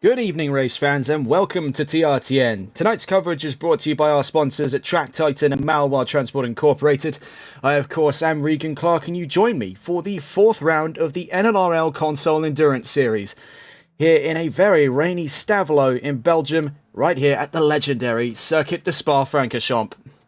Good evening, race fans, and welcome to TRTN. Tonight's coverage is brought to you by our sponsors at Track Titan and Malwar Transport Incorporated. I, of course, am Regan Clark, and you join me for the fourth round of the NLRL Console Endurance Series, here in a very rainy Stavelot in Belgium, right here at the legendary Circuit de Spa-Francorchamps.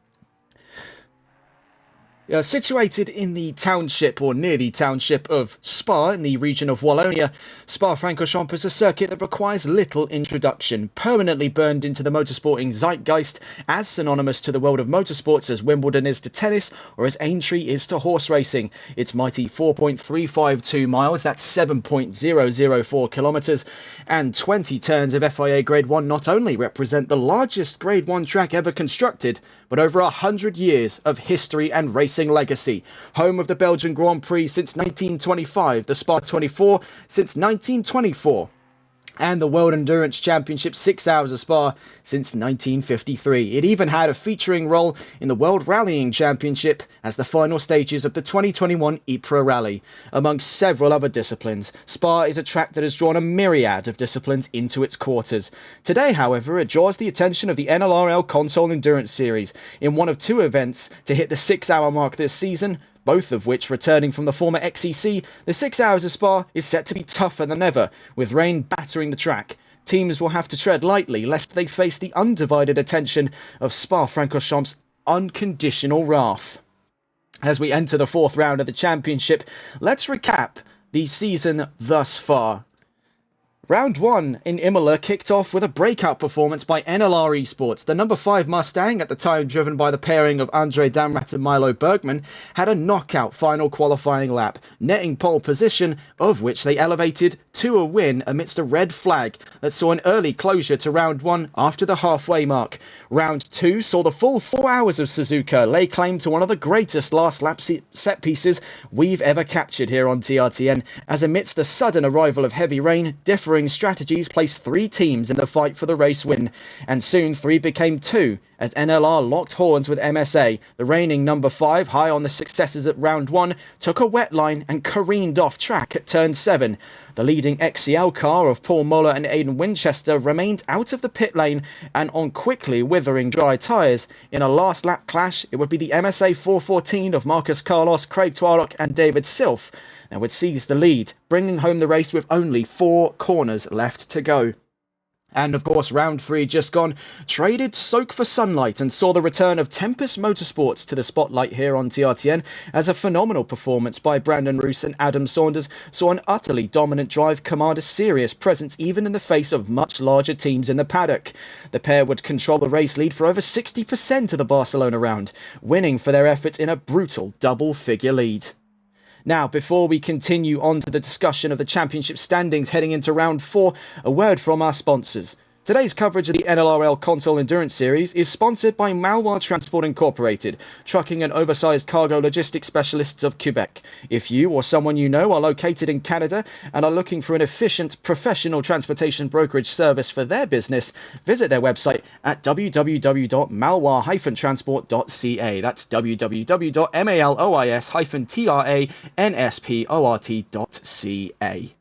Situated in the township, or near the township of Spa in the region of Wallonia, Spa-Francorchamps is a circuit that requires little introduction, permanently burned into the motorsporting zeitgeist, as synonymous to the world of motorsports as Wimbledon is to tennis, or as Aintree is to horse racing. Its mighty 4.352 miles, that's 7.004 kilometres, and 20 turns of FIA Grade 1 not only represent the largest Grade 1 track ever constructed, but over 100 years of history and racing legacy. Home of the Belgian Grand Prix since 1925, the Spa-24 since 1924, and the World Endurance Championship 6 Hours of Spa since 1953. It even had a featuring role in the World Rallying Championship as the final stages of the 2021 Ypres Rally. Amongst several other disciplines, Spa is a track that has drawn a myriad of disciplines into its quarters. Today, however, it draws the attention of the NLRL Console Endurance Series in one of two events to hit the 6-hour mark this season, both of which returning from the former XEC. The 6 Hours of Spa is set to be tougher than ever, with rain battering the track. Teams will have to tread lightly lest they face the undivided attention of Spa-Francorchamps' unconditional wrath. As we enter the fourth round of the championship, let's recap the season thus far. Round 1 in Imola kicked off with a breakout performance by NLR Esports. The number 5 Mustang, at the time driven by the pairing of Andre Damrat and Milo Bergman, had a knockout final qualifying lap, netting pole position, of which they elevated to a win amidst a red flag that saw an early closure to round 1 after the halfway mark. Round 2 saw the full 4 hours of Suzuka lay claim to one of the greatest last lap set pieces we've ever captured here on TRTN, as amidst the sudden arrival of heavy rain, differing strategies placed 3 teams in the fight for the race win, and soon 3 became 2 as NLR locked horns with MSA. The reigning number 5, high on the successes at round 1, took a wet line and careened off track at turn 7. The leading XCL car of Paul Muller and Aidan Winchester remained out of the pit lane and on quickly withering dry tyres. In a last lap clash, it would be the MSA 414 of Marcus Carlos, Craig Twarlock and David Silf that would seize the lead, bringing home the race with only 4 corners left to go. And of course, round 3 just gone traded soak for sunlight and saw the return of Tempest Motorsports to the spotlight here on TRTN, as a phenomenal performance by Brandon Roos and Adam Saunders saw an utterly dominant drive command a serious presence even in the face of much larger teams in the paddock. The pair would control the race lead for over 60% of the Barcelona round, winning for their efforts in a brutal double-figure lead. Now, before we continue on to the discussion of the championship standings heading into round 4, a word from our sponsors. Today's coverage of the NLRL Console Endurance Series is sponsored by Malwar Transport Incorporated, trucking and oversized cargo logistics specialists of Quebec. If you or someone you know are located in Canada and are looking for an efficient, professional transportation brokerage service for their business, visit their website at www.malwar-transport.ca. That's www.malois-transport.ca.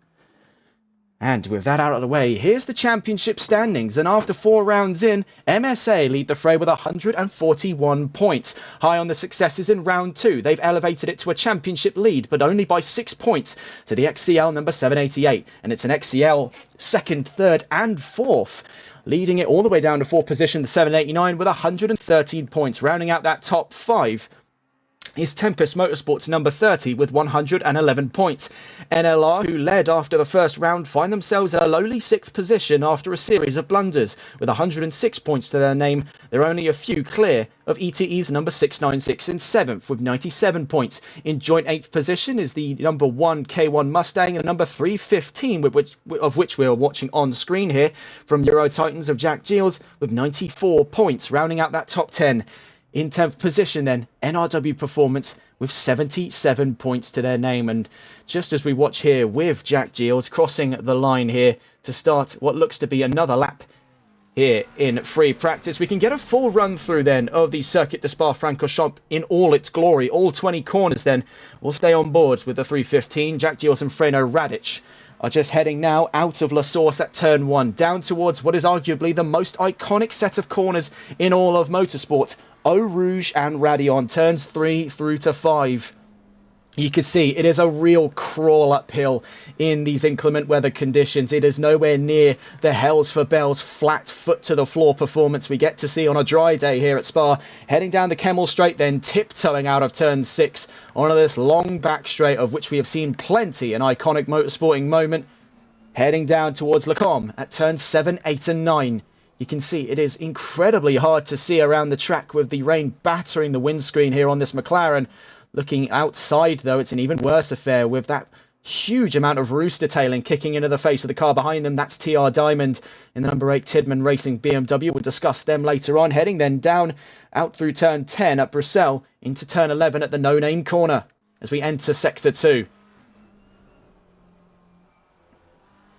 And with that out of the way, here's the championship standings, and after 4 rounds in, MSA lead the fray with 141 points. High on the successes in round 2, they've elevated it to a championship lead, but only by 6 points to the XCL number 788, and it's an XCL 2nd, 3rd and 4th. Leading it all the way down to 4th position, the 789 with 113 points, rounding out that top 5. Is Tempest Motorsports number 30 with 111 points. NLR, who led after the first round, find themselves in a lowly 6th position after a series of blunders. With 106 points to their name, they're only a few clear of ETE's number 696 in 7th with 97 points. In joint 8th position is the number 1 K1 Mustang and number 315, of which we are watching on screen here, from Euro Titans of Jack Giles with 94 points, rounding out that top 10. In 10th position then, NRW Performance with 77 points to their name. And just as we watch here with Jack Giles crossing the line here to start what looks to be another lap here in free practice, we can get a full run through then of the Circuit de Spa-Francorchamps in all its glory. All 20 corners then will stay on board with the 315. Jack Giles and Freno Radic are just heading now out of La Source at turn 1, down towards what is arguably the most iconic set of corners in all of motorsport. Eau Rouge and Raidillon, turns 3 through to 5. You can see it is a real crawl uphill in these inclement weather conditions. It is nowhere near the hells for bells flat foot to the floor performance we get to see on a dry day here at Spa. Heading down the Kemmel Straight, then tiptoeing out of turn 6 onto this long back straight, of which we have seen plenty, an iconic motorsporting moment. Heading down towards Le Combe at turns 7, 8 and 9. You can see it is incredibly hard to see around the track with the rain battering the windscreen here on this McLaren. Looking outside, though, it's an even worse affair with that huge amount of roost detailing kicking into the face of the car behind them. That's TR Diamond in the number 8 Tidman Racing BMW. We'll discuss them later on. Heading then down out through turn 10 at Bruxelles into turn 11 at the No Name corner as we enter sector 2.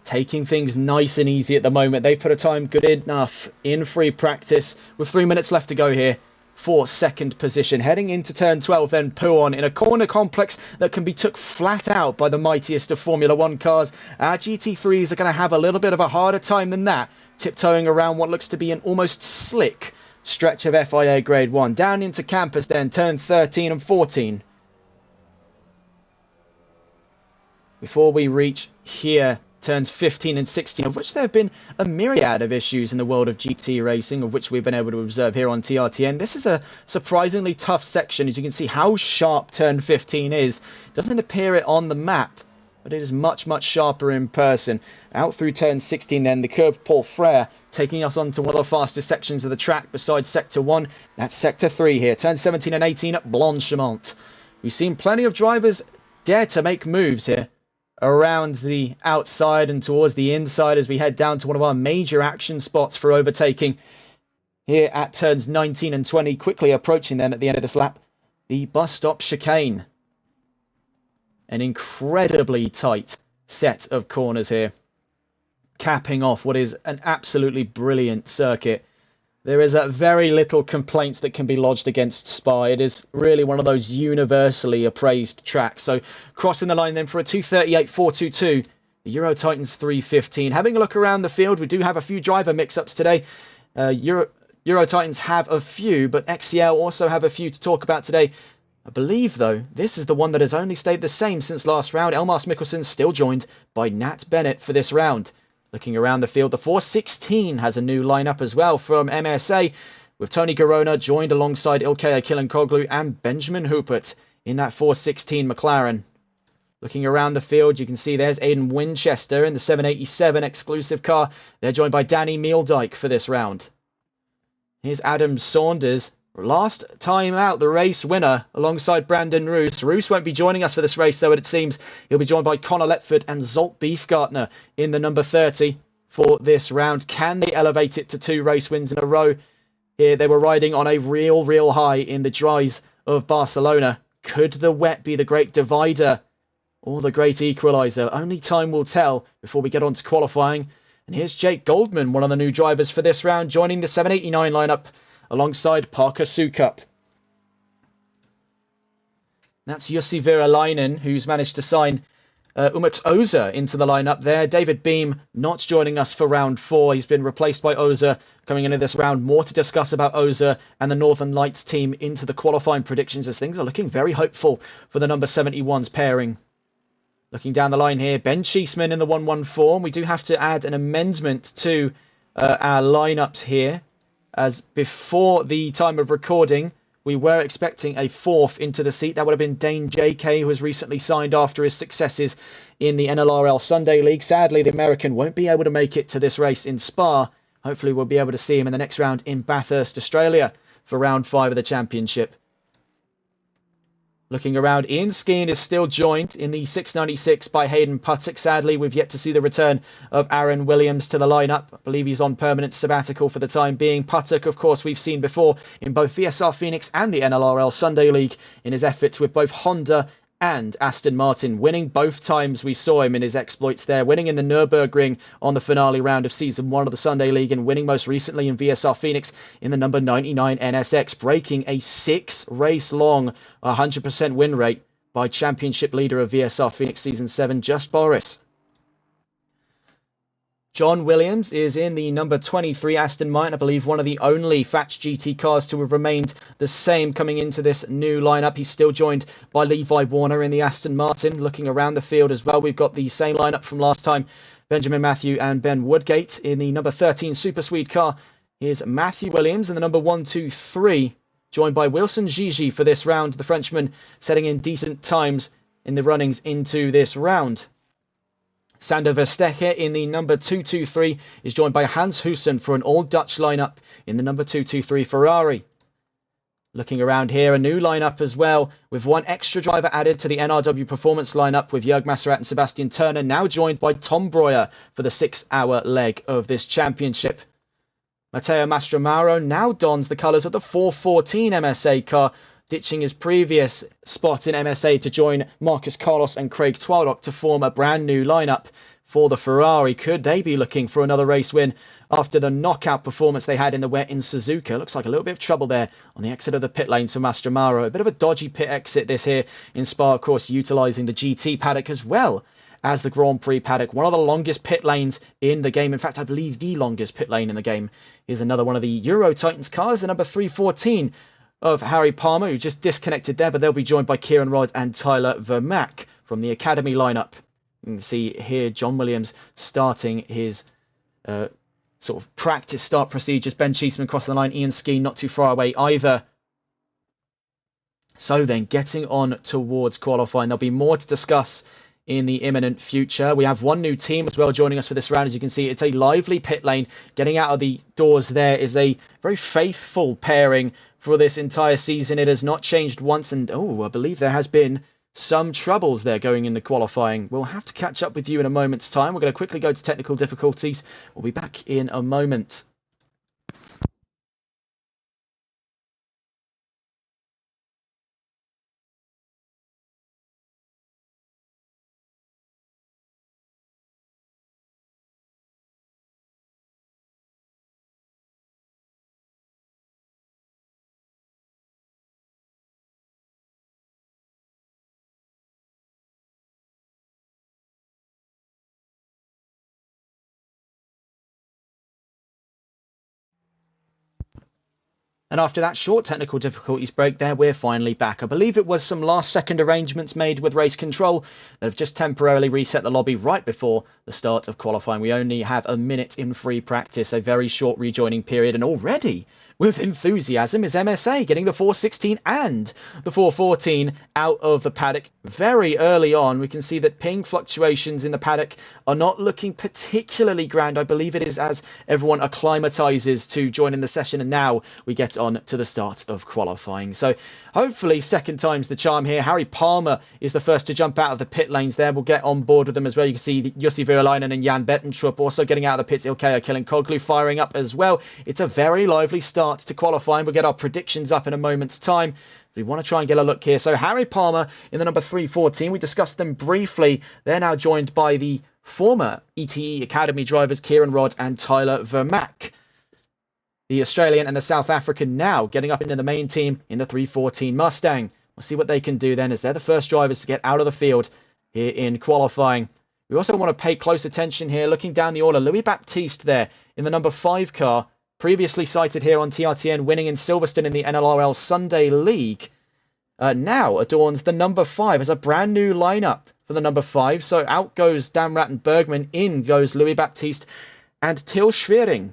Taking things nice and easy at the moment. They've put a time good enough in free practice with 3 minutes left to go here for second position. Heading into turn 12 then Pouon in a corner complex that can be took flat out by the mightiest of Formula 1 cars. Our GT3s are going to have a little bit of a harder time than that, tiptoeing around what looks to be an almost slick stretch of FIA Grade 1. Down into Campus then, turn 13 and 14. Before we reach here, turns 15 and 16, of which there have been a myriad of issues in the world of GT racing, of which we've been able to observe here on TRTN. This is a surprisingly tough section, as you can see how sharp turn 15 is. It doesn't appear it on the map, but it is much, much sharper in person. Out through turn 16 then, the curb Paul Frere, taking us on to one of the fastest sections of the track besides Sector 1. That's Sector 3 here, turn 17 and 18 at Blanchemont. We've seen plenty of drivers dare to make moves here around the outside and towards the inside as we head down to one of our major action spots for overtaking here at turns 19 and 20, quickly approaching then at the end of this lap the bus stop chicane. An incredibly tight set of corners here, capping off what is an absolutely brilliant circuit. There is very little complaints that can be lodged against Spa. It is really one of those universally appraised tracks. So crossing the line then for a 2:38.422, the Euro Titans 3:15. Having a look around the field, we do have a few driver mix-ups today. Euro Titans have a few, but XCL also have a few to talk about today. I believe, though, this is the one that has only stayed the same since last round. Elmas Mikkelsen still joined by Nat Bennett for this round. Looking around the field, the 416 has a new lineup as well from MSA, with Tony Garona joined alongside Ilkay Akilankoglu and Benjamin Houpert in that 416 McLaren. Looking around the field, you can see there's Aidan Winchester in the 787 exclusive car. They're joined by Danny Meeldijk for this round. Here's Adam Saunders, last time out the race winner alongside Brandon Roos. Roos won't be joining us for this race, so it seems he'll be joined by Connor Letford and Zolt Beefgartner in the number 30 for this round. Can they elevate it to 2 race wins in a row? Here they were riding on a real high in the dries of Barcelona. Could the wet be the great divider or the great equaliser? Only time will tell before we get on to qualifying. And here's Jake Goldman, one of the new drivers for this round, joining the 789 lineup alongside Parker Sukup. That's Jussi Virolainen, who's managed to sign Umut Oza into the lineup there. David Beam not joining us for round 4. He's been replaced by Oza coming into this round. More to discuss about Oza and the Northern Lights team into the qualifying predictions, as things are looking very hopeful for the number 71's pairing. Looking down the line here, Ben Cheeseman in the 114. We do have to add an amendment to our lineups here, as before the time of recording, we were expecting a 4th into the seat. That would have been Dane JK, who has recently signed after his successes in the NLRL Sunday League. Sadly, the American won't be able to make it to this race in Spa. Hopefully, we'll be able to see him in the next round in Bathurst, Australia, for round 5 of the championship. Looking around, Ian Skeen is still joined in the 696 by Hayden Puttock. Sadly, we've yet to see the return of Aaron Williams to the lineup. I believe he's on permanent sabbatical for the time being. Puttock, of course, we've seen before in both VSR Phoenix and the NLRL Sunday League in his efforts with both Honda and Aston Martin, winning both times we saw him in his exploits there, winning in the Nürburgring on the finale round of Season 1 of the Sunday League, and winning most recently in VSR Phoenix in the number 99 NSX, breaking a 6-race-long 100% win rate by championship leader of VSR Phoenix Season 7, Just Boris. John Williams is in the number 23 Aston Martin, I believe one of the only Thatch GT cars to have remained the same coming into this new lineup. He's still joined by Levi Warner in the Aston Martin. Looking around the field as well, we've got the same lineup from last time. Benjamin Matthew and Ben Woodgate in the number 13 Super Swede car. Here's Matthew Williams in the number 123, joined by Wilson Gigi for this round. The Frenchman setting in decent times in the runnings into this round. Sander Verstecher in the number 223 is joined by Hans Hussen for an all-Dutch lineup in the number 223 Ferrari. Looking around here, a new lineup as well, with one extra driver added to the NRW Performance lineup with Jörg Masserat and Sebastian Turner, now joined by Tom Breuer for the 6-hour leg of this championship. Matteo Mastromaro now dons the colours of the 414 MSA car, ditching his previous spot in MSA to join Marcus Carlos and Craig Twaldock to form a brand new lineup for the Ferrari. Could they be looking for another race win after the knockout performance they had in the wet in Suzuka? Looks like a little bit of trouble there on the exit of the pit lanes for Mastromaro. A bit of a dodgy pit exit this here in Spa, of course, utilising the GT paddock as well as the Grand Prix paddock. One of the longest pit lanes in the game. In fact, I believe the longest pit lane in the game is another one of the Euro Titans cars, the number 314 of Harry Palmer, who just disconnected there, but they'll be joined by Kieran Rod and Tyler Vermack from the Academy lineup. You can see here John Williams starting his sort of practice start procedures. Ben Cheeseman crossing the line, Ian Skeen not too far away either. So then getting on towards qualifying, there'll be more to discuss in the imminent future. We have one new team as well joining us for this round. As you can see, it's a lively pit lane. Getting out of the doors there is a very faithful pairing for this entire season. It has not changed once, and I believe there has been some troubles there going into qualifying. We'll have to catch up with you in a moment's time. We're going to quickly go to technical difficulties. We'll be back in a moment. And after that short technical difficulties break there, we're finally back. I believe it was some last-second arrangements made with race control that have just temporarily reset the lobby right before the start of qualifying. We only have a minute in free practice, a very short rejoining period, and already with enthusiasm is MSA getting the 416 and the 414 out of the paddock very early on. We can see that ping fluctuations in the paddock are not looking particularly grand. I believe it is as everyone acclimatises to joining the session, and now we get on to the start of qualifying. So hopefully second time's the charm here. Harry Palmer is the first to jump out of the pit lanes there. We'll get on board with them as well. You can see Jussi Virolainen and Jan Bettentrup also getting out of the pits. Ilkay Killinkoglu firing up as well. It's a very lively start to qualifying. We'll get our predictions up in a moment's time. We want to try and get a look here. So Harry Palmer in the number 314. We discussed them briefly. They're now joined by the former ETE Academy drivers Kieran Rod and Tyler Vermack. The Australian and the South African now getting up into the main team in the 314 Mustang. We'll see what they can do then, as they're the first drivers to get out of the field here in qualifying. We also want to pay close attention here, looking down the order. Louis Baptiste there in the number 5 car, previously cited here on TRTN, winning in Silverstone in the NLRL Sunday League, now adorns the number 5 as a brand new lineup for the number 5. So out goes Damrat and Bergman, in goes Louis Baptiste and Til Schwering.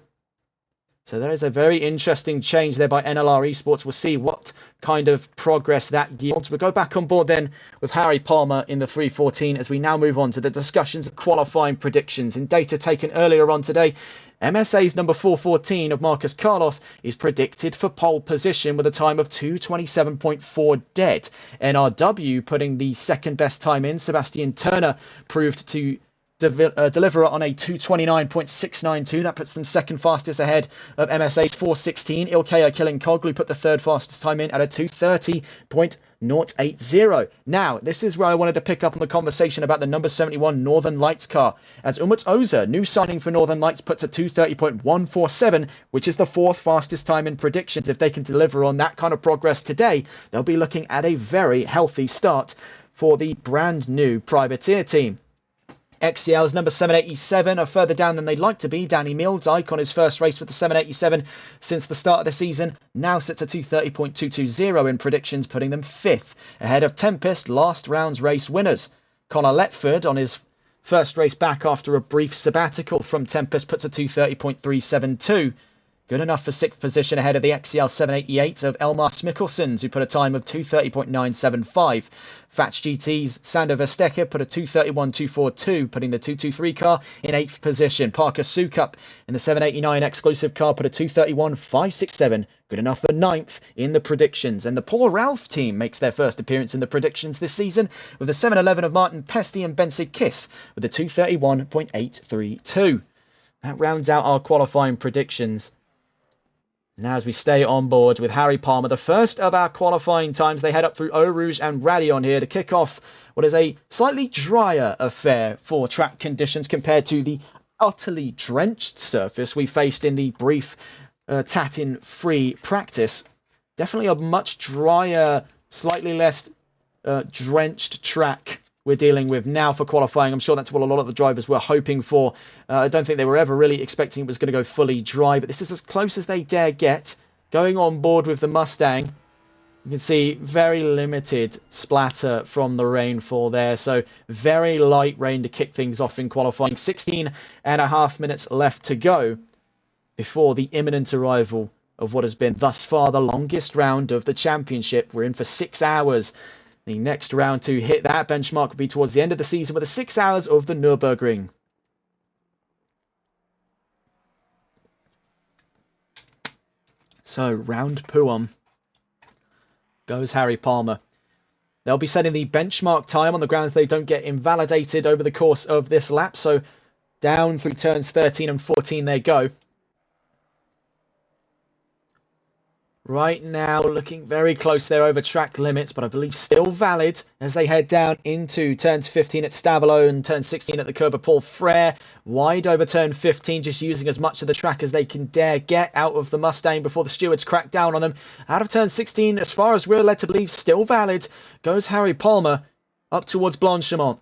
So there is a very interesting change there by NLR Esports. We'll see what kind of progress that yields. We'll go back on board then with Harry Palmer in the 314 as we now move on to the discussions of qualifying predictions. In data taken earlier on today, MSA's number 414 of Marcus Carlos is predicted for pole position with a time of 2:27.4 dead. NRW putting the second best time in. Sebastian Turner proved to deliver on a 2:29.692. That puts them second fastest ahead of MSA's 416. Ilkay Killinkoglu put the third fastest time in at a 2:30.080. Now, this is where I wanted to pick up on the conversation about the number 71 Northern Lights car, as Umut Oza, new signing for Northern Lights, puts a 2:30.147, which is the fourth fastest time in predictions. If they can deliver on that kind of progress today, they'll be looking at a very healthy start for the brand new privateer team. XCL's number 787 are further down than they'd like to be. Danny Mildyke on his first race with the 787 since the start of the season now sits at 2:30.220 in predictions, putting them 5th, ahead of Tempest, last round's race winners. Connor Letford on his first race back after a brief sabbatical from Tempest puts a 2:30.372. Good enough for 6th position ahead of the XCL 788 of Elmar Smikkelsen, who put a time of 2:30.975. Fatch GT's Sander Verstekker put a 2:31.242, putting the 223 car in 8th position. Parker Sukup in the 789 exclusive car put a 2:31.567, good enough for 9th in the predictions. And the Paul Ralph team makes their first appearance in the predictions this season with the 711 of Martin Pesty and Bensid Kiss with a 2:31.832. That rounds out our qualifying predictions. Now as we stay on board with Harry Palmer, the first of our qualifying times, they head up through Eau Rouge and Rayon here to kick off what is a slightly drier affair for track conditions compared to the utterly drenched surface we faced in the brief Tatin-free practice. Definitely a much drier, slightly less drenched track we're dealing with now for qualifying. I'm sure that's what a lot of the drivers were hoping for. I don't think they were ever really expecting it was going to go fully dry, but this is as close as they dare get. Going on board with the Mustang, you can see very limited splatter from the rainfall there, so very light rain to kick things off in qualifying. 16.5 minutes left to go before the imminent arrival of what has been thus far the longest round of the championship. We're in for 6 hours. The next round to hit that benchmark will be towards the end of the season with the 6 hours of the Nürburgring. So, round Puom goes Harry Palmer. They'll be setting the benchmark time on the grounds they don't get invalidated over the course of this lap. So, down through turns 13 and 14 they go. Right now, looking very close there over track limits, but I believe still valid as they head down into turns 15 at Stavelot and turn 16 at the curb of Paul Frere. Wide over turn 15, just using as much of the track as they can dare get out of the Mustang before the stewards crack down on them. Out of turn 16, as far as we're led to believe, still valid, goes Harry Palmer up towards Blanchimont.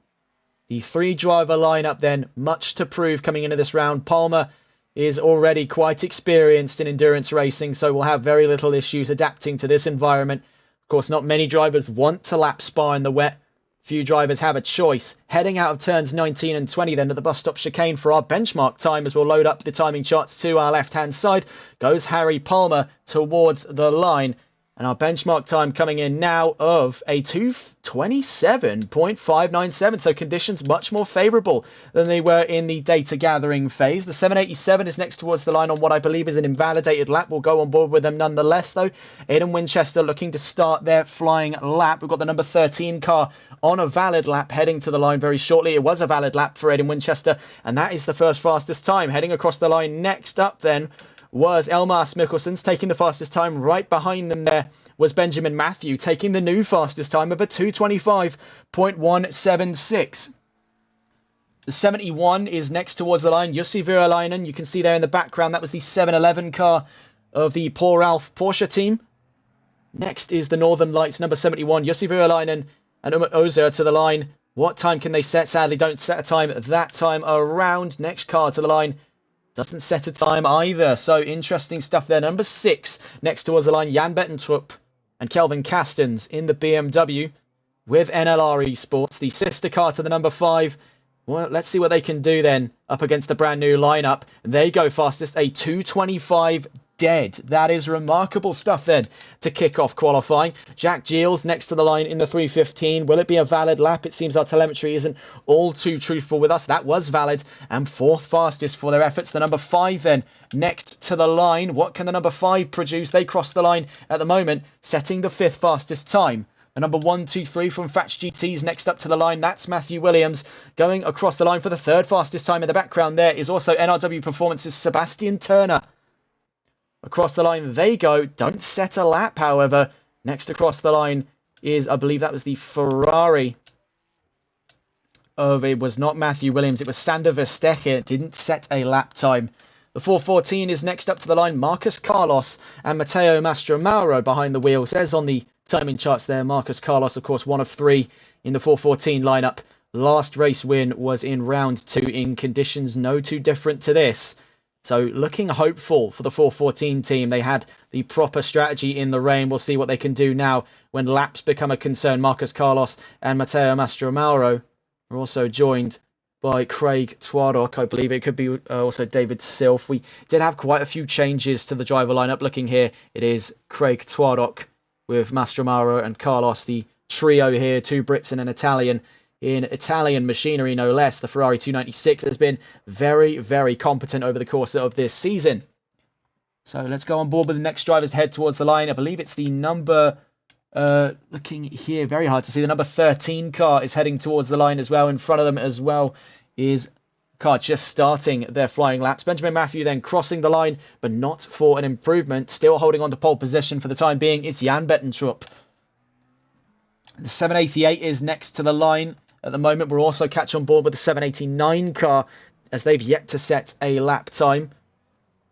The 3-driver lineup then, much to prove coming into this round. Palmer is already quite experienced in endurance racing, so will have very little issues adapting to this environment. Of course, not many drivers want to lap Spa in the wet. Few drivers have a choice. Heading out of turns 19 and 20 then to the bus stop chicane for our benchmark time as we'll load up the timing charts to our left-hand side. Goes Harry Palmer towards the line. And our benchmark time coming in now of a 2:27.597. So conditions much more favourable than they were in the data gathering phase. The 787 is next towards the line on what I believe is an invalidated lap. We'll go on board with them nonetheless though. Aidan Winchester looking to start their flying lap. We've got the number 13 car on a valid lap heading to the line very shortly. It was a valid lap for Aidan Winchester, and that is the first fastest time. Heading across the line next up then was Elmar Smikkelsen's taking the fastest time. Right behind them there was Benjamin Matthew taking the new fastest time of a 2:25.176. The 71 is next towards the line. Jussi Virolainen, you can see there in the background, that was the 711 car of the Paul Ralph Porsche team. Next is the Northern Lights number 71, Jussi Virolainen and Umut Ozer to the line. What time can they set? Sadly, don't set a time that time around. Next car to the line doesn't set a time either. So interesting stuff there. Number 6 next towards the line, Jan Bettentrup and Kelvin Castens in the BMW with NLRL Sports, the sister car to the number 5. Well, let's see what they can do then up against the brand new lineup. They go fastest, a 2:25 dead. That is remarkable stuff then to kick off qualifying. Jack Giles next to the line in the 3:15. Will it be a valid lap? It seems our telemetry isn't all too truthful with us. That was valid and 4th fastest for their efforts. The number 5 then next to the line. What can the number 5 produce? They cross the line at the moment, setting the 5th fastest time. The number 123 from Fatch GT's next up to the line. That's Matthew Williams going across the line for the 3rd fastest time. In the background there is also NRW Performance's Sebastian Turner. Across the line they go. Don't set a lap, however. Next across the line is, I believe that was the Ferrari of, it was not Matthew Williams, it was Sander Verstekker. Didn't set a lap time. The 414 is next up to the line. Marcus Carlos and Matteo Mastromauro behind the wheel. Says on the timing charts there, Marcus Carlos, of course, one of 3 in the 414 lineup. last race win was in round 2 in conditions no too different to this. So looking hopeful for the 414 team. They had the proper strategy in the rain. We'll see what they can do now when laps become a concern. Marcus Carlos and Matteo Mastromauro are also joined by Craig Twardock. I believe it could be also David Silf. We did have quite a few changes to the driver lineup. Looking here, it is Craig Twardock with Mastromauro and Carlos, the trio here, 2 Brits and an Italian. In Italian machinery, no less, the Ferrari 296 has been very, very competent over the course of this season. So let's go on board with the next drivers to head towards the line. I believe it's the number, looking here, very hard to see, the number 13 car is heading towards the line as well. In front of them as well is car just starting their flying laps. Benjamin Matthew then crossing the line, but not for an improvement. Still holding on to pole position for the time being. It's Jan Bettentrup. The 788 is next to the line. At the moment, we'll also catch on board with the 789 car as they've yet to set a lap time.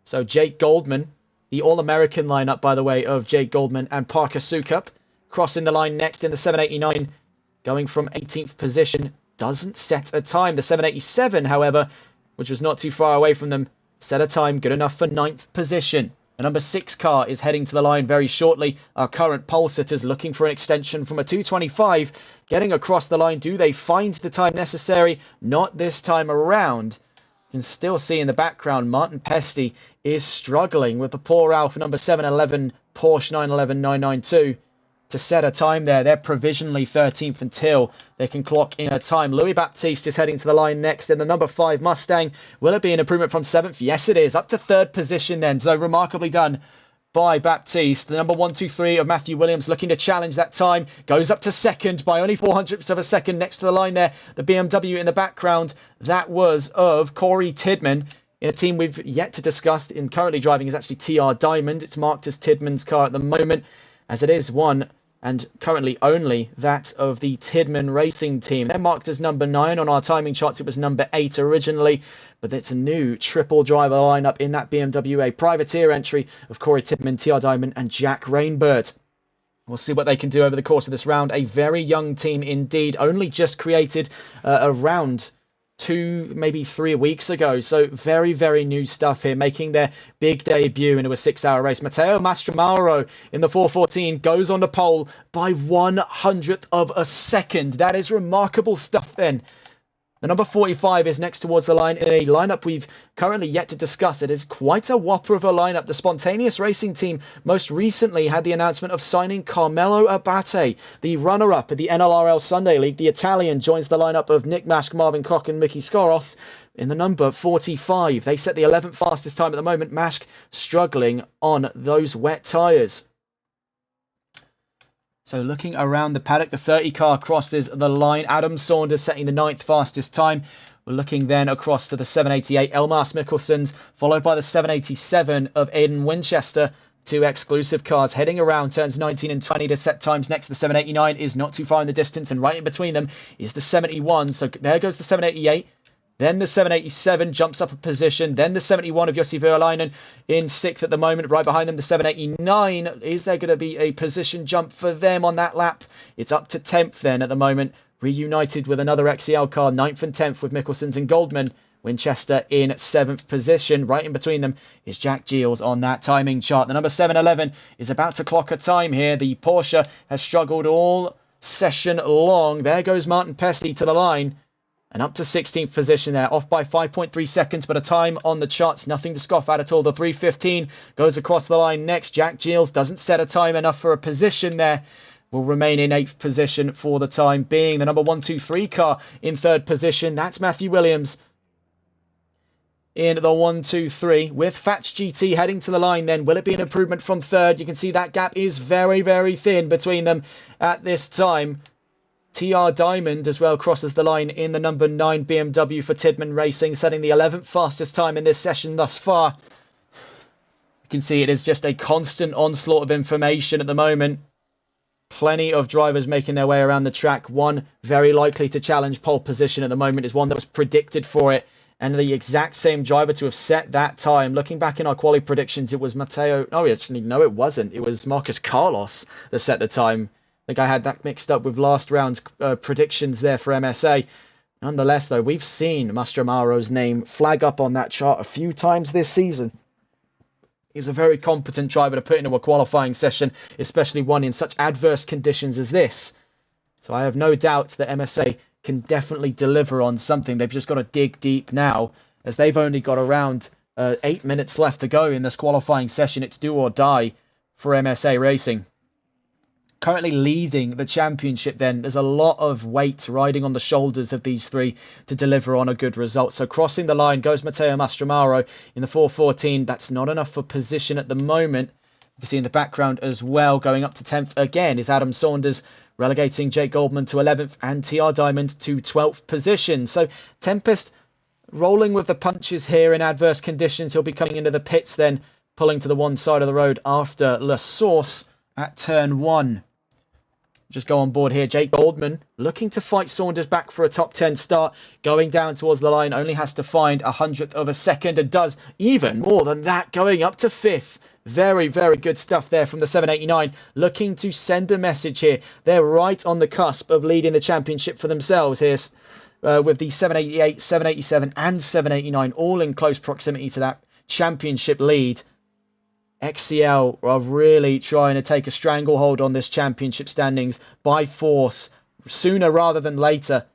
So Jake Goldman, the All-American lineup, by the way, of Jake Goldman and Parker Sukup, crossing the line next in the 789, going from 18th position, doesn't set a time. The 787, however, which was not too far away from them, set a time good enough for 9th position. The number 6 car is heading to the line very shortly. Our current pole sitters looking for an extension from a 225. Getting across the line, do they find the time necessary? Not this time around. You can still see in the background, Martin Pesti is struggling with the poor Alfa number 711 Porsche 911 992 to set a time there. They're provisionally 13th until they can clock in a time. Louis Baptiste is heading to the line next in the number 5 Mustang. Will it be an improvement from 7th? Yes, it is. Up to 3rd position then. So remarkably done by Baptiste. The number 123 of Matthew Williams looking to challenge that time. Goes up to 2nd by only 0.04 of a second next to the line there. The BMW in the background, that was of Corey Tidman. In a team we've yet to discuss and currently driving is actually TR Diamond. It's marked as Tidman's car at the moment, as it is one and currently only that of the Tidman Racing Team. They're marked as number 9 on our timing charts. It was number 8 originally, but it's a new triple driver lineup in that BMW, a privateer entry of Corey Tidman, TR Diamond and Jack Rainbird. We'll see what they can do over the course of this round. A very young team indeed, only just created around 2, maybe 3 weeks ago. So very, very new stuff here, making their big debut into a 6-hour race. Matteo Mastromauro in the 414 goes on the pole by 1/100th of a second. That is remarkable stuff then. The number 45 is next towards the line in a lineup we've currently yet to discuss. It is quite a whopper of a lineup. The Spontaneous Racing Team most recently had the announcement of signing Carmelo Abate, the runner-up at the NLRL Sunday League. The Italian joins the lineup of Nick Mashk, Marvin Koch and Mickey Skoros in the number 45. They set the 11th fastest time at the moment. Mashk struggling on those wet tyres. So looking around the paddock, the 30 car crosses the line. Adam Saunders setting the 9th fastest time. We're looking then across to the 788 Elmas Mikkelsons, followed by the 787 of Aidan Winchester. 2 exclusive cars heading around turns 19 and 20 to set times next. The 789 is not too far in the distance, and right in between them is the 71. So there goes the 788. Then the 787 jumps up a position. Then the 71 of Jussi Vuolainen in 6th at the moment. Right behind them, the 789. Is there going to be a position jump for them on that lap? It's up to 10th then at the moment. Reunited with another XCL car, 9th and 10th with Mikkelsons and Goldman. Winchester in 7th position. Right in between them is Jack Giles on that timing chart. The number 711 is about to clock a time here. The Porsche has struggled all session long. There goes Martin Pesti to the line. And up to 16th position there, off by 5.3 seconds, but a time on the charts, nothing to scoff at all. The 315 goes across the line next. Jack Giles doesn't set a time enough for a position there. Will remain in 8th position for the time being. The number 123 car in 3rd position, that's Matthew Williams in the 123 with Fats GT heading to the line then. Will it be an improvement from 3rd? You can see that gap is very, very thin between them at this time. TR Diamond as well crosses the line in the number 9 BMW for Tidman Racing, setting the 11th fastest time in this session thus far. You can see it is just a constant onslaught of information at the moment. Plenty of drivers making their way around the track. One very likely to challenge pole position at the moment is one that was predicted for it. And the exact same driver to have set that time. Looking back in our quali predictions, it was Matteo. Oh, actually, no, it wasn't. It was Marcus Carlos that set the time. think I had that mixed up with last round's predictions there for MSA. Nonetheless, though, we've seen Mastramaro's name flag up on that chart a few times this season. He's a very competent driver to put into a qualifying session, especially one in such adverse conditions as this. So I have no doubt that MSA can definitely deliver on something. They've just got to dig deep now, as they've only got around 8 minutes left to go in this qualifying session. It's do or die for MSA Racing. Currently leading the championship then. There's a lot of weight riding on the shoulders of these three to deliver on a good result. So crossing the line goes Matteo Mastramaro in the 4:14. That's not enough for position at the moment. You can see in the background as well, going up to 10th again is Adam Saunders, relegating Jake Goldman to 11th and TR Diamond to 12th position. So Tempest rolling with the punches here in adverse conditions. He'll be coming into the pits then, pulling to the one side of the road after La Source at turn 1. Just go on board here. Jake Goldman looking to fight Saunders back for a top 10 start. Going down towards the line. Only has to find 100th of a second and does even more than that, going up to 5th. Very, very good stuff there from the 789. Looking to send a message here. They're right on the cusp of leading the championship for themselves here. With the 788, 787 and 789 all in close proximity to that championship lead. XCL are really trying to take a stranglehold on this championship standings by force sooner rather than later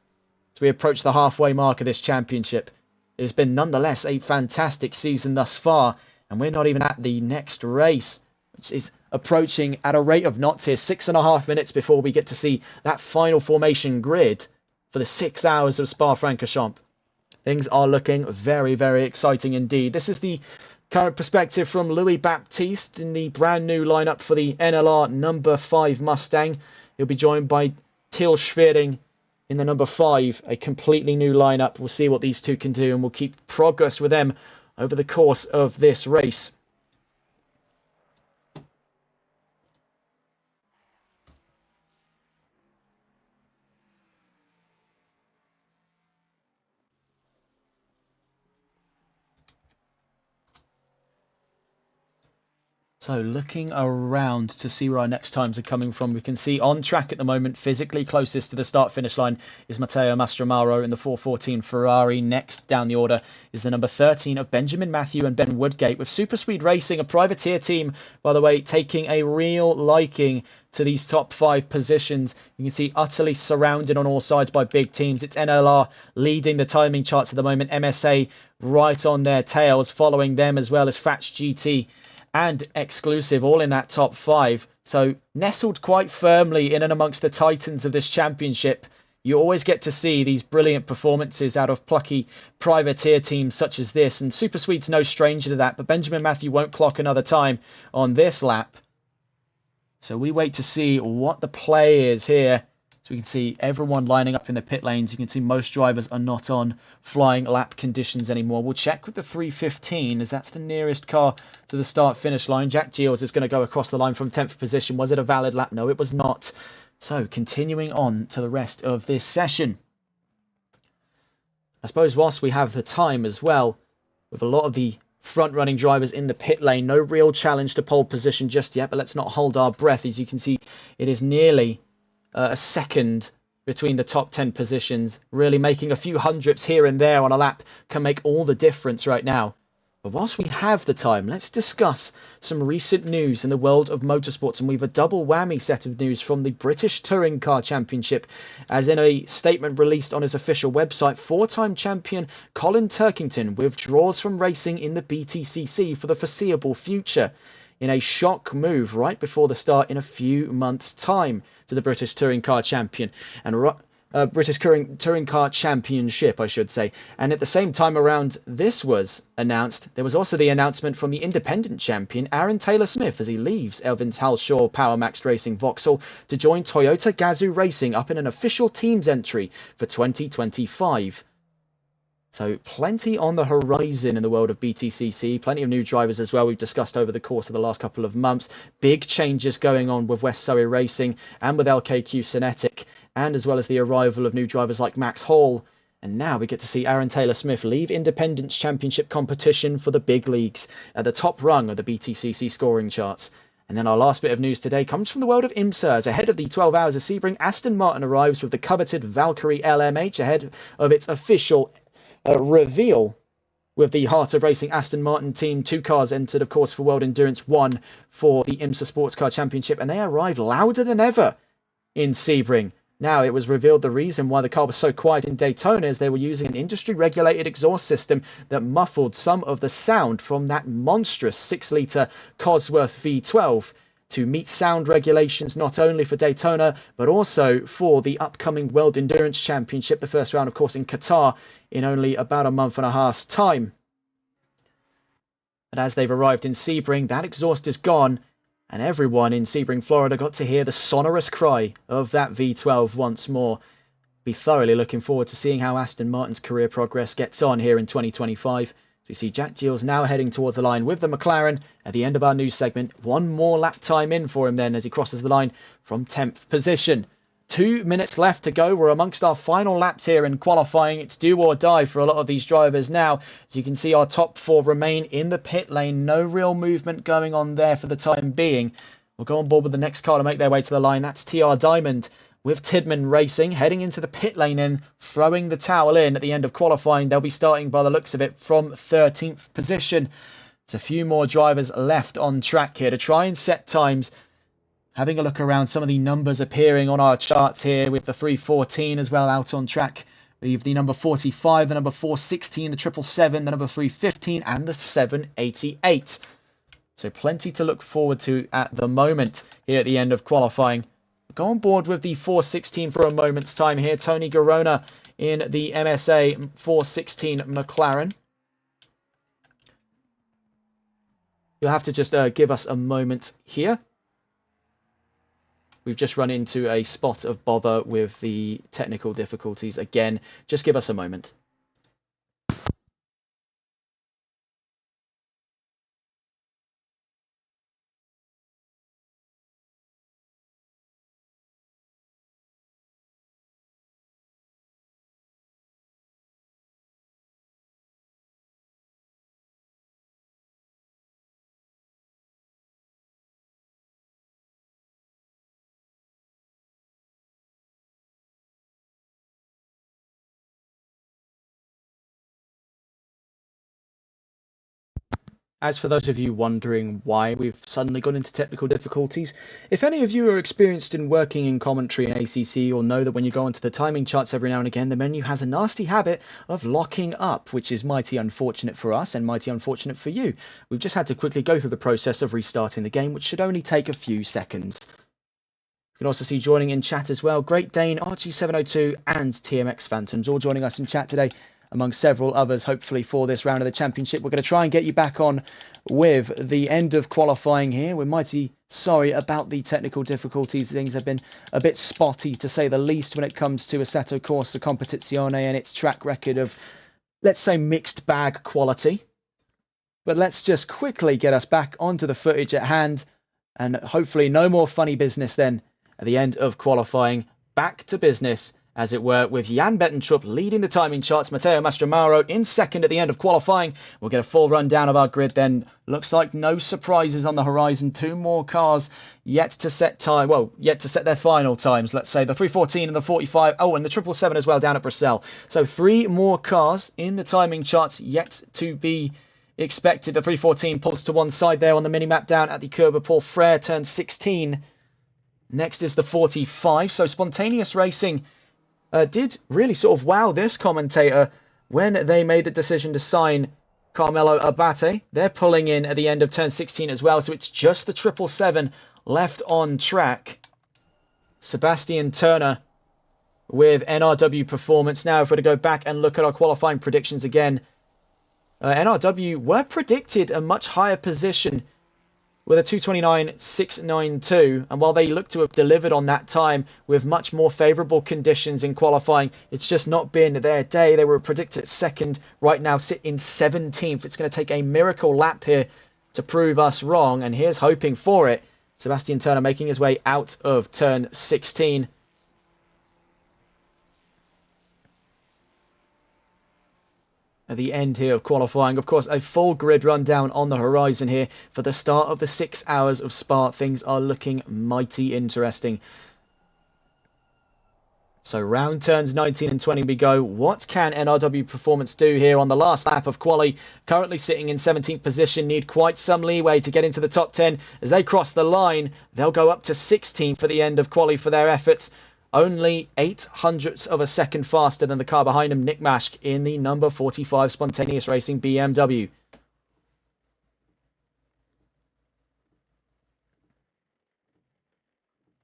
as we approach the halfway mark of this championship. It has been nonetheless a fantastic season thus far, and we're not even at the next race, which is approaching at a rate of knots here. 6.5 minutes before we get to see that final formation grid for the 6 hours of Spa-Francorchamps. Things are looking very, very exciting indeed. This is the current perspective from Louis Baptiste in the brand new lineup for the NLR number 5 Mustang. He'll be joined by Til Schwering in the number 5, a completely new lineup. We'll see what these two can do, and we'll keep progress with them over the course of this race. So looking around to see where our next times are coming from, we can see on track at the moment, physically closest to the start-finish line is Matteo Mastramaro in the 4:14 Ferrari. Next down the order is the number 13 of Benjamin Matthew and Ben Woodgate, with Super Speed Racing, a privateer team, by the way, taking a real liking to these top 5 positions. You can see utterly surrounded on all sides by big teams. It's NLR leading the timing charts at the moment. MSA right on their tails, following them as well as Fats GT and Exclusive, all in that top 5. So nestled quite firmly in and amongst the titans of this championship. You always get to see these brilliant performances out of plucky privateer teams such as this. And Super Sweet's no stranger to that. But Benjamin Matthew won't clock another time on this lap. So we wait to see what the play is here. So we can see everyone lining up in the pit lanes. You can see most drivers are not on flying lap conditions anymore. We'll check with the 315 as that's the nearest car to the start-finish line. Jack Giles is going to go across the line from 10th position. Was it a valid lap? No, it was not. So continuing on to the rest of this session. I suppose whilst we have the time as well, with a lot of the front-running drivers in the pit lane, no real challenge to pole position just yet, but let's not hold our breath. As you can see, it is nearly a second between the top 10 positions. Really making a few hundredths here and there on a lap can make all the difference right now. But whilst we have the time, let's discuss some recent news in the world of motorsports. And we've a double whammy set of news from the British Touring Car Championship. As in a statement released on his official website, 4-time champion Colin Turkington withdraws from racing in the BTCC for the foreseeable future, in a shock move right before the start in a few months' time to the British Touring Car Champion and British Touring Car Championship, I should say. And at the same time around this was announced, there was also the announcement from the independent champion Aaron Taylor-Smith as he leaves Elvins Halshaw Power Max Racing Vauxhall to join Toyota Gazoo Racing up in an official teams entry for 2025. So plenty on the horizon in the world of BTCC, plenty of new drivers as well we've discussed over the course of the last couple of months. Big changes going on with West Surrey Racing and with LKQ Synetic, and as well as the arrival of new drivers like Max Hall. And now we get to see Aaron Taylor-Smith leave Independence Championship competition for the big leagues at the top rung of the BTCC scoring charts. And then our last bit of news today comes from the world of IMSA. As ahead of the 12 Hours of Sebring, Aston Martin arrives with the coveted Valkyrie LMH ahead of its official reveal. With the Heart of Racing Aston Martin team, 2 cars entered, of course, for World Endurance 1 for the IMSA Sports Car Championship, and they arrived louder than ever in Sebring. Now, it was revealed the reason why the car was so quiet in Daytona is they were using an industry-regulated exhaust system that muffled some of the sound from that monstrous 6-litre Cosworth V12 to meet sound regulations not only for Daytona, but also for the upcoming World Endurance Championship, the first round, of course, in Qatar in only about a month and a half's time. And as they've arrived in Sebring, that exhaust is gone, and everyone in Sebring, Florida got to hear the sonorous cry of that V12 once more. Be thoroughly looking forward to seeing how Aston Martin's career progress gets on here in 2025. So we see Jack Giles now heading towards the line with the McLaren at the end of our news segment. One more lap time in for him then as he crosses the line from 10th position. 2 minutes left to go. We're amongst our final laps here in qualifying. It's do or die for a lot of these drivers now. As you can see, our top 4 remain in the pit lane. No real movement going on there for the time being. We'll go on board with the next car to make their way to the line. That's TR Diamond with Tidman Racing heading into the pit lane and throwing the towel in at the end of qualifying. They'll be starting, by the looks of it, from 13th position. There's a few more drivers left on track here to try and set times. Having a look around, some of the numbers appearing on our charts here with the 314 as well out on track. We have the number 45, the number 416, the 777, the number 315 and the 788. So plenty to look forward to at the moment here at the end of qualifying. Go on board with the 416 for a moment's time here. Tony Garona in the MSA 416 McLaren. You'll have to just give us a moment here. We've just run into a spot of bother with the technical difficulties again. Just give us a moment. As for those of you wondering why we've suddenly gone into technical difficulties, if any of you are experienced in working in commentary in ACC or know that when you go onto the timing charts every now and again, the menu has a nasty habit of locking up, which is mighty unfortunate for us and mighty unfortunate for you. We've just had to quickly go through the process of restarting the game, which should only take a few seconds. You can also see joining in chat as well, Great Dane, RG702 and TMX Phantoms all joining us in chat today, among several others, hopefully, for this round of the championship. We're going to try and get you back on with the end of qualifying here. We're mighty sorry about the technical difficulties. Things have been a bit spotty, to say the least, when it comes to Assetto Corsa Competizione and its track record of, let's say, mixed bag quality. But let's just quickly get us back onto the footage at hand, and hopefully no more funny business then at the end of qualifying. Back to business, as it were, with Jan Bettentrup leading the timing charts, Matteo Mastromaro in second at the end of qualifying. We'll get a full rundown of our grid then. Looks like no surprises on the horizon. 2 more cars yet to set time, well, yet to set their final times, let's say. The 314 and the 45, oh, and the 777 as well down at Brussels. So 3 more cars in the timing charts yet to be expected. The 314 pulls to one side there on the mini-map down at the curb of Paul Frere, turn 16. Next is the 45, so Spontaneous Racing did really sort of wow this commentator when they made the decision to sign Carmelo Abate. They're pulling in at the end of turn 16 as well, so it's just the 777 left on track. Sebastian Turner with NRW Performance. Now, if we're to go back and look at our qualifying predictions again, NRW were predicted a much higher position with a 2:29.692, and while they look to have delivered on that time with much more favourable conditions in qualifying, it's just not been their day. They were predicted second, right now sit in 17th. It's going to take a miracle lap here to prove us wrong, and here's hoping for it. Sebastian Turner making his way out of turn 16. at the end here of qualifying. Of course, a full grid rundown on the horizon here for the start of the 6 hours of Spa. Things are looking mighty interesting. So round turns 19 and 20 we go. What can NRW Performance do here on the last lap of quali? Currently sitting in 17th position, need quite some leeway to get into the top 10. As they cross the line, they'll go up to 16th for the end of quali for their efforts. Only 0.08 of a second faster than the car behind him, Nick Mashk, in the number 45 Spontaneous Racing BMW.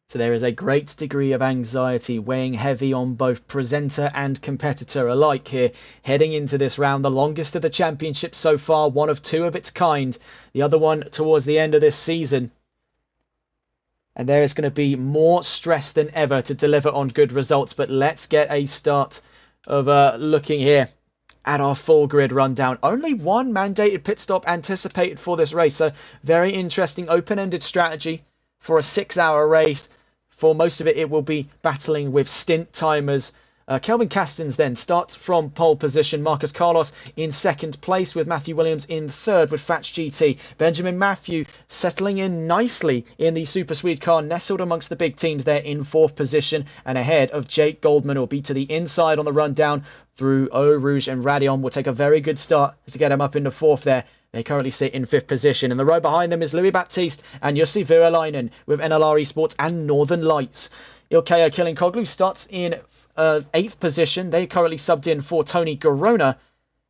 So there is a great degree of anxiety weighing heavy on both presenter and competitor alike here, heading into this round, the longest of the championship so far, one of two of its kind, the other one towards the end of this season. And there is going to be more stress than ever to deliver on good results, but let's get a start of looking here at our full grid rundown. Only one mandated pit stop anticipated for this race, so very interesting open-ended strategy for a 6-hour race. For most of it, it will be battling with stint timers. Kelvin Castens then starts from pole position. Marcus Carlos in second place with Matthew Williams in third with Fats GT. Benjamin Matthew settling in nicely in the Super Swede car, nestled amongst the big teams there in fourth position and ahead of Jake Goldman, who will be to the inside on the rundown through Eau Rouge and Radion. Will take a very good start to get him up into fourth there. They currently sit in fifth position. And the row behind them is Louis Baptiste and Jussi Virolainen with NLR Esports and Northern Lights. Ilkaya Kilinkoglu starts in 8th position. They currently subbed in for Tony Garona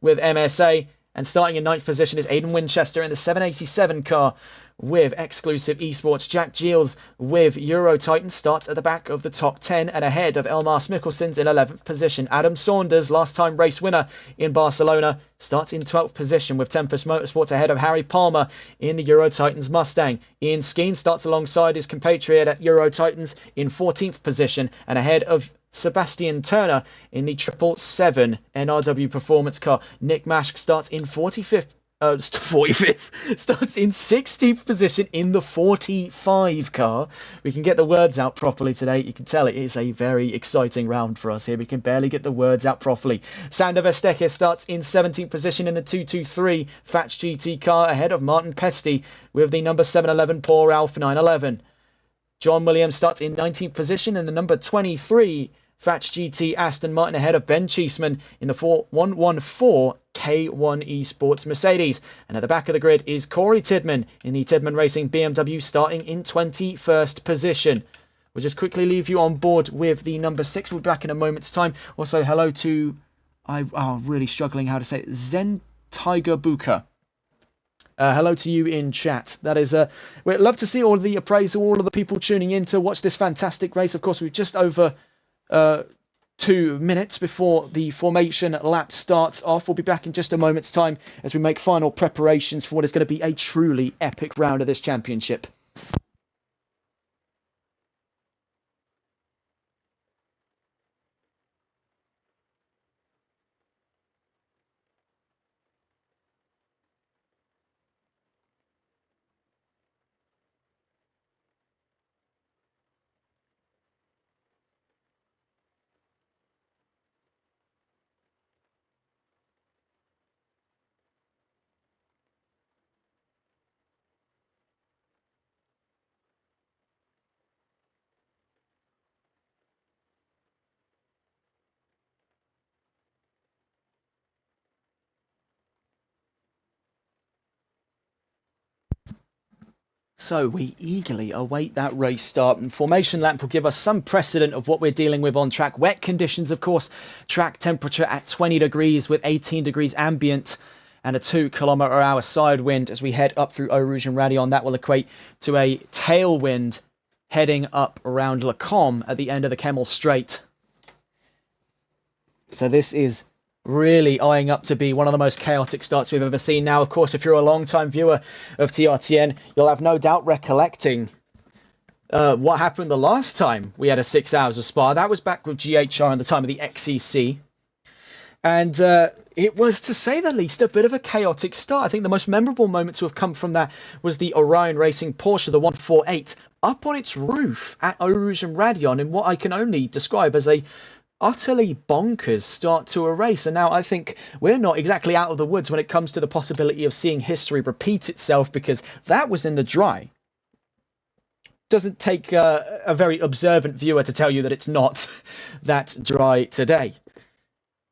with MSA. And starting in 9th position is Aidan Winchester in the 787 car with Exclusive Esports. Jack Giles with Euro Titan starts at the back of the top 10 and ahead of Elmar Smikkelsen's in 11th position. Adam Saunders, last time race winner in Barcelona, starts in 12th position with Tempest Motorsports ahead of Harry Palmer in the Euro Titans Mustang. Ian Skeen starts alongside his compatriot at Euro Titans in 14th position and ahead of Sebastian Turner in the 777 NRW Performance car. Nick Mashk starts in 45th, starts in 16th position in the 45 car. We can get the words out properly today. You can tell it is a very exciting round for us here. We can barely get the words out properly. Sander Vesteke starts in 17th position in the 223 Fats GT car ahead of Martin Pesty with the number 711 Paul Ralph 911. John Williams starts in 19th position in the number 23 Fats GT Aston Martin ahead of Ben Cheeseman in the 114 K1 Esports Mercedes. And at the back of the grid is Corey Tidman in the Tidman Racing BMW starting in 21st position. We'll just quickly leave you on board with the number 6. We'll be back in a moment's time. Also, hello to, I'm really struggling how to say it, Zen Tiger Buka. Hello to you in chat. That is, we'd love to see all of the appraisal, all of the people tuning in to watch this fantastic race. Of course, we've just over 2 minutes before the formation lap starts off. We'll be back in just a moment's time as we make final preparations for what is going to be a truly epic round of this championship. So we eagerly await that race start, and formation lap will give us some precedent of what we're dealing with on track. Wet conditions, of course, track temperature at 20 degrees with 18 degrees ambient and a 2km/h side wind as we head up through Eau Rouge and Radion. That will equate to a tailwind heading up around Le Combe at the end of the Kemmel Strait. So this is really eyeing up to be one of the most chaotic starts we've ever seen. Now, of course, if you're a long-time viewer of TRTN, you'll have no doubt recollecting what happened the last time we had a 6 hours of Spa. That was back with GHR in the time of the XCC. And it was, to say the least, a bit of a chaotic start. I think the most memorable moment to have come from that was the Orion Racing Porsche, the 148, up on its roof at Eau Rouge and Radion in what I can only describe as a utterly bonkers start to a race. And now I think we're not exactly out of the woods when it comes to the possibility of seeing history repeat itself, because that was in the dry. Doesn't take a very observant viewer to tell you that it's not that dry today.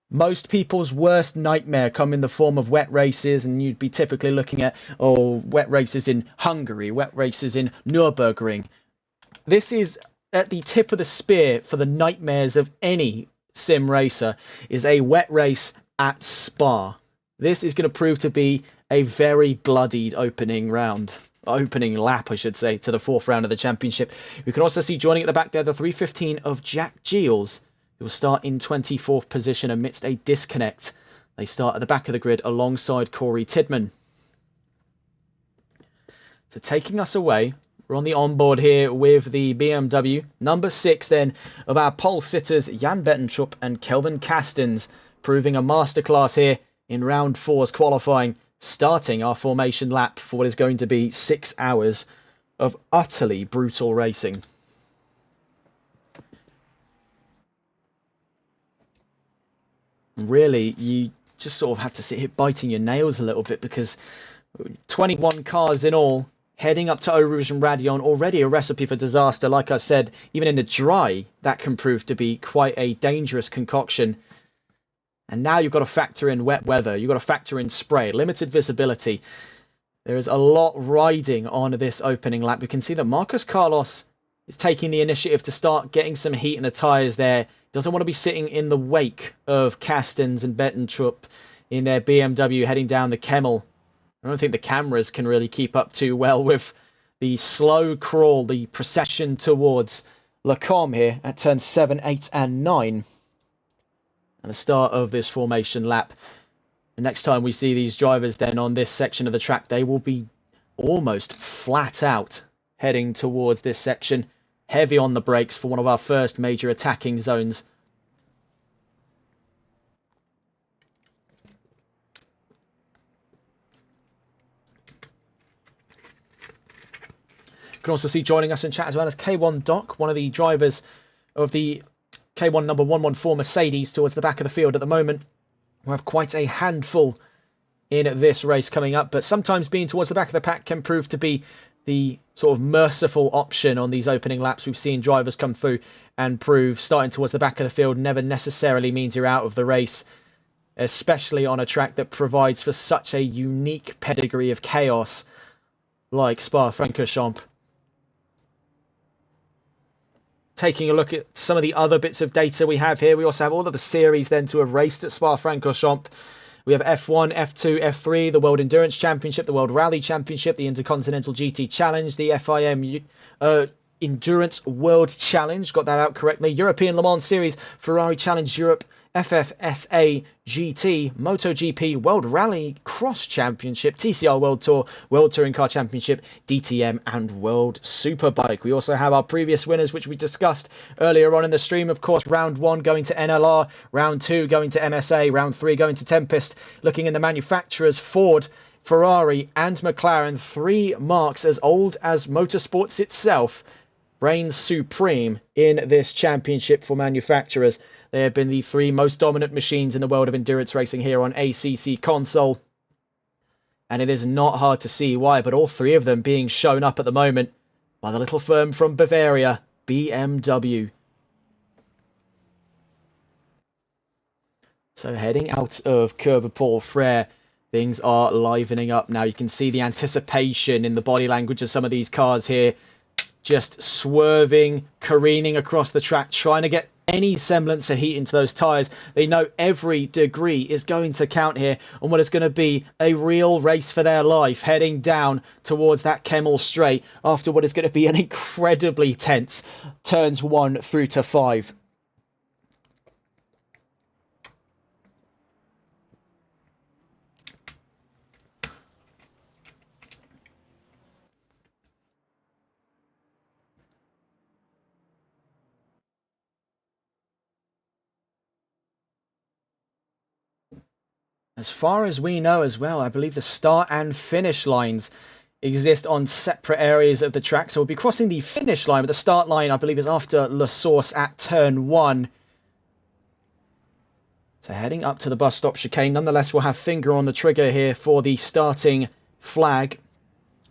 Most people's worst nightmare come in the form of wet races, and you'd be typically looking at, wet races in Hungary, wet races in Nürburgring. This is at the tip of the spear for the nightmares of any sim racer, is a wet race at Spa. This is going to prove to be a very bloodied opening lap, I should say, to the fourth round of the championship. We can also see joining at the back there the 315 of Jack Giles, who will start in 24th position amidst a disconnect. They start at the back of the grid alongside Corey Tidman. So taking us away, we're on the onboard here with the BMW. Number 6 then of our pole sitters, Jan Bettentrup and Kelvin Castens, proving a masterclass here in round 4's qualifying, starting our formation lap for what is going to be 6 hours of utterly brutal racing. Really, you just sort of have to sit here biting your nails a little bit, because 21 cars in all, heading up to Eau Rouge and Radion, already a recipe for disaster. Like I said, even in the dry, that can prove to be quite a dangerous concoction. And now you've got to factor in wet weather, you've got to factor in spray, limited visibility. There is a lot riding on this opening lap. We can see that Marcos Carlos is taking the initiative to start getting some heat in the tyres there. Doesn't want to be sitting in the wake of Castens and Bettentrup in their BMW heading down the Kemmel. I don't think the cameras can really keep up too well with the slow crawl, the procession towards Le Combe here at turns 7, 8 and 9. And the start of this formation lap. The next time we see these drivers then on this section of the track, they will be almost flat out heading towards this section. Heavy on the brakes for one of our first major attacking zones. You can also see joining us in chat as well as K1 Doc, one of the drivers of the K1 number 114 Mercedes towards the back of the field at the moment. We have quite a handful in this race coming up, but sometimes being towards the back of the pack can prove to be the sort of merciful option on these opening laps. We've seen drivers come through and prove starting towards the back of the field never necessarily means you're out of the race, especially on a track that provides for such a unique pedigree of chaos like Spa-Francorchamps. Taking a look at some of the other bits of data we have here, we also have all of the series then to have raced at Spa-Francorchamps. We have F1, F2, F3, the World Endurance Championship, the World Rally Championship, the Intercontinental GT Challenge, the FIM Endurance World Challenge, got that out correctly, European Le Mans Series, Ferrari Challenge Europe, FFSA GT, MotoGP, World Rally Cross Championship, TCR World Tour, World Touring Car Championship, DTM and World Superbike. We also have our previous winners, which we discussed earlier on in the stream. Of course, round 1 going to NLR, round 2 going to MSA, round 3 going to Tempest. Looking in the manufacturers, Ford, Ferrari and McLaren, 3 marks as old as motorsports itself, reigns supreme in this championship for manufacturers. They have been the 3 most dominant machines in the world of endurance racing here on ACC console. And it is not hard to see why, but all 3 of them being shown up at the moment by the little firm from Bavaria, BMW. So heading out of Curb Paul Frere, things are livening up now. You can see the anticipation in the body language of some of these cars here. Just swerving, careening across the track, trying to get any semblance of heat into those tyres. They know every degree is going to count here on what is going to be a real race for their life, heading down towards that Kemmel straight after what is going to be an incredibly tense turns 1 through to 5. As far as we know as well, I believe the start and finish lines exist on separate areas of the track. So we'll be crossing the finish line, but the start line, I believe, is after La Source at turn 1. So heading up to the bus stop chicane. Nonetheless, we'll have finger on the trigger here for the starting flag,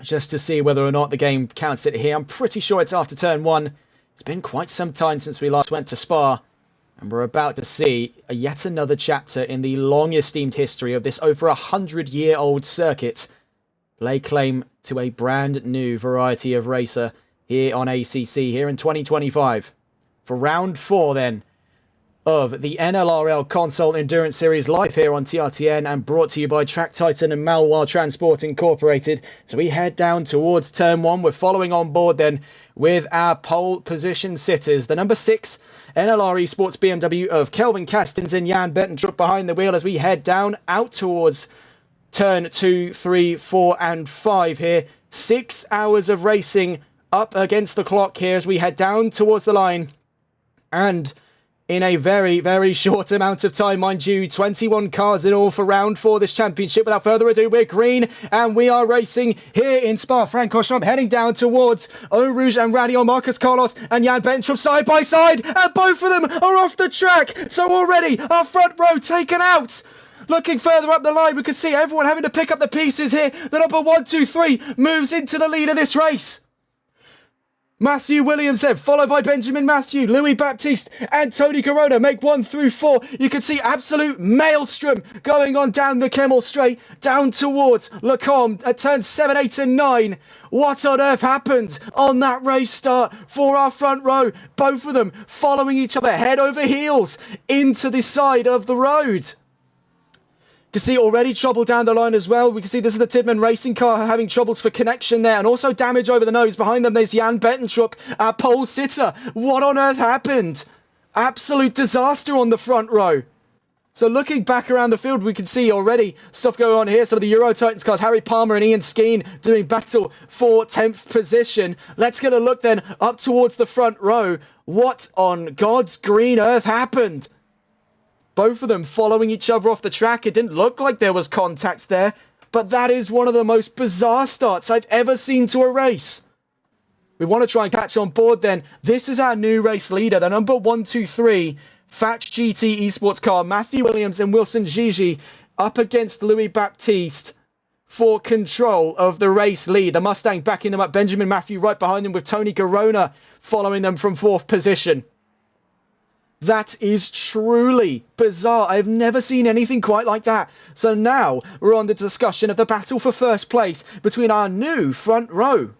just to see whether or not the game counts it here. I'm pretty sure it's after turn 1. It's been quite some time since we last went to Spa, and we're about to see yet another chapter in the long-esteemed history of this over 100-year-old circuit lay claim to a brand new variety of racer here on ACC here in 2025. For round 4 then of the NLRL Console Endurance Series live here on TRTN and brought to you by Track Titan and Malwar Transport Incorporated. So we head down towards turn 1. We're following on board then with our pole position sitters. The number 6 NLR Esports BMW of Kelvin Castins and Jan Bettentrup behind the wheel as we head down out towards turn 2, 3, 4 and 5 here. 6 hours of racing up against the clock here as we head down towards the line. And in a very, very short amount of time, mind you, 21 cars in all for round 4 this championship. Without further ado, we're green and we are racing here in Spa-Francorchamps, heading down towards Eau Rouge and Radion. Marcus Carlos and Jan Bettentrup side by side, and both of them are off the track. So already our front row taken out. Looking further up the line, we can see everyone having to pick up the pieces here. The number 1, 2, 3 moves into the lead of this race. Matthew Williams then, followed by Benjamin Matthew, Louis Baptiste and Tony Corona make 1 through 4. You can see absolute maelstrom going on down the Kemmel Straight, down towards Lacombe at turns 7, 8 and 9. What on earth happened on that race start for our front row? Both of them following each other head over heels into the side of the road. You can see already trouble down the line as well. We can see this is the Tidman racing car having troubles for connection there, and also damage over the nose. Behind them there's Jan Bettentrup, our pole sitter. What on earth happened? Absolute disaster on the front row. So looking back around the field, we can see already stuff going on here. Some of the Euro Titans cars, Harry Palmer and Ian Skeen doing battle for 10th position. Let's get a look then up towards the front row. What on God's green earth happened? Both of them following each other off the track. It didn't look like there was contact there, but that is one of the most bizarre starts I've ever seen to a race. We want to try and catch on board then. This is our new race leader, the number 1, 2, 3 Fatch GT Esports car, Matthew Williams and Wilson Gigi up against Louis Baptiste for control of the race lead. The Mustang backing them up, Benjamin Matthew right behind them with Tony Corona following them from 4th position. That is truly bizarre. I've never seen anything quite like that. So now we're on the discussion of the battle for first place between our new front row.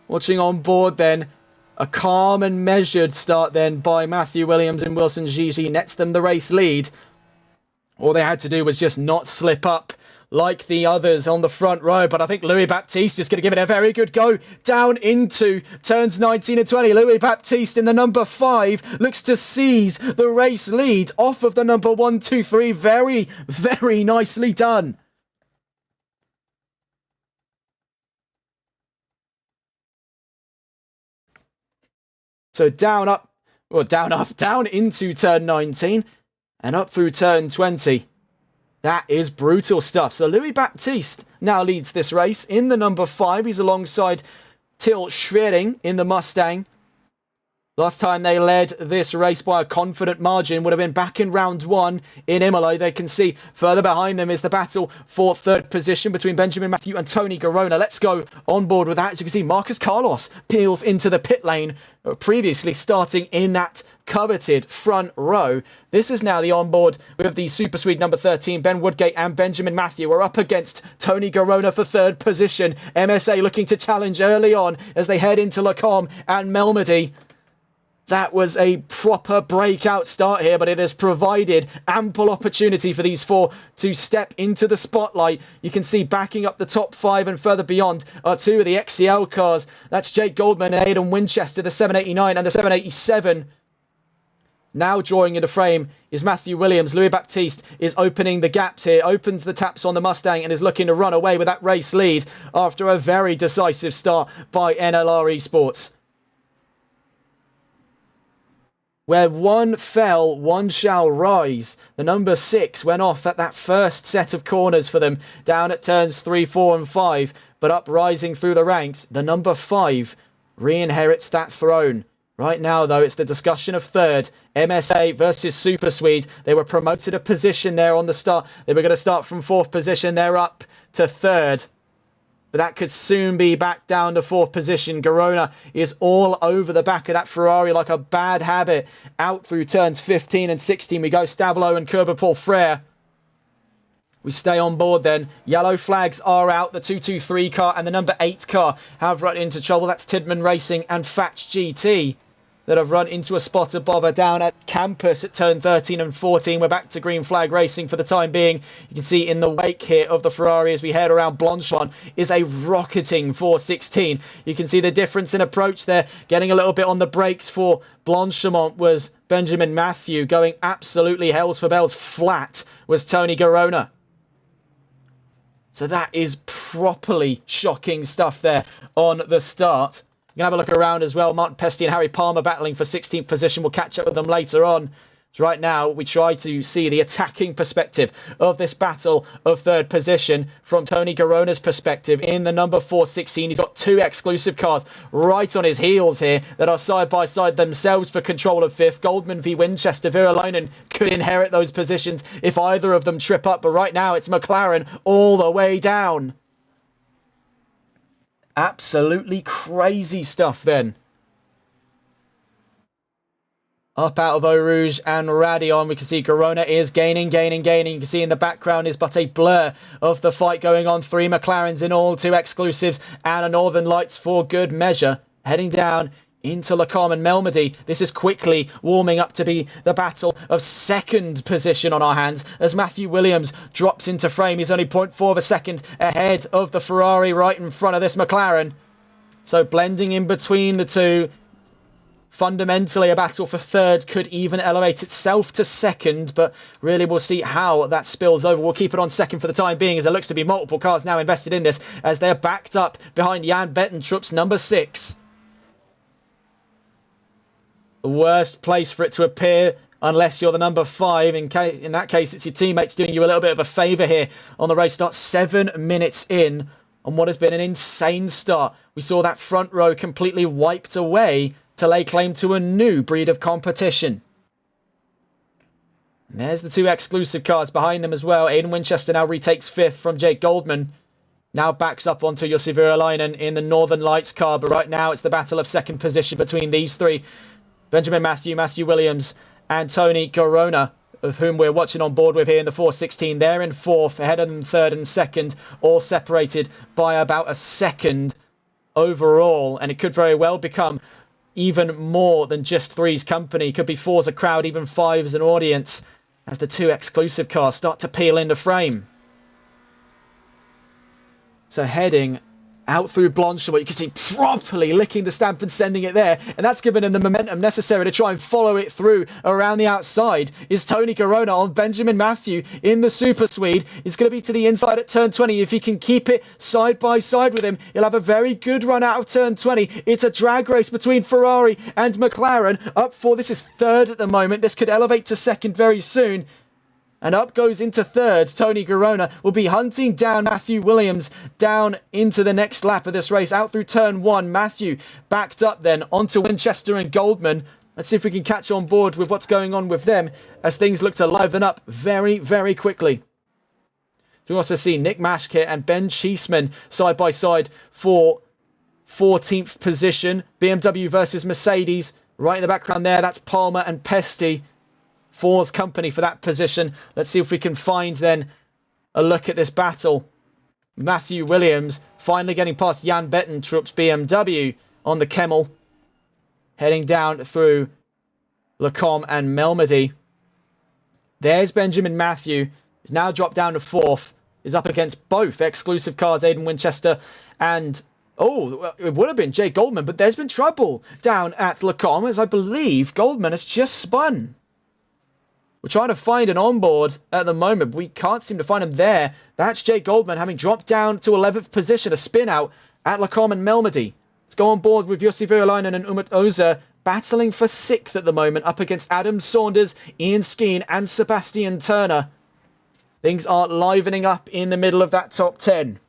Watching on board then, a calm and measured start then by Matthew Williams and Wilson Gigi nets them the race lead. All they had to do was just not slip up like the others on the front row, but I think Louis Baptiste is going to give it a very good go down into turns 19 and 20. Louis Baptiste in the number 5 looks to seize the race lead off of the number 1, 2, 3. Very, very nicely done. So down into turn 19 and up through turn 20. That is brutal stuff. So Louis Baptiste now leads this race in the number 5. He's alongside Till Schwering in the Mustang. Last time they led this race by a confident margin would have been back in round 1 in Imola. They can see further behind them is the battle for 3rd position between Benjamin Matthew and Tony Corona. Let's go on board with that. As you can see, Marcus Carlos peels into the pit lane, previously starting in that coveted front row. This is now the onboard with the Super Swede number 13, Ben Woodgate and Benjamin Matthew are up against Tony Corona for 3rd position. MSA looking to challenge early on as they head into Lacombe and Melmedy. That was a proper breakout start here, but it has provided ample opportunity for these 4 to step into the spotlight. You can see backing up the top 5 and further beyond are 2 of the XCL cars. That's Jake Goldman and Aidan Winchester, the 789 and the 787. Now drawing into frame is Matthew Williams. Louis Baptiste is opening the gaps here, opens the taps on the Mustang and is looking to run away with that race lead after a very decisive start by NLR Esports. Where one fell, one shall rise. The number 6 went off at that first set of corners for them, down at turns 3, 4 and 5, but up rising through the ranks, the number 5 re-inherits that throne. Right now, though, it's the discussion of third. MSA versus Super Swede. They were promoted a position there on the start. They were going to start from fourth position. They're up to third. But that could soon be back down to fourth position. Garona is all over the back of that Ferrari like a bad habit. Out through turns 15 and 16 we go. Stavelo and Kerber Paul Frere. We stay on board then. Yellow flags are out. The 223 car and the number 8 car have run into trouble. That's Tidman Racing and Fats GT that have run into a spot of bother down at campus at turn 13 and 14. We're back to green flag racing for the time being. You can see in the wake here of the Ferrari as we head around Blanchon is a rocketing 416. You can see the difference in approach there. Getting a little bit on the brakes for Blanchemont was Benjamin Matthew. Going absolutely hells for bells flat was Tony Garona. So that is properly shocking stuff there on the start. You can have a look around as well. Martin Pesty and Harry Palmer battling for 16th position. We'll catch up with them later on. So right now, we try to see the attacking perspective of this battle of third position from Tony Garona's perspective. In the number 416, he's got 2 exclusive cars right on his heels here that are side by side themselves for control of fifth. Goldman v Winchester. Virolainen could inherit those positions if either of them trip up. But right now, it's McLaren all the way down. Absolutely crazy stuff then. Up out of Eau Rouge and Radion, we can see Garona is gaining. You can see in the background is but a blur of the fight going on. 3 McLarens in all, 2 exclusives and a Northern Lights for good measure. Heading down into Lacombe and Melmedy. This is quickly warming up to be the battle of second position on our hands as Matthew Williams drops into frame. He's only 0.4 of a second ahead of the Ferrari right in front of this McLaren. So blending in between the two. Fundamentally, a battle for third could even elevate itself to second, but really we'll see how that spills over. We'll keep it on second for the time being as there looks to be multiple cars now invested in this as they're backed up behind Jan Bettentrop's number 6. The worst place for it to appear unless you're the number 5. In that case, it's your teammates doing you a little bit of a favour here on the race start. 7 minutes in on what has been an insane start. We saw that front row completely wiped away to lay claim to a new breed of competition. And there's the 2 exclusive cars behind them as well. Aiden Winchester now retakes 5th from Jake Goldman. Now backs up onto Jussi Virolainen in the Northern Lights car. But right now it's the battle of second position between these 3. Benjamin Matthew, Matthew Williams and Tony Garona, of whom we're watching on board with here in the 416. They're in 4th, ahead of them 3rd and 2nd, all separated by about a second overall. And it could very well become even more than just 3's company. Could be 4's a crowd, even 5's an audience, as the 2 exclusive cars start to peel into frame. So heading out through Blanchard, you can see properly licking the stamp and sending it there. And that's given him the momentum necessary to try and follow it through around the outside. Is Tony Garona on Benjamin Matthew in the Super Swede. It's going to be to the inside at turn 20. If he can keep it side by side with him, he'll have a very good run out of turn 20. It's a drag race between Ferrari and McLaren. Up for, this is 3rd at the moment. This could elevate to 2nd very soon. And up goes into 3rd. Tony Garona will be hunting down Matthew Williams down into the next lap of this race. Out through turn 1. Matthew backed up then onto Winchester and Goldman. Let's see if we can catch on board with what's going on with them as things look to liven up very, very quickly. We also see Nick Mashkit and Ben Cheeseman side by side for 14th position. BMW versus Mercedes. Right in the background there, that's Palmer and Pesty. 4's company for that position. Let's see if we can find then a look at this battle. Matthew Williams finally getting past Jan Bettentrop's BMW on the Kemmel. Heading down through Lacombe and Melmedy. There's Benjamin Matthew. He's now dropped down to 4th. He's up against both exclusive cars, Aiden Winchester and... oh, it would have been Jay Goldman, but there's been trouble down at Lacombe as I believe Goldman has just spun. We're trying to find an onboard at the moment, but we can't seem to find him there. That's Jake Goldman having dropped down to 11th position, a spin out at Lacombe and Melmedy. Let's go on board with Jussi Virolainen and Umut Oza battling for 6th at the moment, up against Adam Saunders, Ian Skeen and Sebastian Turner. Things are livening up in the middle of that top 10.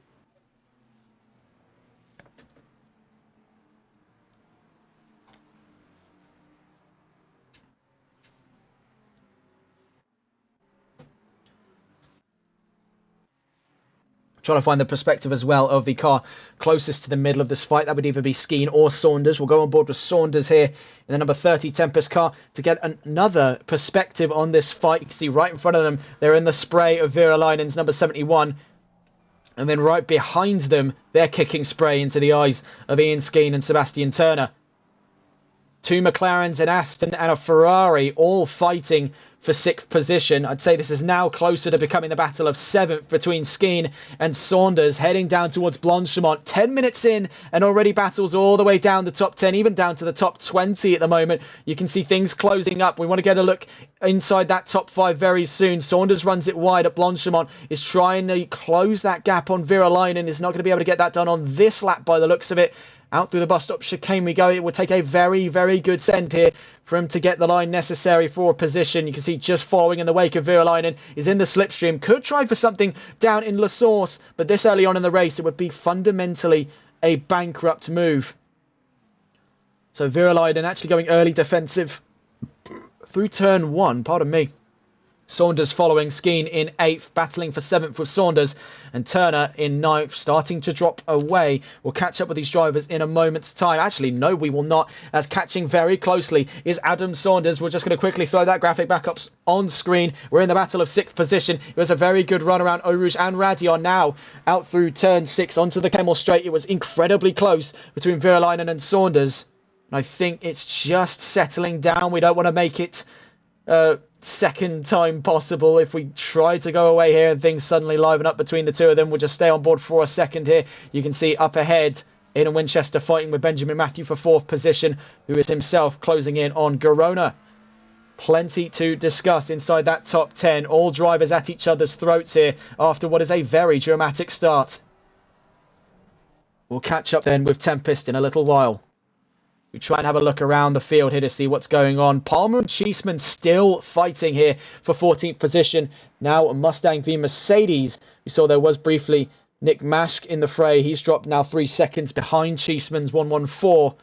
Trying to find the perspective as well of the car closest to the middle of this fight. That would either be Skeen or Saunders. We'll go on board with Saunders here in the number 30 Tempest car to get another perspective on this fight. You can see right in front of them, they're in the spray of Virolainen's number 71. And then right behind them, they're kicking spray into the eyes of Ian Skeen and Sebastian Turner. Two McLarens, an Aston and a Ferrari, all fighting for 6th position. I'd say this is now closer to becoming the battle of 7th between Skeen and Saunders, heading down towards Blanchimont. 10 minutes in and already battles all the way down the top 10, even down to the top 20 at the moment. You can see things closing up. We want to get a look inside that top 5 very soon. Saunders runs it wide at Blanchimont, is trying to close that gap on Virolainen. Is not going to be able to get that done on this lap by the looks of it. Out through the bus stop chicane we go. It will take a very, very good send here for him to get the line necessary for a position. You can see just following in the wake of Virolainen is in the slipstream. Could try for something down in La Source, but this early on in the race, it would be fundamentally a bankrupt move. So Virolainen actually going early defensive through turn 1, pardon me. Saunders following, Skeen in 8th, battling for 7th with Saunders, and Turner in 9th, starting to drop away. We'll catch up with these drivers in a moment's time. Actually, no, we will not, as catching very closely is Adam Saunders. We're just going to quickly throw that graphic back up on screen. We're in the battle of 6th position. It was a very good run around Eau Rouge and Radion. Now out through turn 6 onto the Kemmel Straight. It was incredibly close between Virolainen and Saunders. I think it's just settling down. We don't want to make it second time possible. If we try to go away here and things suddenly liven up between the two of them, we'll just stay on board for a second here. You can see up ahead, Aidan Winchester fighting with Benjamin Matthew for 4th position, who is himself closing in on Garona. Plenty to discuss inside that top 10. All drivers at each other's throats here after what is a very dramatic start. We'll catch up then with Tempest in a little while. We try and have a look around the field here to see what's going on. Palmer and Cheeseman still fighting here for 14th position. Now Mustang v Mercedes. We saw there was briefly Nick Mashk in the fray. He's dropped now 3 seconds behind Cheeseman's 114.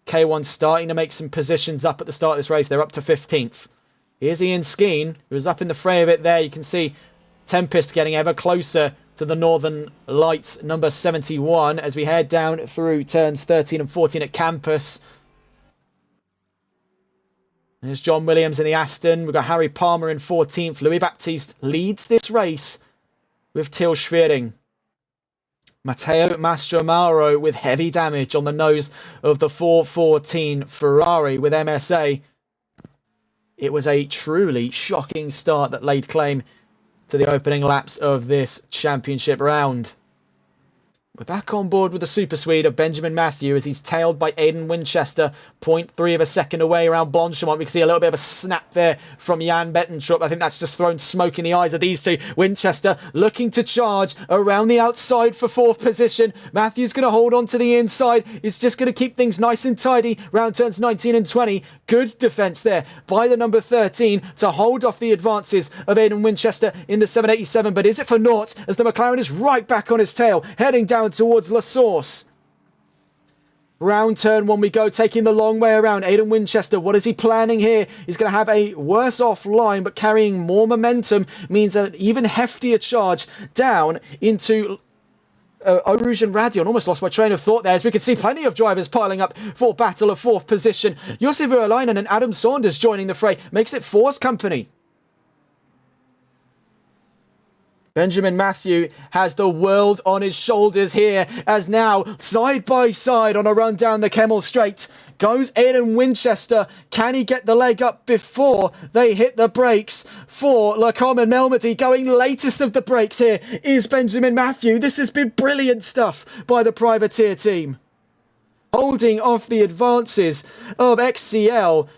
K1 starting to make some positions up at the start of this race. They're up to 15th. Here's Ian Skeen, who was up in the fray of it there. You can see Tempest getting ever closer to the Northern Lights number 71 as we head down through turns 13 and 14 at Campus. There's John Williams in the Aston. We've got Harry Palmer in 14th. Louis Baptiste leads this race with Til Schwering. Matteo Mastromaro with heavy damage on the nose of the 414 Ferrari with MSA. It was a truly shocking start that laid claim to the opening laps of this championship round. We're back on board with the Super Swede of Benjamin Matthew as he's tailed by Aidan Winchester, 0.3 of a second away around Blanchimont. We can see a little bit of a snap there from Jan Bettentrup. I think that's just thrown smoke in the eyes of these two. Winchester looking to charge around the outside for 4th position. Matthew's going to hold on to the inside. He's just going to keep things nice and tidy round turns 19 and 20. Good defence there by the number 13 to hold off the advances of Aidan Winchester in the 787. But is it for naught as the McLaren is right back on his tail, heading down towards La Source? Round turn 1 we go, taking the long way around. Aidan Winchester, what is he planning here? He's going to have a worse off line, but carrying more momentum means an even heftier charge down into Eau Rouge and Radion. Almost lost my train of thought there, as we could see plenty of drivers piling up for battle of 4th position. Jussi Virolainen and Adam Saunders joining the fray makes it Force company. Benjamin Matthew has the world on his shoulders here, as now, side by side on a run down the Kemmel Straight, goes Aidan Winchester. Can he get the leg up before they hit the brakes? For Le Common Melmedy, going latest of the brakes here is Benjamin Matthew. This has been brilliant stuff by the privateer team, holding off the advances of XCL.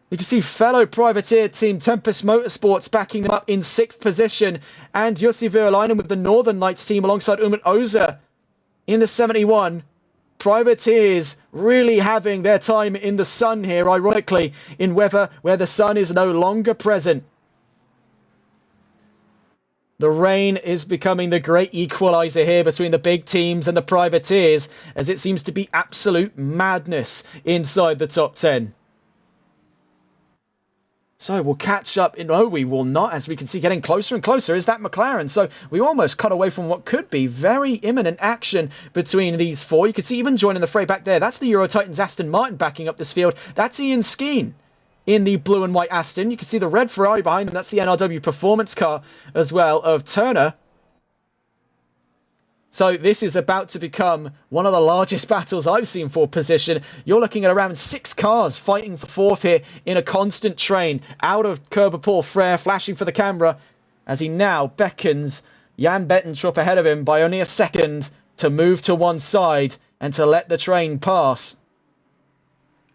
You can see fellow privateer team Tempest Motorsports backing them up in 6th position, and Jussi Virolainen with the Northern Lights team alongside Umut Oza in the 71. Privateers really having their time in the sun here, ironically, in weather where the sun is no longer present. The rain is becoming the great equaliser here between the big teams and the privateers, as it seems to be absolute madness inside the top 10. So we'll catch up. No, we will not. As we can see, getting closer and closer is that McLaren. So we almost cut away from what could be very imminent action between these four. You can see even joining the fray back there. That's the Euro Titans Aston Martin backing up this field. That's Ian Skeen in the blue and white Aston. You can see the red Ferrari behind them. That's the NRW performance car as well of Turner. So this is about to become one of the largest battles I've seen for position. You're looking at around 6 cars fighting for fourth here in a constant train. Out of Kerber Paul Frere, flashing for the camera as he now beckons Jan Bettentrup ahead of him by only a second to move to one side and to let the train pass.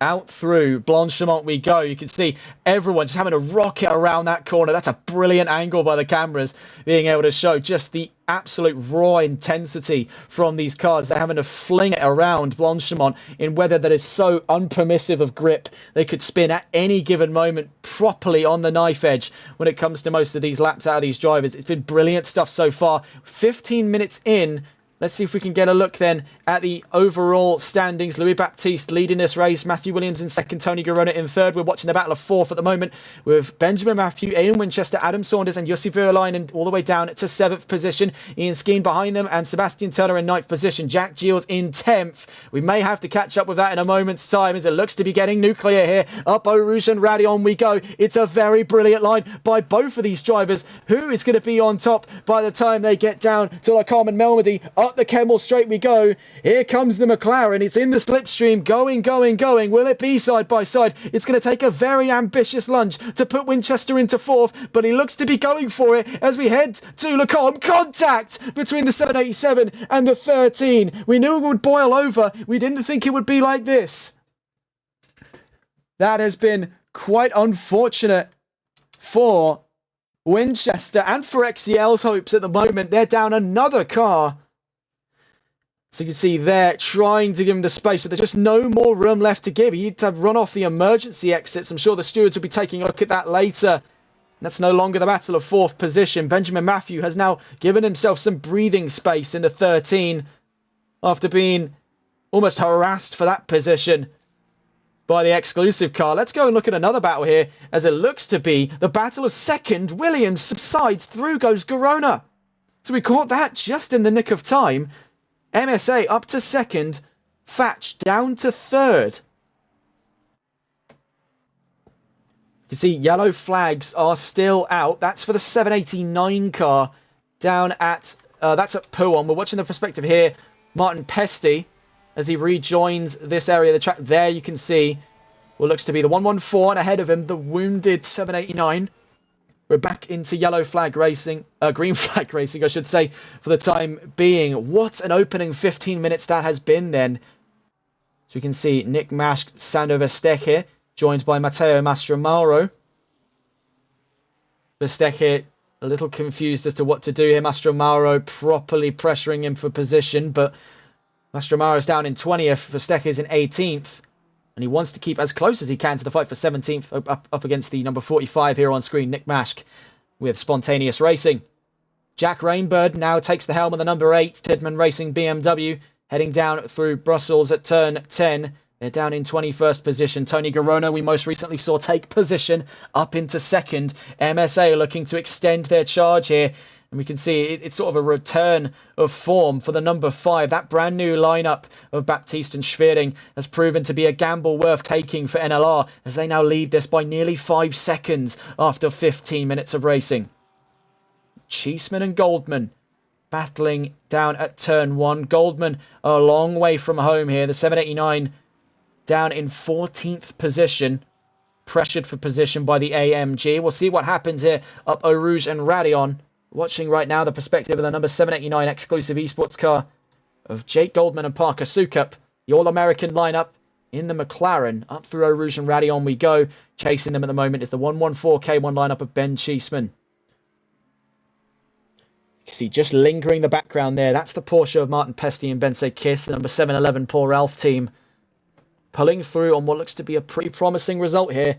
Out through Blanchimont we go. You can see everyone just having a rocket around that corner. That's a brilliant angle by the cameras, being able to show just the absolute raw intensity from these cars. They're having to fling it around Blanchimont in weather that is so unpermissive of grip. They could spin at any given moment properly on the knife edge when it comes to most of these laps out of these drivers. It's been brilliant stuff so far. 15 minutes in. Let's see if we can get a look then at the overall standings. Louis Baptiste leading this race. Matthew Williams in second. Tony Garona in third. We're watching the battle of fourth at the moment with Benjamin Matthew, Ian Winchester, Adam Saunders and Jussi Virolainen all the way down to 7th position. Ian Skeen behind them and Sebastian Turner in 9th position. Jack Giles in 10th. We may have to catch up with that in a moment's time as it looks to be getting nuclear here. Up Eau Rouge and Radion we go. It's a very brilliant line by both of these drivers. Who is going to be on top by the time they get down to La Carmen Melmedy? Up the Kemmel straight we go. Here comes the McLaren. It's in the slipstream. Going. Will it be side by side? It's going to take a very ambitious lunge to put Winchester into 4th, but he looks to be going for it as we head to Le Combe. Contact between the 787 and the 13. We knew it would boil over. We didn't think it would be like this. That has been quite unfortunate for Winchester and for XCL's hopes at the moment. They're down another car. So you can see they're trying to give him the space, but there's just no more room left to give. He needs to run off the emergency exits. I'm sure the stewards will be taking a look at that later. That's no longer the battle of 4th position. Benjamin Matthew has now given himself some breathing space in the 13 after being almost harassed for that position by the exclusive car. Let's go and look at another battle here as it looks to be the battle of 2nd. Williams subsides, through goes Garona. So we caught that just in the nick of time. MSA up to 2nd, Thatch down to 3rd. You can see yellow flags are still out. That's for the 789 car down at, that's at Pouhon. We're watching the perspective here. Martin Pesty, as he rejoins this area of the track. There you can see what looks to be the 114, and ahead of him, the wounded 789. We're back into yellow flag racing, green flag racing, I should say, for the time being. What an opening 15 minutes that has been then. So we can see Nick Mash, Sando Vesteche, joined by Matteo Mastromauro. Vesteche a little confused as to what to do here. Mastromauro properly pressuring him for position, but Mastromauro's down in 20th, Vesteche's in 18th. And he wants to keep as close as he can to the fight for 17th, up against the number 45 here on screen, Nick Mashk, with Spontaneous Racing. Jack Rainbird now takes the helm of the number 8, Tidman Racing BMW, heading down through Brussels at turn 10. They're down in 21st position. Tony Garona, we most recently saw take position up into 2nd. MSA looking to extend their charge here. And we can see it's sort of a return of form for the number 5. That brand new lineup of Baptiste and Schwering has proven to be a gamble worth taking for NLR as they now lead this by nearly 5 seconds after 15 minutes of racing. Cheeseman and Goldman battling down at turn 1. Goldman a long way from home here. The 789 down in 14th position. Pressured for position by the AMG. We'll see what happens here up Eau Rouge and Radion. Watching right now the perspective of the number 789 exclusive esports car of Jake Goldman and Parker Sukup. The All-American lineup in the McLaren. Up through Eau Rouge and Radion we go. Chasing them at the moment is the 114K1 lineup of Ben Cheeseman. You can see just lingering the background there. That's the Porsche of Martin Pesty and Bense Kiss, the number 711 Paul Ralph team. Pulling through on what looks to be a pretty promising result here.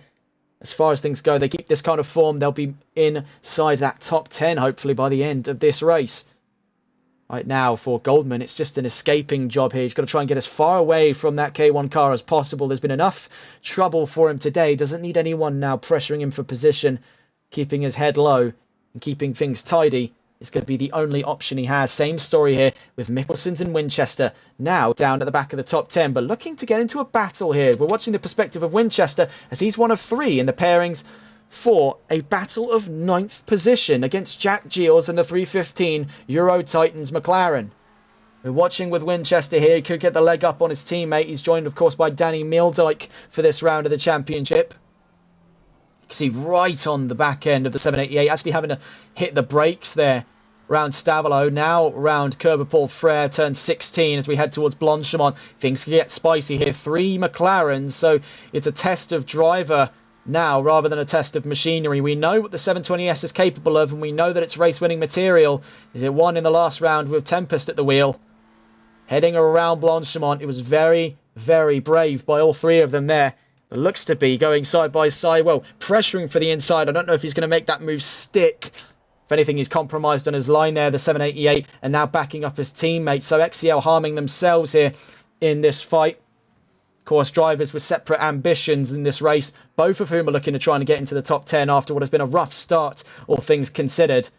As far as things go, they keep this kind of form, they'll be inside that top 10, hopefully, by the end of this race. Right now for Goldman, it's just an escaping job here. He's got to try and get as far away from that K1 car as possible. There's been enough trouble for him today. Doesn't need anyone now pressuring him for position. Keeping his head low and keeping things tidy is going to be the only option he has. Same story here with Mickelson's and Winchester now down at the back of the top 10, but looking to get into a battle here. We're watching the perspective of Winchester as he's one of three in the pairings for a battle of 9th position against Jack Giles and the 315 Euro Titans McLaren. We're watching with Winchester here. He could get the leg up on his teammate. He's joined, of course, by Danny Meeldijk for this round of the championship. You can see right on the back end of the 788, actually having to hit the brakes there. Round Stavelo, now round Kerber Paul Frere, turn 16 as we head towards Blanchimont. Things can get spicy here. 3 McLarens, so it's a test of driver now rather than a test of machinery. We know what the 720S is capable of, and we know that it's race-winning material. Is it won in the last round with Tempest at the wheel? Heading around Blanchimont, it was very, very brave by all 3 of them there. It looks to be going side by side, well, pressuring for the inside. I don't know if he's going to make that move stick. If anything, he's compromised on his line there, the 788, and now backing up his teammates. So XCL harming themselves here in this fight. Of course, drivers with separate ambitions in this race, both of whom are looking to try and get into the top 10 after what has been a rough start, all things considered.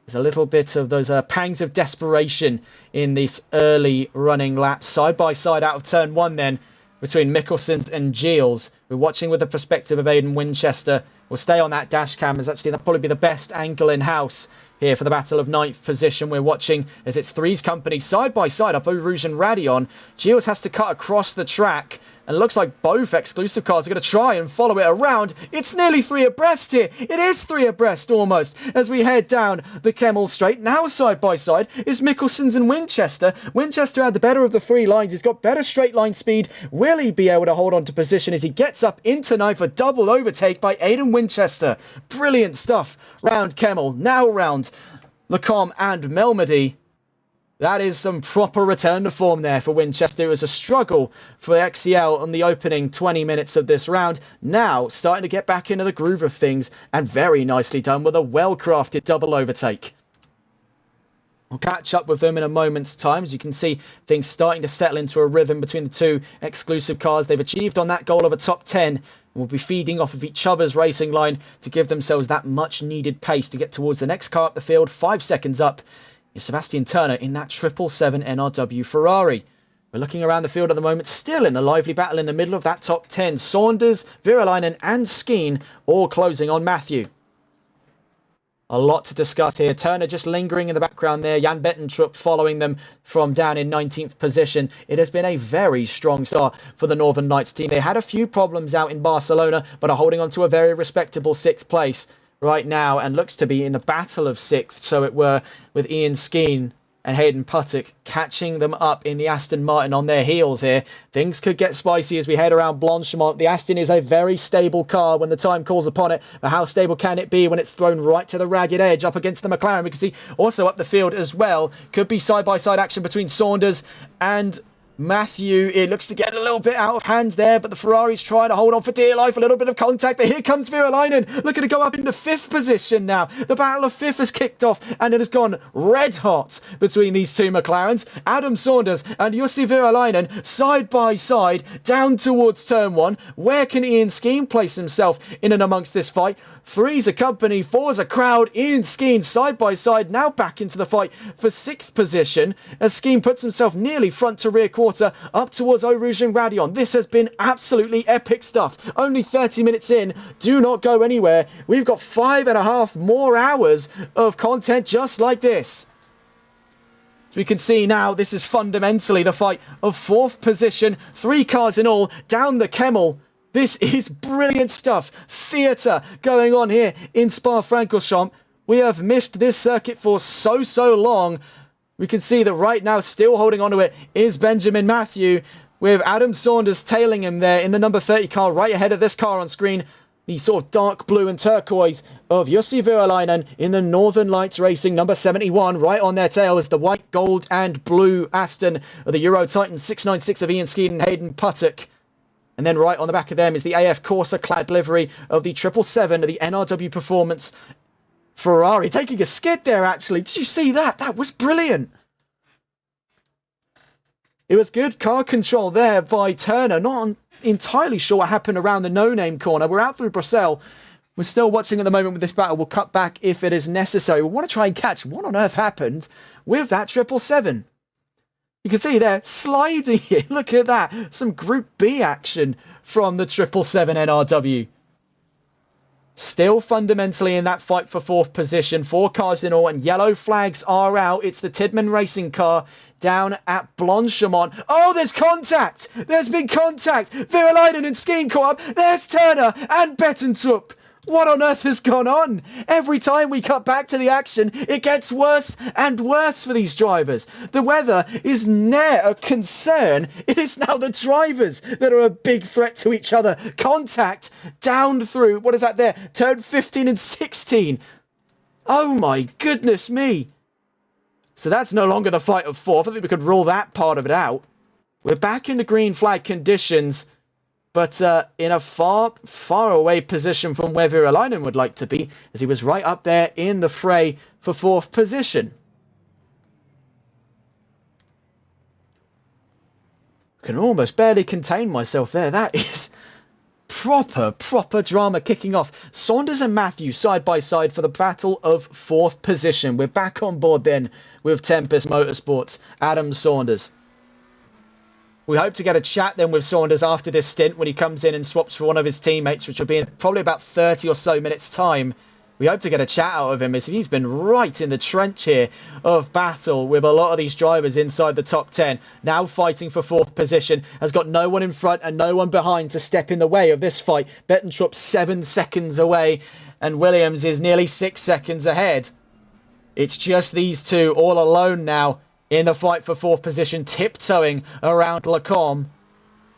There's a little bit of those pangs of desperation in these early running laps. Side by side out of turn 1 then, between Mickelson's and Giles. We're watching with the perspective of Aidan Winchester. We'll stay on that dash cam as actually that'll probably be the best angle in-house here for the battle of 9th position. We're watching as it's Three's company side by side up Eau Rouge and Radion. Giles has to cut across the track. And it looks like both exclusive cars are going to try and follow it around. It's nearly 3 abreast here. It is 3 abreast almost as we head down the Kemmel Straight. Now side by side is Mickelson's and Winchester. Winchester had the better of the 3 lines. He's got better straight line speed. Will he be able to hold on to position as he gets up into 9th? A double overtake by Aidan Winchester. Brilliant stuff round Kemmel. Now round Lacombe and Melmedy. That is some proper return to form there for Winchester. It was a struggle for XCL on the opening 20 minutes of this round. Now starting to get back into the groove of things, and very nicely done with a well-crafted double overtake. We'll catch up with them in a moment's time. As you can see, things starting to settle into a rhythm between the 2 exclusive cars. They've achieved on that goal of a top 10 and will be feeding off of each other's racing line to give themselves that much-needed pace to get towards the next car up the field. 5 seconds up is Sebastian Turner in that 777 NRW Ferrari. We're looking around the field at the moment, still in the lively battle in the middle of that top 10. Saunders, Virolainen and Skeen all closing on Matthew. A lot to discuss here. Turner just lingering in the background there. Jan Bettentrup following them from down in 19th position. It has been a very strong start for the Northern Lights team. They had a few problems out in Barcelona, but are holding on to a very respectable 6th place right now, and looks to be in a battle of 6th, so it were, with Ian Skeen and Hayden Puttock catching them up in the Aston Martin on their heels here. Things could get spicy as we head around Blanchimont. The Aston is a very stable car when the time calls upon it, but how stable can it be when it's thrown right to the ragged edge up against the McLaren? We can see also up the field as well, could be side-by-side action between Saunders and Matthew. It looks to get a little bit out of hand there, but the Ferrari's trying to hold on for dear life. A little bit of contact, but here comes Virolainen, looking to go up into 5th position now. The battle of 5th has kicked off, and it has gone red hot between these 2 McLarens. Adam Saunders and Jussi Virolainen side by side down towards turn 1. Where can Ian Skeen place himself in and amongst this fight? 3's a company, 4's a crowd. Ian Skeen side by side now back into the fight for 6th position as Skeen puts himself nearly front to rear quarter up towards Eau Rouge and Radion. This has been absolutely epic stuff. Only 30 minutes in. Do not go anywhere. We've got 5.5 more hours of content just like this. As we can see now, this is fundamentally the fight of 4th position. 3 cars in all down the Kemmel. This is brilliant stuff. Theatre going on here in Spa-Francorchamps. We have missed this circuit for so long. We can see that right now, still holding on to it, is Benjamin Matthew, with Adam Saunders tailing him there in the number 30 car, right ahead of this car on screen. The sort of dark blue and turquoise of Jussi Virolainen in the Northern Lights Racing number 71. Right on their tail is the white, gold and blue Aston of the Euro Titan 696 of Ian Skeen and Hayden Puttock. And then right on the back of them is the AF Corsa-clad livery of the 777 of the NRW Performance Ferrari. Taking a skid there, actually. Did you see that? That was brilliant. It was good car control there by Turner. Not entirely sure what happened around the no-name corner. We're out through Brussels. We're still watching at the moment with this battle. We'll cut back if it is necessary. We want to try and catch what on earth happened with that 777. You can see there, sliding it. Look at that. Some Group B action from the 777 NRW. Still fundamentally in that fight for 4th position. 4 cars in all, and yellow flags are out. It's the Tidman racing car down at Blanchemont. Oh, there's contact! There's been contact! Virolainen and Skeen caught up. There's Turner and Bettentrup. What on earth has gone on? Every time we cut back to the action, it gets worse and worse for these drivers. The weather is ne'er a concern. It is now the drivers that are a big threat to each other. Contact down through, what is that there? Turn 15 and 16. Oh my goodness me. So that's no longer the fight of 4th. I think we could rule that part of it out. We're back in the green flag conditions. But in a far, far away position from where Virolainen would like to be, as he was right up there in the fray for 4th position. I can almost barely contain myself there. That is proper drama kicking off. Saunders and Matthews side by side for the battle of 4th position. We're back on board then with Tempest Motorsports. Adam Saunders. We hope to get a chat then with Saunders after this stint when he comes in and swaps for one of his teammates, which will be in probably about 30 or so minutes time. We hope to get a chat out of him as he's been right in the trench here of battle with a lot of these drivers inside the top 10. Now fighting for 4th position. Has got no one in front and no one behind to step in the way of this fight. Bettentrup 7 seconds away and Williams is nearly 6 seconds ahead. It's just these two all alone now in the fight for 4th position, tiptoeing around Lacombe.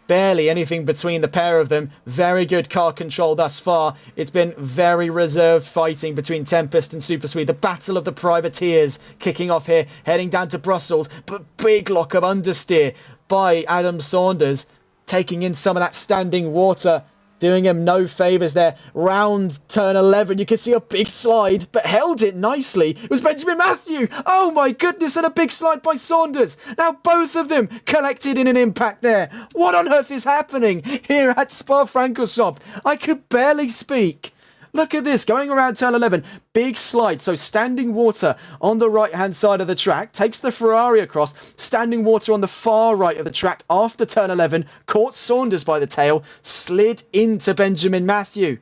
Barely anything between the pair of them. Very good car control thus far. It's been very reserved fighting between Tempest and Super Swede. The battle of the privateers kicking off here, heading down to Brussels. But big lock of understeer by Adam Saunders, taking in some of that standing water, doing him no favours there. Round turn 11, you can see a big slide, but held it nicely. It was Benjamin Matthew. Oh my goodness, and a big slide by Saunders. Now both of them collected in an impact there. What on earth is happening here at Spa-Francorchamps? I could barely speak. Look at this, going around turn 11, big slide, so standing water on the right-hand side of the track, takes the Ferrari across, standing water on the far right of the track after turn 11, caught Saunders by the tail, slid into Benjamin Matthew.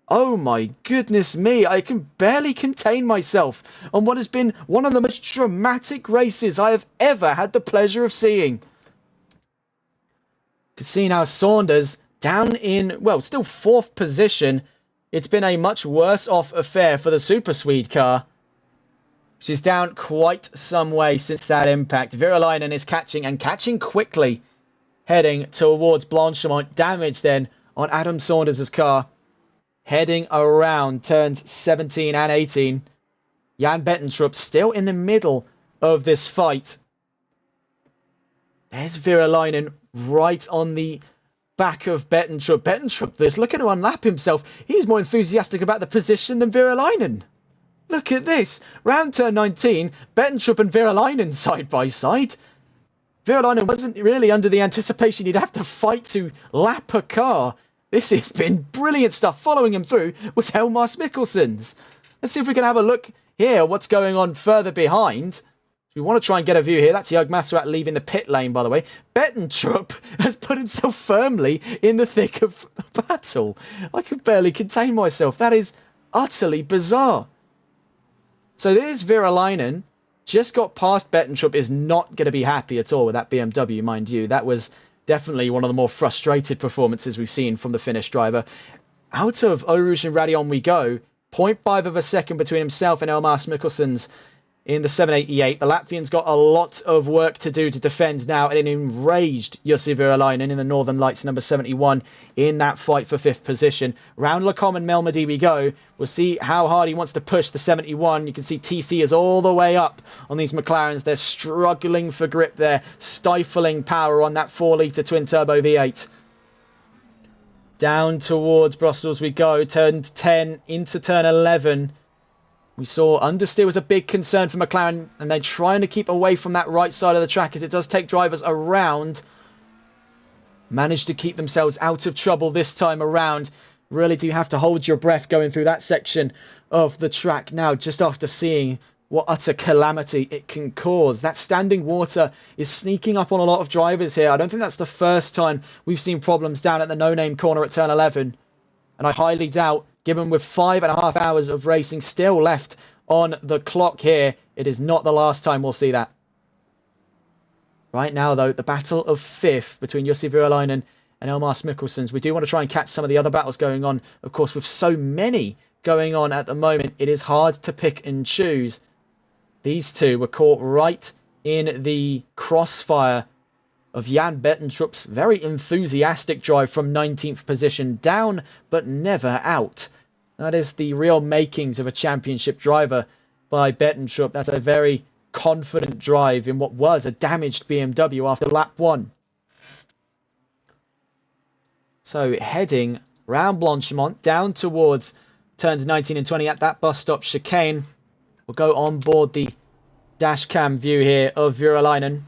Oh my goodness me, I can barely contain myself on what has been one of the most dramatic races I have ever had the pleasure of seeing. You can see now Saunders down in, well, still 4th position. It's been a much worse off affair for the Super Swede car, which is down quite some way since that impact. Virolainen is catching and catching quickly, heading towards Blanchemont. Damage then on Adam Saunders' car, heading around turns 17 and 18. Jan Bettentrup still in the middle of this fight. There's Virolainen right on the back of Bettentrup. Bettentrup is looking to unlap himself. He's more enthusiastic about the position than Virolainen. Look at this. Round turn 19, Bettentrup and Virolainen side by side. Virolainen wasn't really under the anticipation he'd have to fight to lap a car. This has been brilliant stuff. Following him through was Helmar Mikkelsons. Let's see if we can have a look here what's going on further behind. We want to try and get a view here. That's Jörg Masserat leaving the pit lane, by the way. Bettentrup has put himself firmly in the thick of battle. I could barely contain myself. That is utterly bizarre. So there's Virolainen. Just got past Bettentrup. Is not going to be happy at all with that BMW, mind you. That was definitely one of the more frustrated performances we've seen from the Finnish driver. Out of Eau Rouge and Radion we go. 0.5 of a second between himself and Helmar Mikkelsons in the 788. The Latvian's got a lot of work to do to defend now, and an enraged Jussi Virolainen in the Northern Lights number 71 in that fight for 5th position. Round Lacombe and Melmedy we go. We'll see how hard he wants to push the 71. You can see TC is all the way up on these McLarens. They're struggling for grip there, stifling power on that 4-litre twin-turbo V8. Down towards Brussels we go. Turn 10 into turn 11. We saw understeer was a big concern for McLaren, and they're trying to keep away from that right side of the track as it does take drivers around. Managed to keep themselves out of trouble this time around. Really do have to hold your breath going through that section of the track now, just after seeing what utter calamity it can cause. That standing water is sneaking up on a lot of drivers here. I don't think that's the first time we've seen problems down at the no-name corner at turn 11. And I highly doubt, given with 5.5 hours of racing still left on the clock here, it is not the last time we'll see that. Right now, though, the battle of 5th between Jussi Virolainen and Elmas Mikkelsons. We do want to try and catch some of the other battles going on. Of course, with so many going on at the moment, it is hard to pick and choose. These two were caught right in the crossfire of Jan Bettentrup's very enthusiastic drive from 19th position, down but never out. That is the real makings of a championship driver by Bettentrup. That's a very confident drive in what was a damaged BMW after lap 1. So heading round Blanchimont down towards turns 19 and 20 at that bus stop chicane. We'll go on board the dash cam view here of Virolainen.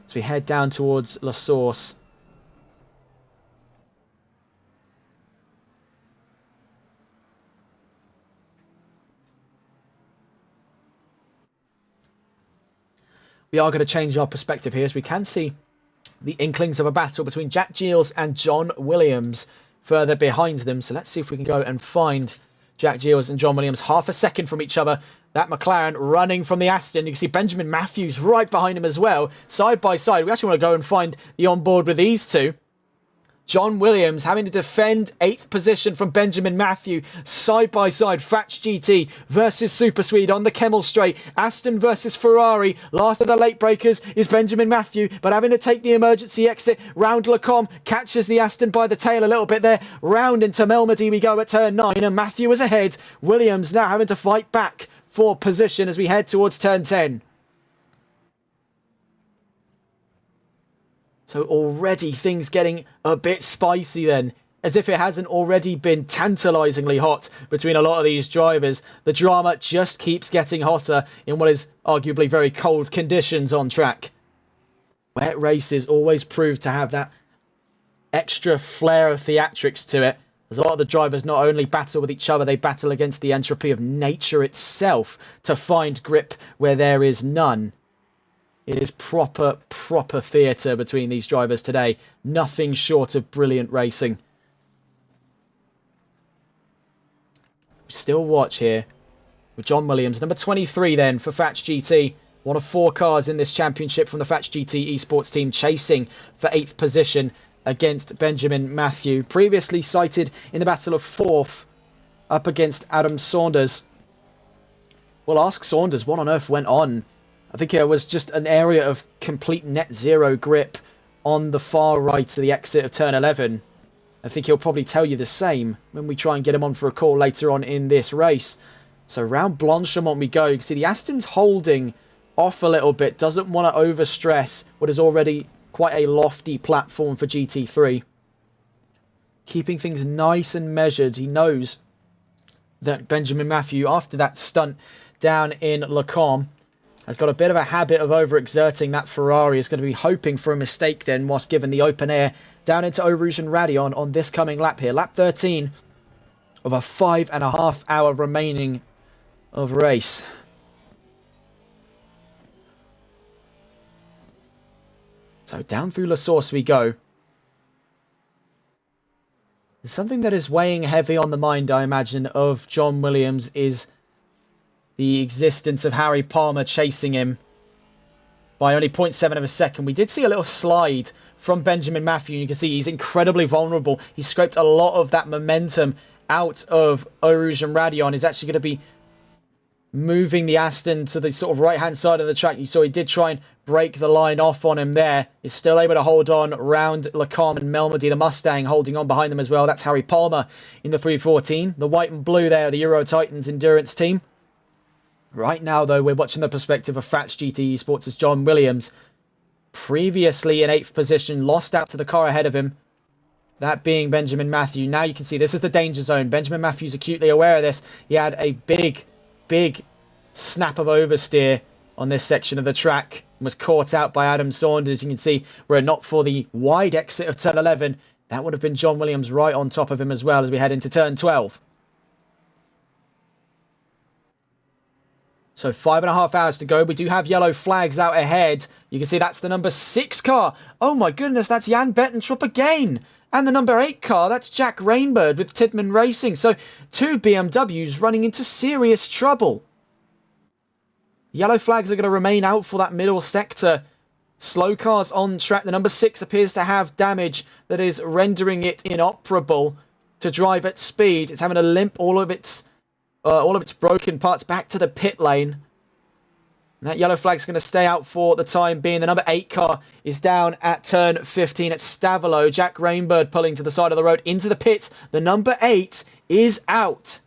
As we head down towards La Source. We are going to change our perspective here as we can see the inklings of a battle between Jack Giles and John Williams further behind them. So let's see if we can go and find Jack Giles and John Williams half a second from each other. That McLaren running from the Aston. You can see Benjamin Matthews right behind him as well. Side by side. We actually want to go and find the onboard with these two. John Williams having to defend 8th position from Benjamin Matthew. Side by side, Fratch GT versus Super Swede on the Kemmel Straight. Aston versus Ferrari. Last of the late breakers is Benjamin Matthew, but having to take the emergency exit round Lecombe. Catches the Aston by the tail a little bit there. Round into Melmedy we go at turn 9, and Matthew is ahead. Williams now having to fight back for position as we head towards turn 10. So already things getting a bit spicy then, as if it hasn't already been tantalisingly hot between a lot of these drivers. The drama just keeps getting hotter in what is arguably very cold conditions on track. Wet races always prove to have that extra flair of theatrics to it. As a lot of the drivers not only battle with each other, they battle against the entropy of nature itself to find grip where there is none. It is proper theatre between these drivers today. Nothing short of brilliant racing. Still watch here with John Williams. Number 23 then for Fratch GT. One of 4 cars in this championship from the Fratch GT esports team chasing for 8th position against Benjamin Matthew. Previously cited in the battle of 4th up against Adam Saunders. We'll ask Saunders what on earth went on. I think it was just an area of complete net zero grip on the far right of the exit of turn 11. I think he'll probably tell you the same when we try and get him on for a call later on in this race. So round Blanchimont we go. You can see the Aston's holding off a little bit. Doesn't want to overstress what is already quite a lofty platform for GT3. Keeping things nice and measured. He knows that Benjamin Matthew, after that stunt down in Lecombe, has got a bit of a habit of overexerting. That Ferrari is going to be hoping for a mistake then whilst given the open air down into Eau Rouge and Raidillon on this coming lap here. Lap 13 of a 5.5 hour remaining of race. So down through La Source we go. Something that is weighing heavy on the mind, I imagine, of John Williams is the existence of Harry Palmer chasing him by only 0.7 of a second. We did see a little slide from Benjamin Matthew. You can see he's incredibly vulnerable. He scraped a lot of that momentum out of Eau Rouge and Raidillon. He's actually going to be moving the Aston to the sort of right-hand side of the track. You saw he did try and break the line off on him there. He's still able to hold on round Lecombe and Melmedy, the Mustang, holding on behind them as well. That's Harry Palmer in the 314. The white and blue there, the Euro Titans endurance team. Right now, though, we're watching the perspective of Fratch GT Esports as John Williams previously in 8th position, lost out to the car ahead of him. That being Benjamin Matthew. Now you can see this is the danger zone. Benjamin Matthew's acutely aware of this. He had a big snap of oversteer on this section of the track and was caught out by Adam Saunders. You can see, were it not for the wide exit of turn 11, that would have been John Williams right on top of him as well as we head into turn 12. So 5.5 hours to go. We do have yellow flags out ahead. You can see that's the number 6 car. Oh my goodness, that's Jan Bettentrup again. And the number 8 car, that's Jack Rainbird with Tidman Racing. So 2 BMWs running into serious trouble. Yellow flags are going to remain out for that middle sector. Slow cars on track. The number 6 appears to have damage that is rendering it inoperable to drive at speed. It's having to limp all of its broken parts back to the pit lane. And that yellow flag's going to stay out for the time being. The number 8 car is down at turn 15 at Stavelot. Jack Rainbird pulling to the side of the road into the pits. The number 8 is out.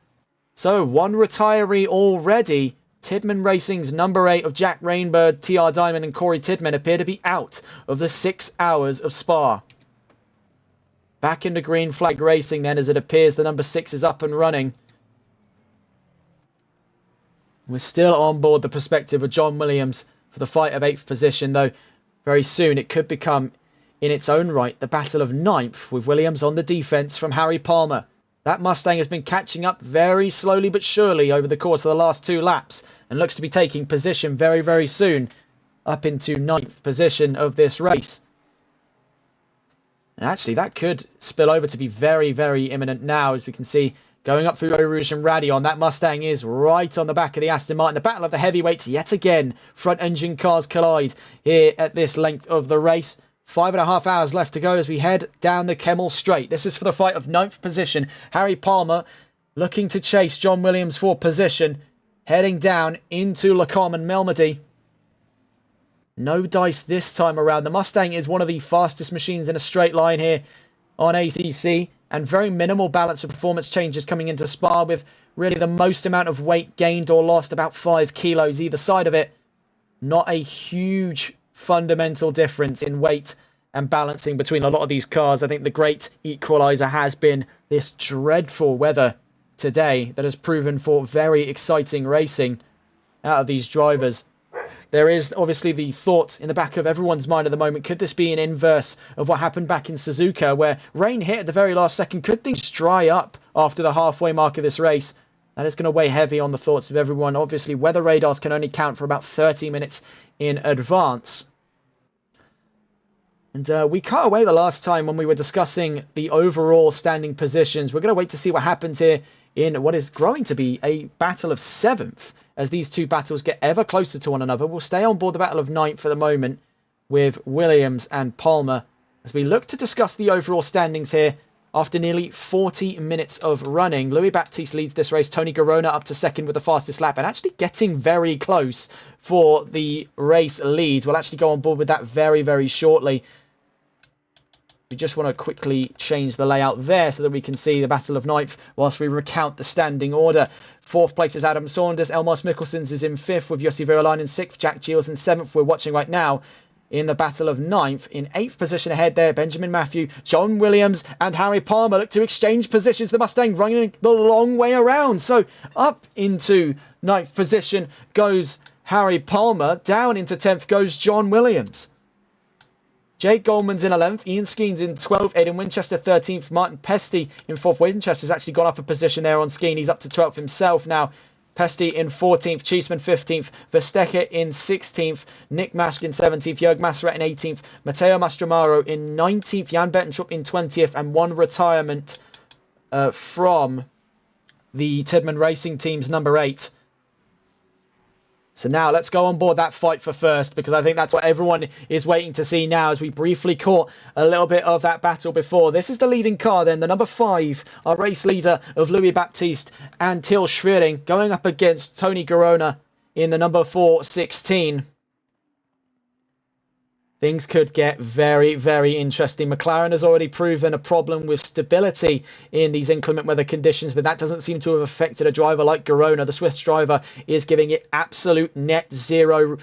So 1 retiree already. Tidman Racing's number 8 of Jack Rainbird, TR Diamond and Corey Tidman appear to be out of the 6 hours of Spa. Back into green flag racing then, as it appears the number 6 is up and running. We're still on board the perspective of John Williams for the fight of 8th position, though very soon it could become, in its own right, the battle of 9th, with Williams on the defence from Harry Palmer. That Mustang has been catching up very slowly but surely over the course of the last 2 laps and looks to be taking position very, very soon up into 9th position of this race. And actually, that could spill over to be very, very imminent now, as we can see going up through Eau Rouge and Radion. That Mustang is right on the back of the Aston Martin. The battle of the heavyweights yet again. Front engine cars collide here at this length of the race. 5.5 hours left to go as we head down the Kemmel Straight. This is for the fight of 9th position. Harry Palmer looking to chase John Williams for position. Heading down into Lacombe and Melmedy. No dice this time around. The Mustang is one of the fastest machines in a straight line here on ACC. And very minimal balance of performance changes coming into Spa, with really the most amount of weight gained or lost, about 5 kilos either side of it. Not a huge fundamental difference in weight and balancing between a lot of these cars. I think the great equaliser has been this dreadful weather today that has proven for very exciting racing out of these drivers. There is obviously the thought in the back of everyone's mind at the moment, could this be an inverse of what happened back in Suzuka, where rain hit at the very last second? Could things dry up after the halfway mark of this race? That is going to weigh heavy on the thoughts of everyone. Obviously, weather radars can only count for about 30 minutes in advance. And we cut away the last time when we were discussing the overall standing positions. We're going to wait to see what happens here in what is growing to be a battle of 7th. As these 2 battles get ever closer to one another, we'll stay on board the battle of 9th for the moment with Williams and Palmer as we look to discuss the overall standings here after nearly 40 minutes of running. Louis Baptiste leads this race. Tony Garona up to 2nd with the fastest lap and actually getting very close for the race lead. We'll actually go on board with that very, very shortly. We just want to quickly change the layout there so that we can see the battle of 9th whilst we recount the standing order. 4th place is Adam Saunders. Elmars Mikkelsens is in 5th with Jussi Virolainen in 6th. Jack Giles in 7th. We're watching right now in the battle of 9th. In 8th position ahead there, Benjamin Matthew, John Williams and Harry Palmer look to exchange positions. The Mustang running the long way around. So up into 9th position goes Harry Palmer. Down into 10th goes John Williams. Jake Goldman's in 11th, Ian Skeens in 12th, Aidan Winchester 13th, Martin Pesty in 4th. Winchester's actually gone up a position there on Skeen. He's up to 12th himself now. Pesty in 14th, Cheeseman 15th, Verstecher in 16th, Nick Mask in 17th, Jörg Masseret in 18th, Matteo Mastromaro in 19th, Jan Bettentrup in 20th, and 1 retirement from the Tidman Racing Team's number 8. So now let's go on board that fight for first, because I think that's what everyone is waiting to see now, as we briefly caught a little bit of that battle before. This is the leading car then, the number 5, our race leader of Louis Baptiste and Til Schwering, going up against Tony Garona in the number 416. Things could get very, very interesting. McLaren has already proven a problem with stability in these inclement weather conditions, but that doesn't seem to have affected a driver like Garona. The Swiss driver is giving it absolute net zero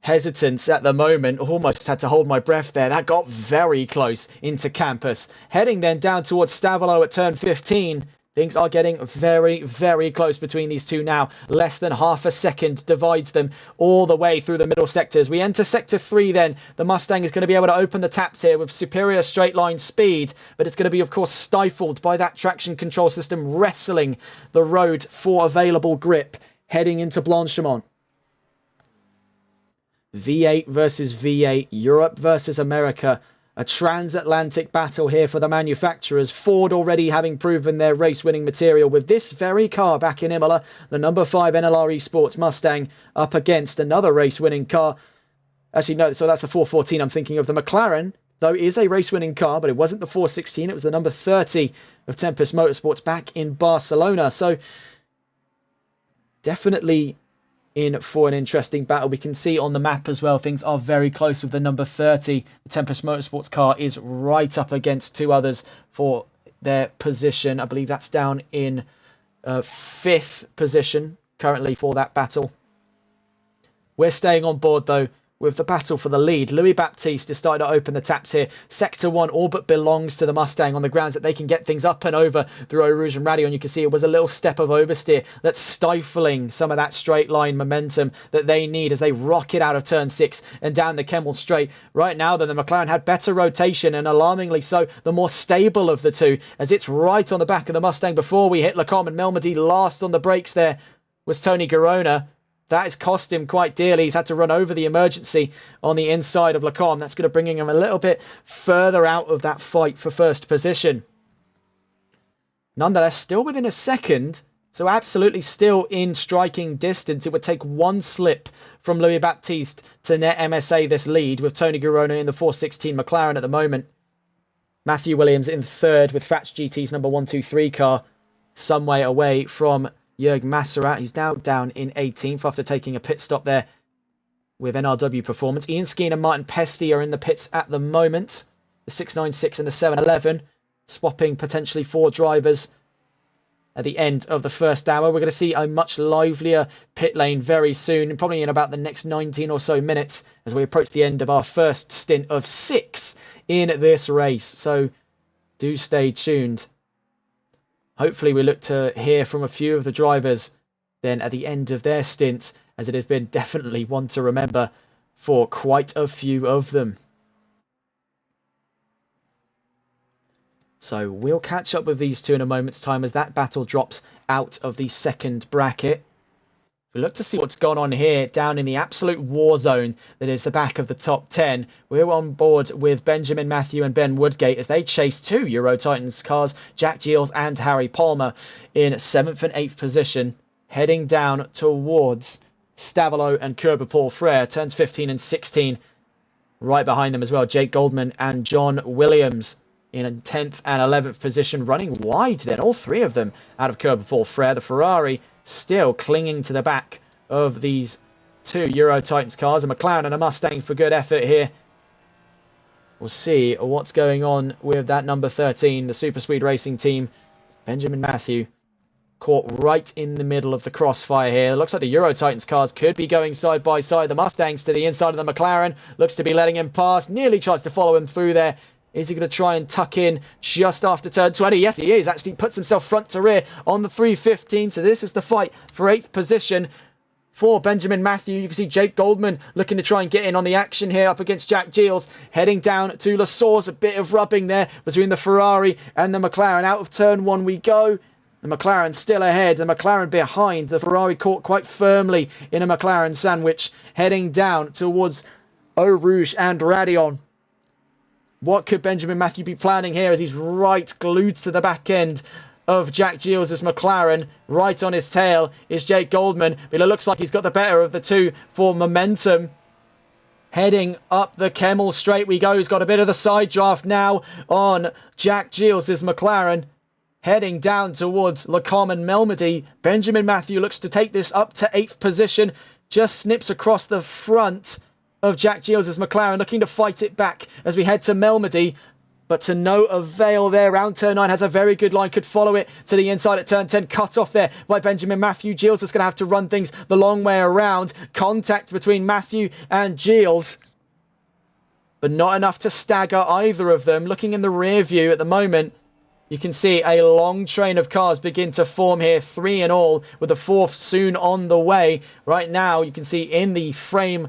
hesitance at the moment. Almost had to hold my breath there. That got very close into Campus. Heading then down towards Stavolo at turn 15. Things are getting very, very close between these two now. Less than half a second divides them all the way through the middle sectors. We enter sector 3 then. The Mustang is going to be able to open the taps here with superior straight line speed, but it's going to be, of course, stifled by that traction control system wrestling the road for available grip heading into Blanchimont. V8 versus V8, Europe versus America. A transatlantic battle here for the manufacturers. Ford already having proven their race-winning material with this very car back in Imola. The number 5 NLRL Sports Mustang up against another race-winning car. Actually, no, so that's the 414 I'm thinking of. The McLaren, though, is a race-winning car, but it wasn't the 416. It was the number 30 of Tempest Motorsports back in Barcelona. So, definitely in for an interesting battle. We can see on the map as well, things are very close with the number 30. The Tempest Motorsports car is right up against two others for their position. I believe that's down in 5th position currently for that battle. We're staying on board though with the battle for the lead. Louis Baptiste is starting to open the taps here. Sector 1 all but belongs to the Mustang on the grounds that they can get things up and over through Eau Rouge and Radion. You can see it was a little step of oversteer that's stifling some of that straight line momentum that they need as they rocket out of turn 6 and down the Kemmel straight. Right now then, the McLaren had better rotation and alarmingly so the more stable of the two, as it's right on the back of the Mustang before we hit Lacombe and Melmedy. Last on the brakes there was Tony Garona. That has cost him quite dearly. He's had to run over the emergency on the inside of Lacombe. That's going to bring him a little bit further out of that fight for first position. Nonetheless, still within a second, so absolutely still in striking distance. It would take one slip from Louis Baptiste to net MSA this lead, with Tony Garona in the 416 McLaren at the moment. Matthew Williams in 3rd with Fats GT's number 123 car, some way away from Jörg Masserat. He's now down in 18th after taking a pit stop there with NRW Performance. Ian Skeen and Martin Pesty are in the pits at the moment. The 696 and the 711 swapping potentially 4 drivers at the end of the first hour. We're going to see a much livelier pit lane very soon, probably in about the next 19 or so minutes as we approach the end of our first stint of 6 in this race. So do stay tuned. Hopefully we look to hear from a few of the drivers then at the end of their stints, as it has been definitely one to remember for quite a few of them. So we'll catch up with these two in a moment's time as that battle drops out of the second bracket. We look to see what's gone on here down in the absolute war zone that is the back of the top 10. We're on board with Benjamin Matthew and Ben Woodgate as they chase 2 Euro Titans cars, Jack Giles and Harry Palmer, in 7th and 8th position, heading down towards Stavolo and Kerber Paul Frere, turns 15 and 16. Right behind them as well, Jake Goldman and John Williams in 10th and 11th position, running wide then, all 3 of them out of Kerber Paul Frere. The Ferrari still clinging to the back of these 2 Euro Titans cars. A McLaren and a Mustang for good effort here. We'll see what's going on with that number 13, the Super Speed Racing team. Benjamin Matthew caught right in the middle of the crossfire here. Looks like the Euro Titans cars could be going side by side. The Mustangs to the inside of the McLaren. Looks to be letting him pass. Nearly tries to follow him through there. Is he going to try and tuck in just after turn 20? Yes, he is. Actually puts himself front to rear on the 315. So this is the fight for 8th position for Benjamin Matthew. You can see Jake Goldman looking to try and get in on the action here up against Jack Giles. Heading down to La Source. A bit of rubbing there between the Ferrari and the McLaren. Out of turn 1 we go. The McLaren still ahead. The McLaren behind. The Ferrari caught quite firmly in a McLaren sandwich. Heading down towards Eau Rouge and Radion. What could Benjamin Matthew be planning here as he's right glued to the back end of Jack Giles' McLaren? Right on his tail is Jake Goldman, but it looks like he's got the better of the two for momentum. Heading up the Kemmel straight we go. He's got a bit of the side draft now on Jack Giles' McLaren. Heading down towards Lacombe and Melmedy. Benjamin Matthew looks to take this up to 8th position. Just snips across the front of Jack Giles' McLaren, looking to fight it back as we head to Melmedy. but to no avail there. Round turn 9 has a very good line, could follow it to the inside at turn 10. Cut off there by Benjamin Matthew. Gilles is going to have to run things the long way around. Contact between Matthew and Gilles, but not enough to stagger either of them. Looking in the rear view at the moment, you can see a long train of cars begin to form here, 3 in all, with the 4th soon on the way. Right now, you can see in the frame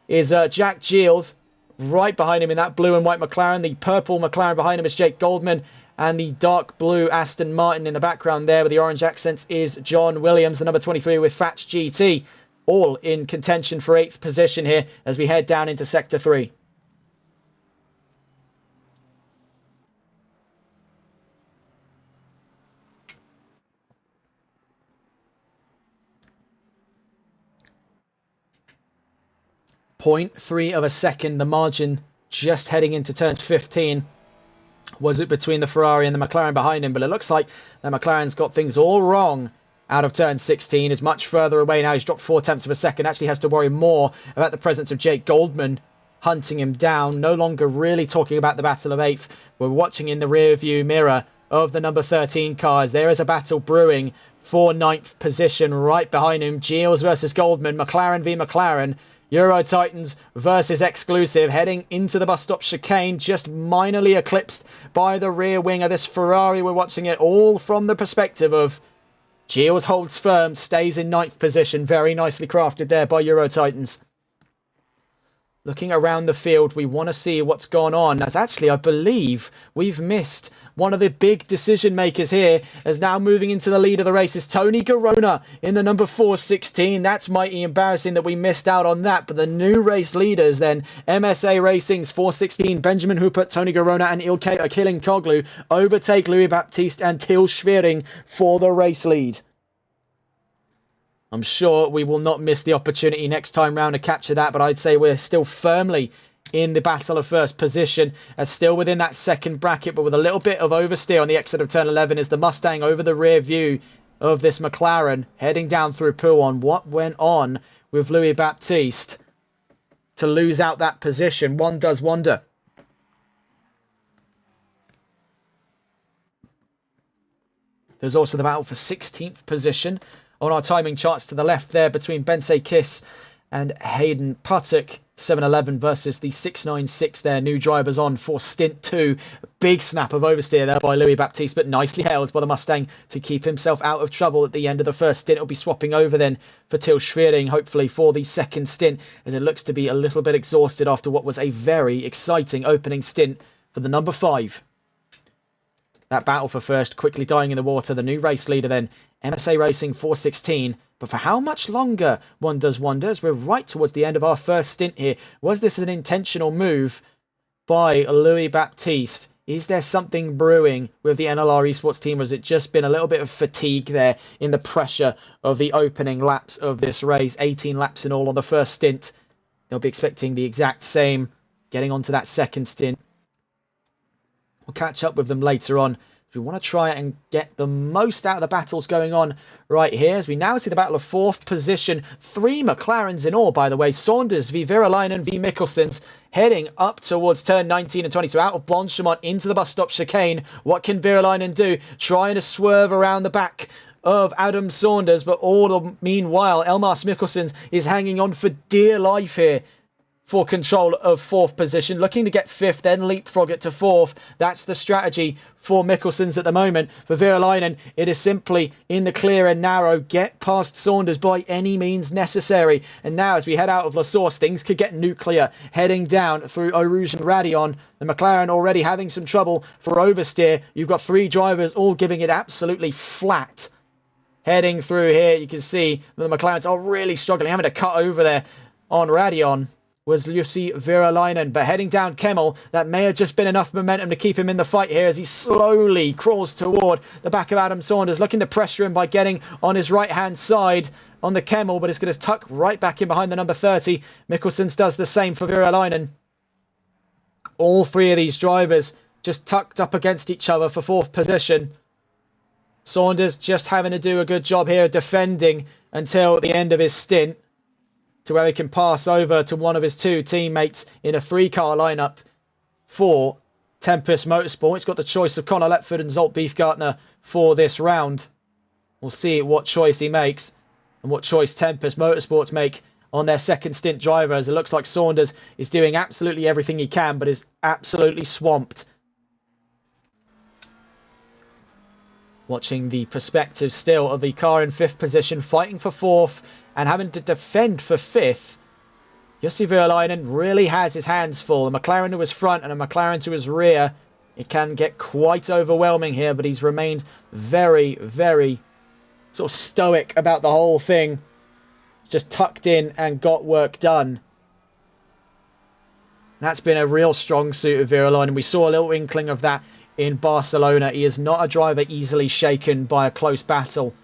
is Jack Gilles. Right behind him in that blue and white McLaren. The purple McLaren behind him is Jake Goldman. And the dark blue Aston Martin in the background there with the orange accents is John Williams, the number 23 with Fats GT. All in contention for 8th position here as we head down into Sector 3. .3 of a second, the margin just heading into turn 15. Was it between the Ferrari and the McLaren behind him? But it looks like the McLaren's got things all wrong out of turn 16. Is much further away now. He's dropped 0.4 of a second. Actually has to worry more about the presence of Jake Goldman hunting him down. No longer really talking about the battle of 8th. We're watching in the rear view mirror of the number 13 cars. There is a battle brewing for 9th position right behind him. Gilles versus Goldman. McLaren v McLaren. Euro Titans versus Exclusive heading into the bus stop chicane, just minorly eclipsed by the rear wing of this Ferrari. We're watching it all from the perspective of Gilles holds firm, stays in 9th position. Very nicely crafted there by Euro Titans. Looking around the field, we want to see what's gone on. As actually, I believe we've missed one of the big decision makers here, as now moving into the lead of the race is Tony Garona in the number 416. That's mighty embarrassing that we missed out on that. But the new race leaders then, MSA Racing's 416, Benjamin Hupert, Tony Garona and Ilkay Akilinkoglu overtake Louis Baptiste and Til Schwering for the race lead. I'm sure we will not miss the opportunity next time round to capture that, but I'd say we're still firmly in the battle of first position, as still within that second bracket, but with a little bit of oversteer on the exit of turn 11 is the Mustang over the rear view of this McLaren heading down through Pouhon. What went on with Louis Baptiste to lose out that position? One does wonder. There's also the battle for 16th position on our timing charts to the left there between Bensei Kiss and Hayden Puttock. 711 versus the 696 there. New drivers on for stint 2. Big snap of oversteer there by Louis Baptiste, but nicely held by the Mustang to keep himself out of trouble at the end of the first stint. It'll be swapping over then for Til Schwering, hopefully for the second stint, as it looks to be a little bit exhausted after what was a very exciting opening stint for the number 5. That battle for first quickly dying in the water. The new race leader then, MSA Racing 416. But for how much longer, one does wonder, as we're right towards the end of our first stint here. Was this an intentional move by Louis Baptiste? Is there something brewing with the NLR Esports team, or has it just been a little bit of fatigue there in the pressure of the opening laps of this race? 18 laps in all on the first stint. They'll be expecting the exact same getting onto that second stint. We'll catch up with them later on. We want to try and get the most out of the battles going on right here, as we now see the battle of 4th position. 3 McLarens in all, by the way. Saunders v Virolainen v Mikkelsens heading up towards turn 19 and 20. So out of Blanchemont into the bus stop chicane. What can Virolainen do? Trying to swerve around the back of Adam Saunders, but all the meanwhile, Elmas Mikkelsens is hanging on for dear life here for control of 4th position, looking to get 5th, then leapfrog it to 4th. That's the strategy for Mikkelsens at the moment. For Virolainen, it is simply in the clear and narrow, get past Saunders by any means necessary. And now as we head out of La Source, things could get nuclear, heading down through Eau Rouge and Radion. The McLaren already having some trouble for oversteer. You've got 3 drivers all giving it absolutely flat. Heading through here, you can see that the McLarens are really struggling, having to cut over there on Radion was Jussi Virolainen, but heading down Kemmel, that may have just been enough momentum to keep him in the fight here as he slowly crawls toward the back of Adam Saunders, looking to pressure him by getting on his right-hand side on the Kemmel, but it's going to tuck right back in behind the number 30. Mikkelsens does the same for Virolainen. All 3 of these drivers just tucked up against each other for 4th position. Saunders just having to do a good job here defending until the end of his stint, to where he can pass over to one of his 2 teammates in a 3-car lineup for Tempest Motorsport. It's got the choice of Conor Letford and Zolt Beefgartner for this round. We'll see what choice he makes and what choice Tempest Motorsports make on their second stint driver, as it looks like Saunders is doing absolutely everything he can, but is absolutely swamped. Watching the perspective still of the car in 5th position, fighting for 4th and having to defend for 5th. Jussi Virolainen really has his hands full. A McLaren to his front and a McLaren to his rear. It can get quite overwhelming here, but he's remained very, very sort of stoic about the whole thing. Just tucked in and got work done. That's been a real strong suit of Virolainen. We saw a little inkling of that in Barcelona. He is not a driver easily shaken by a close battle.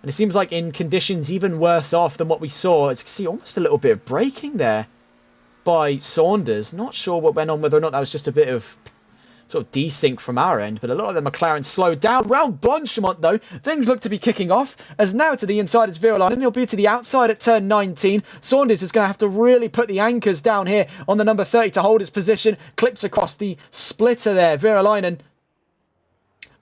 And it seems like in conditions even worse off than what we saw. As you can see, almost a little bit of braking there by Saunders. Not sure what went on, whether or not that was just a bit of sort of desync from our end, but a lot of the McLaren slowed down. Round Blanchimont, though, things look to be kicking off, as now to the inside is Virolainen, and he'll be to the outside at turn 19. Saunders is going to have to really put the anchors down here on the number 30 to hold his position. Clips across the splitter there, Virolainen.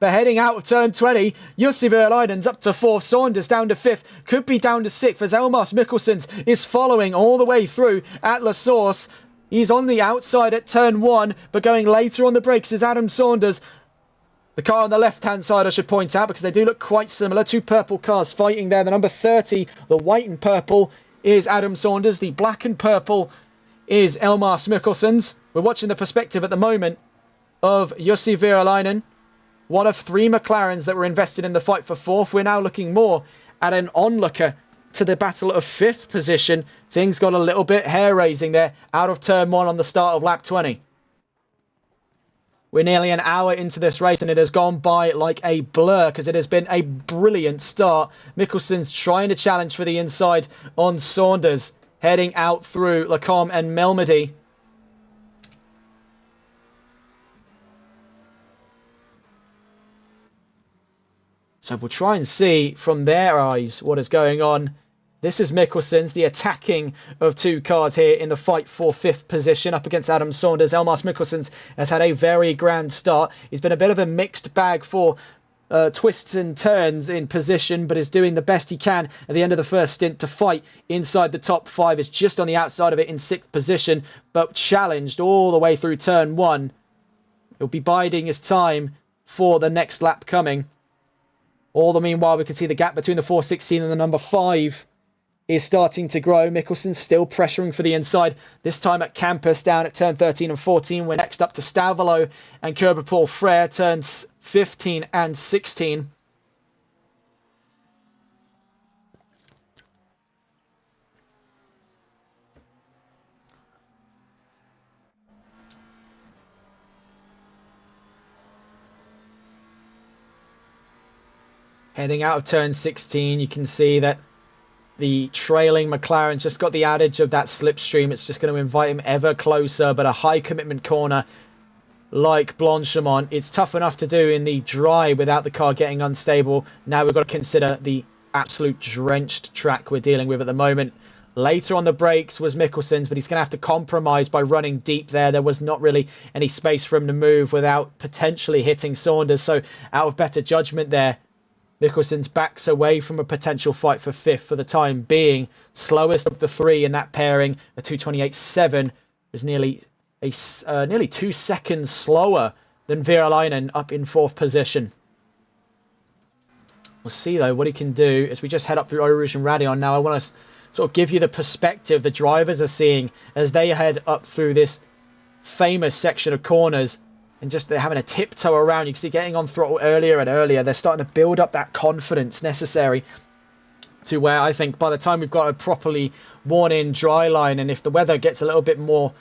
But heading out of turn 20, Jussi Virolainen's up to 4th, Saunders down to 5th, could be down to 6th, as Elmas Mikkelsens is following all the way through at La Source. He's on the outside at turn 1, but going later on the brakes is Adam Saunders. The car on the left-hand side, I should point out, because they do look quite similar. 2 purple cars fighting there. The number 30, the white and purple, is Adam Saunders. The black and purple is Elmas Mikkelsens. We're watching the perspective at the moment of Jussi Virolainen, one of 3 McLarens that were invested in the fight for 4th. We're now looking more at an onlooker to the battle of 5th position. Things got a little bit hair-raising there out of turn 1 on the start of lap 20. We're nearly an hour into this race and it has gone by like a blur, because it has been a brilliant start. Mikkelsens trying to challenge for the inside on Saunders, heading out through Lacombe and Melmedy. So we'll try and see from their eyes what is going on. This is Mikkelsens, the attacking of 2 cars here in the fight for 5th position up against Adam Saunders. Elmas Mikkelsens has had a very grand start. He's been a bit of a mixed bag for twists and turns in position, but is doing the best he can at the end of the first stint to fight inside the top 5. Is just on the outside of it in 6th position, but challenged all the way through turn 1. He'll be biding his time for the next lap coming. All the meanwhile, we can see the gap between the 416 and the number 5 is starting to grow. Mikkelsens still pressuring for the inside, this time at Campus down at turn 13 and 14. We're next up to Stauvelo and Kerber-Paul Frere, turns 15 and 16. Heading out of turn 16, you can see that the trailing McLaren's just got the adage of that slipstream. It's just going to invite him ever closer, but a high commitment corner like Blanchimont, it's tough enough to do in the dry without the car getting unstable. Now we've got to consider the absolute drenched track we're dealing with at the moment. Later on the brakes was Mikkelsens, but he's going to have to compromise by running deep there. There was not really any space for him to move without potentially hitting Saunders, so out of better judgment there, Mikkelsens backs away from a potential fight for 5th for the time being. Slowest of the 3 in that pairing, a 2:28.7, was nearly 2 seconds slower than Virolainen up in 4th position. We'll see though what he can do as we just head up through Eau Rouge and Raidillon. Now I want to sort of give you the perspective the drivers are seeing as they head up through this famous section of corners. And just they're having a tiptoe around. You can see getting on throttle earlier and earlier. They're starting to build up that confidence necessary to where I think by the time we've got a properly worn-in dry line, and if the weather gets a little bit more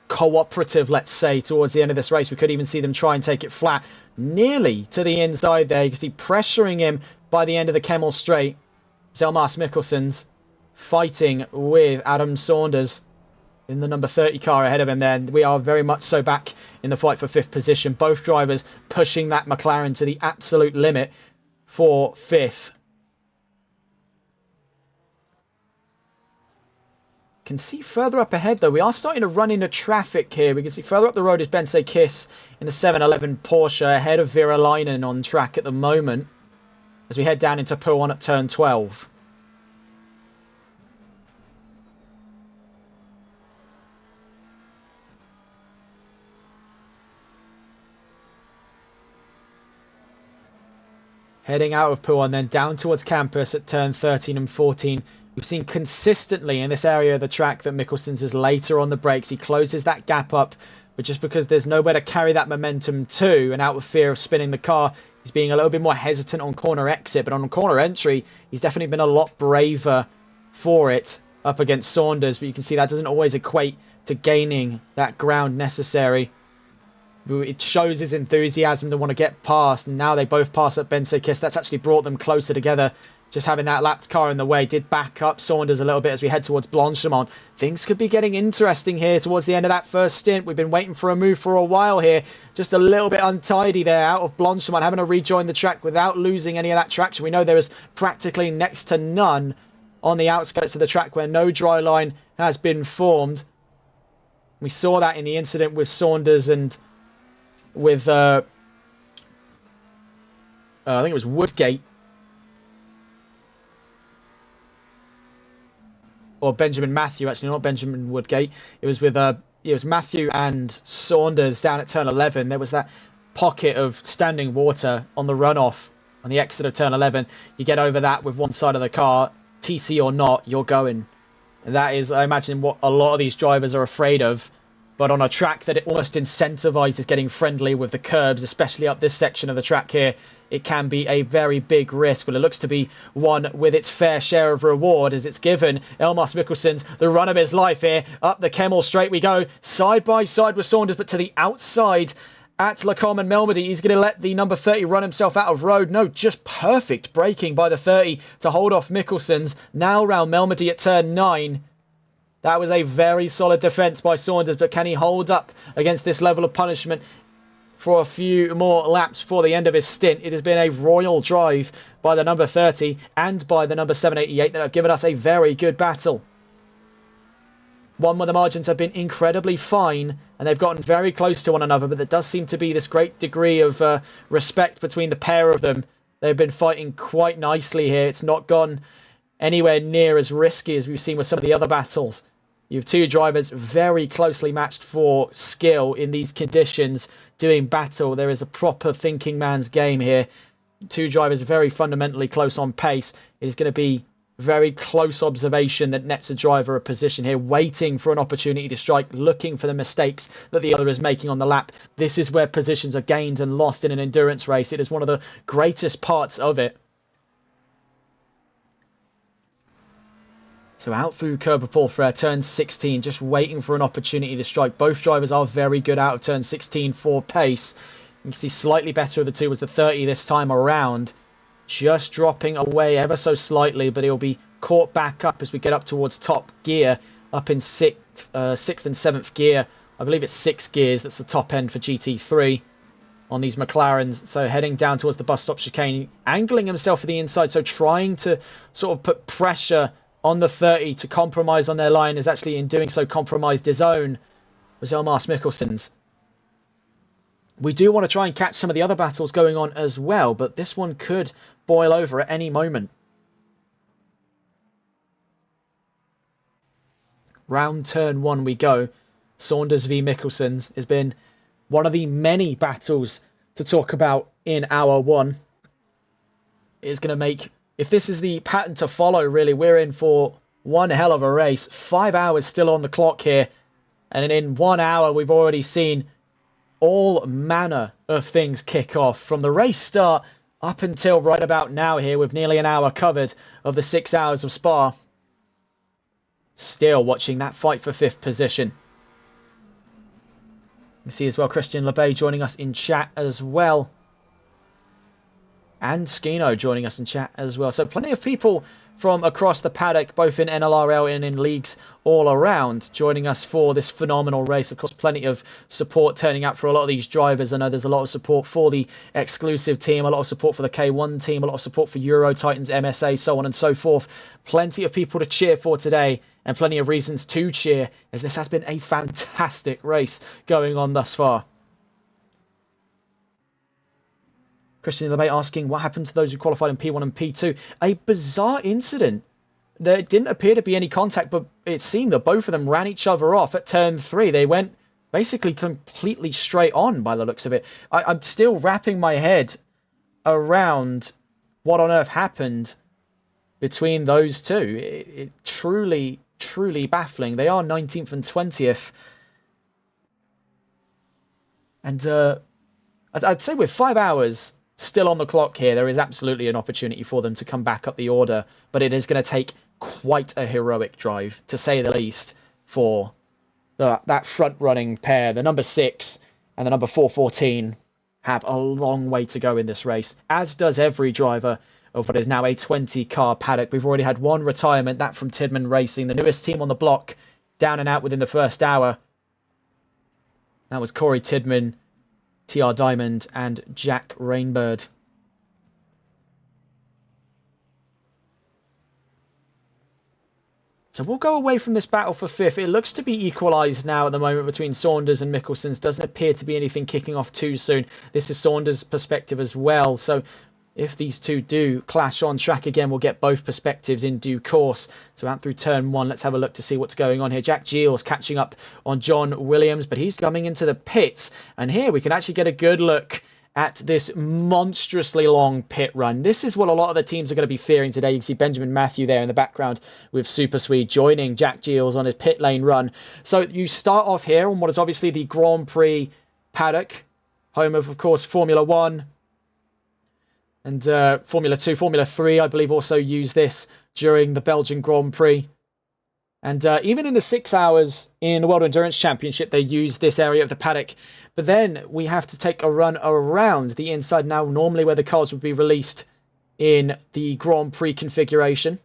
cooperative, let's say, towards the end of this race, we could even see them try and take it flat. Nearly to the inside there. You can see pressuring him by the end of the Kemmel Straight. Elmas Mikkelsens fighting with Adam Saunders in the number 30 car ahead of him there. We are very much so back in the fight for 5th position. Both drivers pushing that McLaren to the absolute limit for 5th. Can see further up ahead, though. We are starting to run into traffic here. We can see further up the road is Bense Kiss in the 711 Porsche, ahead of Virolainen on track at the moment, as we head down into Puon at turn 12. Heading out of Puon, then down towards campus at turn 13 and 14. We've seen consistently in this area of the track that Mikkelsen's is later on the brakes. He closes that gap up, but just because there's nowhere to carry that momentum to, and out of fear of spinning the car, he's being a little bit more hesitant on corner exit. But on corner entry, he's definitely been a lot braver for it up against Saunders. But you can see that doesn't always equate to gaining that ground necessary. It shows his enthusiasm to want to get past, and now they both pass at Bense Kiss. That's actually brought them closer together. Just having that lapped car in the way did back up Saunders a little bit as we head towards Blanchemont. Things could be getting interesting here towards the end of that first stint. We've been waiting for a move for a while here. Just a little bit untidy there out of Blanchemont, having to rejoin the track without losing any of that traction. We know there is practically next to none on the outskirts of the track where no dry line has been formed. We saw that in the incident with Saunders and with, I think it was Woodgate. Or Benjamin Matthew, actually, not Benjamin Woodgate. It was with it was Matthew and Saunders down at turn 11. There was that pocket of standing water on the runoff on the exit of turn 11. You get over that with one side of the car, TC or not, you're going. And that is, I imagine, what a lot of these drivers are afraid of. But on a track that it almost incentivizes getting friendly with the curbs, especially up this section of the track here, it can be a very big risk. Well, it looks to be one with its fair share of reward as it's given Elmas Mikkelsen's the run of his life here. Up the Kemmel straight we go, side by side with Saunders, but to the outside at Lacombe and Melmedy. He's going to let the number 30 run himself out of road. No, just perfect braking by the 30 to hold off Mikkelsen's. Now round Melmedy at turn 9. That was a very solid defence by Saunders, but can he hold up against this level of punishment for a few more laps before the end of his stint? It has been a royal drive by the number 30 and by the number 788 that have given us a very good battle. One where the margins have been incredibly fine and they've gotten very close to one another, but there does seem to be this great degree of respect between the pair of them. They've been fighting quite nicely here. It's not gone anywhere near as risky as we've seen with some of the other battles. You have two drivers very closely matched for skill in these conditions doing battle. There is a proper thinking man's game here. Two drivers very fundamentally close on pace. It is going to be very close observation that nets a driver a position here, waiting for an opportunity to strike, looking for the mistakes that the other is making on the lap. This is where positions are gained and lost in an endurance race. It is one of the greatest parts of it. So out through Kerberpool for turn 16, just waiting for an opportunity to strike. Both drivers are very good out of turn 16 for pace. You can see slightly better of the two was the 30 this time around. Just dropping away ever so slightly, but he'll be caught back up as we get up towards top gear, up in 6th and 7th gear. I believe it's 6 gears. That's the top end for GT3 on these McLarens. So heading down towards the bus stop chicane, angling himself for the inside, so trying to sort of put pressure on the 30 to compromise on their line, is actually in doing so compromised his own, was Elmas Mikkelsen's. We do want to try and catch some of the other battles going on as well, but this one could boil over at any moment. Round turn 1 we go. Saunders v Mikkelsen's has been one of the many battles to talk about in hour 1. It's going to make, if this is the pattern to follow, really, we're in for one hell of a race. 5 hours still on the clock here. And in 1 hour, we've already seen all manner of things kick off. From the race start up until right about now here, with nearly an hour covered of the 6 hours of Spa. Still watching that fight for 5th position. You see as well Christian LeBay joining us in chat as well. And Skino joining us in chat as well. So plenty of people from across the paddock, both in NLRL and in leagues all around, joining us for this phenomenal race. Of course, plenty of support turning out for a lot of these drivers. I know there's a lot of support for the exclusive team, a lot of support for the K1 team, a lot of support for Euro Titans, MSA, so on and so forth. Plenty of people to cheer for today, and plenty of reasons to cheer, as this has been a fantastic race going on thus far. Christian LeBay asking what happened to those who qualified in P1 and P2. A bizarre incident. There didn't appear to be any contact, but it seemed that both of them ran each other off at turn 3. They went basically completely straight on by the looks of it. I'm still wrapping my head around what on earth happened between those two. It truly, truly baffling. They are 19th and 20th. And I'd say with 5 hours still on the clock here, there is absolutely an opportunity for them to come back up the order, but it is going to take quite a heroic drive, to say the least, for that front-running pair. The number 6 and the number 414 have a long way to go in this race, as does every driver of what is now a 20-car paddock. We've already had one retirement, that from Tidman Racing, the newest team on the block, down and out within the first hour. That was Corey Tidman, TR Diamond, and Jack Rainbird. So we'll go away from this battle for 5th. It looks to be equalised now at the moment between Saunders and Mickelson's. Doesn't appear to be anything kicking off too soon. This is Saunders' perspective as well. So if these two do clash on track again, we'll get both perspectives in due course. So out through turn 1, let's have a look to see what's going on here. Jack Giles catching up on John Williams, but he's coming into the pits. And here we can actually get a good look at this monstrously long pit run. This is what a lot of the teams are going to be fearing today. You can see Benjamin Matthew there in the background with Super Swede joining Jack Giles on his pit lane run. So you start off here on what is obviously the Grand Prix paddock, home of course, Formula 1 and Formula 2. Formula 3, I believe, also use this during the Belgian Grand Prix. And even in the 6 hours in the World Endurance Championship, they use this area of the paddock. But then we have to take a run around the inside now, normally where the cars would be released in the Grand Prix configuration.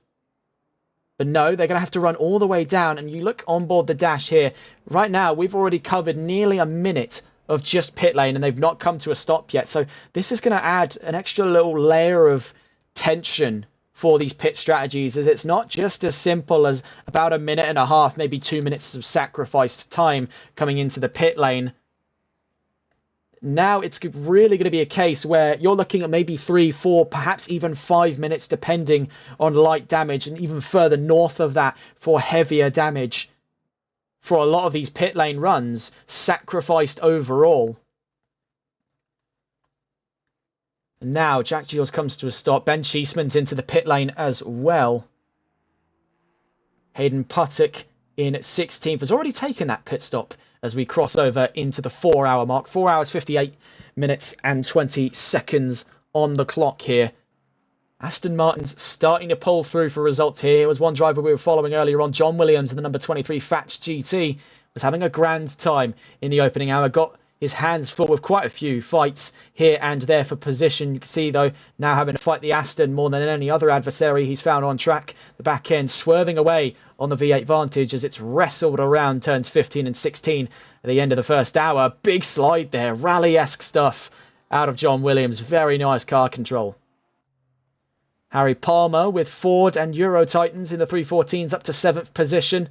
But no, they're going to have to run all the way down. And you look on board the dash here. Right now, we've already covered nearly a minute of just pit lane, and they've not come to a stop yet. So this is going to add an extra little layer of tension for these pit strategies, as it's not just as simple as about a minute and a half, maybe 2 minutes of sacrificed time coming into the pit lane. Now it's really going to be a case where you're looking at maybe 3, 4, perhaps even 5 minutes, depending on light damage, and even further north of that for heavier damage for a lot of these pit lane runs, sacrificed overall. And now Jack Giles comes to a stop. Ben Cheeseman's into the pit lane as well. Hayden Puttock in 16th has already taken that pit stop as we cross over into the 4 hour mark. 4 hours, 58 minutes and 20 seconds on the clock here. Aston Martin's starting to pull through for results here. It was one driver we were following earlier on, John Williams, in the number 23 Fats GT, was having a grand time in the opening hour. Got his hands full with quite a few fights here and there for position. You can see, though, now having to fight the Aston more than any other adversary he's found on track. The back end swerving away on the V8 Vantage as it's wrestled around turns 15 and 16 at the end of the first hour. Big slide there, rally-esque stuff out of John Williams. Very nice car control. Harry Palmer with Ford and Euro Titans in the 314s up to 7th position,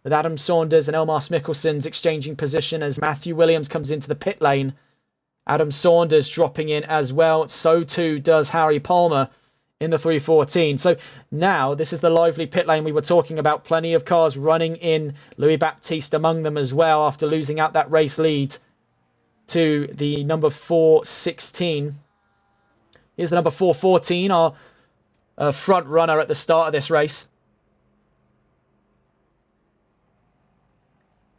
with Adam Saunders and Elmar Mickelson's exchanging position as Matthew Williams comes into the pit lane. Adam Saunders dropping in as well. So too does Harry Palmer in the 314. So now this is the lively pit lane we were talking about. Plenty of cars running in, Louis Baptiste among them as well, after losing out that race lead to the number 416. Here's the number 414, our front runner at the start of this race.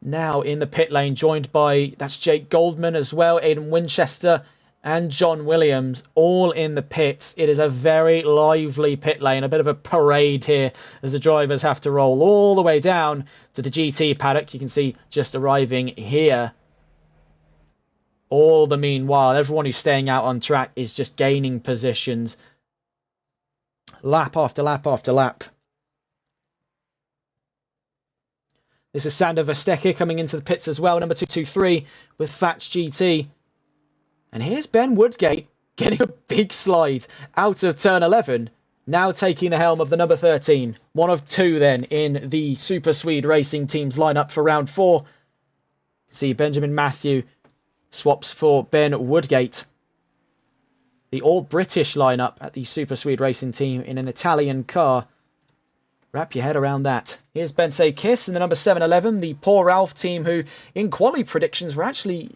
Now in the pit lane, joined by, that's Jake Goldman as well, Aidan Winchester and John Williams, all in the pits. It is a very lively pit lane, a bit of a parade here as the drivers have to roll all the way down to the GT paddock. You can see just arriving here. All the meanwhile, everyone who's staying out on track is just gaining positions. Lap after lap after lap. This is Sander Verstecke coming into the pits as well, number 223 with Thatch GT. And here's Ben Woodgate getting a big slide out of turn 11, now taking the helm of the number 13. One of two then in the Super Swede Racing Team's lineup for round 4. See Benjamin Matthew swaps for Ben Woodgate. The all-British lineup at the Super Swede Racing Team in an Italian car. Wrap your head around that. Here's Bensei Kiss in the number 711, the Poor Ralph team who, in quali predictions, were actually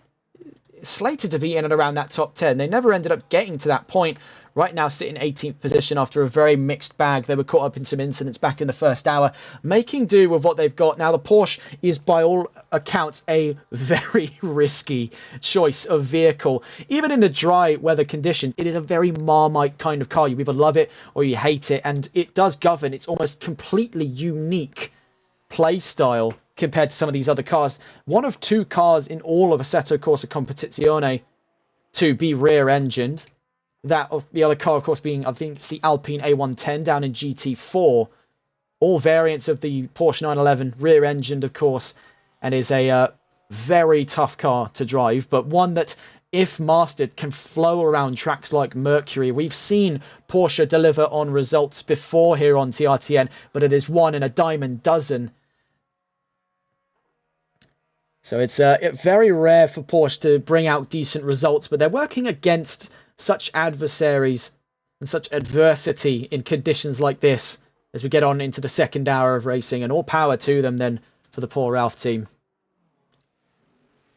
slated to be in and around that top 10. They never ended up getting to that point. Right now sitting 18th position after a very mixed bag. They were caught up in some incidents back in the first hour, making do with what they've got. Now the Porsche is by all accounts a very risky choice of vehicle. Even in the dry weather conditions, it is a very Marmite kind of car. You either love it or you hate it, and it does govern its almost completely unique play style compared to some of these other cars. One of two cars in all of Assetto Corsa Competizione to be rear-engined. That of the other car, of course, being, I think it's the Alpine A110 down in GT4. All variants of the Porsche 911, rear-engined, of course, and is a very tough car to drive, but one that, if mastered, can flow around tracks like Mercury. We've seen Porsche deliver on results before here on TRTN, but it is one in a dime dozen. So it's very rare for Porsche to bring out decent results, but they're working against such adversaries and such adversity in conditions like this as we get on into the second hour of racing, and all power to them then for the Poor Ralph team.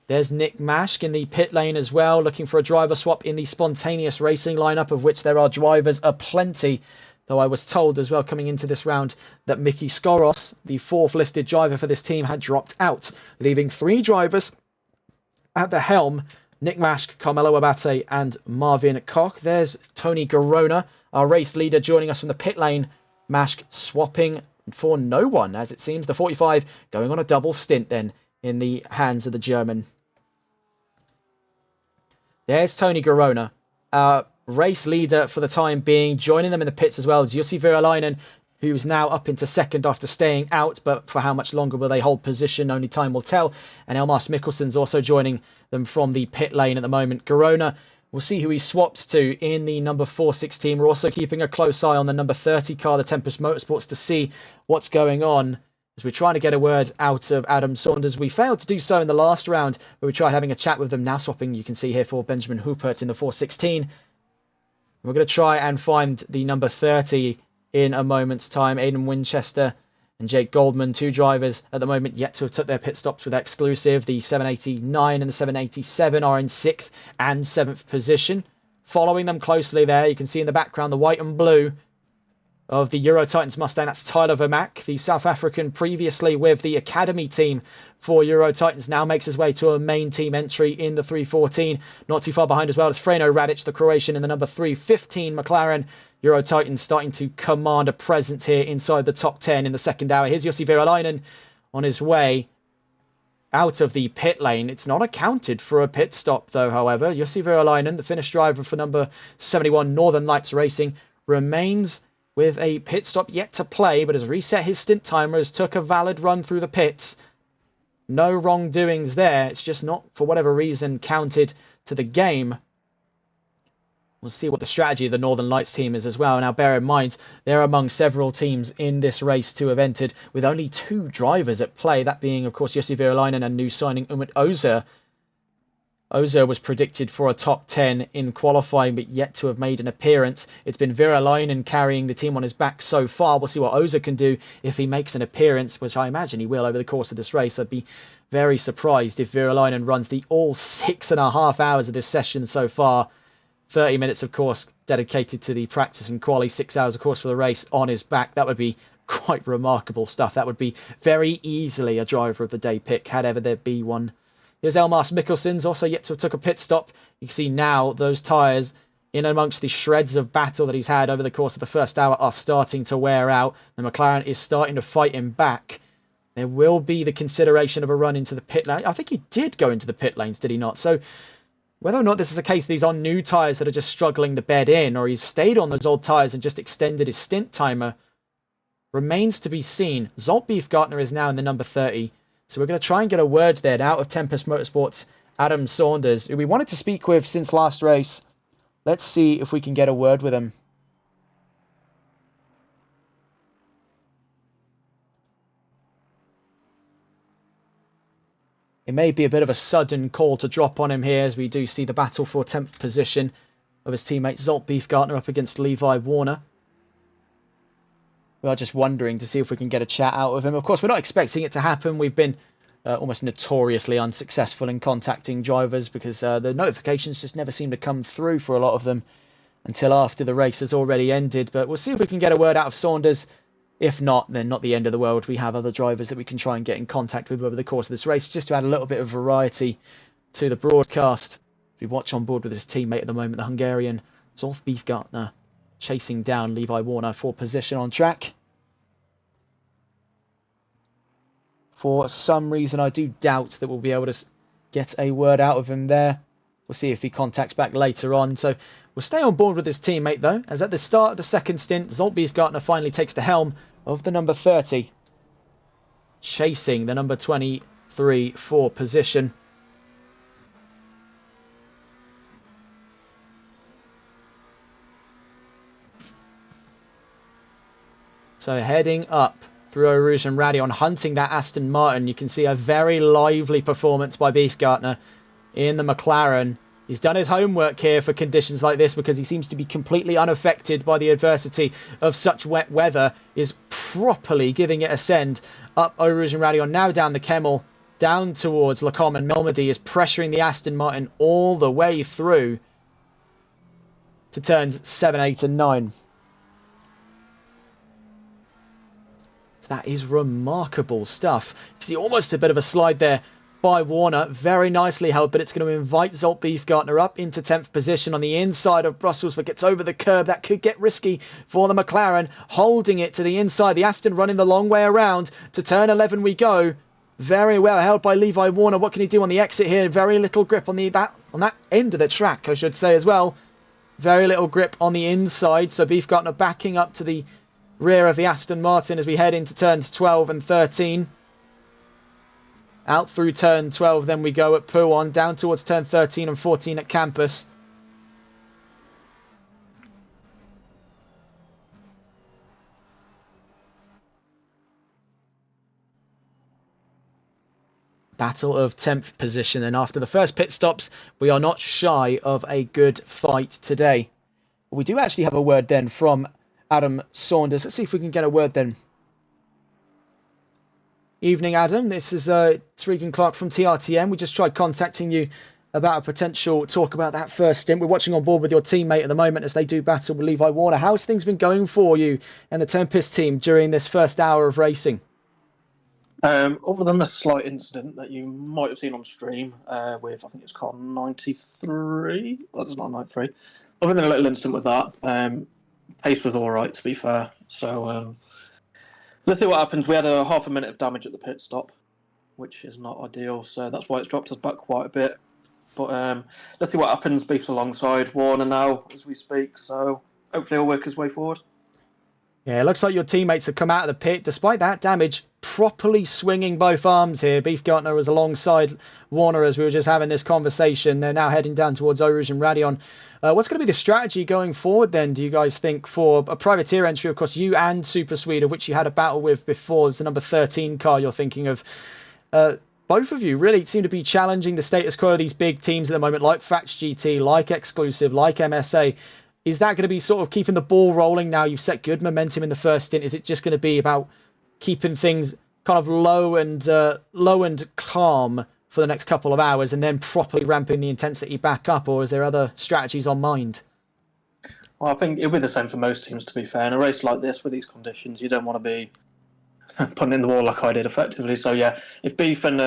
There's Nick Mashk in the pit lane as well, looking for a driver swap in the spontaneous racing lineup, of which there are drivers aplenty. Though I was told as well coming into this round that Mickey Skoros, the 4th listed driver for this team, had dropped out, leaving 3 drivers at the helm: Nick Mashk, Carmelo Abate and Marvin Koch. There's Tony Garona, our race leader, joining us from the pit lane. Mashk swapping for no one, as it seems. The 45 going on a double stint then in the hands of the German. There's Tony Garona, our race leader for the time being. Joining them in the pits as well is Jussi Virolainen, who's now up into second after staying out, but for how much longer will they hold position, only time will tell. And Elmas Mikkelsen's also joining them from the pit lane at the moment. Garona, we'll see who he swaps to in the number 416. We're also keeping a close eye on the number 30 car, the Tempest Motorsports, to see what's going on, as we're trying to get a word out of Adam Saunders. We failed to do so in the last round, where we tried having a chat with them. Now swapping, you can see here, for Benjamin Hupert in the 416. We're going to try and find the number 30 in a moment's time. Aidan Winchester and Jake Goldman, 2 drivers at the moment yet to have took their pit stops with exclusive. The 789 and the 787 are in 6th and 7th position. Following them closely there, you can see in the background the white and blue of the Euro Titans Mustang. That's Tyler Vermaak, the South African, previously with the Academy team for Euro Titans, now makes his way to a main team entry in the 314. Not too far behind as well is Freno Radic, the Croatian, in the number 315 McLaren. Euro Titans starting to command a presence here inside the top 10 in the second hour. Here's Jussi Virolainen on his way out of the pit lane. It's not accounted for a pit stop though, however. Jussi Virolainen, the Finnish driver for number 71 Northern Lights Racing, remains with a pit stop yet to play, but has reset his stint timer, has took a valid run through the pits. No wrongdoings there. It's just not, for whatever reason, counted to the game. We'll see what the strategy of the Northern Lights team is as well. Now, bear in mind, they're among several teams in this race to have entered with only 2 drivers at play. That being, of course, Jussi Virolainen and new signing Umut Ozer. Ozer was predicted for a top 10 in qualifying, but yet to have made an appearance. It's been Virolainen carrying the team on his back so far. We'll see what Ozer can do if he makes an appearance, which I imagine he will over the course of this race. I'd be very surprised if Virolainen runs the all 6.5 hours of this session so far. 30 minutes, of course, dedicated to the practice and quali, 6 hours, of course, for the race on his back. That would be quite remarkable stuff. That would be very easily a driver of the day pick, had ever there be one. Here's Elmas Mikkelsen's also yet to have took a pit stop. You can see now those tyres, in amongst the shreds of battle that he's had over the course of the first hour, are starting to wear out. The McLaren is starting to fight him back. There will be the consideration of a run into the pit lane. I think he did go into the pit lanes, did he not? So Whether or not this is a case that he's on new tyres that are just struggling to bed in, or he's stayed on those old tyres and just extended his stint timer, remains to be seen. Zolt Beefgartner is now in the number 30. So we're going to try and get a word then out of Tempest Motorsports' Adam Saunders, who we wanted to speak with since last race. Let's see if we can get a word with him. It may be a bit of a sudden call to drop on him here, as we do see the battle for 10th position of his teammate Zolt Beefgartner up against Levi Warner. We are just wondering to see if we can get a chat out of him. Of course, we're not expecting it to happen. We've been almost notoriously unsuccessful in contacting drivers because the notifications just never seem to come through for a lot of them until after the race has already ended. But we'll see if we can get a word out of Saunders. If not, then not the end of the world. We have other drivers that we can try and get in contact with over the course of this race, just to add a little bit of variety to the broadcast. We watch on board with his teammate at the moment, the Hungarian Zolt Beefgartner, chasing down Levi Warner for position on track. For some reason, I do doubt that we'll be able to get a word out of him there. We'll see if he contacts back later on. So we'll stay on board with his teammate, though, as at the start of the second stint, Zolt Beefgartner finally takes the helm of the number 30, chasing the number 23 for position. So heading up through Eau Rouge and Radion, hunting that Aston Martin. You can see a very lively performance by Beefgartner in the McLaren. He's done his homework here for conditions like this because he seems to be completely unaffected by the adversity of such wet weather. Is properly giving it a send up Eau Rouge and Radion, now down the Kemmel, down towards Lacombe, and Melmedy is pressuring the Aston Martin all the way through to turns 7, 8 and 9. That is remarkable stuff. You see almost a bit of a slide there by Warner. Very nicely held, but it's going to invite Zolt Beefgartner up into 10th position on the inside of Brussels, but gets over the curb. That could get risky for the McLaren, holding it to the inside. The Aston running the long way around. To turn 11 we go. Very well held by Levi Warner. What can he do on the exit here? Very little grip on that end of the track, I should say, as well. Very little grip on the inside. So Beefgartner backing up to the rear of the Aston Martin as we head into turns 12 and 13. Out through turn 12 then we go at Pouon, down towards turn 13 and 14 at Campus. Battle of 10th position, and after the first pit stops we are not shy of a good fight today. We do actually have a word then from Adam Saunders. Let's see if we can get a word then. Evening, Adam. This is Regan Clark from TRTM. We just tried contacting you about a potential talk about that first stint. We're watching on board with your teammate at the moment as they do battle with Levi Warner. How's things been going for you and the Tempest team during this first hour of racing? Other than the slight incident that you might have seen on stream with, I think it's car 93. Well, it's not 93. Other than a little incident with that, pace was all right, to be fair. So let's see what happens. We had a half a minute of damage at the pit stop, which is not ideal. So that's why it's dropped us back quite a bit. But let's see what happens. Beef's alongside Warner now as we speak. So hopefully he'll work his way forward. Yeah, it looks like your teammates have come out of the pit. Despite that damage, properly swinging both arms here. Beefgartner was alongside Warner as we were just having this conversation. They're now heading down towards Eau Rouge and Radion. What's going to be the strategy going forward then, do you guys think, for a privateer entry? Of course, you and Super Swede, of which you had a battle with before. It's the number 13 car you're thinking of. Both of you really seem to be challenging the status quo of these big teams at the moment, like Facts GT, like Exclusive, like MSA. Is that going to be sort of keeping the ball rolling now? You've set good momentum in the first stint. Is it just going to be about keeping things kind of low and calm for the next couple of hours and then properly ramping the intensity back up? Or is there other strategies on mind? Well, I think it'll be the same for most teams, to be fair. In a race like this, with these conditions, you don't want to be putting in the wall like I did, effectively. So, yeah, if Beef and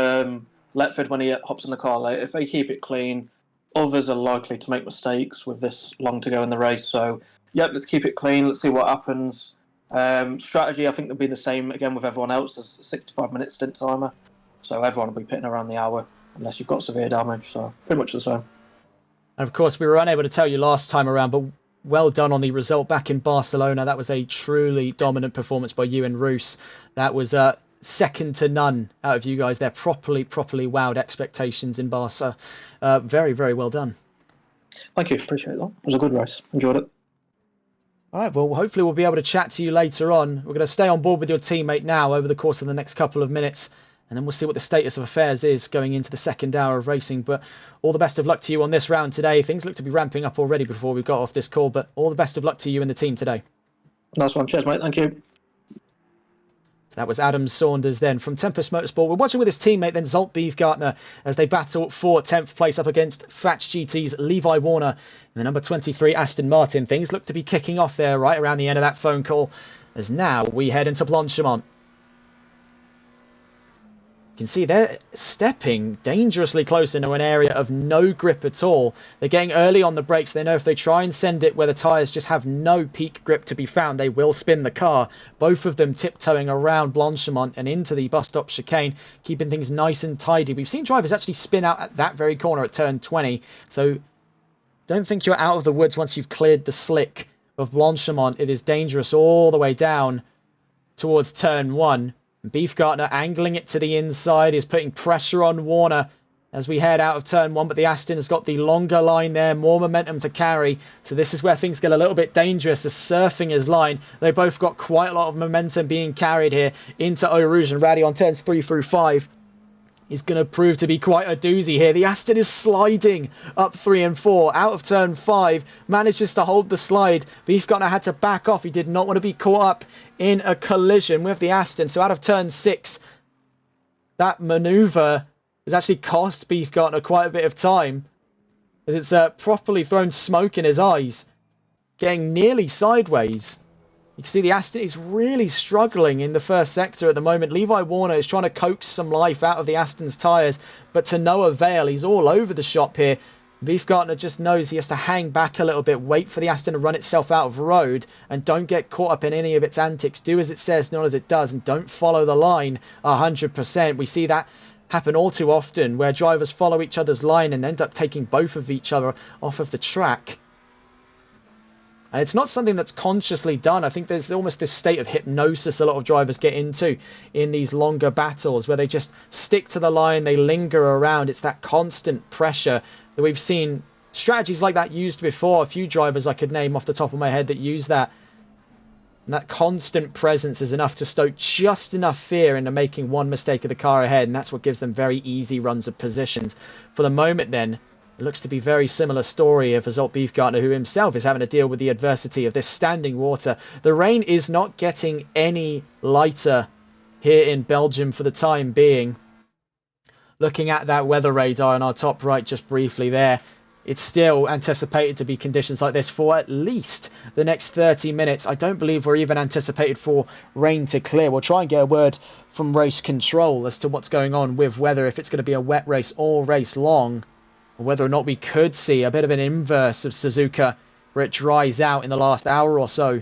Letford, when he hops in the car later, if they keep it clean, others are likely to make mistakes with this long to go in the race. So, yep, let's keep it clean. Let's see what happens. Strategy, I think, will be the same again with everyone else. There's a 65-minute stint timer. So everyone will be pitting around the hour unless you've got severe damage. So pretty much the same. And of course, we were unable to tell you last time around, but well done on the result back in Barcelona. That was a truly dominant performance by you and Roos. That was second to none out of you guys there. Properly wowed expectations in Barca. Very, very well done. Thank you. Appreciate that. It was a good race. Enjoyed it. All right, well, hopefully we'll be able to chat to you later on. We're going to stay on board with your teammate now over the course of the next couple of minutes, and then we'll see what the status of affairs is going into the second hour of racing. But all the best of luck to you on this round today. Things look to be ramping up already before we got off this call, but all the best of luck to you and the team today. Nice one. Cheers, mate. Thank you. So that was Adam Saunders then from Tempest Motorsport. We're watching with his teammate then Zolt Beefgartner as they battle for 10th place up against Thatch GT's Levi Warner and the number 23 Aston Martin. Things look to be kicking off there right around the end of that phone call as now we head into Blanchimont. You can see they're stepping dangerously close into an area of no grip at all. They're getting early on the brakes. They know if they try and send it where the tyres just have no peak grip to be found, they will spin the car. Both of them tiptoeing around Blanchimont and into the bus stop chicane, keeping things nice and tidy. We've seen drivers actually spin out at that very corner at turn 20. So don't think you're out of the woods once you've cleared the slick of Blanchimont. It is dangerous all the way down towards turn 1. Beefgartner angling it to the inside is putting pressure on Warner as we head out of turn 1, but the Aston has got the longer line there, more momentum to carry, so this is where things get a little bit dangerous as surfing his line. They both got quite a lot of momentum being carried here into Eau Rouge, and Raddy on turns 3 through 5 is going to prove to be quite a doozy here. The Aston is sliding up 3 and 4. Out of turn 5, manages to hold the slide. Beefgartner had to back off. He did not want to be caught up in a collision with the Aston. So out of turn 6, that manoeuvre has actually cost Beefgartner quite a bit of time, as it's properly thrown smoke in his eyes, getting nearly sideways. You can see the Aston is really struggling in the first sector at the moment. Levi Warner is trying to coax some life out of the Aston's tyres, but to no avail. He's all over the shop here. Beefgartner just knows he has to hang back a little bit, wait for the Aston to run itself out of road, and don't get caught up in any of its antics. Do as it says, not as it does, and don't follow the line 100%. We see that happen all too often, where drivers follow each other's line and end up taking both of each other off of the track. And it's not something that's consciously done. I think there's almost this state of hypnosis a lot of drivers get into in these longer battles where they just stick to the line, they linger around. It's that constant pressure that we've seen strategies like that used before. A few drivers I could name off the top of my head that use that. And that constant presence is enough to stoke just enough fear into making one mistake of the car ahead. And that's what gives them very easy runs of positions. For the moment then, it looks to be very similar story of Zolt Beefgartner, who himself is having to deal with the adversity of this standing water. The rain is not getting any lighter here in Belgium for the time being. Looking at that weather radar on our top right just briefly there, it's still anticipated to be conditions like this for at least the next 30 minutes. I don't believe we're even anticipated for rain to clear. We'll try and get a word from race control as to what's going on with weather, if it's going to be a wet race all race long, or whether or not we could see a bit of an inverse of Suzuka where it dries out in the last hour or so.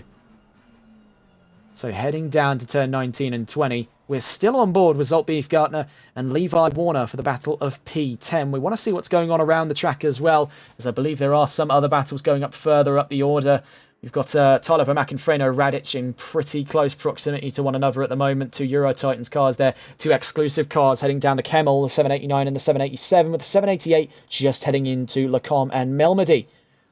So heading down to turn 19 and 20, we're still on board with Zolt Beefgartner and Levi Warner for the battle of P10. We want to see what's going on around the track as well, as I believe there are some other battles going up further up the order. We've got Tyler Vermack and Freno Radic in pretty close proximity to one another at the moment. Two Euro Titans cars there, two exclusive cars heading down the Kemmel, the 789 and the 787, with the 788 just heading into Lacombe and Melmedy.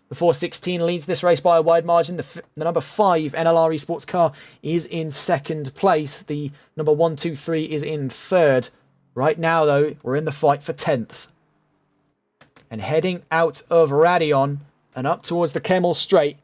The 416 leads this race by a wide margin. The number 5 NLRL sports car is in second place. The number 123 is in third. Right now, though, we're in the fight for 10th. And heading out of Radion and up towards the Kemmel Straight,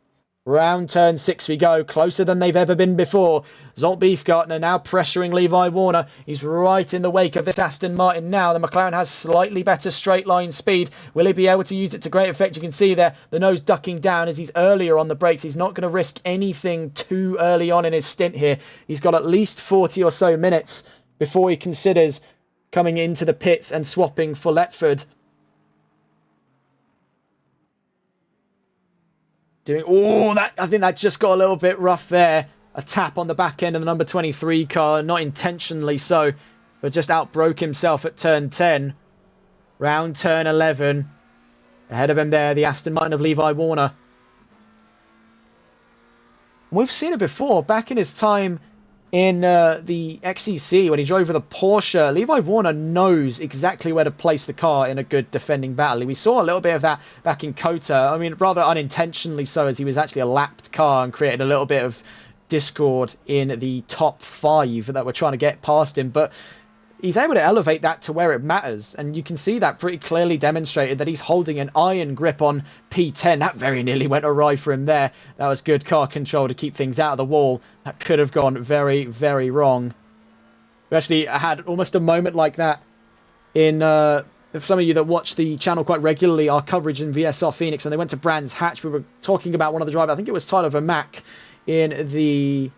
round turn 6 we go, closer than they've ever been before. Zolt Beefgartner now pressuring Levi Warner. He's right in the wake of this Aston Martin now. The McLaren has slightly better straight line speed. Will he be able to use it to great effect? You can see there the nose ducking down as he's earlier on the brakes. He's not going to risk anything too early on in his stint here. He's got at least 40 or so minutes before he considers coming into the pits and swapping for Letford. I think that just got a little bit rough there. A tap on the back end of the number 23 car, not intentionally so, but just outbroke himself at turn 10. Round turn 11. Ahead of him there, the Aston Martin of Levi Warner. We've seen it before, back in his time in the XEC, when he drove with a Porsche. Levi Warner knows exactly where to place the car in a good defending battle. We saw a little bit of that back in Kota. I mean, rather unintentionally so, as he was actually a lapped car and created a little bit of discord in the top 5 that were trying to get past him. But he's able to elevate that to where it matters, and you can see that pretty clearly demonstrated, that he's holding an iron grip on P10. That very nearly went awry for him there. That was good car control to keep things out of the wall. That could have gone very, very wrong. We actually had almost a moment like that in, for some of you that watch the channel quite regularly, our coverage in VSR Phoenix, when they went to Brands Hatch. We were talking about one of the drivers, I think it was Tyler Vermack, in the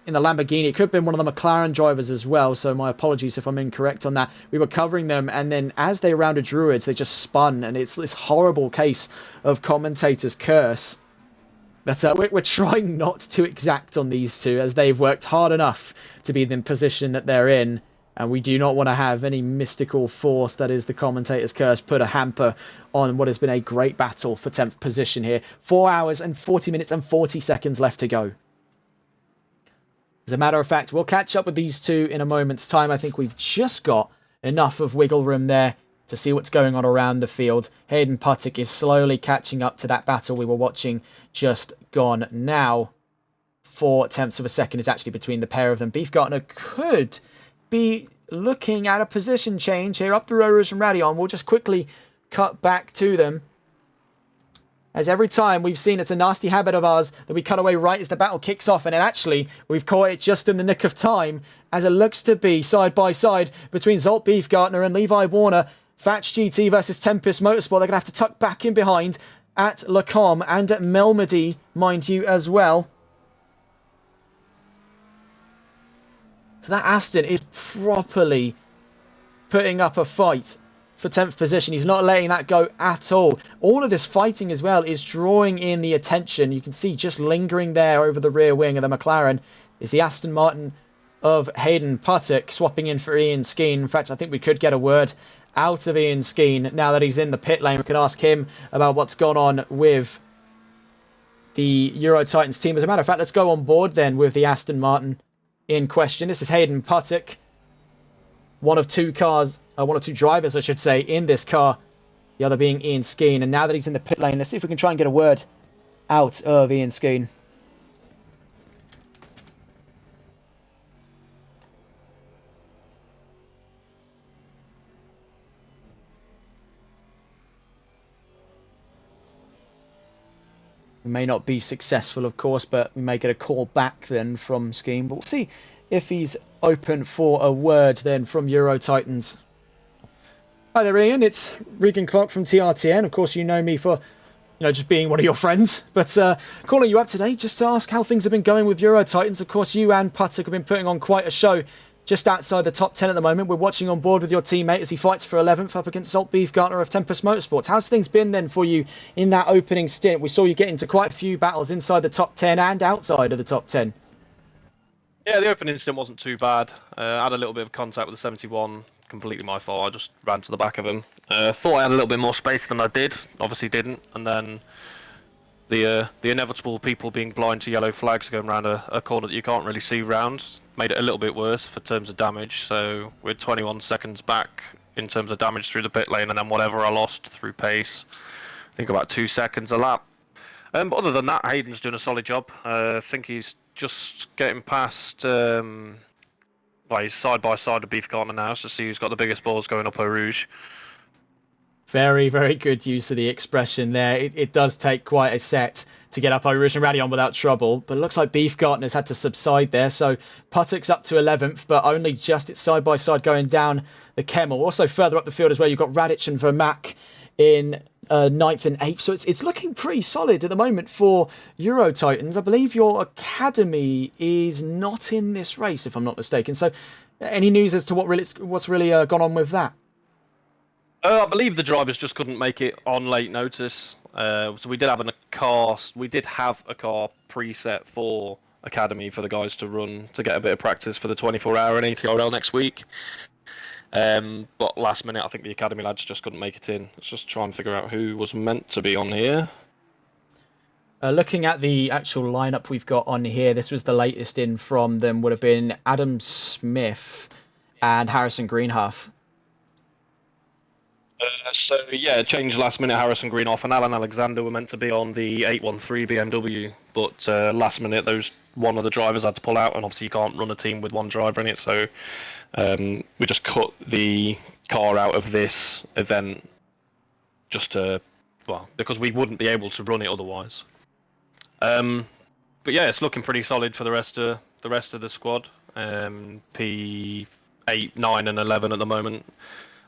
Lamborghini. It could have been one of the McLaren drivers as well, so my apologies if I'm incorrect on that. We were covering them, and then as they rounded Druids, they just spun, and it's this horrible case of commentator's curse. But we're trying not to exact on these two, as they've worked hard enough to be in the position that they're in, and we do not want to have any mystical force that is the commentator's curse put a hamper on what has been a great battle for 10th position here. 4 hours and 40 minutes and 40 seconds left to go. As a matter of fact, we'll catch up with these two in a moment's time. I think we've just got enough of wiggle room there to see what's going on around the field. Hayden Puttick is slowly catching up to that battle we were watching just gone now. 4 tenths of a second is actually between the pair of them. Beefgartner could be looking at a position change here up the Rouge and Radion. We'll just quickly cut back to them, as every time we've seen, it's a nasty habit of ours that we cut away right as the battle kicks off, and then actually we've caught it just in the nick of time, as it looks to be side by side between Zolt Beefgartner and Levi Warner. Fatch GT versus Tempest Motorsport. They're going to have to tuck back in behind at Lacombe and at Melmedy, mind you, as well. So that Aston is properly putting up a fight for 10th position. He's not letting that go at all. All of this fighting as well is drawing in the attention. You can see just lingering there over the rear wing of the McLaren is the Aston Martin of Hayden Puttick, swapping in for Ian Skeen. In fact, I think we could get a word out of Ian Skeen now that he's in the pit lane. We can ask him about what's gone on with the Euro Titans team. As a matter of fact, let's go on board then with the Aston Martin in question. This is Hayden Puttick. One of two drivers, I should say, in this car. The other being Ian Skeen. And now that he's in the pit lane, let's see if we can try and get a word out of Ian Skeen. We may not be successful, of course, but we may get a call back then from Skeen. But we'll see if he's open for a word then from Euro Titans. Hi there, Ian. It's Regan Clark from TRTN. Of course, you know me for, just being one of your friends. But calling you up today just to ask how things have been going with Euro Titans. Of course, you and Puttick have been putting on quite a show just outside the top 10 at the moment. We're watching on board with your teammate as he fights for 11th up against Zolt Beefgartner of Tempest Motorsports. How's things been then for you in that opening stint? We saw you get into quite a few battles inside the top 10 and outside of the top 10. Yeah, the opening stint wasn't too bad. I had a little bit of contact with the 71. Completely my fault. I just ran to the back of him. Thought I had a little bit more space than I did. Obviously didn't. And then the inevitable people being blind to yellow flags going around a corner that you can't really see round made it a little bit worse for terms of damage. So we're 21 seconds back in terms of damage through the pit lane, and then whatever I lost through pace, I think about 2 seconds a lap. But other than that, Hayden's doing a solid job. I think he's just getting past. He's side by side of Beefgartner now to see who's got the biggest balls going up Eau Rouge. Very, very good use of the expression there. It does take quite a set to get up Eau Rouge and Radion without trouble, but it looks like Beefgartner's had to subside there. So Puttick's up to 11th, but only just. It's side by side going down the Kemmel. Also further up the field as well, you've got Radic and Vermack in 9th and 8th. So it's looking pretty solid at the moment for Euro Titans. I believe your academy is not in this race, if I'm not mistaken. So any news as to what's really gone on with that? I believe the drivers just couldn't make it on late notice. So we did have a car preset for academy for the guys to run to get a bit of practice for the 24-hour and NLRL next week. But last minute, I think the academy lads just couldn't make it in. Let's just try and figure out who was meant to be on here. Looking at the actual lineup we've got on here, this was the latest in from them, would have been Adam Smith and Harrison Greenhalgh. So yeah, changed last minute. Harrison Greenhalgh and Alan Alexander were meant to be on the 813 BMW, but last minute one of the drivers had to pull out, and obviously you can't run a team with one driver in it, so we just cut the car out of this event because we wouldn't be able to run it otherwise. But yeah, it's looking pretty solid for the rest of the squad. P8, 9, and 11 at the moment.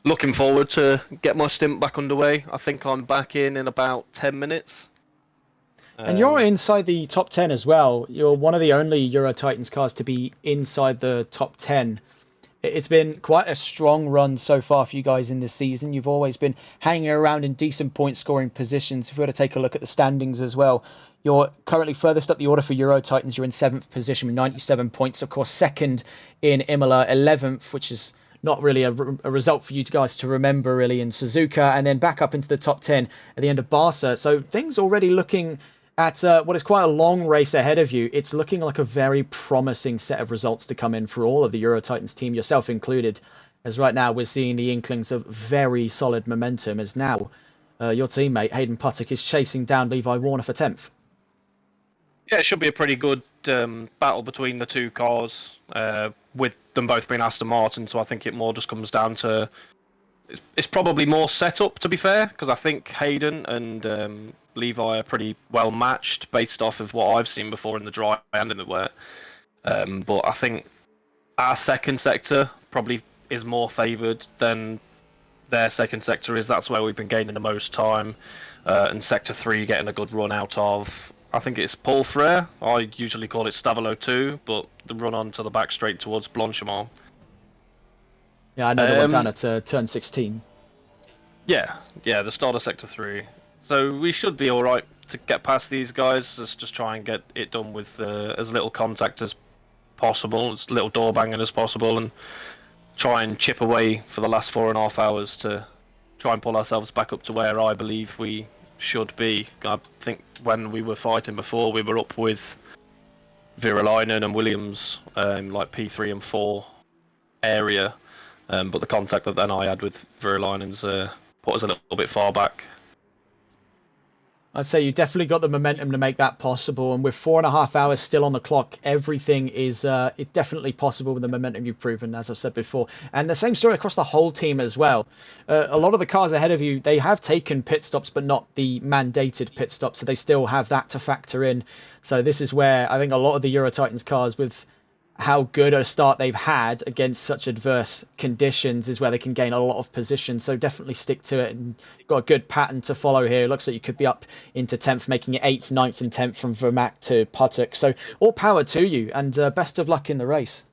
Looking forward to get my stint back underway. I think I'm back in about 10 minutes. And you're inside the top 10 as well. You're one of the only Euro Titans cars to be inside the top 10. It's been quite a strong run so far for you guys in this season. You've always been hanging around in decent point scoring positions. If we were to take a look at the standings as well, you're currently furthest up the order for Euro Titans. You're in 7th position with 97 points. Of course, second in Imola, 11th, which is not really a result for you guys to remember, really, in Suzuka, and then back up into the top 10 at the end of Barca. So things already looking at what is quite a long race ahead of you. It's looking like a very promising set of results to come in for all of the Euro Titans team, yourself included, as right now we're seeing the inklings of very solid momentum as now your teammate Hayden Puttock is chasing down Levi Warner for 10th. Yeah, it should be a pretty good battle between the two cars, with them both being Aston Martin, so I think it more just comes down to... It's probably more set up, to be fair, because I think Hayden and Levi are pretty well matched based off of what I've seen before in the dry and in the wet. But I think our second sector probably is more favoured than their second sector is. That's where we've been gaining the most time, and Sector 3 getting a good run out of. I think it's Paul Frere. I usually call it Stavelo 2, but the run on to the back straight towards Blanchimont. Yeah, I know the one down at turn 16. Yeah, the start of Sector 3. So we should be alright to get past these guys. Let's just try and get it done with as little contact as possible, as little door banging as possible, and try and chip away for the last 4.5 hours to try and pull ourselves back up to where I believe we should be. I think when we were fighting before, we were up with Virolainen and Williams, like P3 and 4 area. But the contact that then I had with Virolainen's put us a little bit far back. I'd say you definitely got the momentum to make that possible, and with 4.5 hours still on the clock, everything is definitely possible with the momentum you've proven, as I've said before. And the same story across the whole team as well. A lot of the cars ahead of you, they have taken pit stops, but not the mandated pit stops, so they still have that to factor in. So this is where I think a lot of the Euro Titans cars, with how good a start they've had against such adverse conditions, is where they can gain a lot of position. So definitely stick to it, and got a good pattern to follow here. It looks like you could be up into 10th, making it 8th, 9th and 10th from Vermac to Puttock. So all power to you, and best of luck in the race.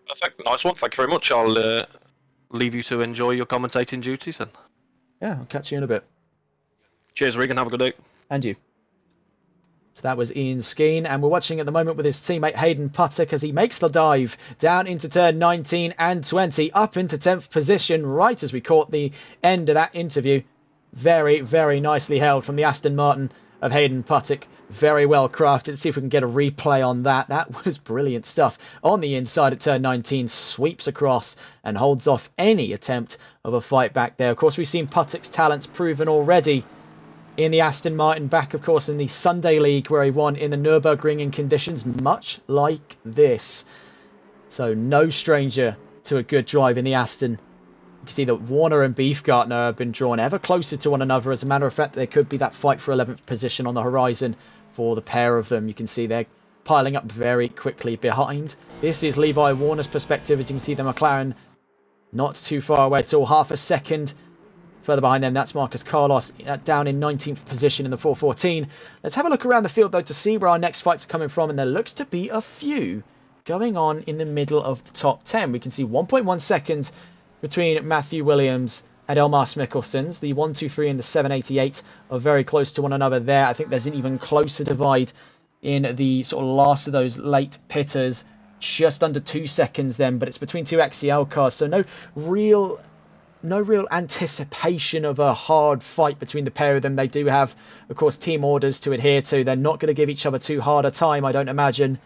Perfect, nice one, thank you very much. I'll leave you to enjoy your commentating duties then. Yeah, I'll catch you in a bit. Cheers, Regan, have a good day. And you. So that was Ian Skeen, and we're watching at the moment with his teammate Hayden Puttock as he makes the dive down into turn 19 and 20, up into 10th position, right as we caught the end of that interview. Very, very nicely held from the Aston Martin of Hayden Puttock. Very well crafted. Let's see if we can get a replay on that. That was brilliant stuff. On the inside at turn 19, sweeps across and holds off any attempt of a fight back there. Of course, we've seen Puttock's talents proven already in the Aston Martin, back of course in the Sunday League where he won in the Nürburgring in conditions much like this. So no stranger to a good drive in the Aston. You can see that Warner and Beefgartner have been drawn ever closer to one another. As a matter of fact, there could be that fight for 11th position on the horizon for the pair of them. You can see they're piling up very quickly behind. This is Levi Warner's perspective. As you can see, the McLaren not too far away at all, half a second further behind them. That's Marcus Carlos down in 19th position in the 414. Let's have a look around the field though to see where our next fights are coming from, and there looks to be a few going on in the middle of the top 10. We can see 1.1 seconds between Matthew Williams and Elmar Mikkelsens. The 123 and the 788 are very close to one another there. I think there's an even closer divide in the sort of last of those late pitters just under 2 seconds then, but it's between two XCL cars, so no real anticipation of a hard fight between the pair of them. They do have, of course, team orders to adhere to. They're not going to give each other too hard a time, I don't imagine,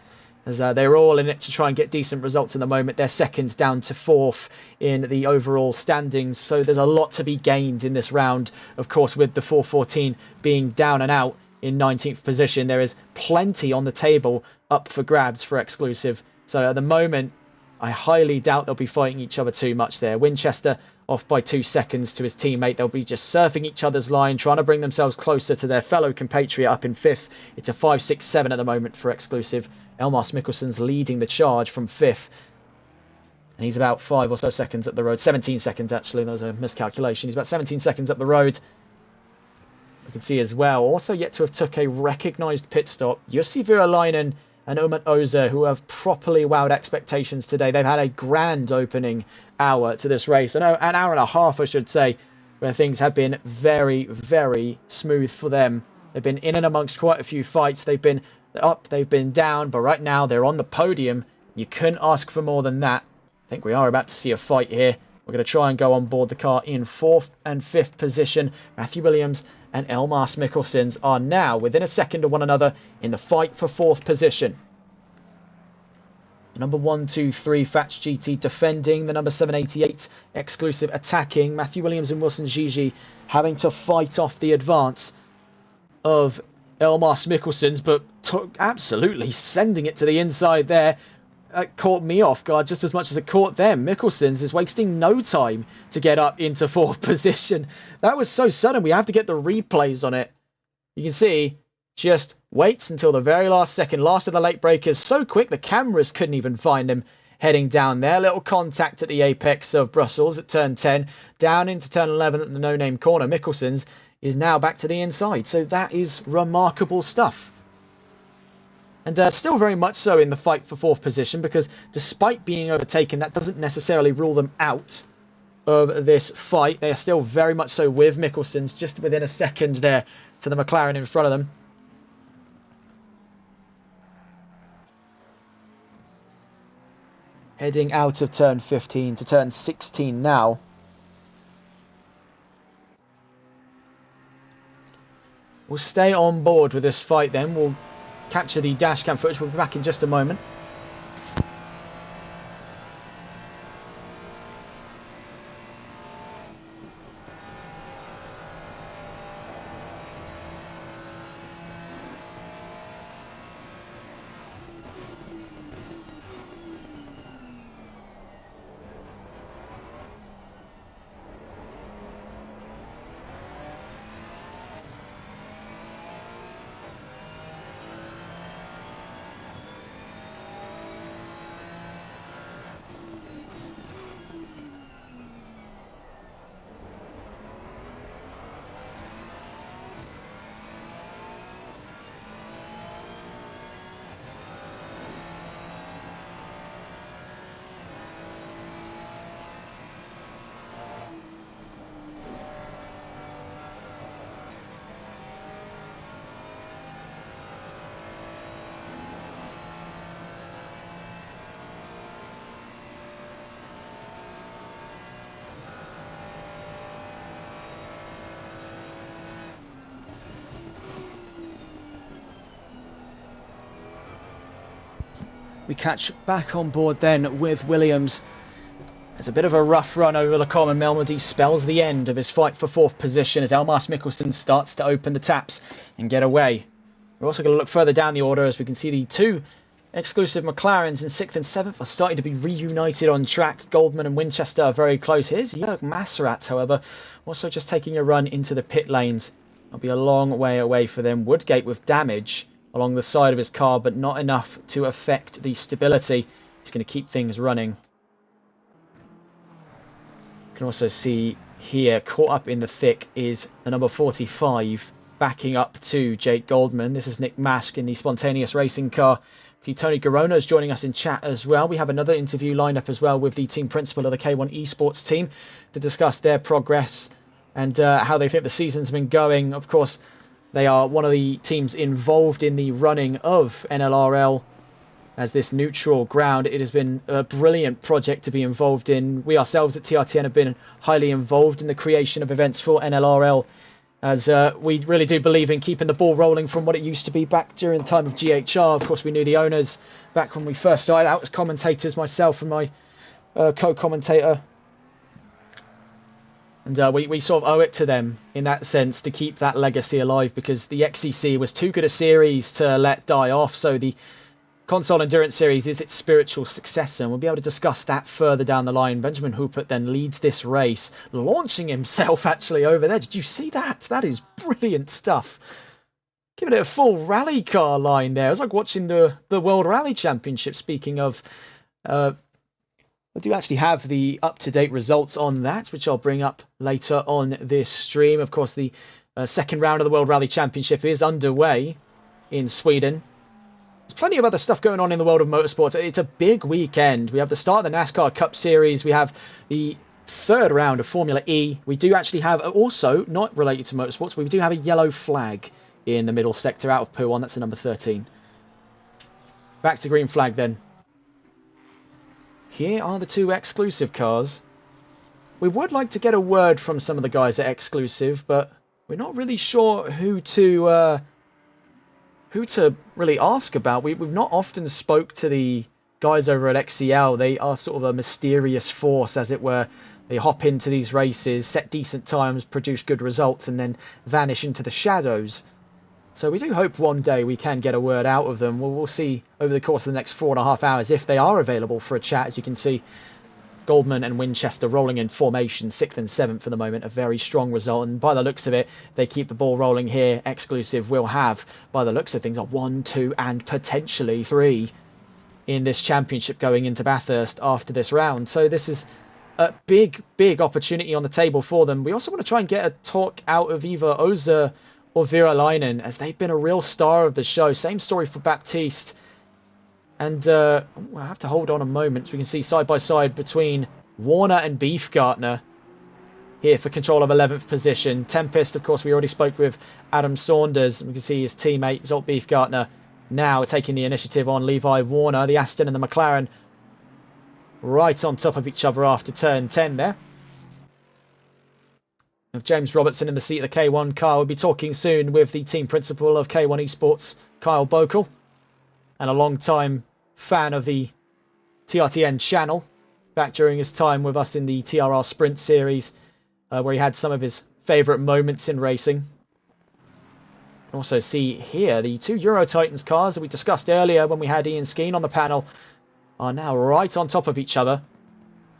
as they're all in it to try and get decent results in the moment. They're seconds down to 4th in the overall standings, so there's a lot to be gained in this round. Of course, with the 414 being down and out in 19th position, there is plenty on the table up for grabs for exclusive. So at the moment, I highly doubt they'll be fighting each other too much there. Winchester off by 2 seconds to his teammate. They'll be just surfing each other's line, trying to bring themselves closer to their fellow compatriot up in 5th. It's a 5-6-7 at the moment for exclusive. Elmas Mikkelsen's leading the charge from 5th. And he's about 5 or so seconds up the road. 17 seconds, actually. That was a miscalculation. He's about 17 seconds up the road. You can see as well, also yet to have took a recognised pit stop, Jussi Virolainen and Umut Oza, who have properly wowed expectations today. They've had a grand opening hour to this race. An hour and a half, I should say, where things have been very, very smooth for them. They've been in and amongst quite a few fights. They've been up, they've been down, but right now they're on the podium. You couldn't ask for more than that. I think we are about to see a fight here. We're going to try and go on board the car in 4th and 5th position. Matthew Williams and Elmas Mikkelsen are now within a second of one another in the fight for 4th position. Number 123 Fats GT defending, the number 788 exclusive attacking. Matthew Williams and Wilson Gigi having to fight off the advance of Elmas Mikkelsen's, but absolutely sending it to the inside there. Caught me off guard just as much as it caught them. Mikkelsen's is wasting no time to get up into 4th position. That was so sudden. We have to get the replays on it. You can see, just waits until the very last second. Last of the late breakers. So quick, the cameras couldn't even find him heading down there. Little contact at the apex of Brussels at turn 10. Down into turn 11 at the no-name corner. Mikkelsen's is now back to the inside. So that is remarkable stuff. And still very much so in the fight for 4th position, because despite being overtaken, that doesn't necessarily rule them out of this fight. They are still very much so with Mikkelsen's, just within a second there to the McLaren in front of them. Heading out of turn 15 to turn 16 now. We'll stay on board with this fight then. We'll capture the dashcam footage. We'll be back in just a moment. We catch back on board then with Williams. It's a bit of a rough run over the common. Melmody spells the end of his fight for 4th position as Elmas Mikkelsen starts to open the taps and get away. We're also going to look further down the order as we can see the two exclusive McLarens in 6th and 7th are starting to be reunited on track. Goldman and Winchester are very close. Here's Jörg Masserat, however, also just taking a run into the pit lanes. It'll be a long way away for them. Woodgate with damage along the side of his car, but not enough to affect the stability. He's going to keep things running. You can also see here, caught up in the thick, is the number 45, backing up to Jake Goldman. This is Nick Mask in the Spontaneous Racing car. See, Tony Garona is joining us in chat as well. We have another interview lined up as well with the team principal of the K1 Esports team to discuss their progress and how they think the season's been going. Of course, they are one of the teams involved in the running of NLRL as this neutral ground. It has been a brilliant project to be involved in. We ourselves at TRTN have been highly involved in the creation of events for NLRL, as we really do believe in keeping the ball rolling from what it used to be back during the time of GHR. Of course, we knew the owners back when we first started out as commentators, myself and my co-commentator. And we sort of owe it to them in that sense to keep that legacy alive, because the XCC was too good a series to let die off. So the Console Endurance Series is its spiritual successor, and we'll be able to discuss that further down the line. Benjamin Hupert then leads this race, launching himself actually over there. Did you see that? That is brilliant stuff. Giving it a full rally car line there. It was like watching the World Rally Championship. Speaking of, I do actually have the up-to-date results on that, which I'll bring up later on this stream. Of course, the second round of the World Rally Championship is underway in Sweden. There's plenty of other stuff going on in the world of motorsports. It's a big weekend. We have the start of the NASCAR Cup Series. We have the third round of Formula E. We do actually have, also, not related to motorsports, we do have a yellow flag in the middle sector out of P1. That's the number 13. Back to green flag then. Here are the two exclusive cars. We would like to get a word from some of the guys at Exclusive, but we're not really sure who to really ask about. We've not often spoke to the guys over at XCL. They are sort of a mysterious force, as it were. They hop into these races, set decent times, produce good results, and then vanish into the shadows. So we do hope one day we can get a word out of them. We'll see over the course of the next 4.5 hours if they are available for a chat. As you can see, Goldman and Winchester rolling in formation, 6th and 7th for the moment. A very strong result, and by the looks of it, if they keep the ball rolling here, Exclusive will have, by the looks of things, a 1, 2 and potentially 3 in this championship going into Bathurst after this round. So this is a big opportunity on the table for them. We also want to try and get a talk out of either Oza or Viralainen, as they've been a real star of the show. Same story for Baptiste. And I have to hold on a moment so we can see side by side between Warner and Beefgartner here for control of 11th position. Tempest, of course, we already spoke with Adam Saunders. We can see his teammate Zolt Beefgartner now taking the initiative on Levi Warner. The Aston and the McLaren right on top of each other after turn 10 there. Of James Robertson in the seat of the K1 car. We'll be talking soon with the team principal of K1 Esports, Kyle Bokel, and a long-time fan of the TRTN channel, back during his time with us in the TRR Sprint Series, where he had some of his favourite moments in racing. You can also see here the two Euro Titans cars that we discussed earlier when we had Ian Skeen on the panel are now right on top of each other.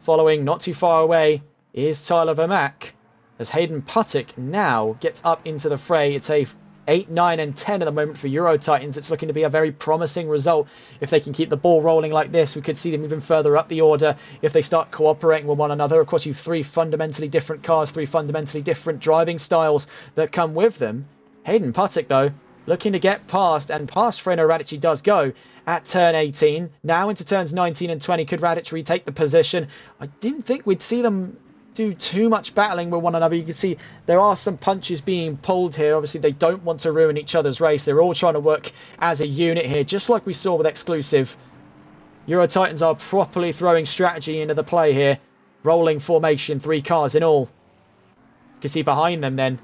Following not too far away is Tyler Vermack, as Hayden Puttick now gets up into the fray. It's a 8, 9 and 10 at the moment for Euro Titans. It's looking to be a very promising result. If they can keep the ball rolling like this, we could see them even further up the order if they start cooperating with one another. Of course, you've 3 fundamentally different cars, 3 fundamentally different driving styles that come with them. Hayden Puttick, though, looking to get past, and past Freno Radic does go at turn 18. Now into turns 19 and 20. Could Radic retake the position? I didn't think we'd see them do too much battling with one another. You can see there are some punches being pulled here. Obviously, they don't want to ruin each other's race. They're all trying to work as a unit here, just like we saw with Exclusive. Euro Titans are properly throwing strategy into the play here. Rolling formation, 3 cars in all. You can see behind them then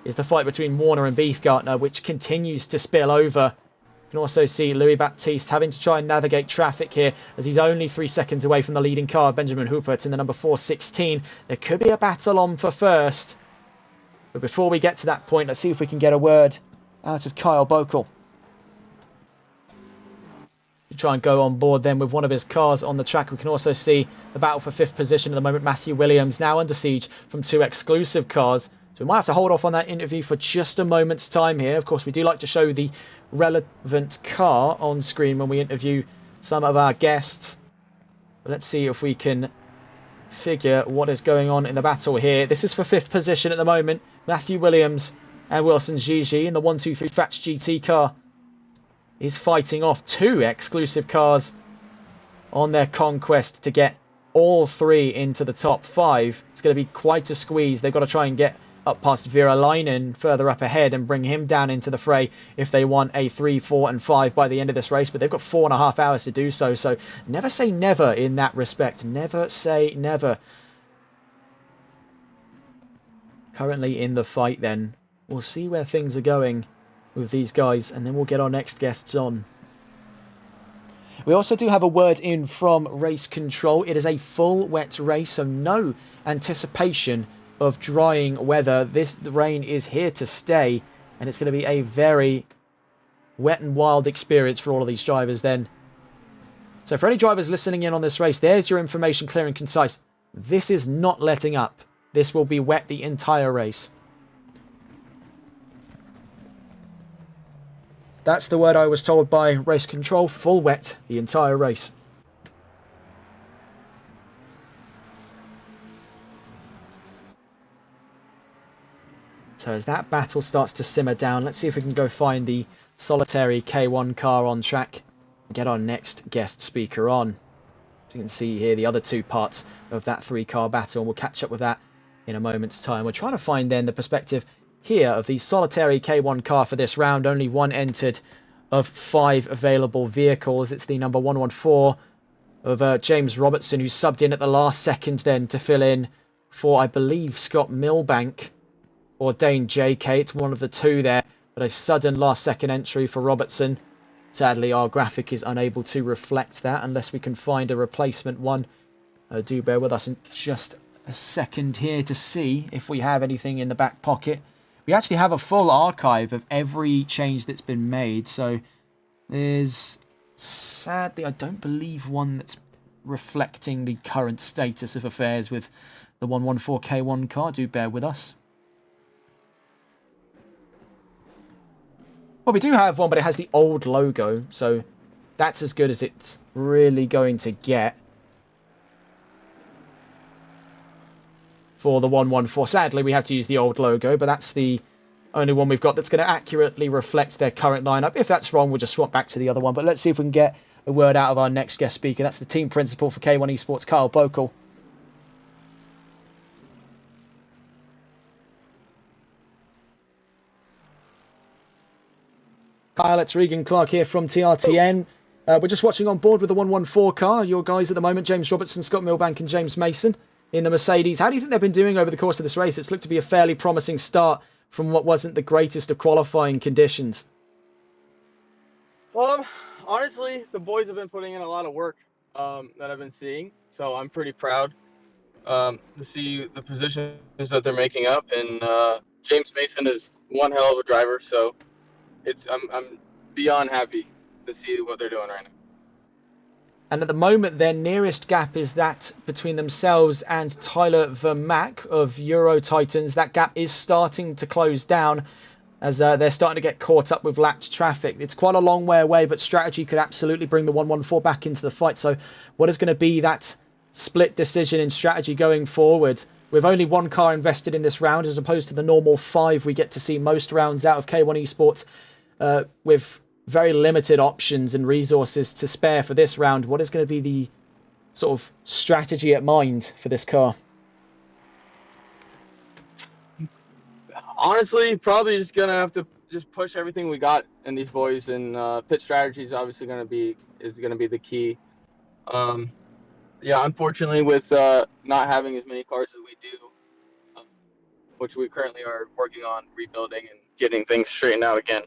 is the fight between Warner and Beefgartner, which continues to spill over. You can also see Louis Baptiste having to try and navigate traffic here, as he's only 3 seconds away from the leading car, Benjamin Hupert, in the number 416. There could be a battle on for first. But before we get to that point, let's see if we can get a word out of Kyle Bokel. To try and go on board then with one of his cars on the track. We can also see the battle for 5th position at the moment. Matthew Williams now under siege from 2 Exclusive cars. So we might have to hold off on that interview for just a moment's time here. Of course, we do like to show the relevant car on screen when we interview some of our guests. But let's see if we can figure what is going on in the battle here. This is for 5th position at the moment. Matthew Williams and Wilson Gigi in the 123 Frats GT car is fighting off 2 Exclusive cars on their conquest to get all 3 into the top 5. It's going to be quite a squeeze. They've got to try and get up past Viralainen further up ahead and bring him down into the fray if they want a 3, 4 and 5 by the end of this race. But they've got 4.5 hours to do so. So never say never in that respect. Never say never. Currently in the fight then. We'll see where things are going with these guys, and then we'll get our next guests on. We also do have a word in from race control. It is a full wet race, so no anticipation of drying weather. The rain is here to stay, and it's going to be a very wet and wild experience for all of these drivers then. So for any drivers listening in on this race, there's your information, clear and concise. This is not letting up. This will be wet the entire race. That's the word I was told by race control. Full wet the entire race. So as that battle starts to simmer down, let's see if we can go find the solitary K1 car on track and get our next guest speaker on. As you can see here, the other two parts of that 3-car battle, and we'll catch up with that in a moment's time. We're trying to find then the perspective here of the solitary K1 car for this round. Only one entered of 5 available vehicles. It's the number 114 of James Robertson, who subbed in at the last second then to fill in for, I believe, Scott Milbank or Dane JK. It's one of the two there, but a sudden last second entry for Robertson. Sadly, our graphic is unable to reflect that unless we can find a replacement one. Do bear with us in just a second here to see if we have anything in the back pocket. We actually have a full archive of every change that's been made. So there's, sadly, I don't believe one that's reflecting the current status of affairs with the 114K1 car. Do bear with us. Well, we do have one, but it has the old logo. So that's as good as it's really going to get for the 114. Sadly, we have to use the old logo, but that's the only one we've got that's going to accurately reflect their current lineup. If that's wrong, we'll just swap back to the other one. But let's see if we can get a word out of our next guest speaker. That's the team principal for K1 Esports, Kyle Bokel. Kyle, it's Regan Clark here from TRTN. We're just watching on board with the 114 car. Your guys at the moment, James Robertson, Scott Milbank and James Mason in the Mercedes. How do you think they've been doing over the course of this race? It's looked to be a fairly promising start from what wasn't the greatest of qualifying conditions. Honestly, the boys have been putting in a lot of work that I've been seeing, so I'm pretty proud to see the positions that they're making up. And James Mason is one hell of a driver, so I'm beyond happy to see what they're doing right now. And at the moment, their nearest gap is that between themselves and Tyler Vermack of Euro Titans. That gap is starting to close down as they're starting to get caught up with lapped traffic. It's quite a long way away, but strategy could absolutely bring the 114 back into the fight. So what is going to be that split decision in strategy going forward? With only one car invested in this round, as opposed to the normal 5 we get to see most rounds out of K1 Esports, with very limited options and resources to spare for this round. What is going to be the sort of strategy at mind for this car? Honestly, probably just gonna have to just push everything we got in these boys, and pit strategy is obviously gonna be the key. Yeah, unfortunately, with not having as many cars as we do, which we currently are working on rebuilding and getting things straightened out again.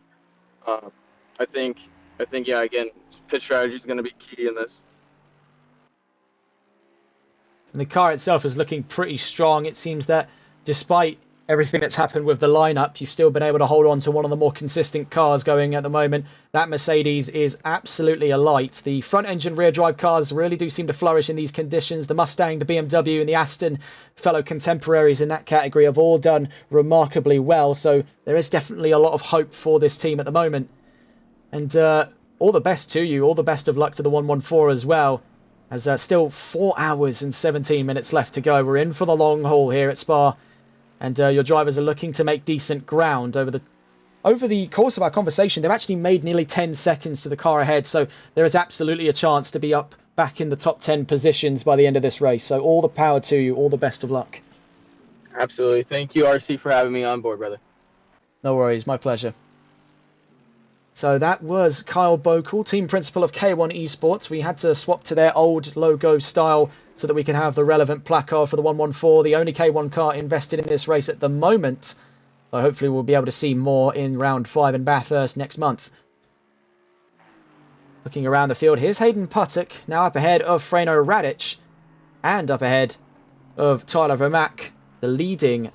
I think, yeah, again, pit strategy is going to be key in this. And the car itself is looking pretty strong. It seems that despite everything that's happened with the lineup, you've still been able to hold on to one of the more consistent cars going at the moment. That Mercedes is absolutely alight. The front engine rear drive cars really do seem to flourish in these conditions. The Mustang, the BMW and the Aston, fellow contemporaries in that category, have all done remarkably well. So there is definitely a lot of hope for this team at the moment. And all the best to you. All the best of luck to the 114 as well. As still 4 hours and 17 minutes left to go. We're in for the long haul here at Spa. And your drivers are looking to make decent ground over the course of our conversation. They've actually made nearly 10 seconds to the car ahead. So there is absolutely a chance to be up back in the top 10 positions by the end of this race. So all the power to you. All the best of luck. Absolutely. Thank you, RC, for having me on board, brother. No worries, my pleasure. So that was Kyle Bokel, team principal of K1 Esports. We had to swap to their old logo style so that we can have the relevant placard for the 114, the only K1 car invested in this race at the moment. So hopefully we'll be able to see more in round 5 in Bathurst next month. Looking around the field, here's Hayden Puttock, now up ahead of Frano Radic and up ahead of Tyler Vermack, the leading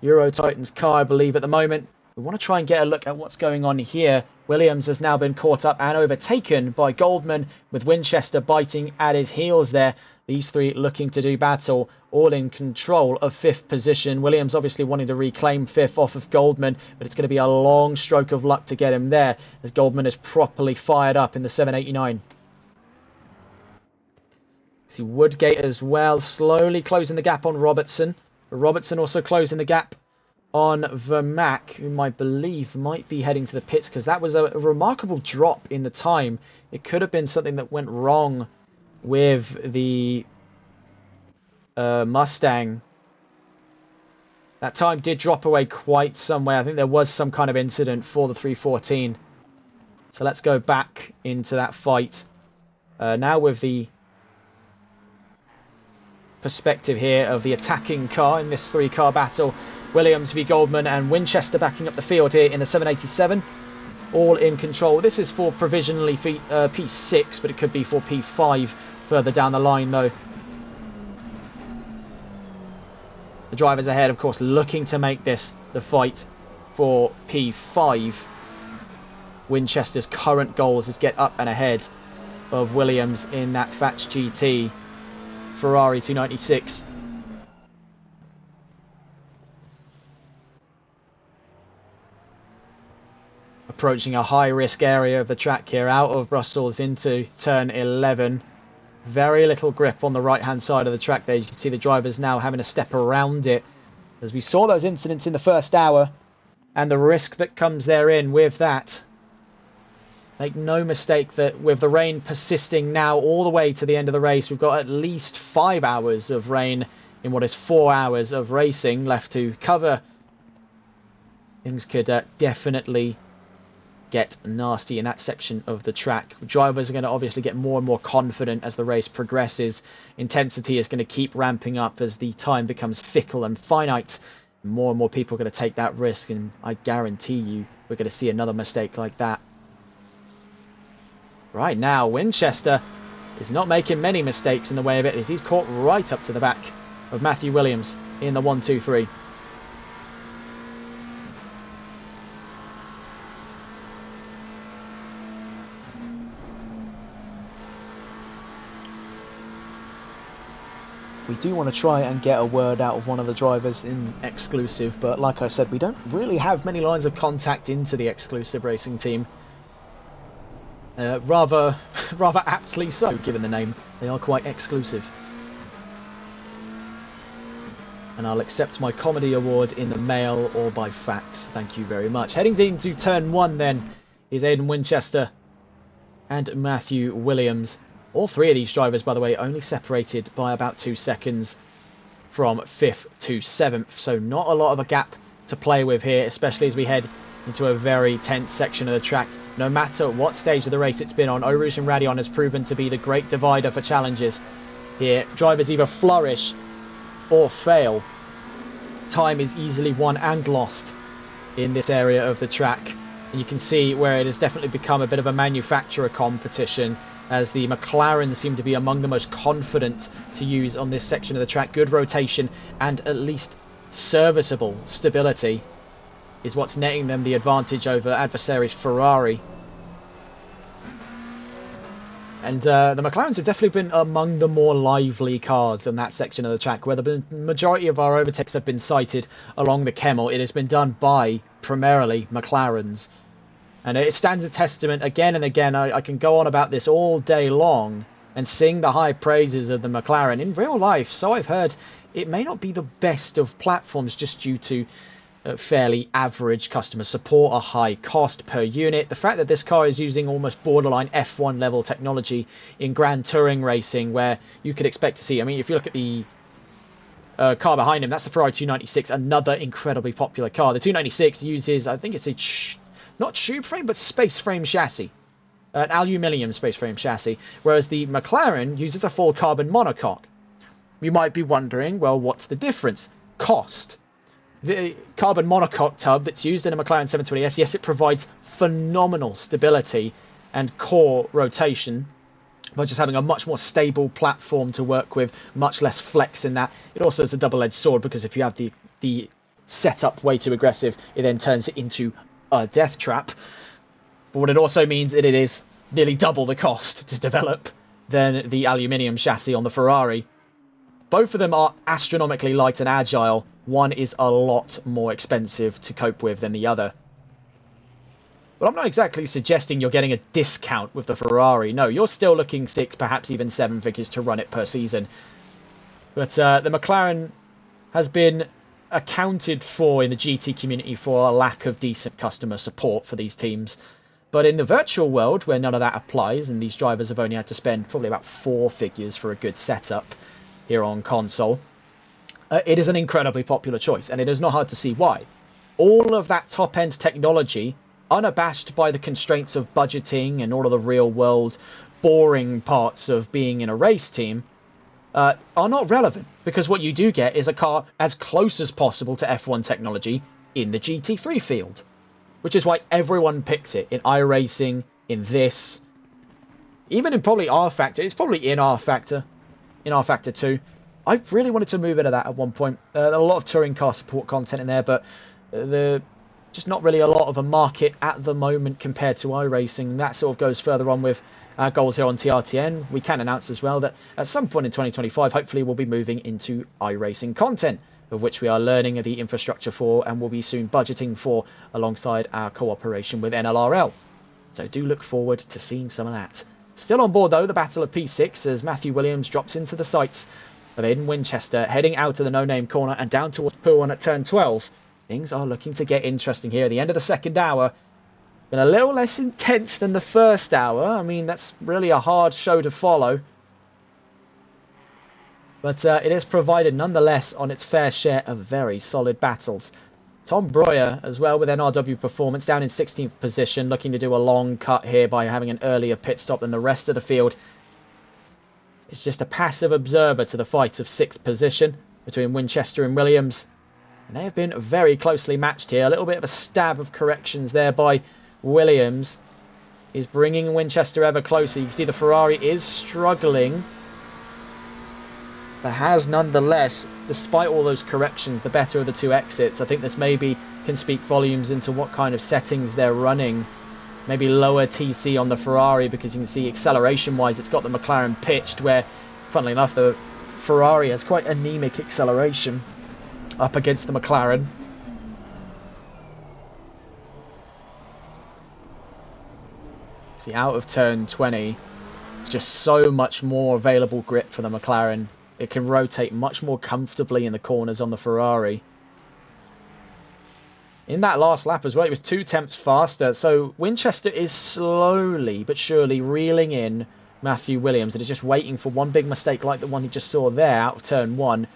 Euro Titans car, I believe, at the moment. We want to try and get a look at what's going on here. Williams has now been caught up and overtaken by Goldman, with Winchester biting at his heels there. These three looking to do battle, all in control of 5th position. Williams obviously wanting to reclaim 5th off of Goldman, but it's going to be a long stroke of luck to get him there, as Goldman is properly fired up in the 789. See Woodgate as well, slowly closing the gap on Robertson. Robertson also closing the gap on Vermack, whom I believe might be heading to the pits, because that was a remarkable drop in the time. It could have been something that went wrong with the Mustang. That time did drop away quite some way. I think there was some kind of incident for the 314. So let's go back into that fight. Now with the perspective here of the attacking car in this 3-car battle. Williams v Goldman and Winchester backing up the field here in the 787. All in control. This is for provisionally P6, but it could be for P5 further down the line though. The drivers ahead, of course, looking to make this the fight for P5. Winchester's current goals is get up and ahead of Williams in that Fats GT Ferrari 296. Approaching a high-risk area of the track here, out of Brussels into turn 11. Very little grip on the right-hand side of the track there. You can see the drivers now having to step around it. As we saw those incidents in the first hour, and the risk that comes therein with that. Make no mistake that with the rain persisting now all the way to the end of the race, we've got at least 5 hours of rain in what is 4 hours of racing left to cover. Things could definitely get nasty in that section of the track. Drivers are going to obviously get more and more confident as the race progresses. Intensity is going to keep ramping up as the time becomes fickle and finite. More and more people are going to take that risk, and I guarantee you we're going to see another mistake like that. Right now, Winchester is not making many mistakes in the way of it, as he's caught right up to the back of Matthew Williams in the 1-2-3. We do want to try and get a word out of one of the drivers in exclusive, but like I said, we don't really have many lines of contact into the exclusive racing team. Rather aptly so, given the name. They are quite exclusive. And I'll accept my comedy award in the mail or by fax. Thank you very much. Heading into turn 1 then is Aidan Winchester and Matthew Williams. All three of these drivers, by the way, only separated by about 2 seconds from 5th to 7th. So not a lot of a gap to play with here, especially as we head into a very tense section of the track. No matter what stage of the race it's been on, Eau Rouge and Radeon has proven to be the great divider for challenges. Here, drivers either flourish or fail. Time is easily won and lost in this area of the track. And you can see where it has definitely become a bit of a manufacturer competition, as the McLarens seem to be among the most confident to use on this section of the track. Good rotation and at least serviceable stability is what's netting them the advantage over adversaries Ferrari. And the McLarens have definitely been among the more lively cars in that section of the track, where the majority of our overtakes have been sighted along the Kemmel. It has been done by primarily McLarens. And it stands a testament again and again. I can go on about this all day long and sing the high praises of the McLaren. In real life, so I've heard, it may not be the best of platforms just due to fairly average customer support, a high cost per unit. The fact that this car is using almost borderline F1 level technology in Grand Touring racing, where you could expect to see, I mean, if you look at the car behind him, that's the Ferrari 296, another incredibly popular car. The 296 uses, I think it's a, not tube frame, but space frame chassis. An aluminium space frame chassis, whereas the McLaren uses a full carbon monocoque. You might be wondering, well, what's the difference? Cost. The carbon monocoque tub that's used in a McLaren 720S, yes, it provides phenomenal stability and core rotation by just having a much more stable platform to work with, much less flex in that. It also is a double-edged sword, because if you have the setup way too aggressive, it then turns it into a death trap. But what it also means is it is nearly double the cost to develop than the aluminium chassis on the Ferrari. Both of them are astronomically light and agile. One is a lot more expensive to cope with than the other. But I'm not exactly suggesting you're getting a discount with the Ferrari. No, you're still looking 6, perhaps even 7 figures to run it per season. But the McLaren has been accounted for in the GT community for a lack of decent customer support for these teams. But in the virtual world, where none of that applies, and these drivers have only had to spend probably about 4 figures for a good setup here on console, it is an incredibly popular choice, and it is not hard to see why. All of that top-end technology, unabashed by the constraints of budgeting and all of the real-world boring parts of being in a race team, are not relevant, because what you do get is a car as close as possible to F1 technology in the GT3 field. Which is why everyone picks it in iRacing, in this, even in probably R-Factor. It's probably in R-Factor 2. I really wanted to move into that at one point. There are a lot of touring car support content in there, but just not really a lot of a market at the moment compared to iRacing. That sort of goes further on with our goals here on TRTN. We can announce as well that at some point in 2025, hopefully we'll be moving into iRacing content, of which we are learning the infrastructure for and will be soon budgeting for alongside our cooperation with NLRL. So do look forward to seeing some of that. Still on board though, the battle of P6 as Matthew Williams drops into the sights of Aiden Winchester, heading out of the no-name corner and down towards Pool 1 at turn 12. Things are looking to get interesting here at the end of the second hour. Been a little less intense than the first hour. I mean, that's really a hard show to follow. But it is provided nonetheless on its fair share of very solid battles. Tom Breuer as well with NRW Performance down in 16th position, looking to do a long cut here by having an earlier pit stop than the rest of the field. It's just a passive observer to the fight of 6th position between Winchester and Williams. And they have been very closely matched here. A little bit of a stab of corrections there by Williams. He's bringing Winchester ever closer. You can see the Ferrari is struggling, but has nonetheless, despite all those corrections, the better of the 2 exits. I think this maybe can speak volumes into what kind of settings they're running. Maybe lower TC on the Ferrari, because you can see acceleration-wise it's got the McLaren pitched, where, funnily enough, the Ferrari has quite anemic acceleration up against the McLaren. See, out of turn 20, it's just so much more available grip for the McLaren. It can rotate much more comfortably in the corners on the Ferrari. In that last lap as well, it was 2 tenths faster. So Winchester is slowly but surely reeling in Matthew Williams, and is just waiting for one big mistake like the one he just saw there out of turn 1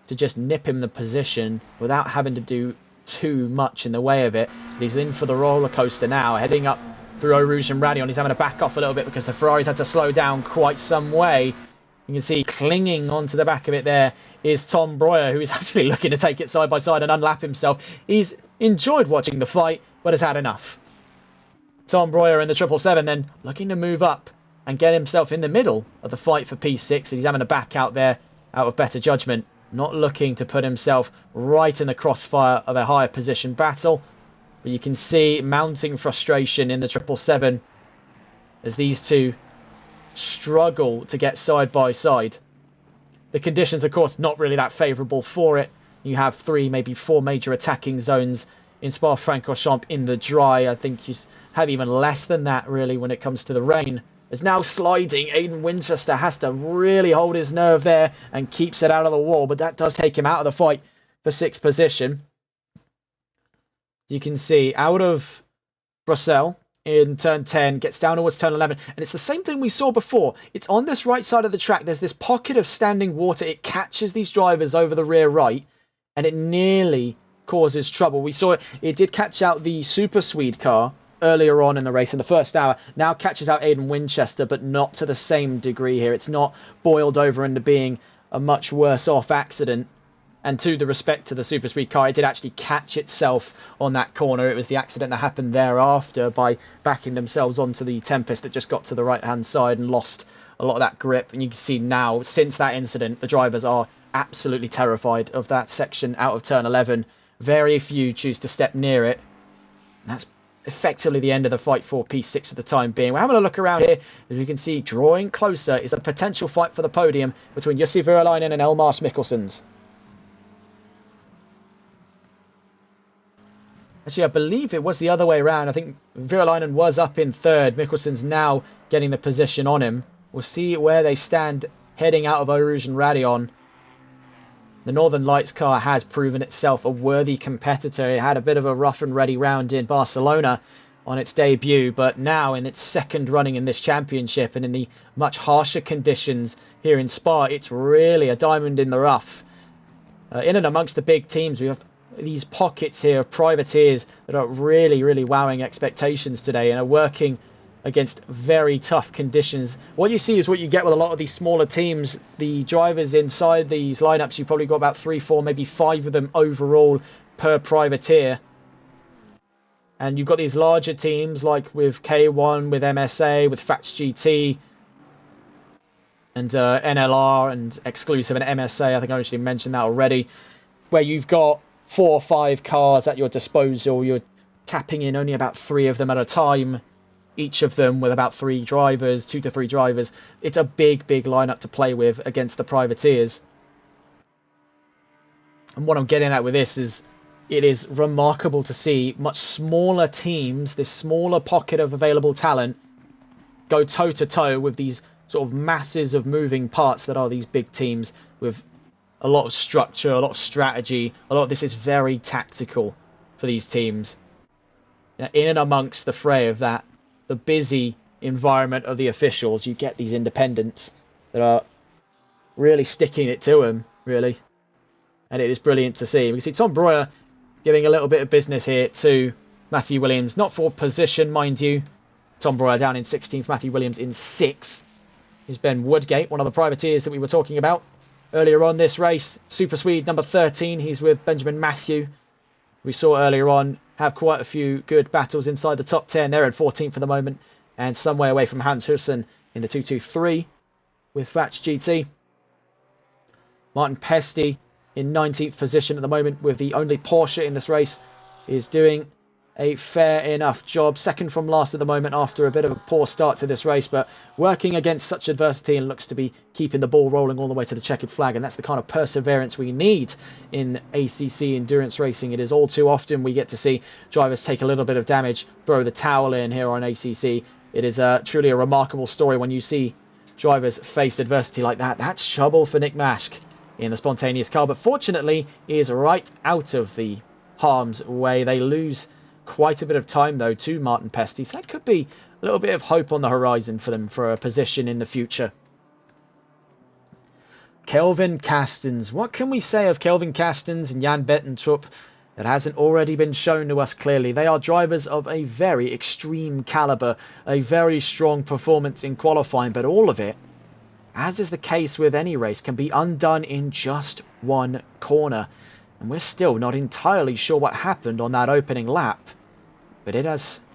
to just nip him the position without having to do too much in the way of it. But he's in for the roller coaster now, heading up through Eau Rouge and Radion. He's having to back off a little bit because the Ferrari's had to slow down quite some way. You can see clinging onto the back of it there is Tom Breuer, who is actually looking to take it side by side and unlap himself. He's enjoyed watching the fight, but has had enough. Tom Breuer in the 777 then looking to move up and get himself in the middle of the fight for P6. And he's having to back out there out of better judgment, not looking to put himself right in the crossfire of a higher position battle. But you can see mounting frustration in the 777 as these two struggle to get side by side. The conditions, of course, not really that favourable for it. You have 3, maybe 4 major attacking zones in Spa-Francorchamps in the dry. I think you have even less than that, really, when it comes to the rain. It's now sliding. Aiden Winchester has to really hold his nerve there and keeps it out of the wall, but that does take him out of the fight for 6th position. You can see out of Brussels, in turn 10, gets down towards turn 11, and it's the same thing we saw before. It's on this right side of the track. There's this pocket of standing water. It catches these drivers over the rear right, and it nearly causes trouble. We saw it did catch out the Super Swede car earlier on in the race in the first hour. Now catches out Aiden Winchester, but not to the same degree here. It's not boiled over into being a much worse off accident. And to the respect to the Super Speed car, it did actually catch itself on that corner. It was the accident that happened thereafter by backing themselves onto the Tempest that just got to the right-hand side and lost a lot of that grip. And you can see now, since that incident, the drivers are absolutely terrified of that section out of turn 11. Very few choose to step near it. And that's effectively the end of the fight for P6 for the time being. We're having a look around here. As you can see, drawing closer is a potential fight for the podium between Jussi Virolainen and Elmars Mikkelsens. Actually, I believe it was the other way around. I think Virolainen was up in third. Mikkelsen's now getting the position on him. We'll see where they stand heading out of Eau Rouge and Radion. The Northern Lights car has proven itself a worthy competitor. It had a bit of a rough and ready round in Barcelona on its debut, but now in its second running in this championship and in the much harsher conditions here in Spa, it's really a diamond in the rough. In and amongst the big teams, we have these pockets here of privateers that are really, really wowing expectations today and are working against very tough conditions. What you see is what you get with a lot of these smaller teams. The drivers inside these lineups, you've probably got about 3, 4, maybe 5 of them overall per privateer. And you've got these larger teams like with K1, with MSA, with Fats GT, and NLR and Exclusive and MSA. I think I actually mentioned that already. Where you've got 4 or 5 cars at your disposal. You're tapping in only about 3 of them at a time. Each of them with about 3 drivers, 2 to 3 drivers. It's a big, big lineup to play with against the privateers. And what I'm getting at with this is it is remarkable to see much smaller teams, this smaller pocket of available talent, go toe-to-toe with these sort of masses of moving parts that are these big teams with a lot of structure, a lot of strategy. A lot of this is very tactical for these teams. In and amongst the fray of that, the busy environment of the officials, you get these independents that are really sticking it to them, really. And it is brilliant to see. We can see Tom Breuer giving a little bit of business here to Matthew Williams. Not for position, mind you. Tom Breuer down in 16th, Matthew Williams in 6th. Here's Ben Woodgate, one of the privateers that we were talking about earlier on this race. Super Swede number 13. He's with Benjamin Matthew. We saw earlier on have quite a few good battles inside the top 10. They're at 14th for the moment and some way away from Hans Hussen in the 223 with Fats GT. Martin Pesty in 19th position at the moment with the only Porsche in this race is doing a fair enough job. Second from last at the moment after a bit of a poor start to this race, but working against such adversity and looks to be keeping the ball rolling all the way to the checkered flag. And that's the kind of perseverance we need in ACC endurance racing. It is all too often we get to see drivers take a little bit of damage, throw the towel in here on ACC. It is truly a remarkable story when you see drivers face adversity like that. That's trouble for Nick Mask in the spontaneous car, but fortunately he is right out of the harm's way. They lose quite a bit of time, though, to Martin Pesty. So that could be a little bit of hope on the horizon for them for a position in the future. Kelvin Castens. What can we say of Kelvin Castens and Jan Bettentrup that hasn't already been shown to us clearly? They are drivers of a very extreme caliber, a very strong performance in qualifying, but all of it, as is the case with any race, can be undone in just one corner. And we're still not entirely sure what happened on that opening lap. But it has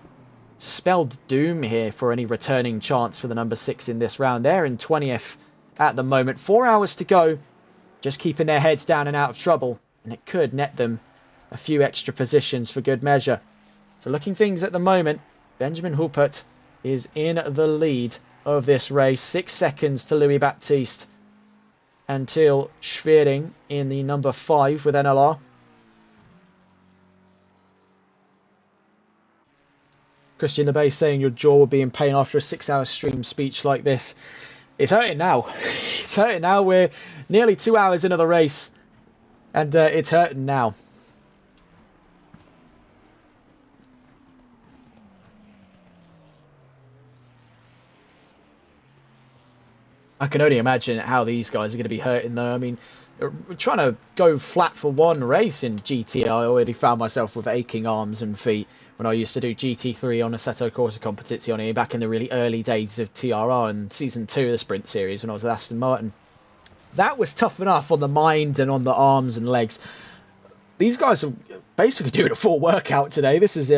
spelled doom here for any returning chance for the number 6 in this round. They're in 20th at the moment. 4 hours to go. Just keeping their heads down and out of trouble. And it could net them a few extra positions for good measure. So looking things at the moment, Benjamin Huppert is in the lead of this race. 6 seconds to Louis Baptiste and Till Schwering in the number 5 with NLR. Christian LeBay saying your jaw will be in pain after a 6-hour stream speech like this. It's hurting now. It's hurting now. We're nearly 2 hours into the race and it's hurting now. I can only imagine how these guys are going to be hurting though. I mean, trying to go flat for one race in GT, I already found myself with aching arms and feet when I used to do GT3 on Assetto Corsa Competizione back in the really early days of TRR and Season 2 of the Sprint Series when I was at Aston Martin. That was tough enough on the mind and on the arms and legs. These guys are basically doing a full workout today. This is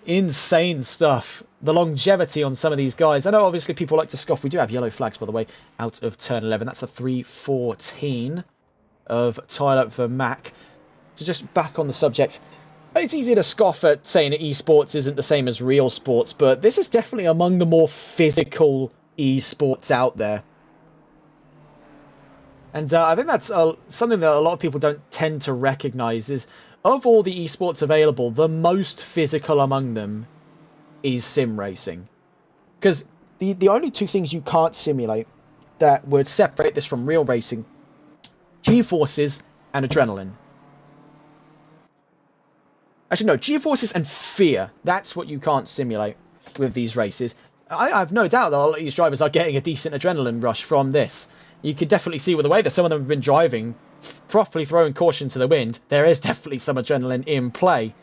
insane stuff. The longevity on some of these guys. I know obviously people like to scoff. We do have yellow flags, by the way, out of turn 11. That's a 3:14 of Tyler Vermack. So just back on the subject. It's easy to scoff at saying that esports isn't the same as real sports, but this is definitely among the more physical esports out there. And I think that's something that a lot of people don't tend to recognise is, of all the esports available, the most physical among them is sim racing. Because the only two things you can't simulate that would separate this from real racing, G-forces and adrenaline. Actually, no, G-forces and fear. That's what you can't simulate with these races. I have no doubt that a lot of these drivers are getting a decent adrenaline rush from this. You can definitely see with the way that some of them have been driving, properly throwing caution to the wind, there is definitely some adrenaline in play.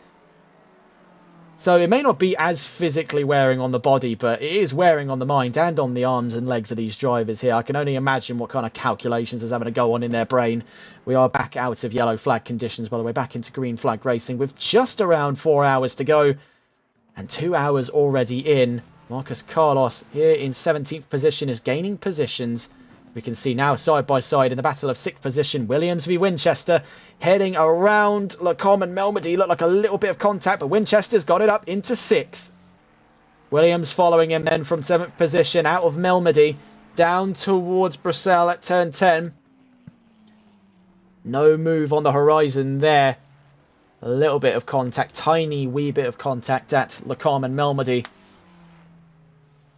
So it may not be as physically wearing on the body, but it is wearing on the mind and on the arms and legs of these drivers here. I can only imagine what kind of calculations is having to go on in their brain. We are back out of yellow flag conditions, by the way, back into green flag racing with just around 4 hours to go and 2 hours already in. Marcus Carlos here in 17th position is gaining positions. We can see now side by side in the battle of 6th position, Williams v Winchester heading around Lacombe and Melmedy. Look like a little bit of contact, but Winchester's got it up into 6th. Williams following him then from 7th position out of Melmedy down towards Bruxelles at turn 10. No move on the horizon there. A little bit of contact, tiny wee bit of contact at Lacombe and Melmedy.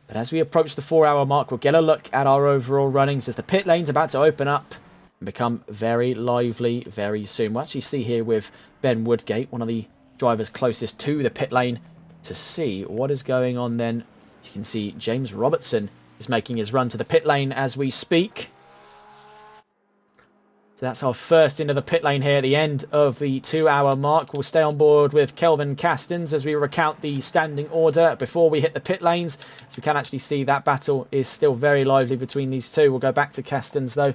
But as we approach the 4 hour mark, we'll get a look at our overall runnings as the pit lane's about to open up and become very lively very soon. We'll actually see here with Ben Woodgate, one of the drivers closest to the pit lane, to see what is going on then. As you can see, James Robertson is making his run to the pit lane as we speak. So that's our first into the pit lane here at the end of the 2 hour mark. We'll stay on board with Kelvin Castens as we recount the standing order before we hit the pit lanes. So we can actually see that battle is still very lively between these two. We'll go back to Castens though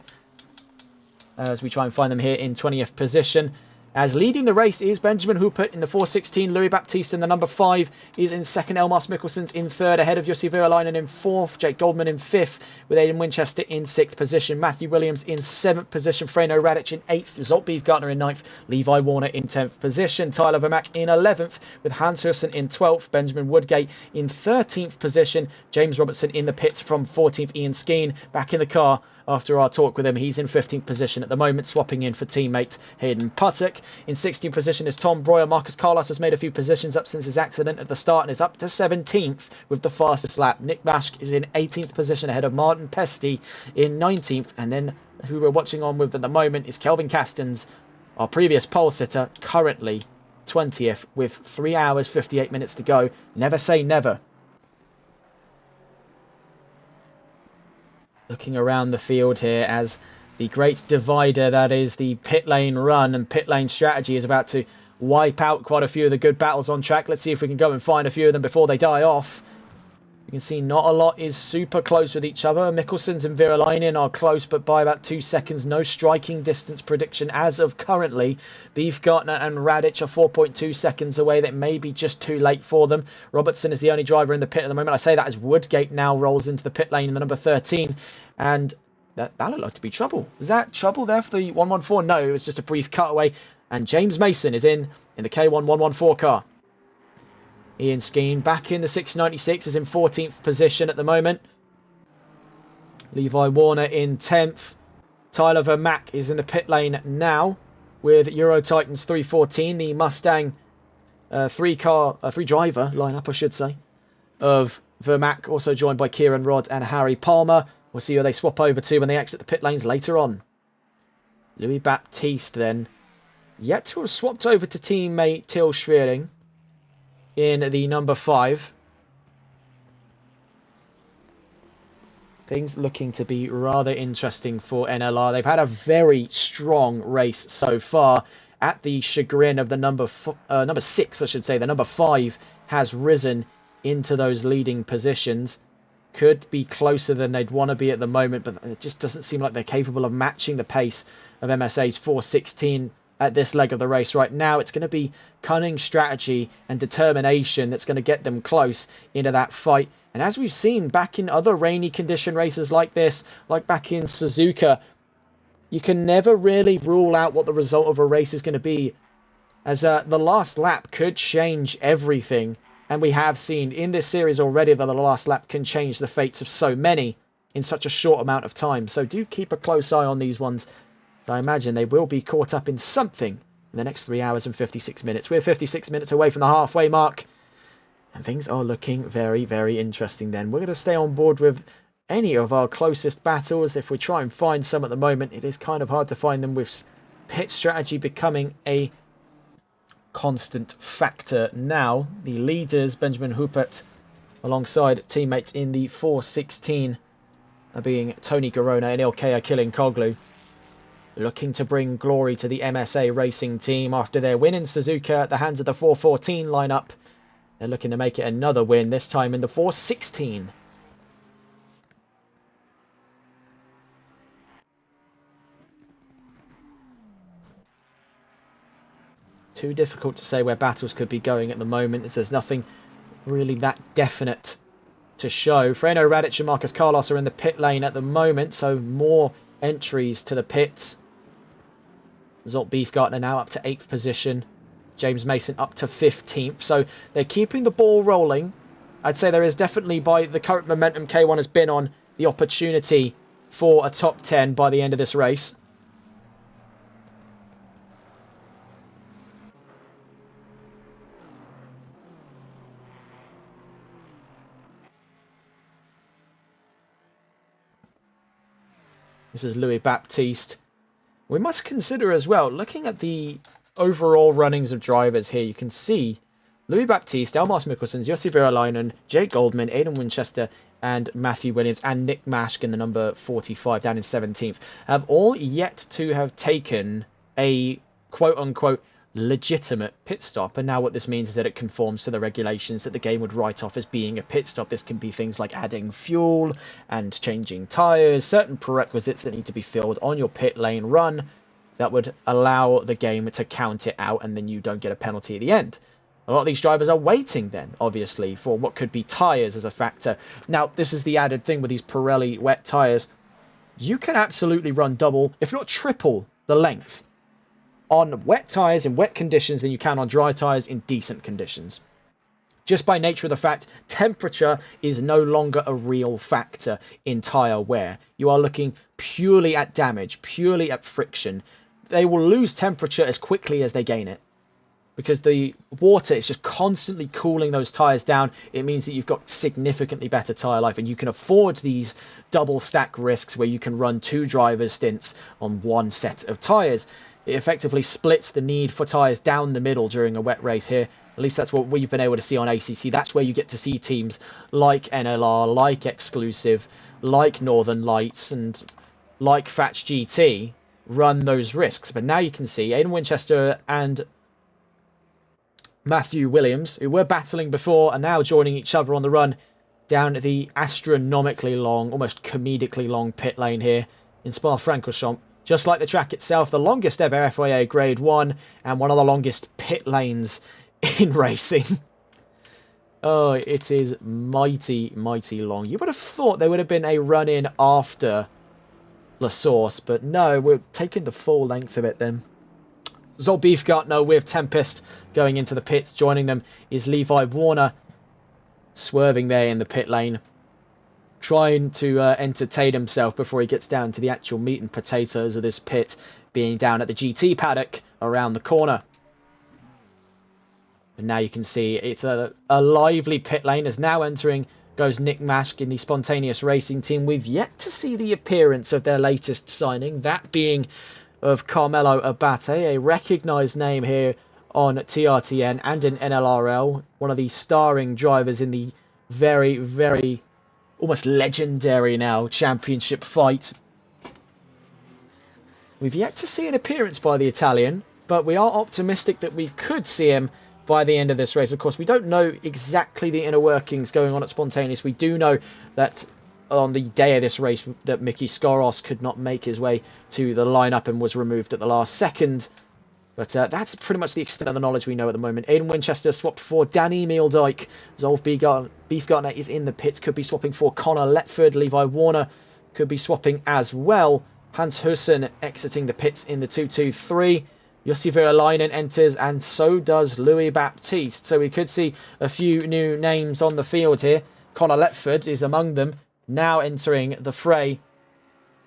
as we try and find them here in 20th position. As leading the race is Benjamin Hooper in the 4:16, Louis Baptiste in the number 5 is in 2nd, Elmas Mikkelsen's in 3rd, ahead of Jussi Vuolainen in 4th, Jake Goldman in 5th, with Aidan Winchester in 6th position, Matthew Williams in 7th position, Freno Radic in 8th, Zolt Beefgartner in 9th, Levi Warner in 10th position, Tyler Vermack in 11th, with Hans Hussen in 12th, Benjamin Woodgate in 13th position, James Robertson in the pits from 14th, Ian Skeen back in the car. After our talk with him, he's in 15th position at the moment, swapping in for teammate Hayden Puttock. In 16th position is Tom Breuer. Marcus Carlos has made a few positions up since his accident at the start and is up to 17th with the fastest lap. Nick Bashk is in 18th position ahead of Martin Pesti in 19th. And then who we're watching on with at the moment is Kelvin Castens, our previous pole sitter, currently 20th with 3 hours 58 minutes to go. Never say never. Looking around the field here as the great divider that is the pit lane run and pit lane strategy is about to wipe out quite a few of the good battles on track. Let's see if we can go and find a few of them before they die off. You can see not a lot is super close with each other. Mikkelsen's and Virolainen are close, but by about 2 seconds. No striking distance prediction as of currently. Beefgartner and Radic are 4.2 seconds away. That may be just too late for them. Robertson is the only driver in the pit at the moment. I say that as Woodgate now rolls into the pit lane in the number 13. And that looked like to be trouble. Was that trouble there for the 114? No, it was just a brief cutaway. And James Mason is in the K1 114 car. Ian Skeen back in the 696 is in 14th position at the moment. Levi Warner in 10th. Tyler Vermack is in the pit lane now with Euro Titans 314, the Mustang three driver lineup, I should say, of Vermack, also joined by Kieran Rodd and Harry Palmer. We'll see who they swap over to when they exit the pit lanes later on. Louis Baptiste then yet to have swapped over to teammate Till Schwering in the number 5. Things looking to be rather interesting for NLR. They've had a very strong race so far, at the chagrin of the number 6, I should say. The number 5 has risen into those leading positions. Could be closer than they'd want to be at the moment, but it just doesn't seem like they're capable of matching the pace of MSA's 4:16 at this leg of the race right now. It's going to be cunning strategy and determination that's going to get them close into that fight. And as we've seen back in other rainy condition races like this, like back in Suzuka, you can never really rule out what the result of a race is going to be, as the last lap could change everything. And we have seen in this series already that the last lap can change the fates of so many in such a short amount of time. So do keep a close eye on these ones. I imagine they will be caught up in something in the next 3 hours and 56 minutes. We're 56 minutes away from the halfway mark. And things are looking very, very interesting then. We're going to stay on board with any of our closest battles. If we try and find some at the moment, it is kind of hard to find them, with pit strategy becoming a constant factor now. The leaders, Benjamin Huppert, alongside teammates in the 4:16, being Tony Garona and Ilkay Kilinkoglu, looking to bring glory to the MSA Racing team after their win in Suzuka at the hands of the 4:14 lineup. They're looking to make it another win, this time in the 4:16. Too difficult to say where battles could be going at the moment, as there's nothing really that definite to show. Freno Radic and Marcus Carlos are in the pit lane at the moment, so more entries to the pits. Zolt Beefgartner now up to 8th position. James Mason up to 15th. So they're keeping the ball rolling. I'd say there is definitely, by the current momentum K1 has been on, the opportunity for a top 10 by the end of this race. This is Louis Baptiste. We must consider as well, looking at the overall runnings of drivers here, you can see Louis Baptiste, Elmas Mikkelsons, Jussi Virolainen, Jake Goldman, Aidan Winchester, and Matthew Williams, and Nick Mashk in the number 45 down in 17th, have all yet to have taken a quote-unquote legitimate pit stop. And now what this means is that it conforms to the regulations that the game would write off as being a pit stop. This can be things like adding fuel and changing tyres, certain prerequisites that need to be filled on your pit lane run that would allow the game to count it out, and then you don't get a penalty at the end. A lot of these drivers are waiting then, obviously, for what could be tyres as a factor. Now, this is the added thing with these Pirelli wet tyres. You can absolutely run double, if not triple, the length on wet tyres in wet conditions than you can on dry tyres in decent conditions. Just by nature of the fact, temperature is no longer a real factor in tyre wear. You are looking purely at damage, purely at friction. They will lose temperature as quickly as they gain it, because the water is just constantly cooling those tyres down. It means that you've got significantly better tyre life, and you can afford these double stack risks where you can run 2 drivers' stints on one set of tyres. It effectively splits the need for tyres down the middle during a wet race here. At least that's what we've been able to see on ACC. That's where you get to see teams like NLR, like Exclusive, like Northern Lights, and like Fatch GT run those risks. But now you can see Aidan Winchester and Matthew Williams, who were battling before, are now joining each other on the run down the astronomically long, almost comedically long pit lane here in Spa-Francorchamps. Just like the track itself, the longest ever FIA Grade 1 and one of the longest pit lanes in racing. Oh, it is mighty, mighty long. You would have thought there would have been a run-in after La Source, but no, we're taking the full length of it then. Zolt Beefgartner with Tempest going into the pits. Joining them is Levi Warner, swerving there in the pit lane, trying to entertain himself before he gets down to the actual meat and potatoes of this pit, being down at the GT paddock around the corner. And now you can see it's a lively pit lane. As now entering goes Nick Mashk in the Spontaneous Racing team. We've yet to see the appearance of their latest signing, that being of Carmelo Abate, a recognised name here on TRTN and in NLRL, one of the starring drivers in the very, very almost legendary now championship fight. We've yet to see an appearance by the Italian, but we are optimistic that we could see him by the end of this race. Of course, we don't know exactly the inner workings going on at Spontaneous. We do know that on the day of this race that Mickey Skoros could not make his way to the lineup and was removed at the last second. But that's pretty much the extent of the knowledge we know at the moment. Aidan Winchester swapped for Danny Mealdike. Zolf Beefgartner is in the pits. Could be swapping for Connor Letford. Levi Warner could be swapping as well. Hans Hussen exiting the pits in the 2-2-3. Jussi Virolainen enters, and so does Louis Baptiste. So we could see a few new names on the field here. Connor Letford is among them, now entering the fray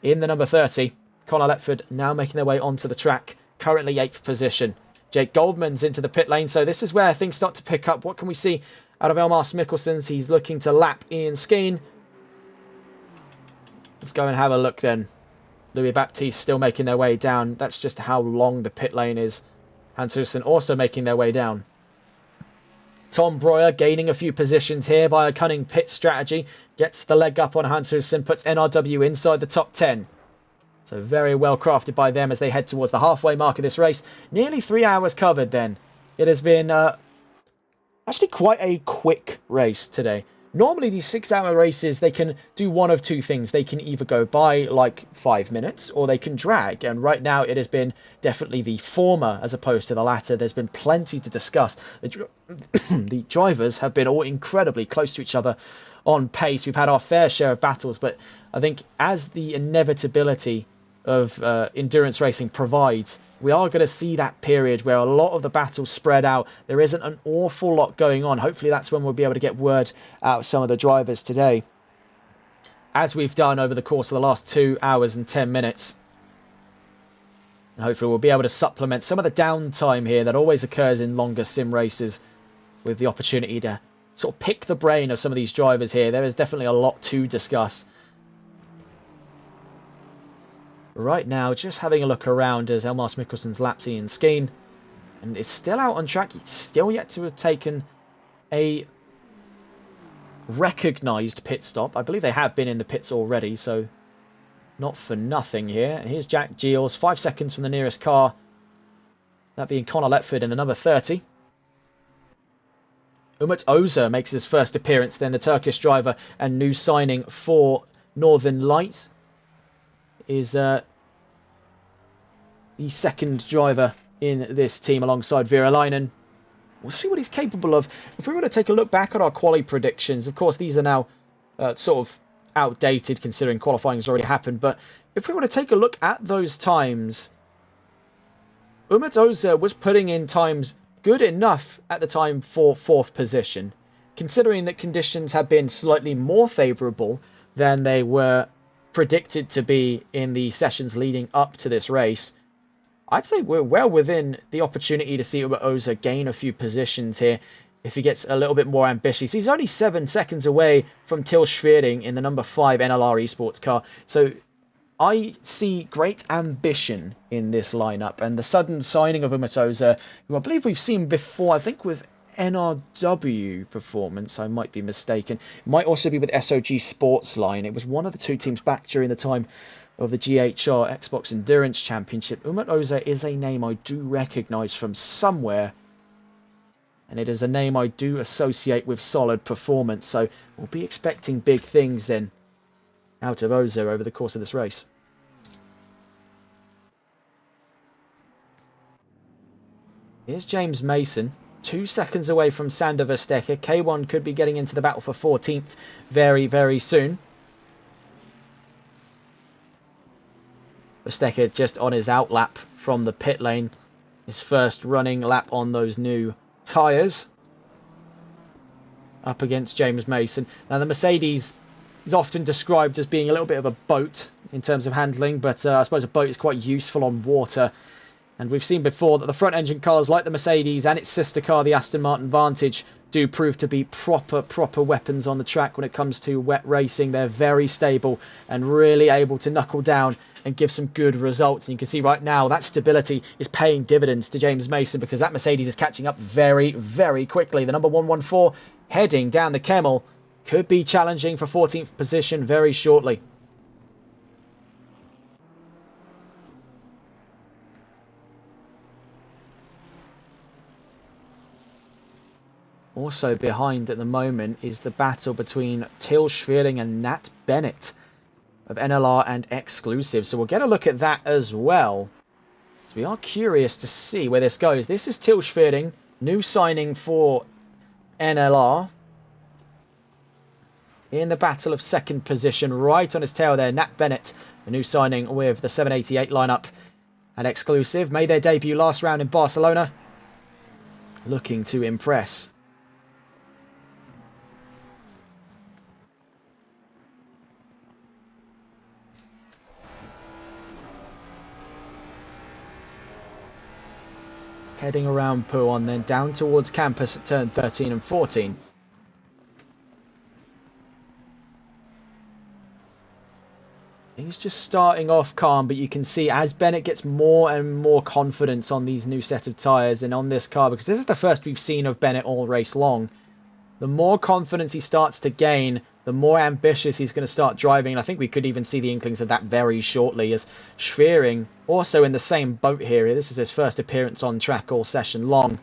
in the number 30. Connor Letford now making their way onto the track, currently 8th position. Jake Goldman's into the pit lane, so this is where things start to pick up. What can we see out of Elmas Mikkelsen's? He's looking to lap Ian Skeen. Let's go and have a look then. Louis Baptiste still making their way down. That's just how long the pit lane is. Hans Hussen also making their way down. Tom Breuer gaining a few positions here by a cunning pit strategy. Gets the leg up on Hans Hussen, puts NRW inside the top 10. So very well crafted by them as they head towards the halfway mark of this race. Nearly 3 hours covered then. It has been actually quite a quick race today. Normally these 6-hour races, they can do one of two things. They can either go by like 5 minutes or they can drag. And right now it has been definitely the former as opposed to the latter. There's been plenty to discuss. The drivers have been all incredibly close to each other on pace. We've had our fair share of battles, but I think as the inevitability of endurance racing provides, we are going to see that period where a lot of the battles spread out. There isn't an awful lot going on. Hopefully that's when we'll be able to get word out of some of the drivers today, as we've done over the course of the last 2 hours and 10 minutes. And hopefully we'll be able to supplement some of the downtime here that always occurs in longer sim races with the opportunity to sort of pick the brain of some of these drivers here. There is definitely a lot to discuss. Right now, just having a look around as Elmas Mikkelsen's lapped Ian Skeen and is still out on track. He's still yet to have taken a recognised pit stop. I believe they have been in the pits already, so not for nothing here. And here's Jack Giles, 5 seconds from the nearest car. That being Connor Letford in the number 30. Umut Ozer makes his first appearance then, the Turkish driver and new signing for Northern Lights. Is the second driver in this team alongside Virolainen. We'll see what he's capable of. If we were to take a look back at our quali predictions, of course these are now sort of outdated considering qualifying has already happened, but if we were to take a look at those times, Umut Ozer was putting in times good enough at the time for 4th position, considering that conditions have been slightly more favourable than they were predicted to be in the sessions leading up to this race. I'd say we're well within the opportunity to see Ozer gain a few positions here if he gets a little bit more ambitious. He's only 7 seconds away from Til Schwering in the number 5 NLR Esports car. So I see great ambition in this lineup, and the sudden signing of Umut Ozer, who I believe we've seen before, I think with NRW Performance, I might be mistaken. It might also be with SOG Sports Line. It was one of the two teams back during the time of the GHR Xbox Endurance Championship. Umut Ozer is a name I do recognise from somewhere, and it is a name I do associate with solid performance, so we'll be expecting big things then out of Ozer over the course of this race. Here's James Mason, 2 seconds away from Sander Verstekker. K1 could be getting into the battle for 14th very, very soon. Verstekker just on his out lap from the pit lane. His first running lap on those new tyres. Up against James Mason. Now the Mercedes is often described as being a little bit of a boat in terms of handling, but I suppose a boat is quite useful on water. And we've seen before that the front engine cars like the Mercedes and its sister car, the Aston Martin Vantage, do prove to be proper weapons on the track when it comes to wet racing. They're very stable and really able to knuckle down and give some good results. And you can see right now that stability is paying dividends to James Mason because that Mercedes is catching up very, very quickly. The number 114 heading down the Kemmel could be challenging for 14th position very shortly. Also behind at the moment is the battle between Till Schwering and Nat Bennett of NLR and Exclusive. So we'll get a look at that as well. So we are curious to see where this goes. This is Till Schwering, new signing for NLR. In the battle of second position, right on his tail there, Nat Bennett, a new signing with the 788 lineup and Exclusive. Made their debut last round in Barcelona. Looking to impress. Heading around Puon, then down towards campus at turn 13 and 14. He's just starting off calm, but you can see as Bennett gets more and more confidence on these new set of tyres and on this car, because this is the first we've seen of Bennett all race long. The more confidence he starts to gain, the more ambitious he's going to start driving. And I think we could even see the inklings of that very shortly, as Schwering, also in the same boat here. This is his first appearance on track all session long,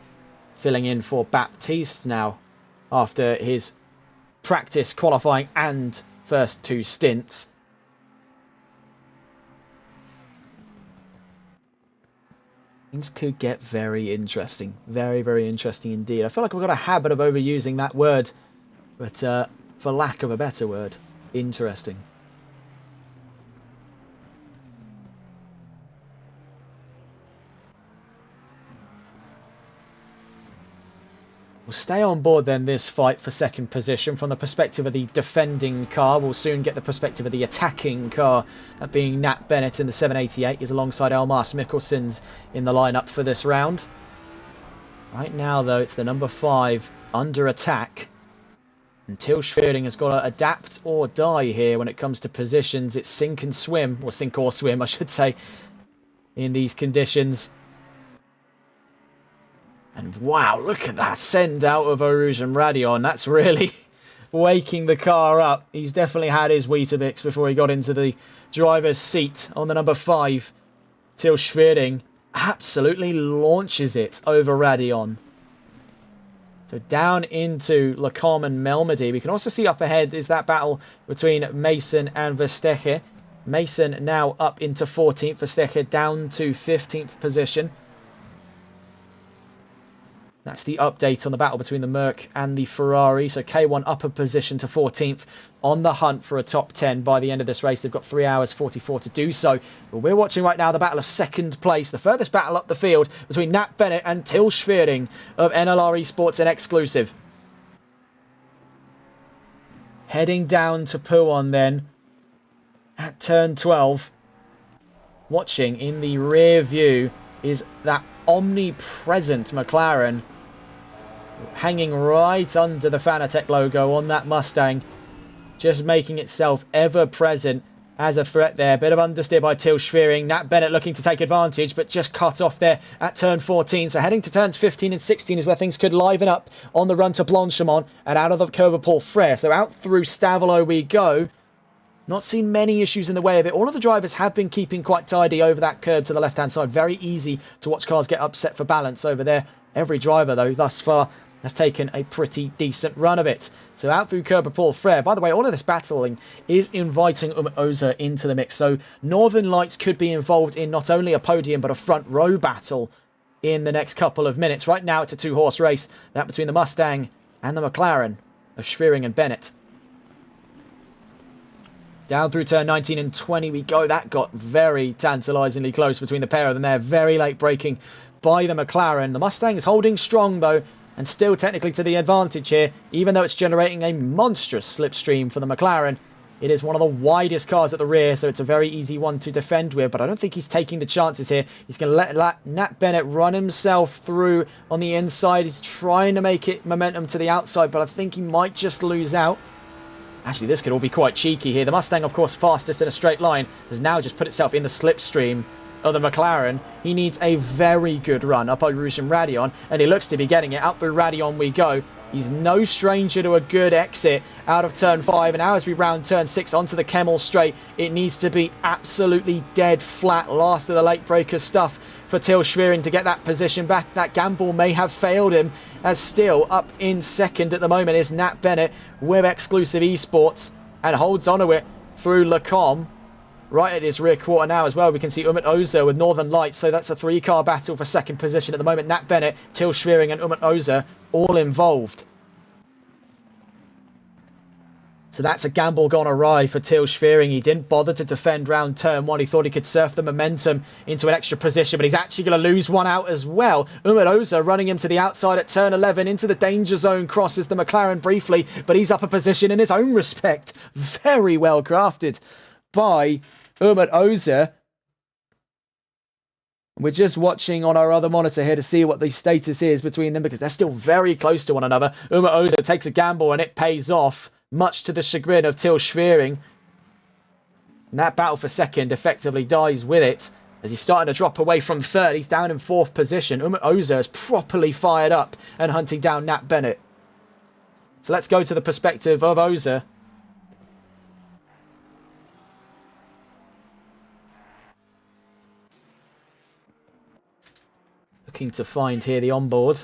filling in for Baptiste now after his practice, qualifying and first two stints. Things could get very interesting. Very, very interesting indeed. I feel like we've got a habit of overusing that word, but for lack of a better word, interesting. We'll stay on board then this fight for second position. From the perspective of the defending car, we'll soon get the perspective of the attacking car. That being Nat Bennett in the 788. He's alongside Elmas Mikkelsens in the lineup for this round. Right now though, it's the number 5 under attack. And Till Schwering has got to adapt or die here when it comes to positions. It's sink and swim, or sink or swim I should say, in these conditions. And wow, look at that send out of Orouge and Radion. That's really waking the car up. He's definitely had his Weetabix before he got into the driver's seat on the number 5. Till Schwering absolutely launches it over Radion. So down into Lacombe and Melmedy. We can also see up ahead is that battle between Mason and Verstecher. Mason now up into 14th, Verstecher down to 15th position. That's the update on the battle between the Merc and the Ferrari. So K1 up a position to 14th on the hunt for a top 10 by the end of this race. They've got 3 hours 44 to do so. But we're watching right now the battle of second place, the furthest battle up the field between Nat Bennett and Till Schwering of NLR Esports and Exclusive. Heading down to Puon then at turn 12. Watching in the rear view is that omnipresent McLaren hanging right under the Fanatec logo on that Mustang, just making itself ever present as a threat there. Bit of understeer by Till Schwering. Nat Bennett looking to take advantage, but just cut off there at turn 14. So heading to turns 15 and 16 is where things could liven up on the run to Blanchimont and out of the curve of Paul Frere. So out through Stavelot we go. Not seen many issues in the way of it. All of the drivers have been keeping quite tidy over that curb to the left-hand side. Very easy to watch cars get upset for balance over there. Every driver, though, thus far has taken a pretty decent run of it. So out through curb of Paul Frere. By the way, all of this battling is inviting Oza into the mix. So Northern Lights could be involved in not only a podium, but a front row battle in the next couple of minutes. Right now, it's a 2-horse race. That between the Mustang and the McLaren of Schwering and Bennett. Down through turn 19 and 20 we go. That got very tantalisingly close between the pair of them there. Very late braking by the McLaren. The Mustang is holding strong though, and still technically to the advantage here, even though it's generating a monstrous slipstream for the McLaren. It is one of the widest cars at the rear, so it's a very easy one to defend with, but I don't think he's taking the chances here. He's going to let Nat Bennett run himself through on the inside. He's trying to make it momentum to the outside, but I think he might just lose out. Actually, this could all be quite cheeky here. The Mustang, of course, fastest in a straight line, has now just put itself in the slipstream of the McLaren. He needs a very good run up over Rouge and Radion, and he looks to be getting it. Up through Radion we go. He's no stranger to a good exit out of turn 5. And now as we round turn 6 onto the Kemmel straight, it needs to be absolutely dead flat. Last of the late breaker stuff for Till Schwering to get that position back. That gamble may have failed him, as still up in second at the moment is Nat Bennett with Exclusive Esports, and holds on to it through Lacombe. Right at his rear quarter now as well, we can see Umut Ozer with Northern Lights. So that's a 3-car battle for second position at the moment. Nat Bennett, Till Schwering and Umut Ozer all involved. So that's a gamble gone awry for Till Schwering. He didn't bother to defend round turn 1. He thought he could surf the momentum into an extra position, but he's actually going to lose one out as well. Umut Ozer running him to the outside at turn 11 into the danger zone. Crosses the McLaren briefly, but he's up a position in his own respect. Very well crafted by Umut Ozer. We're just watching on our other monitor here to see what the status is between them, because they're still very close to one another. Umut Ozer takes a gamble and it pays off, much to the chagrin of Till Schwering. And that battle for second effectively dies with it, as he's starting to drop away from third. He's down in 4th position. Umut Ozer is properly fired up and hunting down Nat Bennett. So let's go to the perspective of Ozer. Looking to find here the onboard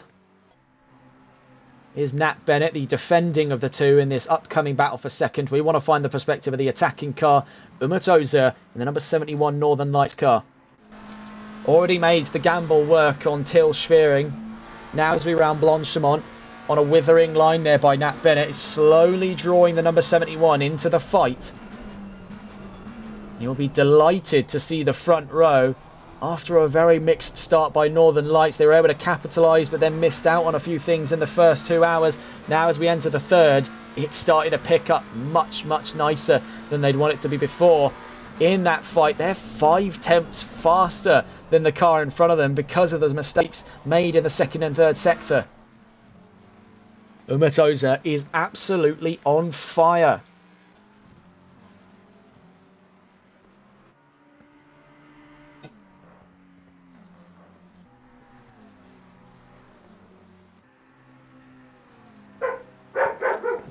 is Nat Bennett, the defending of the two in this upcoming battle for second. We want to find the perspective of the attacking car, Umut Ozer, in the number 71 Northern Lights car. Already made the gamble work on Till Schwering. Now as we round Blanchemont, on a withering line there by Nat Bennett, is slowly drawing the number 71 into the fight. You'll be delighted to see the front row. After a very mixed start by Northern Lights, they were able to capitalise, but then missed out on a few things in the first 2 hours. Now as we enter the third, it's starting to pick up much, much nicer than they'd want it to be before. In that fight, they're 5/10 faster than the car in front of them because of those mistakes made in the second and third sector. Umut Ozer is absolutely on fire.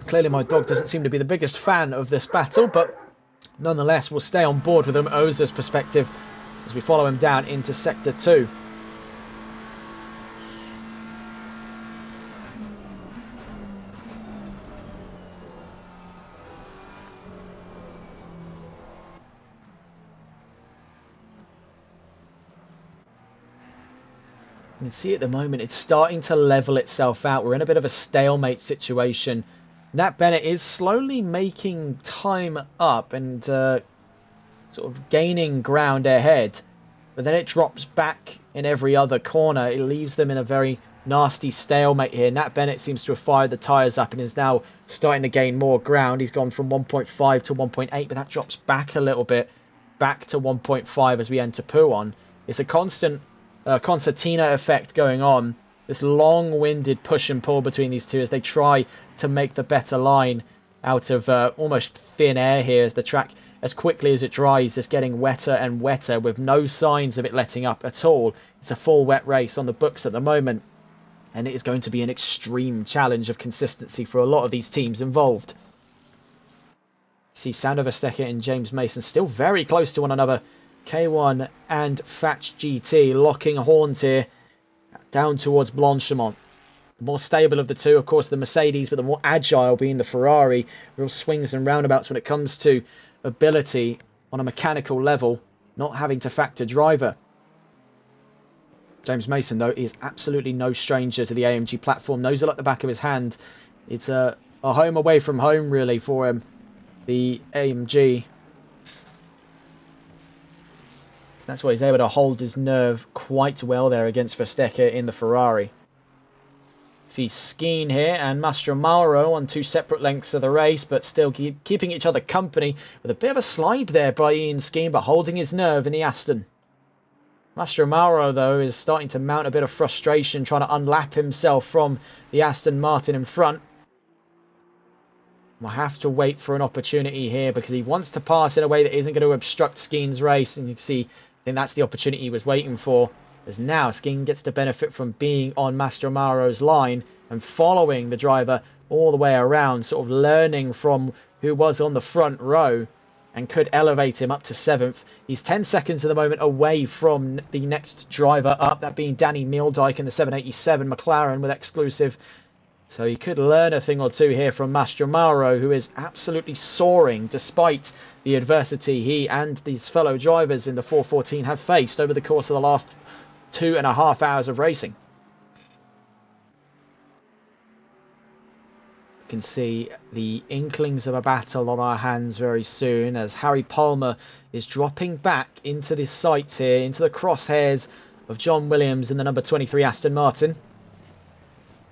Clearly my dog doesn't seem to be the biggest fan of this battle, but nonetheless we'll stay on board with Umut Ozer's perspective as we follow him down into Sector 2. You can see at the moment it's starting to level itself out. We're in a bit of a stalemate situation. Nat Bennett is slowly making time up and sort of gaining ground ahead, but then it drops back in every other corner. It leaves them in a very nasty stalemate here. Nat Bennett seems to have fired the tyres up and is now starting to gain more ground. He's gone from 1.5 to 1.8, but that drops back a little bit, back to 1.5 as we enter Pouhon. It's a constant concertina effect going on. This long-winded push and pull between these two as they try to make the better line out of almost thin air here, as the track, as quickly as it dries, is getting wetter and wetter with no signs of it letting up at all. It's a full wet race on the books at the moment, and it is going to be an extreme challenge of consistency for a lot of these teams involved. See Sander Verstappen and James Mason still very close to one another. K1 and Fatch GT locking horns here down towards Blanchemont. The more stable of the two, of course, the Mercedes, but the more agile being the Ferrari. Real swings and roundabouts when it comes to ability on a mechanical level, not having to factor driver. James Mason, though, is absolutely no stranger to the AMG platform. Knows it like the back of his hand. It's a home away from home, really, for him, the AMG. So that's why he's able to hold his nerve quite well there against Verstappen in the Ferrari. See Skeen here and Mastro Mauro on two separate lengths of the race, but still keeping each other company with a bit of a slide there by Ian Skeen, but holding his nerve in the Aston. Mastro Mauro, though, is starting to mount a bit of frustration, trying to unlap himself from the Aston Martin in front. We'll have to wait for an opportunity here because he wants to pass in a way that isn't going to obstruct Skeen's race. And you can see think that's the opportunity he was waiting for, as now Skinn gets to benefit from being on Mastromaro's line and following the driver all the way around, sort of learning from who was on the front row and could elevate him up to 7th. He's 10 seconds at the moment away from the next driver up, that being Danny Meeldijk in the 787 McLaren with exclusive. So he could learn a thing or two here from Mastromaro, who is absolutely soaring despite the adversity he and these fellow drivers in the 414 have faced over the course of the last 2.5 hours of racing. You can see the inklings of a battle on our hands very soon as Harry Palmer is dropping back into the sights here, into the crosshairs of John Williams in the number 23 Aston Martin.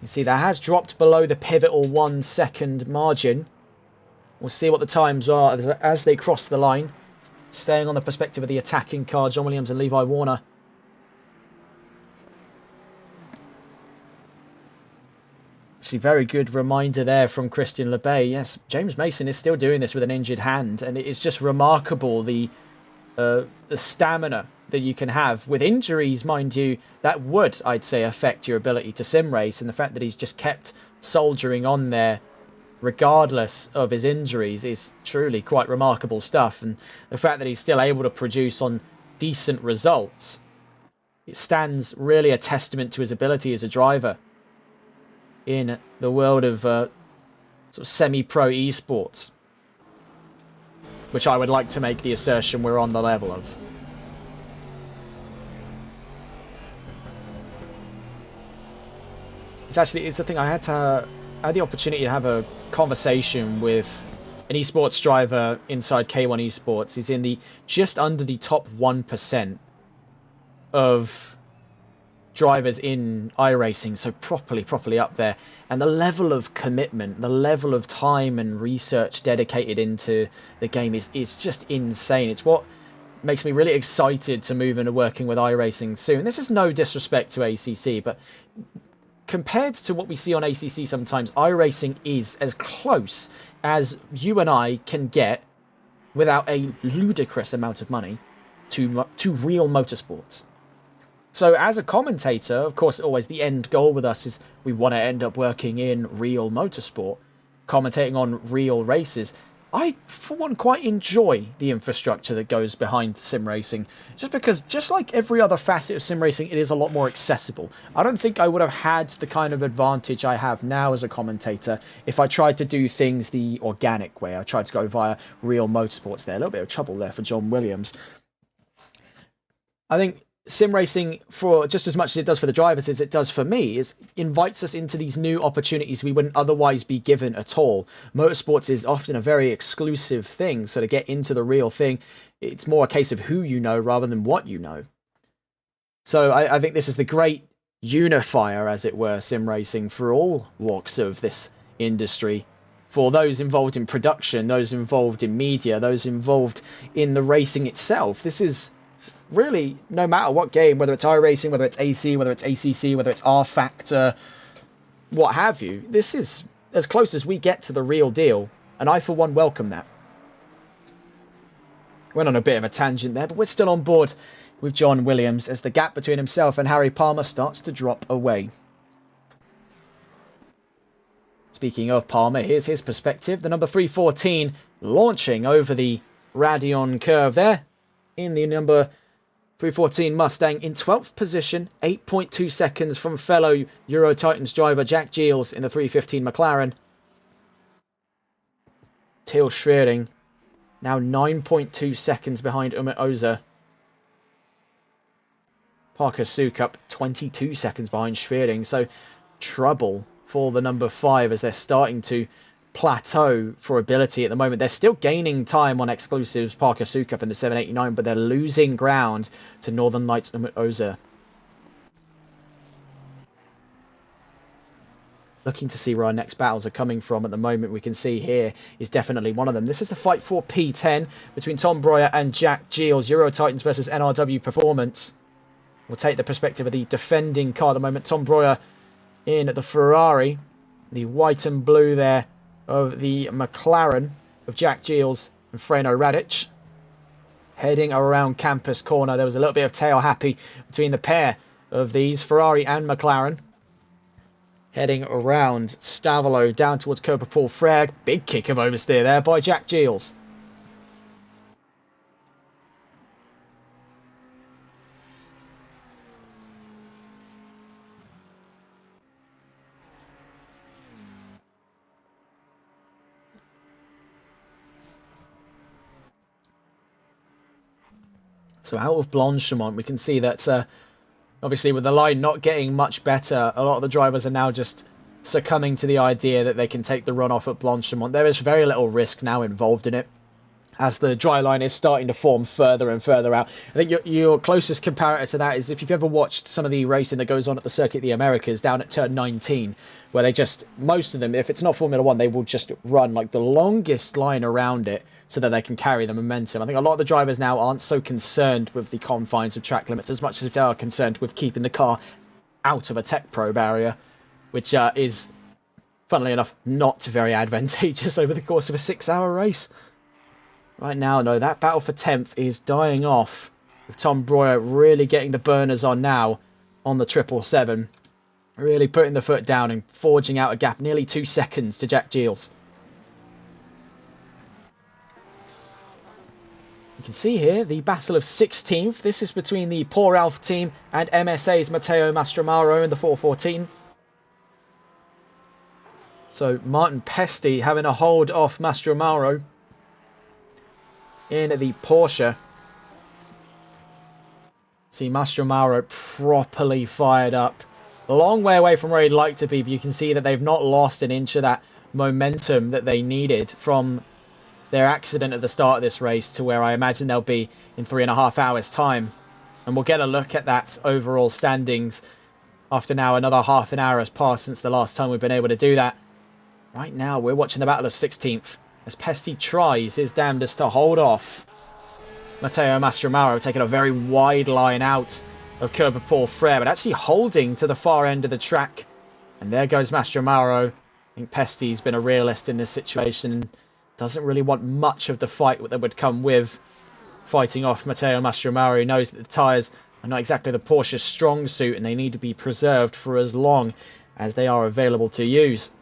You see that has dropped below the pivotal 1 second margin. We'll see what the times are as they cross the line. Staying on the perspective of the attacking car, John Williams and Levi Warner. Actually, very good reminder there from Christian Lebay. Yes, James Mason is still doing this with an injured hand, and it is just remarkable the stamina that you can have with injuries, mind you, that would, I'd say, affect your ability to sim race, and the fact that he's just kept soldiering on there regardless of his injuries is truly quite remarkable stuff. And the fact that he's still able to produce on decent results, it stands really a testament to his ability as a driver in the world of sort of semi-pro esports, which I would like to make the assertion we're on the level of. It's the thing, I had the opportunity to have a conversation with an esports driver inside K1 Esports. He's in the just under the top 1% of drivers in iRacing, so properly up there. And the level of commitment, the level of time and research dedicated into the game is just insane. It's what makes me really excited to move into working with iRacing soon. This is no disrespect to ACC, but compared to what we see on ACC sometimes, iRacing is as close as you and I can get without a ludicrous amount of money to real motorsports. So as a commentator, of course, always the end goal with us is we want to end up working in real motorsport, commentating on real races. I, for one, quite enjoy the infrastructure that goes behind sim racing, just because, just like every other facet of sim racing, it is a lot more accessible. I don't think I would have had the kind of advantage I have now as a commentator if I tried to do things the organic way. I tried to go via real motorsports there. A little bit of trouble there for John Williams. I think sim racing, for just as much as it does for the drivers as it does for me, is invites us into these new opportunities we wouldn't otherwise be given at all. Motorsports is often a very exclusive thing, so to get into the real thing, it's more a case of who you know rather than what you know. So I think this is the great unifier, as it were, sim racing for all walks of this industry. For those involved in production, those involved in media, those involved in the racing itself. This is really, no matter what game, whether it's iRacing, whether it's AC, whether it's ACC, whether it's R Factor, what have you, this is as close as we get to the real deal, and I, for one, welcome that. Went on a bit of a tangent there, but we're still on board with John Williams as the gap between himself and Harry Palmer starts to drop away. Speaking of Palmer, here's his perspective. The number 314 launching over the Radeon curve there in the number 314 Mustang in 12th position, 8.2 seconds from fellow Euro Titans driver Jack Giles in the 315 McLaren. Till Schwering now 9.2 seconds behind Umut Oza. Parker Sukup 22 seconds behind Schwering, so trouble for the number 5 as they're starting to plateau for ability at the moment. They're still gaining time on exclusives, Parker Sukup in the 789, but they're losing ground to Northern Lights Umut Oza. Looking to see where our next battles are coming from at the moment. We can see here is definitely one of them. This is the fight for P10 between Tom Breuer and Jack Giles. Euro Titans versus NRW Performance. We'll take the perspective of the defending car at the moment. Tom Breuer in the Ferrari. The white and blue there of the McLaren of Jack Giles and Freno Radic. heading around Campus Corner. There was a little bit of tail happy between the pair of these, Ferrari and McLaren. Heading around Stavelot down towards Paul Frere. Big kick of oversteer there by Jack Giles. So out of Blanchimont, we can see that obviously with the line not getting much better, a lot of the drivers are now just succumbing to the idea that they can take the run off at Blanchimont. There is very little risk now involved in it, as the dry line is starting to form further and further out. I think your closest comparator to that is if you've ever watched some of the racing that goes on at the Circuit of the Americas down at turn 19, where they just, most of them, if it's not Formula 1, they will just run like the longest line around it so that they can carry the momentum. I think a lot of the drivers now aren't so concerned with the confines of track limits as much as they are concerned with keeping the car out of a tech pro barrier, which is, funnily enough, not very advantageous over the course of a 6-hour race. Right now, no, that battle for 10th is dying off, with Tom Breuer really getting the burners on now on the 777. Really putting the foot down and forging out a gap, nearly 2 seconds to Jack Giles. You can see here the battle of 16th. This is between the Poor Ralph team and MSA's Matteo Mastromaro in the 414. So Martin Pesti having a hold off Mastromaro in the Porsche. See Mastromaro properly fired up. A long way away from where he'd like to be, but you can see that they've not lost an inch of that momentum that they needed from their accident at the start of this race to where I imagine they'll be in 3.5 hours time. And we'll get a look at that overall standings after now another half an hour has passed since the last time we've been able to do that. Right now we're watching the battle of 16th as Pesti tries his damnedest to hold off Matteo Mastromaro, taking a very wide line out of Paul Frere, but actually holding to the far end of the track. And there goes Mastromaro. I think Pesti's been a realist in this situation. Doesn't really want much of the fight that would come with fighting off Matteo Mastromaro. He knows that the tyres are not exactly the Porsche's strong suit and they need to be preserved for as long as they are available to use.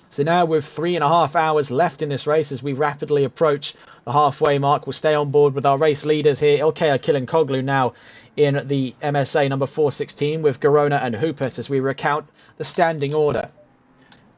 So now with 3.5 hours left in this race as we rapidly approach the halfway mark, we'll stay on board with our race leaders here. Ilkay Killankoglu now in the MSA number 416 with Garona and Hupert as we recount the standing order.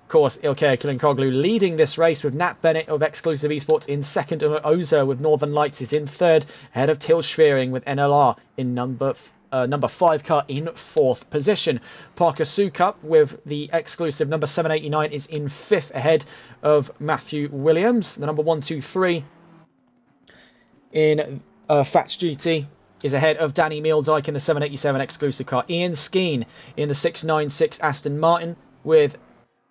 Of course, Ilkay Killankoglu leading this race with Nat Bennett of Exclusive Esports in second, and Oza with Northern Lights is in third, ahead of Till Schwering with NLR in number 5 car in 4th position. Parker Sukup with the exclusive number 789 is in 5th, ahead of Matthew Williams. The number 123 in Fats GT is ahead of Danny Mealdike in the 787 exclusive car. Ian Skeen in the 696 Aston Martin with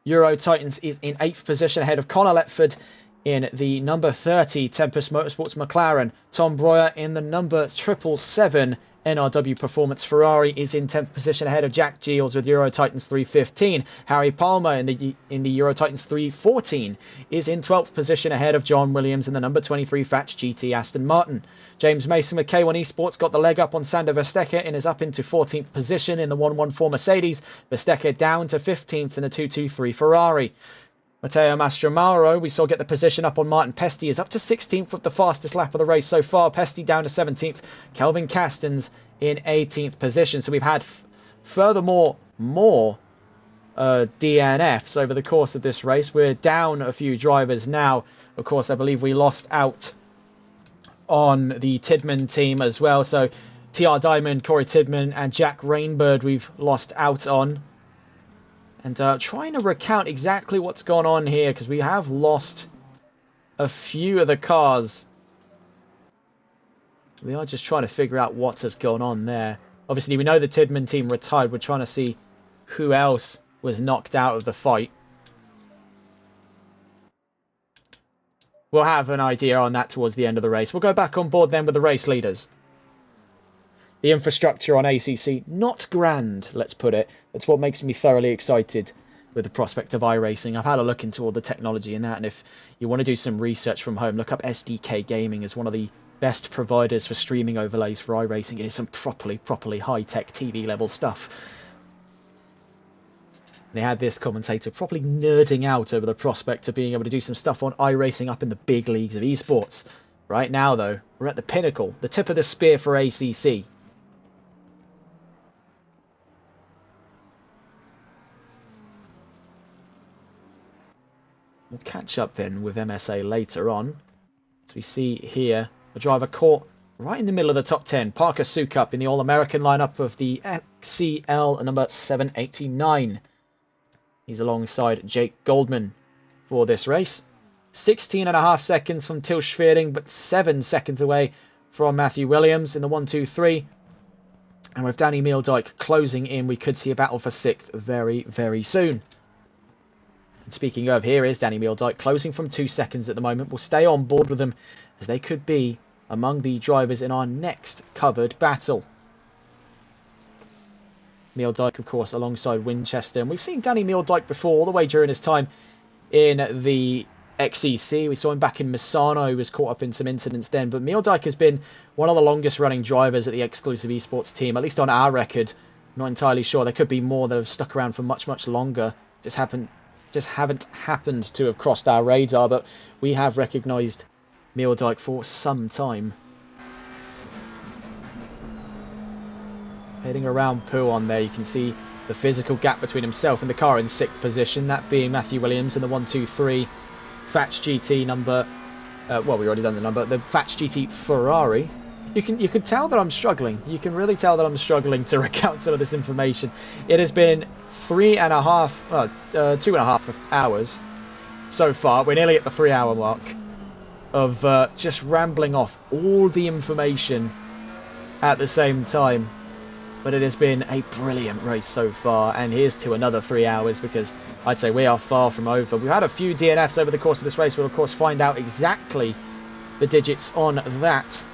Euro Titans is in 8th position, ahead of Connor Letford in the number 30 Tempest Motorsports McLaren. Tom Breuer in the number 777 NRW Performance Ferrari is in 10th position, ahead of Jack Giles with Euro Titans 315. Harry Palmer in the Euro Titans 314 is in 12th position, ahead of John Williams in the number 23 Fats GT Aston Martin. James Mason with K1 Esports got the leg up on Sander Verstappen and is up into 14th position in the 114 Mercedes. Verstappen down to 15th in the 223 Ferrari. Matteo Mastromaro, we saw get the position up on Martin Pesti, is up to 16th with the fastest lap of the race so far. Pesti down to 17th. Kelvin Castens in 18th position. So we've had furthermore more DNFs over the course of this race. We're down a few drivers now. Of course, I believe we lost out on the Tidman team as well. So TR Diamond, Corey Tidman and Jack Rainbird we've lost out on. And trying to recount exactly what's gone on here, because we have lost a few of the cars. We are just trying to figure out what has gone on there. Obviously, we know the Tidman team retired. We're trying to see who else was knocked out of the fight. We'll have an idea on that towards the end of the race. We'll go back on board then with the race leaders. The infrastructure on ACC, not grand, let's put it. That's what makes me thoroughly excited with the prospect of iRacing. I've had a look into all the technology in that, and if you want to do some research from home, look up SDK Gaming as one of the best providers for streaming overlays for iRacing. It is some properly high-tech TV level stuff. They had this commentator properly nerding out over the prospect of being able to do some stuff on iRacing up in the big leagues of esports. Right now, though, we're at the pinnacle, the tip of the spear for ACC. We'll catch up then with MSA later on. As we see here, a driver caught right in the middle of the top 10. Parker Sukup in the All-American lineup of the XCL number 789. He's alongside Jake Goldman for this race. 16.5 seconds from Til Schwering, but 7 seconds away from Matthew Williams in the 1-2-3. And with Danny Meeldijk closing in, we could see a battle for 6th very soon. And speaking of, here is Danny Meeldijk closing from 2 seconds at the moment. We'll stay on board with them as they could be among the drivers in our next covered battle. Meeldijk, of course, alongside Winchester. And we've seen Danny Meeldijk before, all the way during his time in the XEC. We saw him back in Misano. He was caught up in some incidents then. But Meeldijk has been one of the longest running drivers at the exclusive esports team, at least on our record. Not entirely sure. There could be more that have stuck around for much longer. Just haven't happened to have crossed our radar, but we have recognised Meeldijk for some time. Heading around Pouon there, you can see the physical gap between himself and the car in 6th position, that being Matthew Williams in the 1-2-3 Fats GT number. Well, we already done the number. The Fats GT Ferrari. You can tell that I'm struggling. You can really tell that I'm struggling to recount some of this information. It has been 2.5 hours so far. We're nearly at the 3-hour mark of just rambling off all the information at the same time. But it has been a brilliant race so far, and here's to another 3 hours, because I'd say we are far from over. We've had a few DNFs over the course of this race. We'll of course find out exactly the digits on that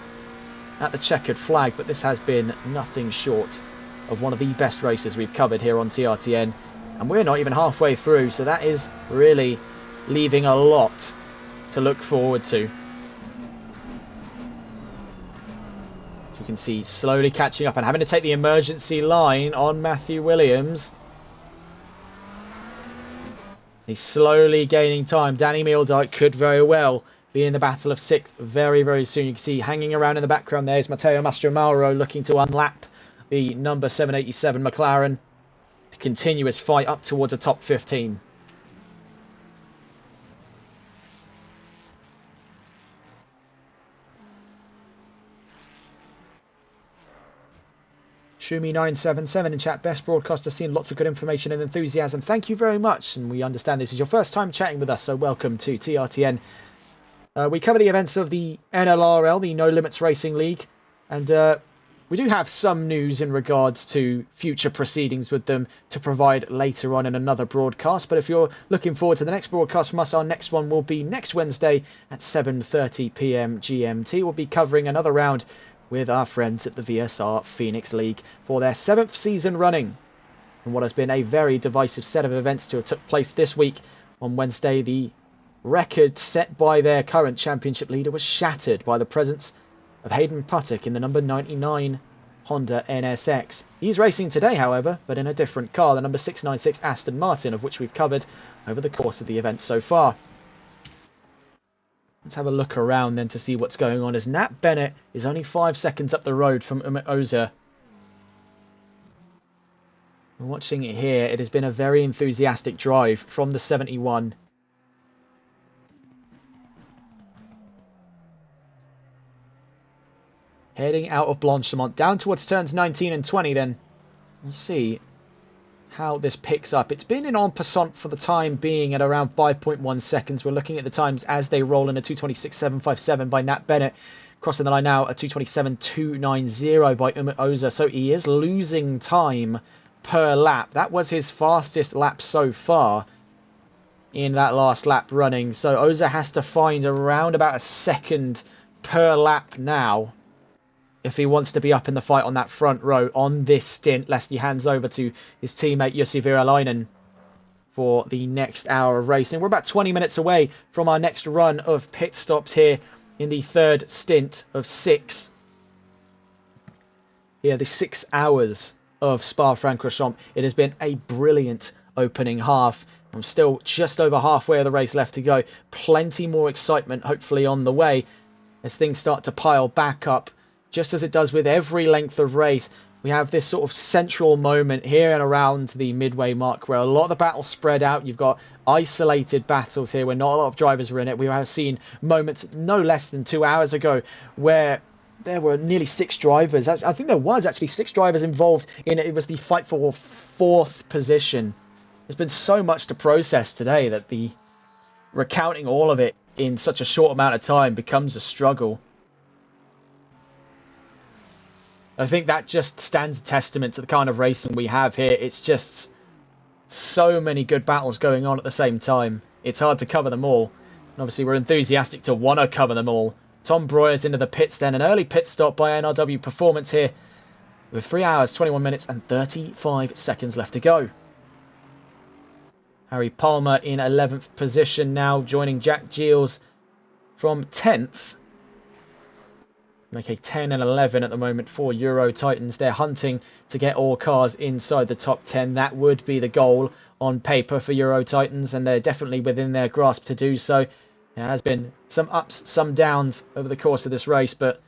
at the checkered flag, but this has been nothing short of one of the best races we've covered here on TRTN, and we're not even halfway through, so that is really leaving a lot to look forward to. As you can see, slowly catching up and having to take the emergency line on Matthew Williams. He's slowly gaining time. Danny Meeldijk could very well be in the battle of 6th very soon. You can see hanging around in the background there is Matteo Mastromauro looking to unlap the number 787 McLaren to continue his fight up towards a top 15. Shumi977 in chat. Best broadcaster, seen lots of good information and enthusiasm. Thank you very much. And we understand this is your first time chatting with us, so welcome to TRTN. We cover the events of the NLRL, the No Limits Racing League, and we do have some news in regards to future proceedings with them to provide later on in another broadcast. But if you're looking forward to the next broadcast from us, our next one will be next Wednesday at 7:30 PM GMT. We'll be covering another round with our friends at the VSR Phoenix League for their 7th season running. And what has been a very divisive set of events to have took place this week. On Wednesday, the record set by their current championship leader was shattered by the presence of Hayden Puttock in the number 99 Honda NSX. He's racing today, however, but in a different car, the number 696 Aston Martin, of which we've covered over the course of the event so far. Let's have a look around then to see what's going on, as Nat Bennett is only 5 seconds up the road from Umut Oza. Watching it here, it has been a very enthusiastic drive from the 71. Heading out of Blanchemont, down towards turns 19 and 20 then. We'll see how this picks up. It's been in en passant for the time being at around 5.1 seconds. We're looking at the times as they roll in a 2:26.757 by Nat Bennett. Crossing the line now, a 2:27.290 by Umut Oza. So he is losing time per lap. That was his fastest lap so far in that last lap running. So Oza has to find around about a second per lap now if he wants to be up in the fight on that front row on this stint, lest he hands over to his teammate Jussi Virolainen for the next hour of racing. We're about 20 minutes away from our next run of pit stops here in the third stint of 6. Yeah, the 6 hours of Spa-Francorchamps. It has been a brilliant opening half. I'm still just over halfway of the race left to go. Plenty more excitement, hopefully, on the way as things start to pile back up. Just as it does with every length of race, we have this sort of central moment here and around the midway mark where a lot of the battles spread out. You've got isolated battles here where not a lot of drivers were in it. We have seen moments no less than 2 hours ago where there were nearly 6 drivers. I think there was actually 6 drivers involved in it. It was the fight for 4th position. There's been so much to process today that the recounting all of it in such a short amount of time becomes a struggle. I think that just stands a testament to the kind of racing we have here. It's just so many good battles going on at the same time. It's hard to cover them all. And obviously we're enthusiastic to want to cover them all. Tom Broyer's into the pits then. An early pit stop by NRW Performance here with 3 hours, 21 minutes and 35 seconds left to go. Harry Palmer in 11th position now, joining Jack Giles from 10th. Okay, 10 and 11 at the moment for Euro Titans. They're hunting to get all cars inside the top 10. That would be the goal on paper for Euro Titans, and they're definitely within their grasp to do so. There has been some ups, some downs over the course of this race, but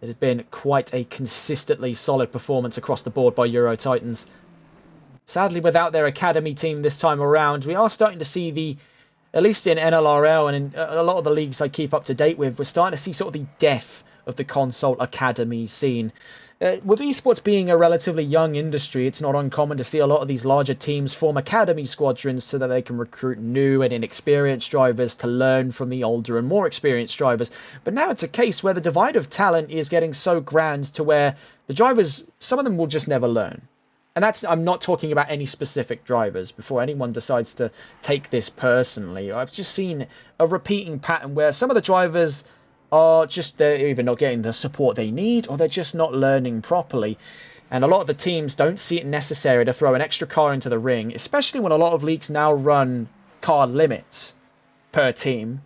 it has been quite a consistently solid performance across the board by Euro Titans. Sadly, without their academy team this time around, we are starting to see at least in NLRL and in a lot of the leagues I keep up to date with, we're starting to see sort of the death of the console academy scene. With esports being a relatively young industry, it's not uncommon to see a lot of these larger teams form academy squadrons so that they can recruit new and inexperienced drivers to learn from the older and more experienced drivers. But now it's a case where the divide of talent is getting so grand to where the drivers, some of them will just never learn. And I'm not talking about any specific drivers before anyone decides to take this personally. I've just seen a repeating pattern where some of the drivers are just, they're either not getting the support they need or they're just not learning properly. And a lot of the teams don't see it necessary to throw an extra car into the ring, especially when a lot of leagues now run car limits per team.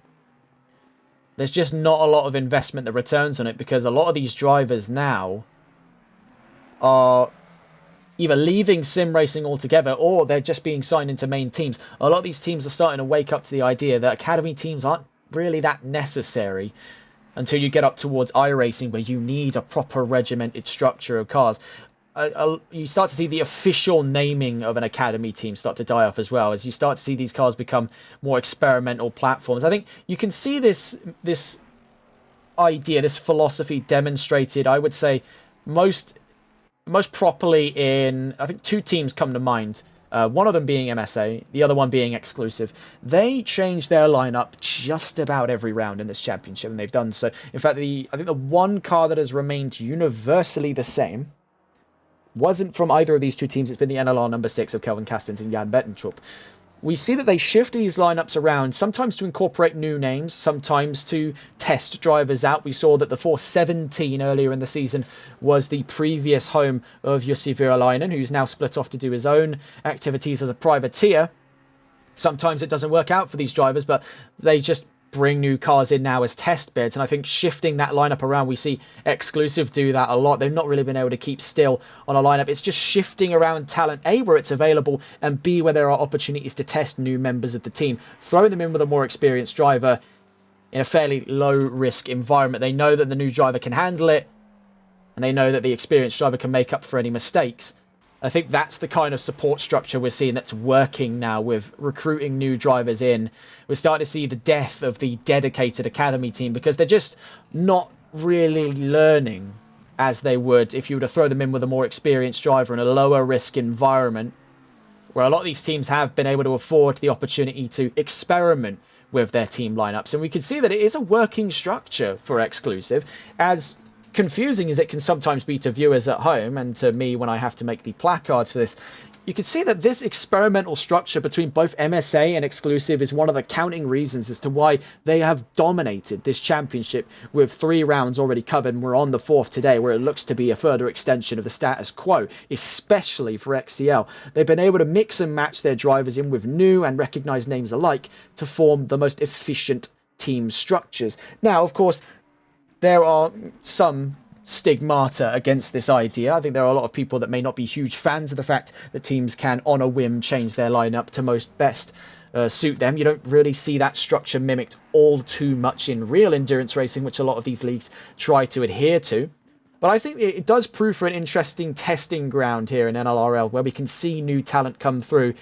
There's just not a lot of investment that returns on it because a lot of these drivers now are either leaving sim racing altogether or they're just being signed into main teams. A lot of these teams are starting to wake up to the idea that academy teams aren't really that necessary until you get up towards iRacing where you need a proper regimented structure of cars. You start to see the official naming of an academy team start to die off as well as you start to see these cars become more experimental platforms. I think you can see this idea, this philosophy demonstrated, I would say, most properly in, I think 2 teams come to mind. One of them being MSA, the other one being Exclusive. They change their lineup just about every round in this championship, and they've done so. In fact, I think the one car that has remained universally the same wasn't from either of these 2 teams. It's been the NLR number 6 of Kelvin Castens and Jan Bettentrup. We see that they shift these lineups around, sometimes to incorporate new names, sometimes to test drivers out. We saw that the 417 earlier in the season was the previous home of Jussi Virolainen, who's now split off to do his own activities as a privateer. Sometimes it doesn't work out for these drivers, but they just bring new cars in now as test beds, and I think shifting that lineup around, we see Exclusive do that a lot. They've not really been able to keep still on a lineup. It's just shifting around talent, A, where it's available, and B, where there are opportunities to test new members of the team, throwing them in with a more experienced driver in a fairly low risk environment. They know that the new driver can handle it, and they know that the experienced driver can make up for any mistakes. I think that's the kind of support structure we're seeing that's working now with recruiting new drivers in. We're starting to see the death of the dedicated academy team because they're just not really learning as they would if you were to throw them in with a more experienced driver in a lower risk environment where a lot of these teams have been able to afford the opportunity to experiment with their team lineups. And we can see that it is a working structure for Exclusive, as confusing as it can sometimes be to viewers at home and to me when I have to make the placards for this. You can see that this experimental structure between both MSA and Exclusive is one of the counting reasons as to why they have dominated this championship with 3 rounds already covered, and we're on the 4th today where it looks to be a further extension of the status quo, especially for XCL. They've been able to mix and match their drivers in with new and recognised names alike to form the most efficient team structures. Now, of course, there are some stigmata against this idea. I think there are a lot of people that may not be huge fans of the fact that teams can, on a whim, change their lineup to most best suit them. You don't really see that structure mimicked all too much in real endurance racing, which a lot of these leagues try to adhere to. But I think it does prove for an interesting testing ground here in NLRL, where we can see new talent come through.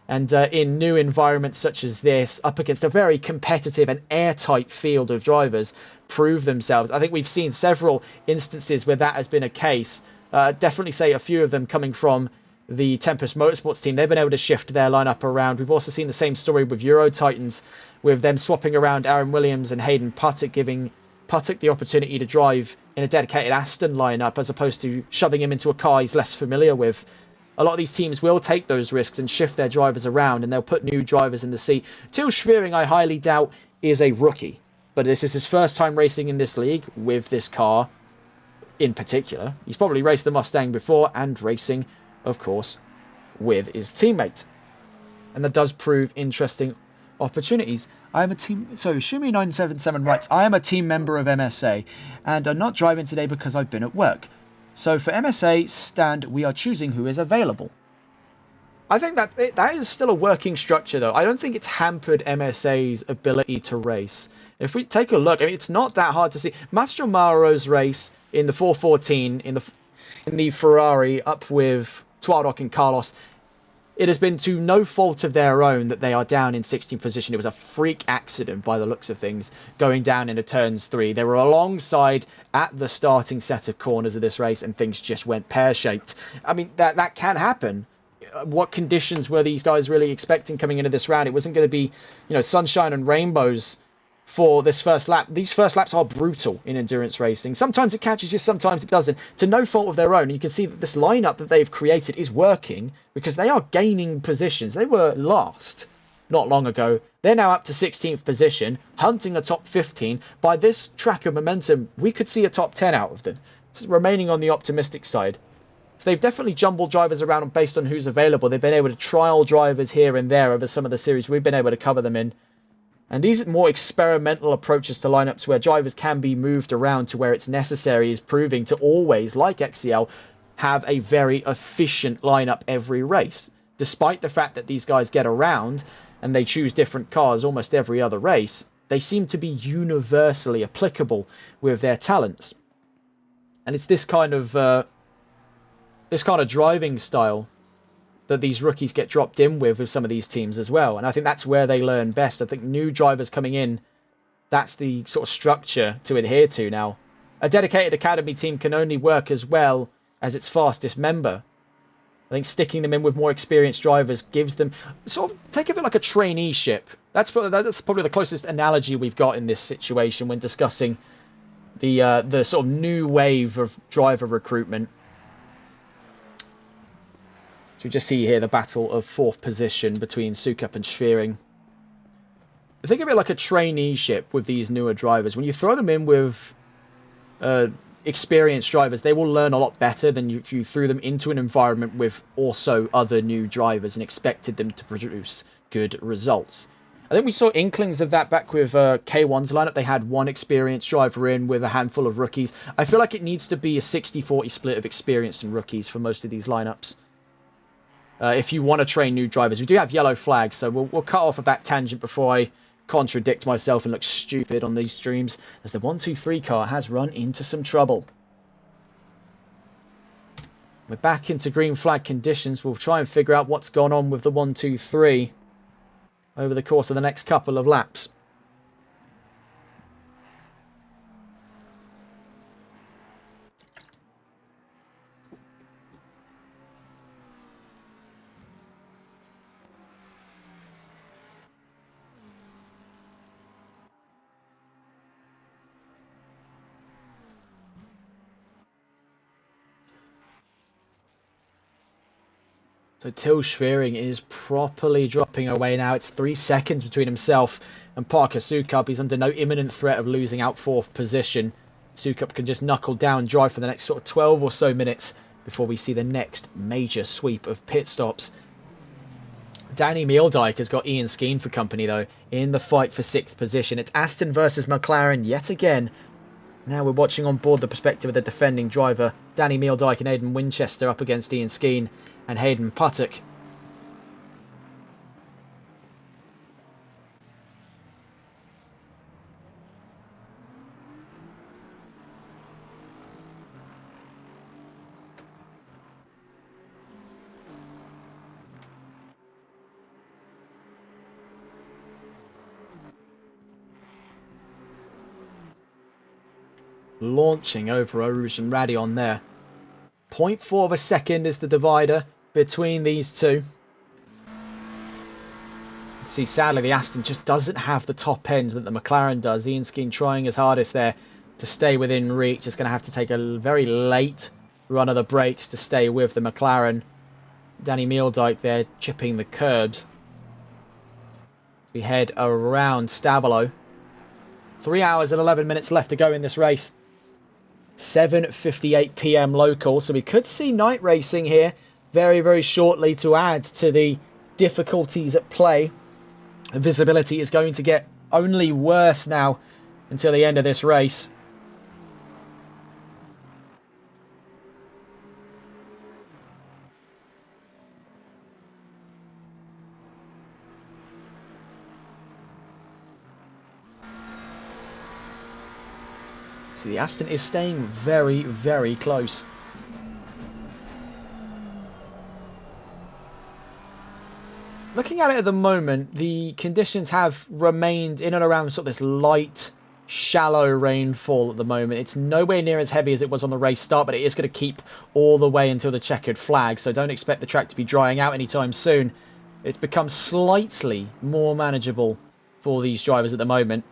And in new environments such as this, up against a very competitive and airtight field of drivers, prove themselves. I think we've seen several instances where that has been a case. Definitely say a few of them coming from the Tempest Motorsports team. They've been able to shift their lineup around. We've also seen the same story with Euro Titans, with them swapping around Aaron Williams and Hayden Puttock, giving Puttock the opportunity to drive in a dedicated Aston lineup as opposed to shoving him into a car he's less familiar with. A lot of these teams will take those risks and shift their drivers around, and they'll put new drivers in the seat. Till Schwering, I highly doubt, is a rookie, but this is his first time racing in this league with this car in particular. He's probably raced the Mustang before, and racing, of course, with his teammates. And that does prove interesting opportunities. I am a team... So, Shumi977 writes, I am a team member of MSA, and I'm not driving today because I've been at work. So for MSA stand, we are choosing who is available. I think that is still a working structure, though. I don't think it's hampered MSA's ability to race. If we take a look, I mean, it's not that hard to see. Mastro Mauro's race in the 414 in the Ferrari up with Tuarok and Carlos, it has been to no fault of their own that they are down in 16th position. It was a freak accident by the looks of things, going down into turns 3. They were alongside at the starting set of corners of this race, and things just went pear-shaped. I mean, that can happen. What conditions were these guys really expecting coming into this round? It wasn't going to be, sunshine and rainbows for this first lap. These first laps are brutal in endurance racing. Sometimes it catches you, sometimes it doesn't. To no fault of their own. And you can see that this lineup that they've created is working because they are gaining positions. They were last not long ago. They're now up to 16th position, hunting a top 15. By this track of momentum, we could see a top 10 out of them. It's remaining on the optimistic side. So they've definitely jumbled drivers around based on who's available. They've been able to trial drivers here and there over some of the series we've been able to cover them in. And these more experimental approaches to lineups where drivers can be moved around to where it's necessary is proving to always, like XCL, have a very efficient lineup every race. Despite the fact that these guys get around and they choose different cars almost every other race, they seem to be universally applicable with their talents. And it's this kind of driving style that these rookies get dropped in with some of these teams as well. And I think that's where they learn best. I think new drivers coming in, that's the sort of structure to adhere to now. A dedicated academy team can only work as well as its fastest member. I think sticking them in with more experienced drivers gives them... sort of, think of it like a traineeship. That's probably the closest analogy we've got in this situation when discussing the sort of new wave of driver recruitment. So we just see here the battle of 4th position between Sukup and Schwering. Think of it like a traineeship with these newer drivers. When you throw them in with experienced drivers, they will learn a lot better than if you threw them into an environment with also other new drivers and expected them to produce good results. I think we saw inklings of that back with K1's lineup. They had one experienced driver in with a handful of rookies. I feel like it needs to be a 60-40 split of experienced and rookies for most of these lineups. If you want to train new drivers. We do have yellow flags, so we'll cut off of that tangent before I contradict myself and look stupid on these streams, as the 1-2-3 car has run into some trouble. We're back into green flag conditions. We'll try and figure out what's gone on with the 1-2-3 over the course of the next couple of laps. So Till Schwering is properly dropping away now. It's 3 seconds between himself and Parker Sukup. He's under no imminent threat of losing out 4th position. Sukup can just knuckle down, drive for the next sort of 12 or so minutes before we see the next major sweep of pit stops. Danny Meeldijk has got Ian Skeen for company, though, in the fight for 6th position. It's Aston versus McLaren yet again. Now we're watching on board the perspective of the defending driver, Danny Meeldijk and Aidan Winchester up against Ian Skeen and Hayden Puttock. Launching over Eau Rouge and Radion there. 0.4 of a second is the divider between these two. See, sadly, the Aston just doesn't have the top end that the McLaren does. Ian Skeen trying his hardest there to stay within reach. Is going to have to take a very late run of the brakes to stay with the McLaren. Danny Meeldijk there chipping the curbs. We head around Stabilo. 3 hours and 11 minutes left to go in this race. 7:58 PM local, so we could see night racing here very, very shortly to add to the difficulties at play. Visibility is going to get only worse now until the end of this race. See, the Aston is staying very, very close. Looking at it at the moment, the conditions have remained in and around sort of this light, shallow rainfall at the moment. It's nowhere near as heavy as it was on the race start, but it is going to keep all the way until the checkered flag, so don't expect the track to be drying out anytime soon. It's become slightly more manageable for these drivers at the moment.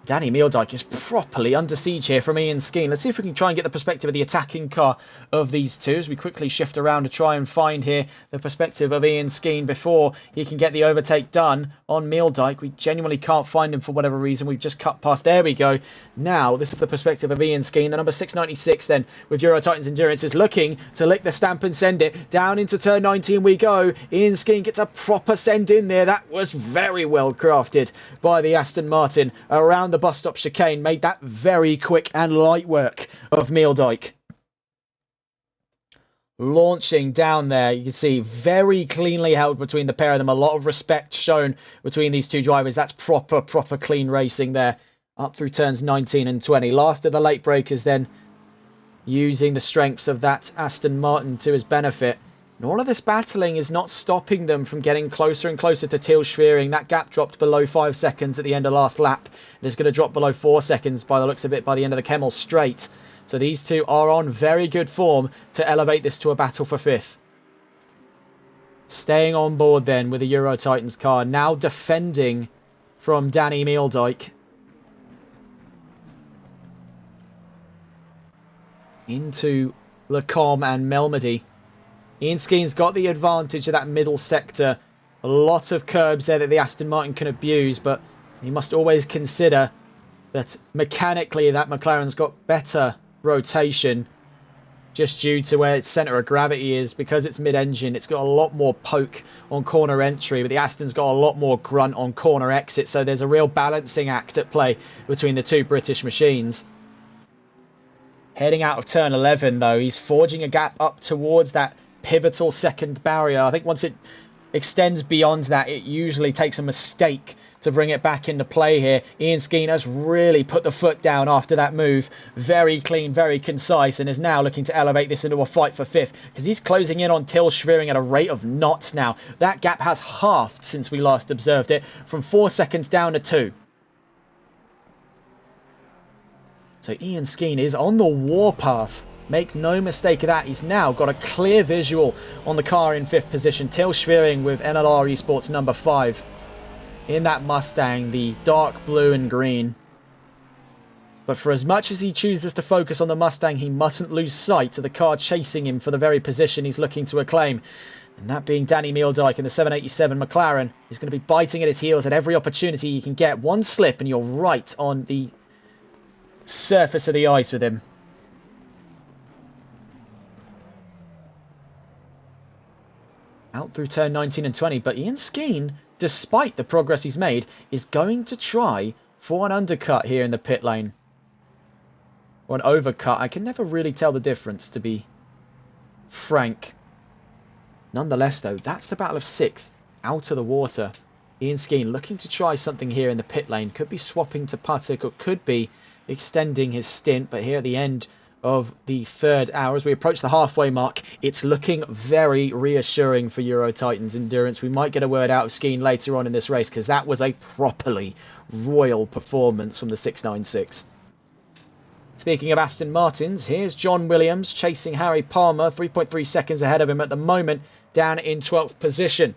Danny Meeldijk is properly under siege here from Ian Skeen. Let's see if we can try and get the perspective of the attacking car of these two as we quickly shift around to try and find here the perspective of Ian Skeen before he can get the overtake done on Meeldijk. We genuinely can't find him for whatever reason. We've just cut past. There we go. Now, this is the perspective of Ian Skeen. The number 696 then with Euro Titans Endurance is looking to lick the stamp and send it. Down into turn 19 we go. Ian Skeen gets a proper send in there. That was very well crafted by the Aston Martin around the bus stop chicane. Made that very quick and light work of Meeldijk. Launching down there, you can see very cleanly held between the pair of them. A lot of respect shown between these two drivers. That's proper clean racing there. Up through turns 19 and 20. Last of the late breakers then using the strengths of that Aston Martin to his benefit. And all of this battling is not stopping them from getting closer and closer to Til Schwering. That gap dropped below 5 seconds at the end of last lap. It is going to drop below 4 seconds by the looks of it by the end of the Kemmel Straight. So these two are on very good form to elevate this to a battle for 5th. Staying on board then with the Euro Titans car. Now defending from Danny Meeldijk. Into Lecombe and Melmedy. Ian Skeen's got the advantage of that middle sector. A lot of curbs there that the Aston Martin can abuse, but he must always consider that mechanically that McLaren's got better rotation just due to where its centre of gravity is. Because it's mid-engine, it's got a lot more poke on corner entry, but the Aston's got a lot more grunt on corner exit, so there's a real balancing act at play between the two British machines. Heading out of turn 11 though, he's forging a gap up towards that pivotal second barrier. I think once it extends beyond that, it usually takes a mistake to bring it back into play here. Ian Skeen has really put the foot down after that move. Very clean, very concise, and is now looking to elevate this into a fight for 5th because he's closing in on Til Schwering at a rate of knots now. That gap has halved since we last observed it, from 4 seconds down to 2. So Ian Skeen is on the warpath. Make no mistake of that. He's now got a clear visual on the car in 5th position. Til Schwering with NLR Esports number 5. In that Mustang, the dark blue and green. But for as much as he chooses to focus on the Mustang, he mustn't lose sight of the car chasing him for the very position he's looking to acclaim. And that being Danny Meeldijk in the 787 McLaren. He's going to be biting at his heels at every opportunity he can get. One slip and you're right on the surface of the ice with him. out through turn 19 and 20. But Ian Skeen, despite the progress he's made, is going to try for an undercut here in the pit lane. Or an overcut. I can never really tell the difference, to be frank. Nonetheless, though, that's the battle of 6th out of the water. Ian Skeen looking to try something here in the pit lane. Could be swapping to Patek or could be extending his stint. But here at the end of the 3rd hour, as we approach the halfway mark, it's looking very reassuring for Euro Titans Endurance. We might get a word out of Skeen later on in this race, because that was a properly royal performance from the 696. Speaking of Aston Martins, here's John Williams chasing Harry Palmer, 3.3 seconds ahead of him at the moment, down in 12th position.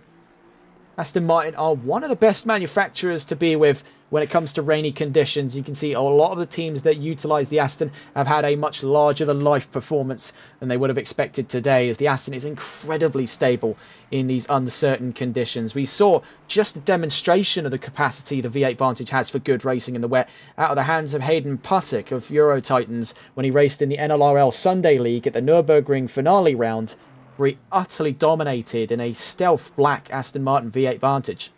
Aston Martin are one of the best manufacturers to be with when it comes to rainy conditions. You can see a lot of the teams that utilise the Aston have had a much larger than life performance than they would have expected today, as the Aston is incredibly stable in these uncertain conditions. We saw just a demonstration of the capacity the V8 Vantage has for good racing in the wet out of the hands of Hayden Patek of Euro Titans when he raced in the NLRL Sunday League at the Nürburgring finale round, where he utterly dominated in a stealth black Aston Martin V8 Vantage.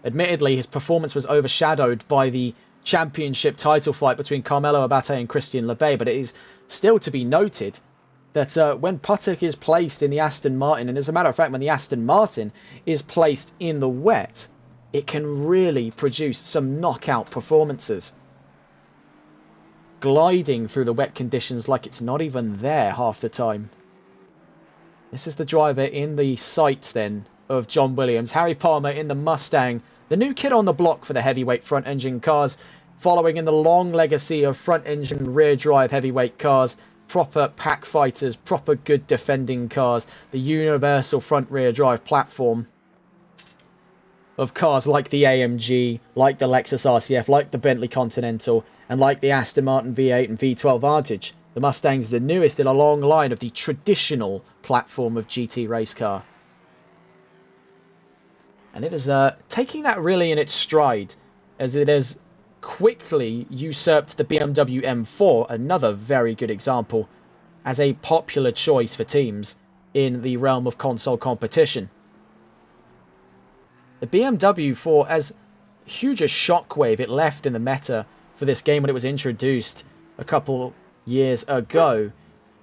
Admittedly, his performance was overshadowed by the championship title fight between Carmelo Abate and Christian Lebay, but it is still to be noted that when Patek is placed in the Aston Martin, and as a matter of fact, when the Aston Martin is placed in the wet, it can really produce some knockout performances. Gliding through the wet conditions like it's not even there half the time. This is the driver in the sights then of John Williams. Harry Palmer in the Mustang, the new kid on the block for the heavyweight front engine cars, following in the long legacy of front engine rear drive heavyweight cars, proper pack fighters, proper good defending cars, the universal front rear drive platform of cars like the AMG, like the Lexus RCF, like the Bentley Continental, and like the Aston Martin V8 and V12 Vantage. The Mustang is the newest in a long line of the traditional platform of GT race car. And it is taking that really in its stride, as it has quickly usurped the BMW M4, another very good example, as a popular choice for teams in the realm of console competition. The BMW, for as huge a shockwave it left in the meta for this game when it was introduced a couple years ago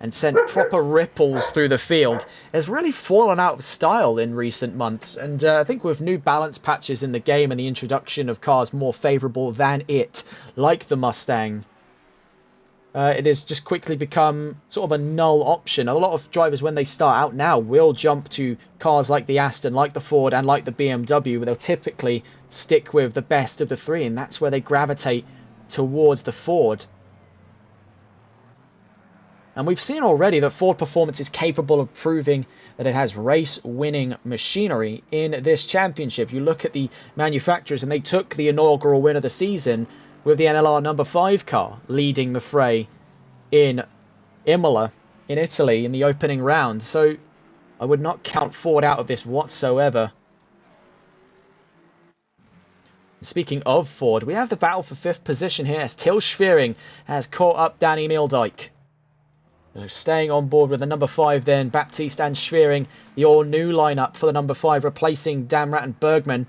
and sent proper ripples through the field, has really fallen out of style in recent months. And I think with new balance patches in the game and the introduction of cars more favourable than it, like the Mustang, it has just quickly become sort of a null option. A lot of drivers, when they start out now, will jump to cars like the Aston, like the Ford, and like the BMW, where they'll typically stick with the best of the three, and that's where they gravitate towards the Ford. And we've seen already that Ford Performance is capable of proving that it has race-winning machinery in this championship. You look at the manufacturers, and they took the inaugural win of the season with the NLR number 5 car leading the fray in Imola, in Italy, in the opening round. So I would not count Ford out of this whatsoever. Speaking of Ford, we have the battle for 5th position here as Till Schwering has caught up Danny Meeldijk. Staying on board with the number 5 then, Baptiste and Schwering, the all-new lineup for the number 5, replacing Damrat and Bergman,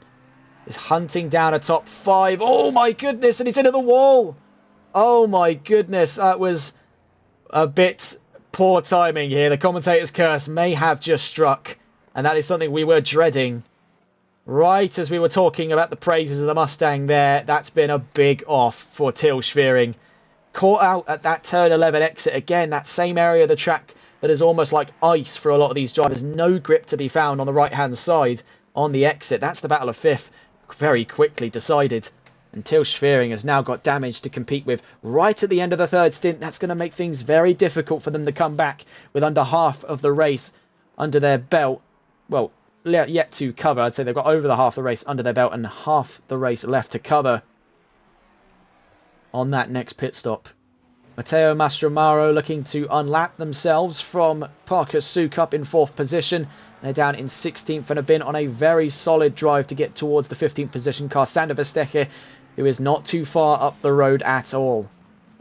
is hunting down a top 5. Oh my goodness, and he's into the wall! Oh my goodness, that was a bit poor timing here. The commentator's curse may have just struck, and that is something we were dreading. Right as we were talking about the praises of the Mustang there, that's been a big off for Till Schwering. Caught out at that turn 11 exit again, that same area of the track that is almost like ice for a lot of these drivers. No grip to be found on the right-hand side on the exit. That's the battle of 5th, very quickly decided. And Till Schwering has now got damage to compete with right at the end of the 3rd stint. That's going to make things very difficult for them to come back with under half of the race under their belt. Well, yet to cover. I'd say they've got over the half the race under their belt and half the race left to cover on that next pit stop. Matteo Mastromaro looking to unlap themselves from Parker Sukup in 4th position. They're down in 16th and have been on a very solid drive to get towards the 15th position car. Sander Verstecher, who is not too far up the road at all.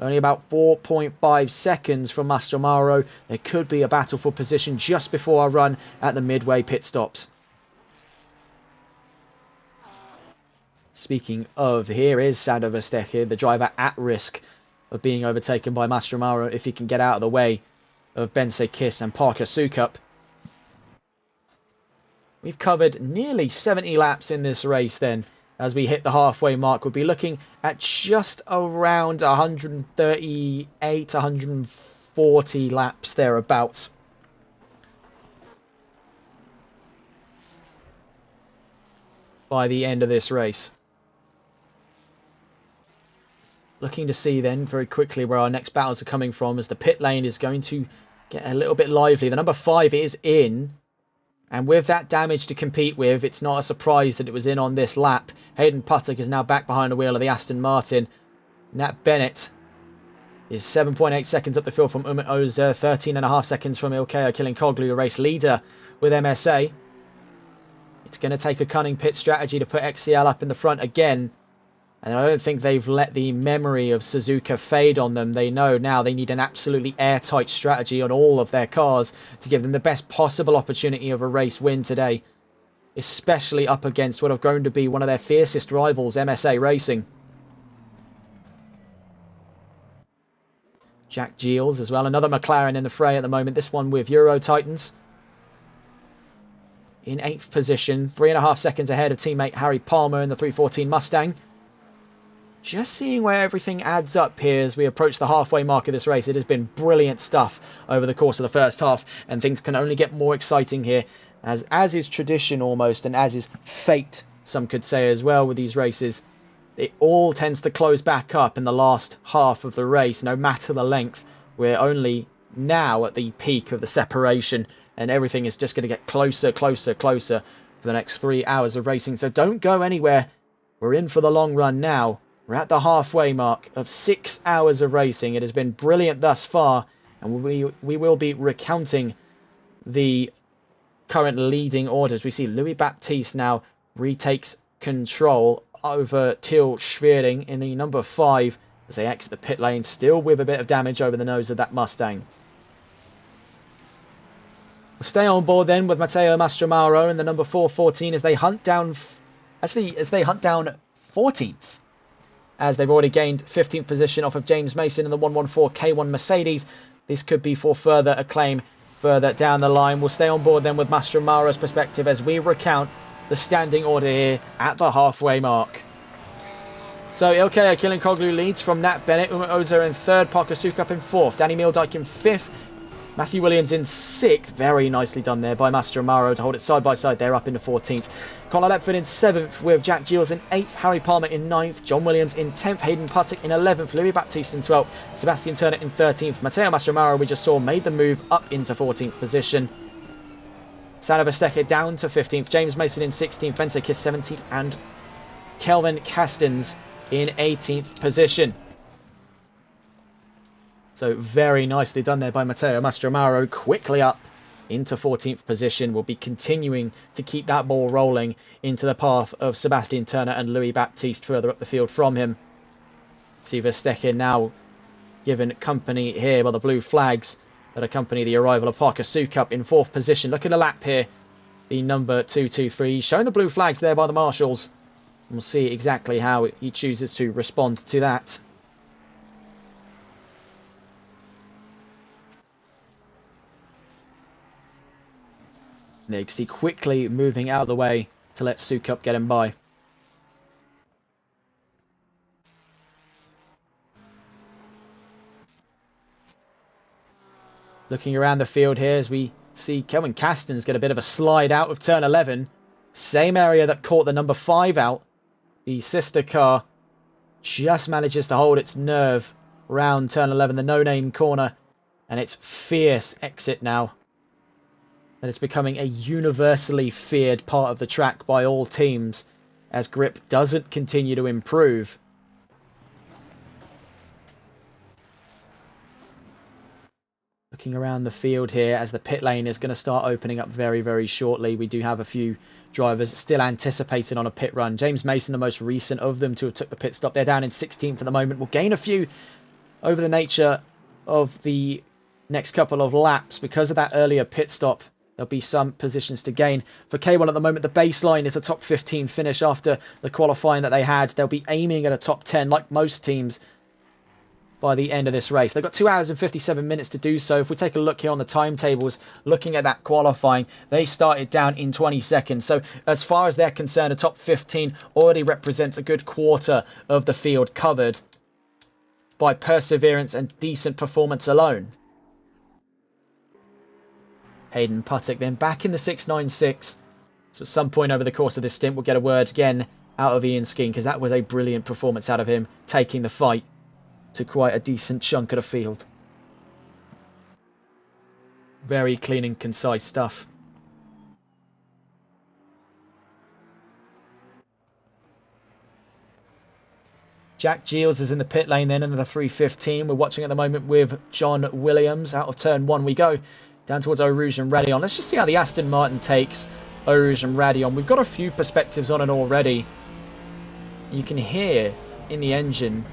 Only about 4.5 seconds from Mastromaro. There could be a battle for position just before our run at the midway pit stops. Speaking of, here is Sando Verstappen, the driver at risk of being overtaken by Mastromaro if he can get out of the way of Bense Kiss and Parker Sukup. We've covered nearly 70 laps in this race then. As we hit the halfway mark, we'll be looking at just around 138, 140 laps thereabouts. By the end of this race. Looking to see then very quickly where our next battles are coming from, as the pit lane is going to get a little bit lively. The number 5 is in. And with that damage to compete with, it's not a surprise that it was in on this lap. Hayden Puttock is now back behind the wheel of the Aston Martin. Nat Bennett is 7.8 seconds up the field from Umut Ozer, 13.5 seconds from Ilkay Kilinkoglu, the race leader with MSA. It's going to take a cunning pit strategy to put XCL up in the front again. And I don't think they've let the memory of Suzuka fade on them. They know now they need an absolutely airtight strategy on all of their cars to give them the best possible opportunity of a race win today. Especially up against what have grown to be one of their fiercest rivals, MSA Racing. Jack Giles as well. Another McLaren in the fray at the moment. This one with Euro Titans. In 8th position. 3.5 seconds ahead of teammate Harry Palmer in the 314 Mustang. Just seeing where everything adds up here as we approach the halfway mark of this race. It has been brilliant stuff over the course of the first half, and things can only get more exciting here, as is tradition almost, and as is fate, some could say as well with these races. It all tends to close back up in the last half of the race, no matter the length. We're only now at the peak of the separation, and everything is just going to get closer, closer, closer for the next 3 hours of racing. So don't go anywhere. We're in for the long run now. We're at the halfway mark of 6 hours of racing. It has been brilliant thus far, and we will be recounting the current leading orders. We see Louis Baptiste now retakes control over Til Schwering in the number 5 as they exit the pit lane, still with a bit of damage over the nose of that Mustang. We'll stay on board then with Matteo Mastromaro in the number 414 as they hunt down, as they hunt down 14th. As they've already gained 15th position off of James Mason in the 114 K1 Mercedes. This could be for further acclaim further down the line. We'll stay on board then with Mastromaro's perspective as we recount the standing order here at the halfway mark. So Ilkay Kilinkoglu leads from Nat Bennett, Umut Ozer in 3rd, Parker Sukup in 4th, Danny Mildyke in 5th, Matthew Williams in 6th. Very nicely done there by Mastromaro to hold it side by side there up into 14th. Conor Lepford in 7th with Jack Giles in 8th, Harry Palmer in 9th, John Williams in 10th, Hayden Puttock in 11th, Louis Baptiste in 12th, Sebastian Turner in 13th. Matteo Mastromaro, we just saw, made the move up into 14th position. Sando Verstappen down to 15th, James Mason in 16th, Bense Kiss 17th, and Kelvin Castens in 18th position. So very nicely done there by Matteo Mastromaro, quickly up into 14th position. We'll be continuing to keep that ball rolling into the path of Sebastian Turner and Louis Baptiste further up the field from him. See Verstappen now given company here by the blue flags that accompany the arrival of Parker Sukup in 4th position. Look at the lap here. The number 223 showing the blue flags there by the marshals. And we'll see exactly how he chooses to respond to that. There you can see quickly moving out of the way to let Sukup get him by. Looking around the field here as we see Kelvin Castens get a bit of a slide out of turn 11. Same area that caught the number 5 out. The sister car just manages to hold its nerve round turn 11, the no-name corner. And it's fierce exit now. And it's becoming a universally feared part of the track by all teams as grip doesn't continue to improve. Looking around the field here as the pit lane is going to start opening up very, very shortly. We do have a few drivers still anticipating on a pit run. James Mason, the most recent of them to have took the pit stop. They're down in 16th at the moment. We'll gain a few over the nature of the next couple of laps, because of that earlier pit stop, there'll be some positions to gain. For K1 at the moment, the baseline is a top 15 finish after the qualifying that they had. They'll be aiming at a top 10, like most teams, by the end of this race. They've got 2 hours and 57 minutes to do so. If we take a look here on the timetables, looking at that qualifying, they started down in 20 seconds. So as far as they're concerned, a top 15 already represents a good quarter of the field covered by perseverance and decent performance alone. Hayden Puttick then back in the 696. So at some point over the course of this stint, we'll get a word again out of Ian Skeen, because that was a brilliant performance out of him, taking the fight to quite a decent chunk of the field. Very clean and concise stuff. Jack Giles is in the pit lane then in the 315. We're watching at the moment with John Williams. Out of turn 1 we go. Down towards Eau Rouge and Radeon. Let's just see how the Aston Martin takes Eau Rouge and Radeon. We've got a few perspectives on it already. You can hear in the engine,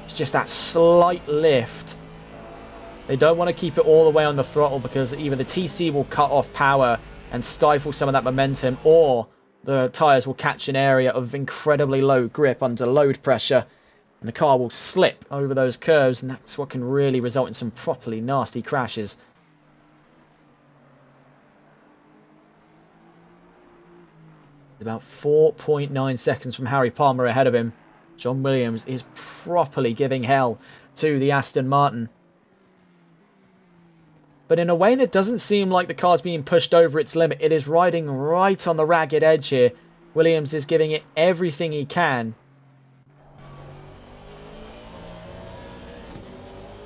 it's just that slight lift. They don't want to keep it all the way on the throttle, because either the TC will cut off power and stifle some of that momentum, or the tyres will catch an area of incredibly low grip under load pressure, and the car will slip over those curves, and that's what can really result in some properly nasty crashes. About 4.9 seconds from Harry Palmer ahead of him. John Williams is properly giving hell to the Aston Martin, but in a way that doesn't seem like the car's being pushed over its limit. It is riding right on the ragged edge here. Williams is giving it everything he can.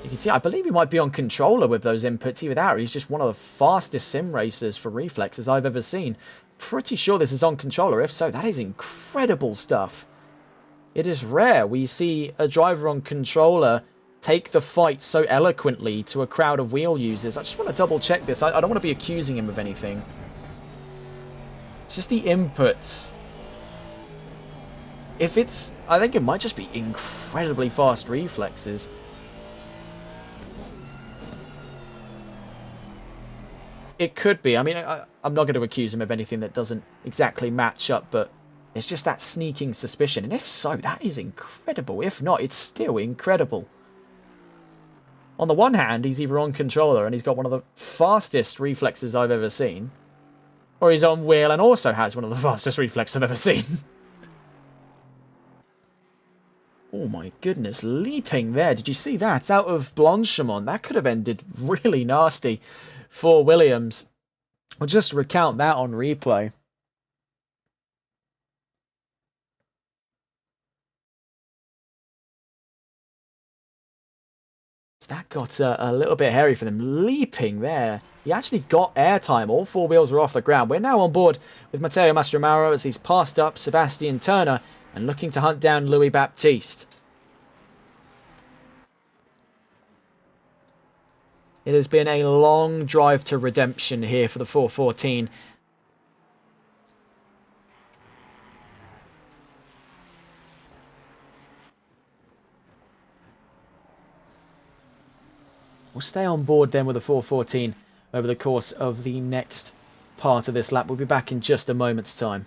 You can see, I believe he might be on controller with those inputs. Either that, or he's just one of the fastest sim racers for reflexes I've ever seen. Pretty sure this is on controller. If so, that is incredible stuff. It is rare we see a driver on controller take the fight so eloquently to a crowd of wheel users. I just want to double check this. I don't want to be accusing him of anything. It's just the inputs. If it's, I think it might just be incredibly fast reflexes. It could be. I mean, I'm not going to accuse him of anything that doesn't exactly match up, but it's just that sneaking suspicion. And if so, that is incredible. If not, it's still incredible. On the one hand, he's either on controller and he's got one of the fastest reflexes I've ever seen, or he's on wheel and also has one of the fastest reflexes I've ever seen. Oh my goodness, leaping there. Did you see that? It's out of Blanchimont. That could have ended really nasty for Williams. We'll just recount that on replay. That got a little bit hairy for them. Leaping there. He actually got airtime. All 4 wheels were off the ground. We're now on board with Matteo Mastromaro as he's passed up Sebastian Turner and looking to hunt down Louis Baptiste. It has been a long drive to redemption here for the 414. We'll stay on board then with the 414 over the course of the next part of this lap. We'll be back in just a moment's time.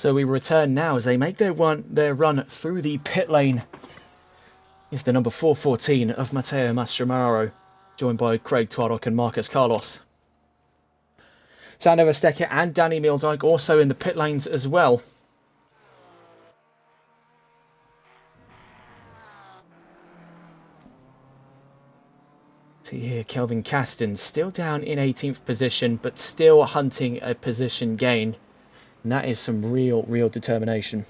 So we return now as they make their run through the pit lane. Is the number 414 of Matteo Mastromaro, joined by Craig Twardock and Marcus Carlos. Sando Verstecker and Danny Meeldijk also in the pit lanes as well. See here, Kelvin Caston still down in 18th position, but still hunting a position gain. And that is some real determination.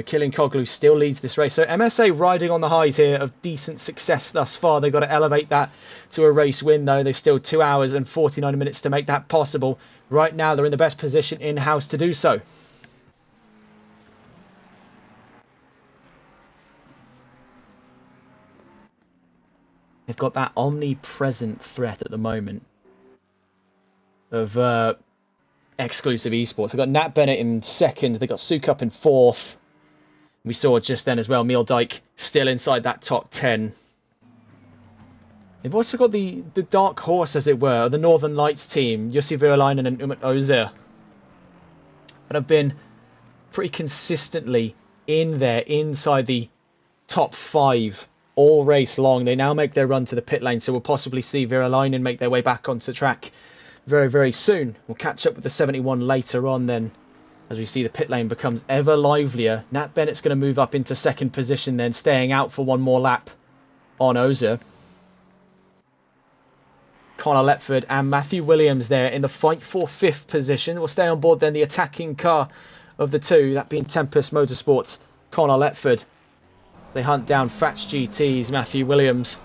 Killian Koglu still leads this race. So MSA riding on the highs here of decent success thus far. They've got to elevate that to a race win, though. They've still 2 hours and 49 minutes to make that possible. Right now, they're in the best position in-house to do so. They've got that omnipresent threat at the moment of exclusive esports. They've got Nat Bennett in second. They've got Sukup in fourth. We saw just then as well, Meeldijk still inside that top 10. They've also got the dark horse, as it were, the Northern Lights team, Jussi Virolainen and Umut Özer, that have been pretty consistently in there, inside the top 5 all race long. They now make their run to the pit lane, so we'll possibly see Virolainen make their way back onto track very soon. We'll catch up with the 71 later on then, as we see the pit lane becomes ever livelier. Nat Bennett's going to move up into second position then, staying out for one more lap on Ozer. Connor Letford and Matthew Williams there in the fight for 5th position. We'll stay on board then the attacking car of the two, that being Tempest Motorsports' Connor Letford. They hunt down Fats GT's Matthew Williams.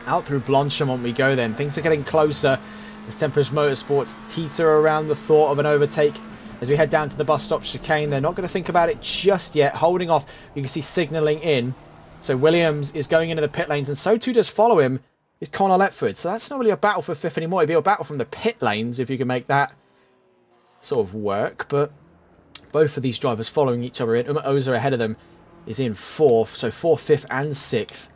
Out through Blanchemont we go then. Things are getting closer as Tempest Motorsports teeter around the thought of an overtake as we head down to the bus stop chicane. They're not going to think about it just yet. Holding off, you can see signalling in. So Williams is going into the pit lanes, and so too does follow him is Connor Letford. So that's not really a battle for 5th anymore. It'd be a battle from the pit lanes if you can make that sort of work. But both of these drivers following each other in. Ozer ahead of them is in 4th. So 4th, 5th and 6th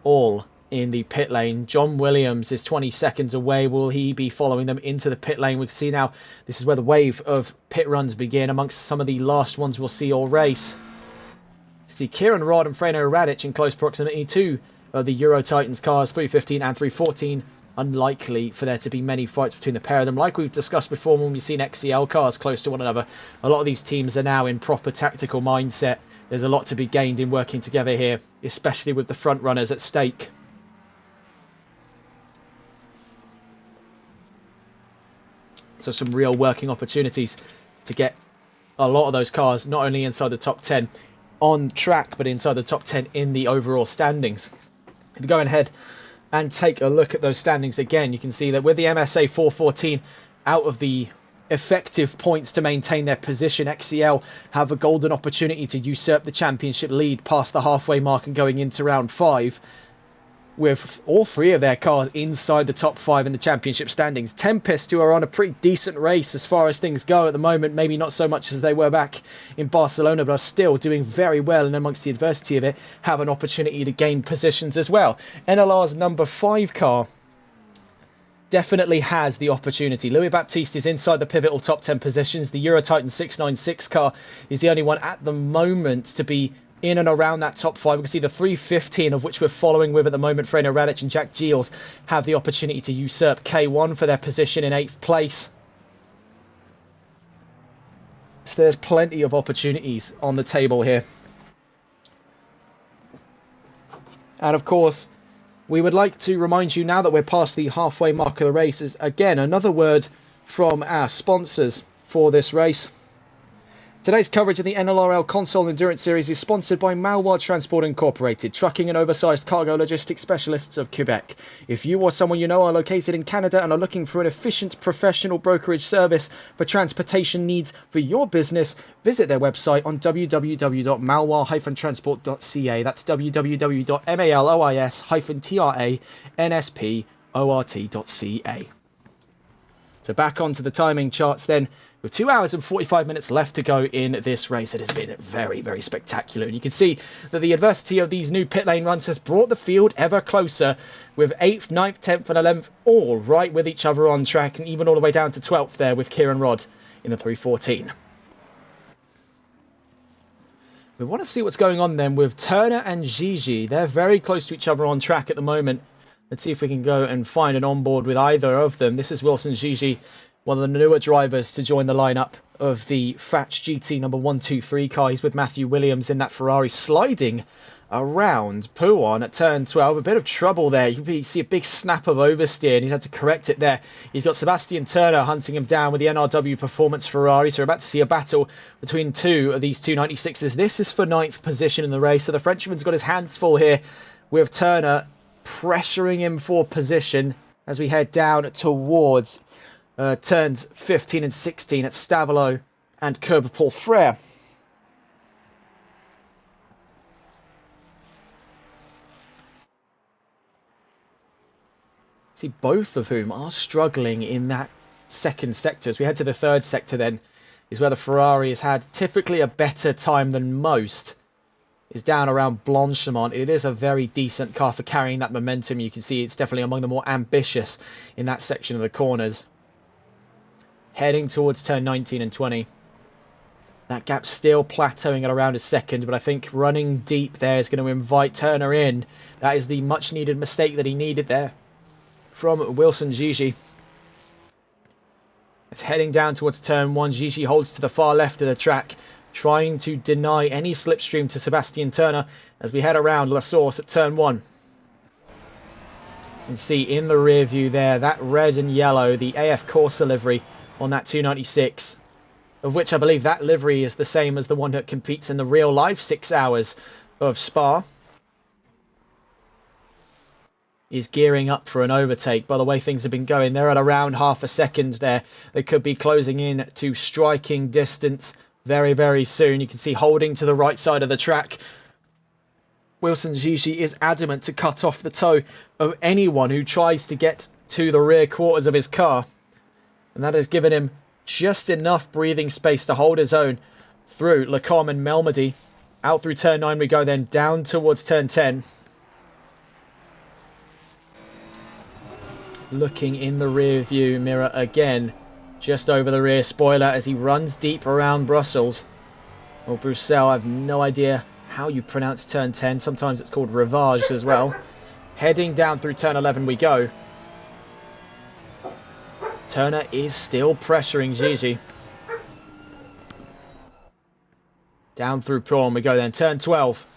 all in the pit lane. John Williams is 20 seconds away. Will he be following them into the pit lane? We can see now this is where the wave of pit runs begin, amongst some of the last ones we'll see all race. See Kieran Rod and Freno Radic in close proximity to the Euro Titans cars 315 and 314. Unlikely for there to be many fights between the pair of them. Like we've discussed before when we've seen XCL cars close to one another, a lot of these teams are now in proper tactical mindset. There's a lot to be gained in working together here, especially with the front runners at stake. So some real working opportunities to get a lot of those cars not only inside the top 10 on track, but inside the top 10 in the overall standings. Going ahead and take a look at those standings again, you can see that with the MSA 414 out of the effective points to maintain their position, XCL have a golden opportunity to usurp the championship lead past the halfway mark and going into round 5. With all 3 of their cars inside the top 5 in the championship standings. Tempest, who are on a pretty decent race as far as things go at the moment, maybe not so much as they were back in Barcelona, but are still doing very well, and amongst the adversity of it, have an opportunity to gain positions as well. NLR's number 5 car definitely has the opportunity. Louis Baptiste is inside the pivotal top 10 positions. The Euro Titan 696 car is the only one at the moment to be in and around that top 5. We can see the 315, of which we're following with at the moment, Freno Radic and Jack Giles, have the opportunity to usurp K1 for their position in 8th place. So there's plenty of opportunities on the table here. And of course, we would like to remind you now that we're past the halfway mark of the race, is again another word from our sponsors for this race. Today's coverage of the NLRL Console Endurance Series is sponsored by Malwar Transport Incorporated, trucking and oversized cargo logistics specialists of Quebec. If you or someone you know are located in Canada and are looking for an efficient professional brokerage service for transportation needs for your business, visit their website on www.malwar-transport.ca. That's www.malois-transport.ca. So back onto the timing charts then. With 2 hours and 45 minutes left to go in this race, it has been very, very spectacular. And you can see that the adversity of these new pit lane runs has brought the field ever closer, with 8th, 9th, 10th and 11th all right with each other on track, and even all the way down to 12th there with Kieran Rodd in the 314. We want to see what's going on then with Turner and Gigi. They're very close to each other on track at the moment. Let's see if we can go and find an onboard with either of them. This is Wilson Gigi, one of the newer drivers to join the lineup of the Fatch GT number 123 car. He's with Matthew Williams in that Ferrari, sliding around Pouon at turn 12. A bit of trouble there. You see a big snap of oversteer, and he's had to correct it there. He's got Sebastian Turner hunting him down with the NRW Performance Ferrari. So we're about to see a battle between two of these 296s. This is for 9th position in the race. So the Frenchman's got his hands full here with Turner pressuring him for position as we head down towards turns 15 and 16 at Stavelot and Coeur Paul Frere. See, both of whom are struggling in that second sector. As we head to the third sector then, is where the Ferrari has had typically a better time than most. Is down around Blanchemont. It is a very decent car for carrying that momentum. You can see it's definitely among the more ambitious in that section of the corners. Heading towards turn 19 and 20. That gap still plateauing at around a second, but I think running deep there is going to invite Turner in. That is the much needed mistake that he needed there from Wilson Gigi. It's heading down towards turn 1. Gigi holds to the far left of the track, trying to deny any slipstream to Sebastian Turner as we head around La Source at turn 1. And see in the rear view there, that red and yellow, the AF Corsa livery on that 296, of which I believe that livery is the same as the one that competes in the real life 6 hours of Spa. Is gearing up for an overtake. By the way things have been going, they're at around half a second there. They could be closing in to striking distance very, very soon. You can see holding to the right side of the track. Wilson Gigi is adamant to cut off the toe of anyone who tries to get to the rear quarters of his car. And that has given him just enough breathing space to hold his own through Lacombe and Melmedy. Out through turn 9 we go then, down towards turn 10. Looking in the rear view mirror again, just over the rear spoiler as he runs deep around Brussels. Or Bruxelles, I have no idea how you pronounce turn 10. Sometimes it's called Rivage as well. Heading down through turn 11 we go. Turner is still pressuring Gigi. Down through Prawn we go then. Turn 12.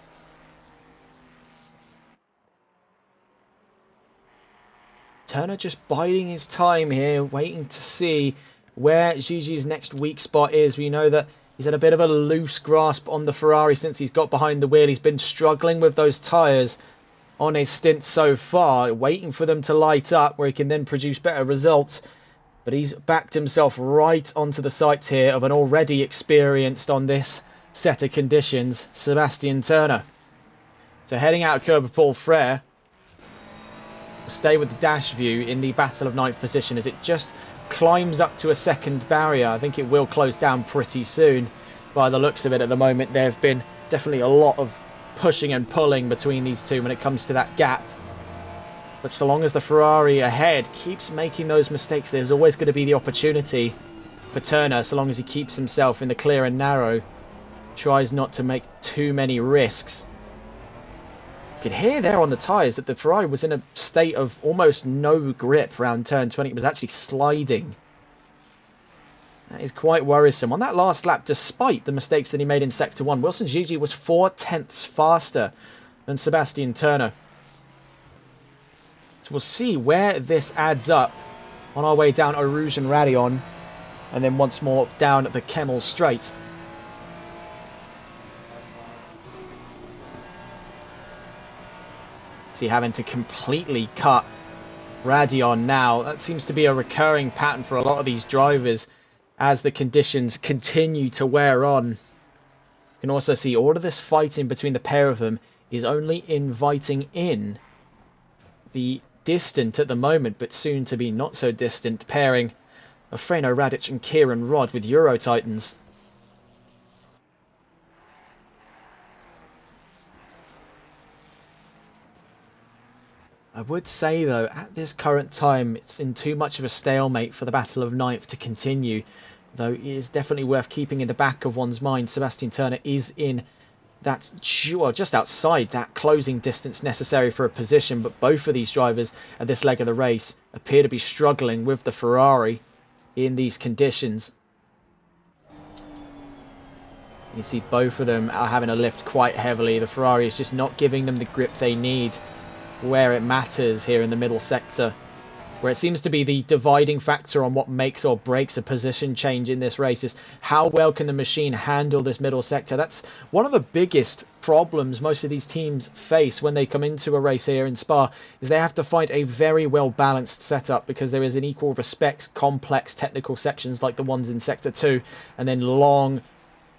Turner just biding his time here, waiting to see where Gigi's next weak spot is. We know that he's had a bit of a loose grasp on the Ferrari since he's got behind the wheel. He's been struggling with those tyres on his stint so far, waiting for them to light up where he can then produce better results. But he's backed himself right onto the sights here of an already experienced on this set of conditions, Sebastian Turner. So heading out of Coeur Paul Frere, we'll stay with the dash view in the battle of 9th position as it just climbs up to a second barrier. I think it will close down pretty soon by the looks of it at the moment. There have been definitely a lot of pushing and pulling between these two when it comes to that gap. But so long as the Ferrari ahead keeps making those mistakes, there's always going to be the opportunity for Turner, so long as he keeps himself in the clear and narrow, tries not to make too many risks. You could hear there on the tyres that the Ferrari was in a state of almost no grip around turn 20. It was actually sliding. That is quite worrisome. On that last lap, despite the mistakes that he made in Sector 1, Wilson Gigi was 4/10ths faster than Sebastian Turner. So we'll see where this adds up on our way down Eau Rouge and Rayon, and then once more down at the Kemmel Straight. See, having to completely cut Radion now. That seems to be a recurring pattern for a lot of these drivers as the conditions continue to wear on. You can also see all of this fighting between the pair of them is only inviting in the distant at the moment, but soon to be not so distant pairing of Freno Radic and Kieran Rod with Euro Titans. I would say though, at this current time, it's in too much of a stalemate for the Battle of Ninth to continue, though it is definitely worth keeping in the back of one's mind. Sebastian Turner is in that, well, just outside that closing distance necessary for a position, but both of these drivers at this leg of the race appear to be struggling with the Ferrari in these conditions. You see both of them are having to lift quite heavily. The Ferrari is just not giving them the grip they need where it matters here in the middle sector, where it seems to be the dividing factor on what makes or breaks a position change in this race is how well can the machine handle this middle sector. That's one of the biggest problems most of these teams face when they come into a race here in Spa, is they have to find a very well balanced setup, because there is an equal respects complex technical sections like the ones in Sector 2, and then long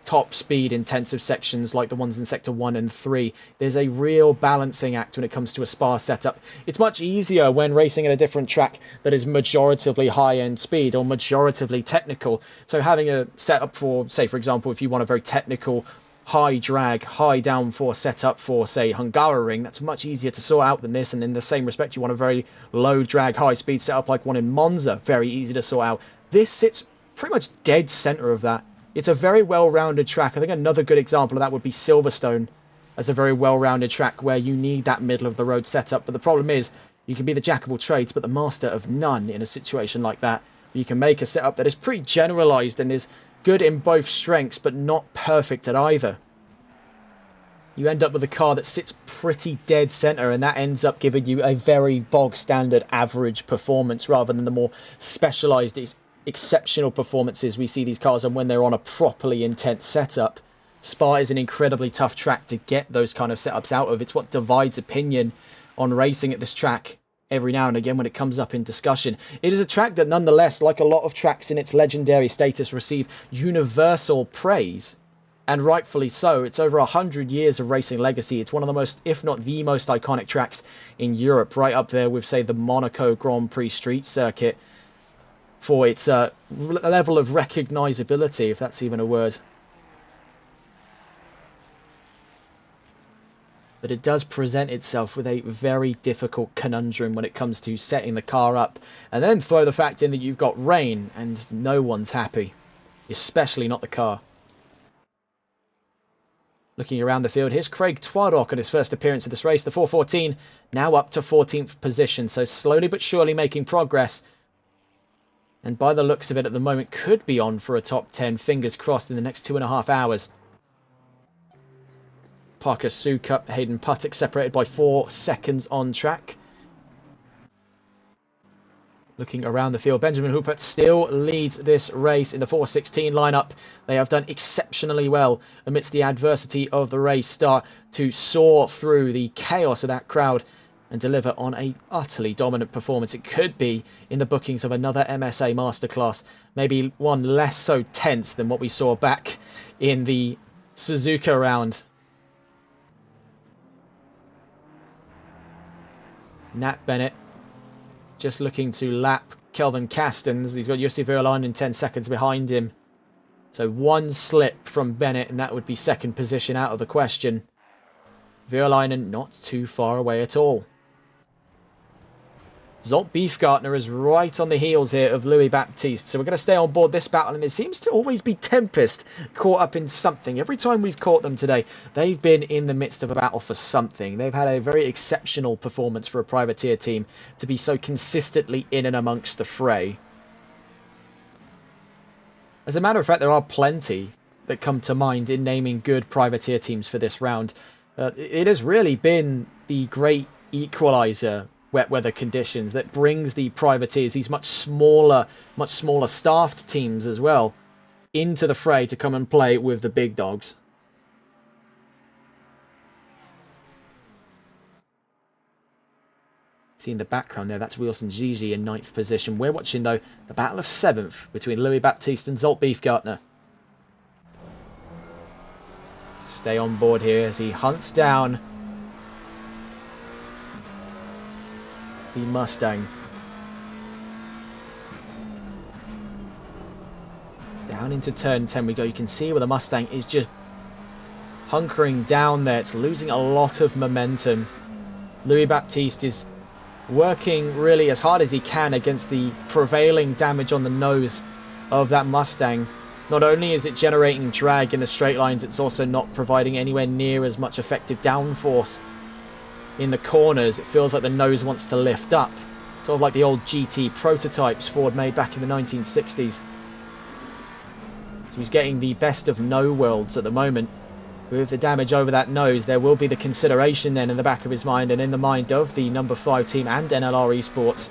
top speed intensive sections like the ones in Sector 1 and 3. There's a real balancing act when it comes to a Spa setup. It's much easier when racing at a different track that is majoritively high-end speed or majoritively technical. So having a setup for, say for example, if you want a very technical, high drag, high downforce setup for, say, Hungaroring, that's much easier to sort out than this. And in the same respect, you want a very low drag, high speed setup like one in Monza, very easy to sort out. This sits pretty much dead center of that. It's a very well-rounded track. I think another good example of that would be Silverstone as a very well-rounded track where you need that middle-of-the-road setup. But the problem is, you can be the jack of all trades, but the master of none in a situation like that. You can make a setup that is pretty generalized and is good in both strengths, but not perfect at either. You end up with a car that sits pretty dead center, and that ends up giving you a very bog-standard average performance rather than the more specialized, exceptional performances we see these cars on when they're on a properly intense setup. Spa is an incredibly tough track to get those kind of setups out of. It's what divides opinion on racing at this track every now and again when it comes up in discussion. It is a track that nonetheless, like a lot of tracks in its legendary status, receive universal praise, and rightfully so. It's over 100 years of racing legacy. It's one of the most, if not the most iconic tracks in Europe, right up there with, say, the Monaco Grand Prix street circuit, for its level of recognizability, if that's even a word. But it does present itself with a very difficult conundrum when it comes to setting the car up. And then throw the fact in that you've got rain, and no one's happy. Especially not the car. Looking around the field, here's Craig Twaddock on his first appearance of this race. The 414 now up to 14th position, so slowly but surely making progress. And by the looks of it at the moment, could be on for a top 10, fingers crossed, in the next 2.5 hours. Parker Sukup, Hayden Puttock separated by 4 seconds on track. Looking around the field, Benjamin Huppert still leads this race in the 416 lineup. They have done exceptionally well amidst the adversity of the race start to soar through the chaos of that crowd and deliver on a utterly dominant performance. It could be in the bookings of another MSA Masterclass, maybe one less so tense than what we saw back in the Suzuka round. Nat Bennett just looking to lap Kelvin Castens. He's got Jussi Virolainen 10 seconds behind him. So one slip from Bennett and that would be second position out of the question. Virolainen not too far away at all. Zolt Beefgartner is right on the heels here of Louis Baptiste. So we're going to stay on board this battle, and it seems to always be Tempest caught up in something. Every time we've caught them today, they've been in the midst of a battle for something. They've had a very exceptional performance for a privateer team to be so consistently in and amongst the fray. As a matter of fact, there are plenty that come to mind in naming good privateer teams for this round. It has really been the great equaliser, wet weather conditions, that brings the privateers, these much smaller staffed teams as well, into the fray to come and play with the big dogs. See in the background there, that's Wilson Gigi in 9th position. We're watching, though, the battle of 7th between Louis Baptiste and Zolt Beefgartner. Stay on board here as he hunts down the Mustang. Down into turn 10 we go. You can see where the Mustang is just hunkering down there. It's losing a lot of momentum. Louis Baptiste is working really as hard as he can against the prevailing damage on the nose of that Mustang. Not only is it generating drag in the straight lines, it's also not providing anywhere near as much effective downforce in the corners. It feels like the nose wants to lift up. Sort of like the old GT prototypes Ford made back in the 1960s. So he's getting the best of no worlds at the moment. With the damage over that nose, there will be the consideration then in the back of his mind and in the mind of the number 5 team and NLR Esports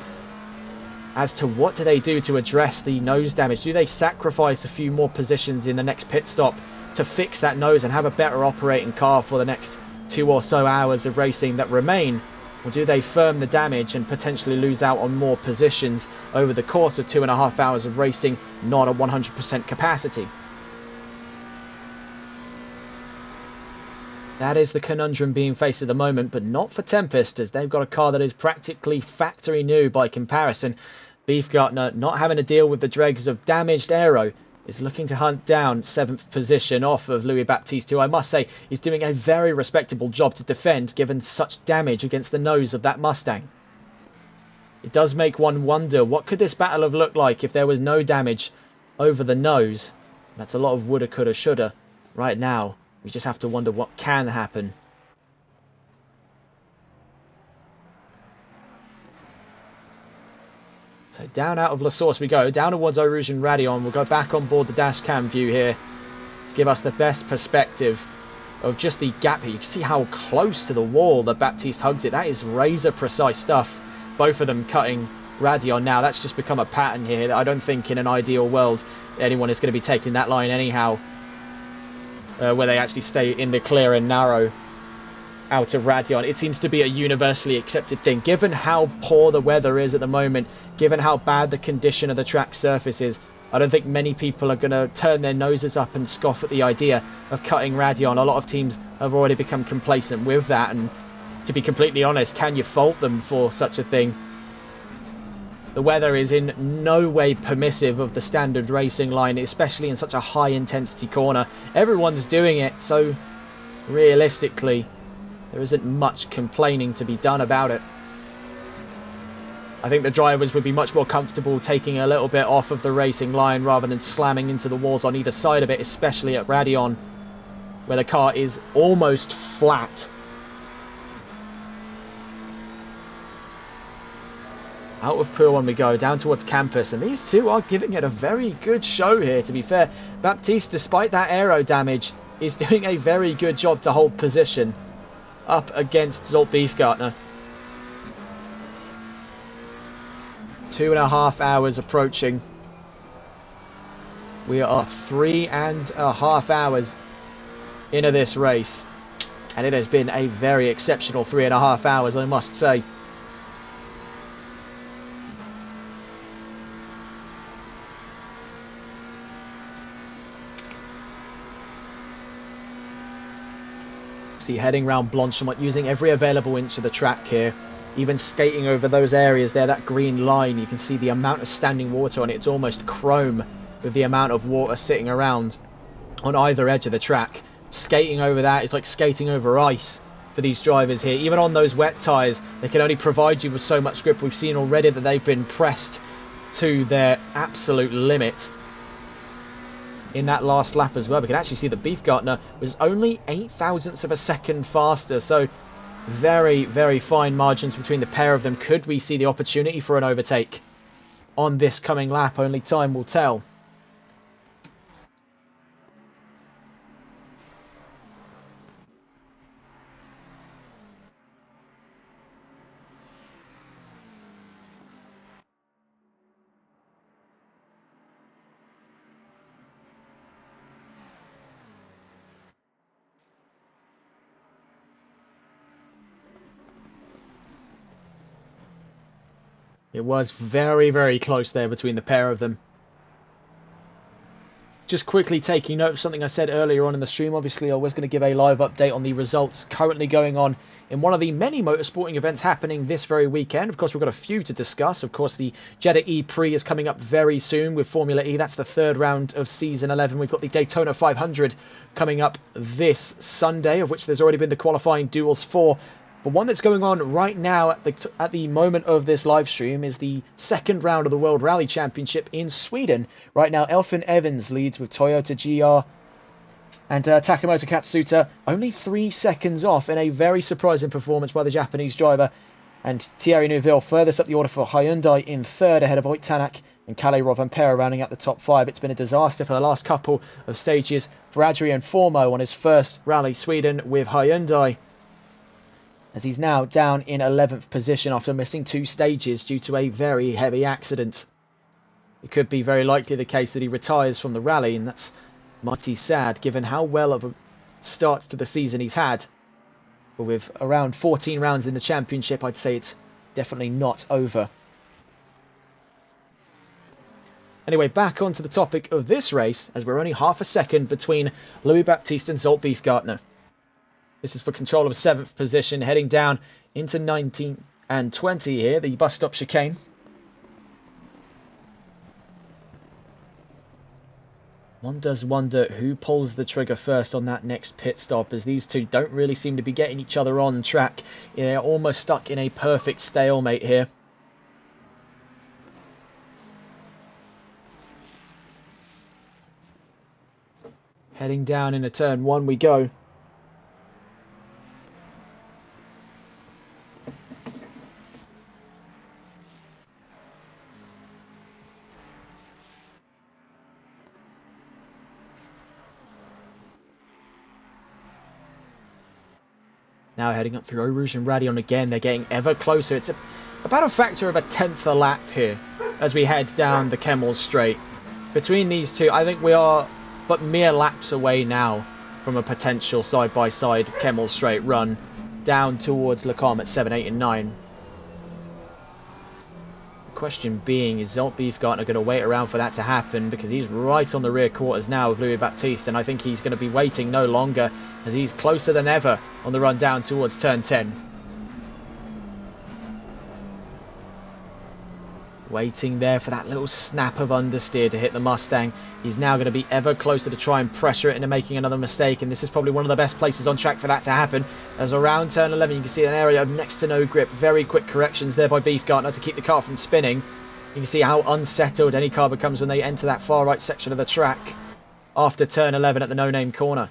as to what do they do to address the nose damage. Do they sacrifice a few more positions in the next pit stop to fix that nose and have a better operating car for the next 2 or so hours of racing that remain? Or do they firm the damage and potentially lose out on more positions over the course of 2.5 hours of racing, not at 100% capacity? That is the conundrum being faced at the moment, but not for Tempest, as they've got a car that is practically factory new by comparison. Beefgartner, not having to deal with the dregs of damaged aero, is looking to hunt down 7th position off of Louis Baptiste, who I must say is doing a very respectable job to defend given such damage against the nose of that Mustang. It does make one wonder, what could this battle have looked like if there was no damage over the nose? That's a lot of woulda, coulda, shoulda. Right now, we just have to wonder what can happen. So down out of La Source we go, down towards Eau Rouge and Radion. We'll go back on board the dash cam view here to give us the best perspective of just the gap here. You can see how close to the wall that Baptiste hugs it. That is razor precise stuff. Both of them cutting Radion now. That's just become a pattern here that I don't think in an ideal world anyone is going to be taking that line anyhow. Where they actually stay in the clear and narrow out of Radion. It seems to be a universally accepted thing. Given how poor the weather is at the moment, given how bad the condition of the track surface is, I don't think many people are going to turn their noses up and scoff at the idea of cutting Radion. A lot of teams have already become complacent with that, and to be completely honest, can you fault them for such a thing? The weather is in no way permissive of the standard racing line, especially in such a high intensity corner. Everyone's doing it, so realistically, there isn't much complaining to be done about it. I think the drivers would be much more comfortable taking a little bit off of the racing line rather than slamming into the walls on either side of it, especially at Radion, where the car is almost flat. Out of Pool 1 we go, down towards campus, and these two are giving it a very good show here, to be fair. Baptiste, despite that aero damage, is doing a very good job to hold position up against Zolt Beefgartner. 2.5 hours approaching. We are 3.5 hours into this race, and it has been a very exceptional 3.5 hours, I must say. See, heading round Blanchemont, using every available inch of the track here, even skating over those areas there, that green line, you can see the amount of standing water on it. It's almost chrome with the amount of water sitting around on either edge of the track. Skating over that is like skating over ice for these drivers here. Even on those wet tyres, they can only provide you with so much grip. We've seen already that they've been pressed to their absolute limit in that last lap as well. We can actually see that Beefgartner was only 8 thousandths of a second faster, so very, very fine margins between the pair of them. Could we see the opportunity for an overtake on this coming lap? Only time will tell. It was very, very close there between the pair of them. Just quickly taking note of something I said earlier on in the stream. Obviously, I was going to give a live update on the results currently going on in one of the many motorsporting events happening this very weekend. Of course, we've got a few to discuss. Of course, the Jeddah E-Prix is coming up very soon with Formula E. That's the third round of Season 11. We've got the Daytona 500 coming up this Sunday, of which there's already been the qualifying duels for. But one that's going on right now at the moment of this live stream is the second round of the World Rally Championship in Sweden. Right now, Elfyn Evans leads with Toyota GR. And Takamoto Katsuta only 3 seconds off in a very surprising performance by the Japanese driver. And Thierry Neuville furthest up the order for Hyundai in third ahead of Oyt Tanak and Kalle Rovanperä rounding out the top 5. It's been a disaster for the last couple of stages for Adrian Formo on his first Rally Sweden with Hyundai, as he's now down in 11th position after missing 2 stages due to a very heavy accident. It could be very likely the case that he retires from the rally, and that's mighty sad given how well of a start to the season he's had. But with around 14 rounds in the championship, I'd say it's definitely not over. Anyway, back onto the topic of this race, as we're only half a second between Louis Baptiste and Zolt Beefgartner. This is for control of 7th position, heading down into 19 and 20 here, the bus stop chicane. One does wonder who pulls the trigger first on that next pit stop, as these two don't really seem to be getting each other on track. They're almost stuck in a perfect stalemate here. Heading down into turn 1 we go. Now heading up through Eau Rouge and Raidillon again. They're getting ever closer. It's about a factor of a 10th a lap here as we head down the Kemmel Straight. Between these two, I think we are but mere laps away now from a potential side-by-side Kemmel Straight run down towards Le Combe at 7, 8 and 9. The question being, is Zolt Beefgartner going to wait around for that to happen, because he's right on the rear quarters now of Louis Baptiste, and I think he's going to be waiting no longer as he's closer than ever on the run down towards turn 10. Waiting there for that little snap of understeer to hit the Mustang. He's now going to be ever closer to try and pressure it into making another mistake, and this is probably one of the best places on track for that to happen, as around turn 11 you can see an area of next to no grip. Very quick corrections there by Beefgartner to keep the car from spinning. You can see how unsettled any car becomes when they enter that far right section of the track after turn 11 at the no-name corner.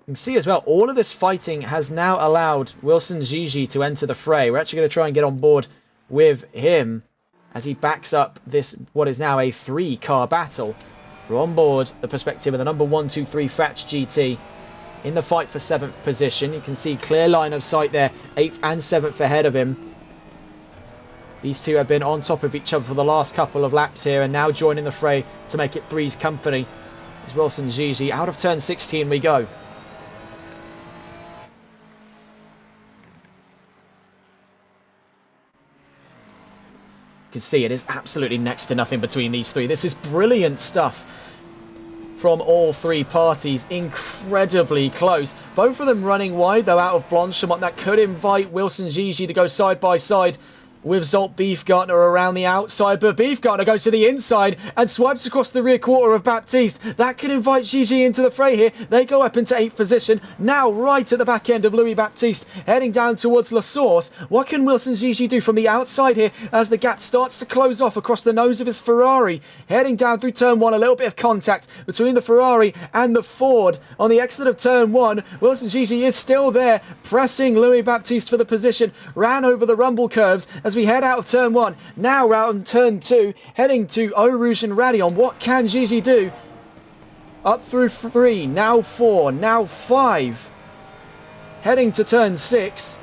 You can see as well, all of this fighting has now allowed Wilson Gigi to enter the fray. We're actually going to try and get on board with him as he backs up this, what is now a 3-car battle. We're on board the perspective of the number 1, 2, 3 Fats GT in the fight for 7th position. You can see clear line of sight there, 8th and 7th ahead of him. These two have been on top of each other for the last couple of laps here, and now joining the fray to make it Three's company is Wilson Gigi. Out of turn 16 we go. You can see it is absolutely next to nothing between these three. This is brilliant stuff from all three parties. Incredibly close. Both of them running wide, though, out of Blanchimont. That could invite Wilson Gigi to go side by side with Zolt Beefgartner around the outside, but Beefgartner goes to the inside and swipes across the rear quarter of Baptiste. That could invite Gigi into the fray here. They go up into 8th position, now right at the back end of Louis Baptiste, heading down towards La Source. What can Wilson Gigi do from the outside here as the gap starts to close off across the nose of his Ferrari? Heading down through turn 1, a little bit of contact between the Ferrari and the Ford. On the exit of turn 1, Wilson Gigi is still there, pressing Louis Baptiste for the position. Ran over the rumble curves as we head out of turn 1. Now round turn 2, heading to Eau Rouge and Raidillon. What can Gigi do? Up through 3, now 4, now 5. Heading to turn 6.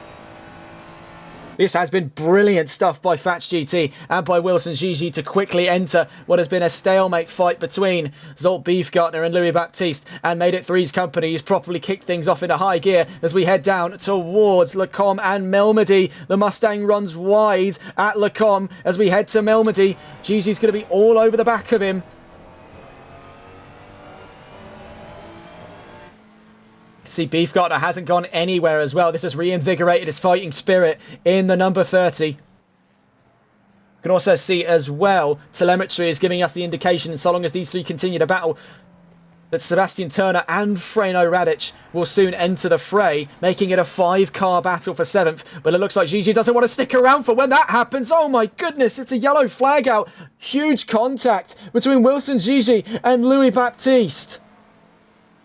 This has been brilliant stuff by Fats GT and by Wilson Gigi to quickly enter what has been a stalemate fight between Zolt Beefgartner and Louis Baptiste, and Made It Three's company has properly kicked things off into high gear as we head down towards Lacombe and Melmedy. The Mustang runs wide at Lacombe as we head to Melmedy. Gigi's going to be all over the back of him. See, Beefgartner hasn't gone anywhere as well. This has reinvigorated his fighting spirit in the number 30. You can also see as well, telemetry is giving us the indication, so long as these three continue to battle, that Sebastian Turner and Freno Radic will soon enter the fray, making it a 5-car battle for 7th. But it looks like Gigi doesn't want to stick around for when that happens. Oh my goodness, it's a yellow flag out. Huge contact between Wilson Gigi and Louis Baptiste.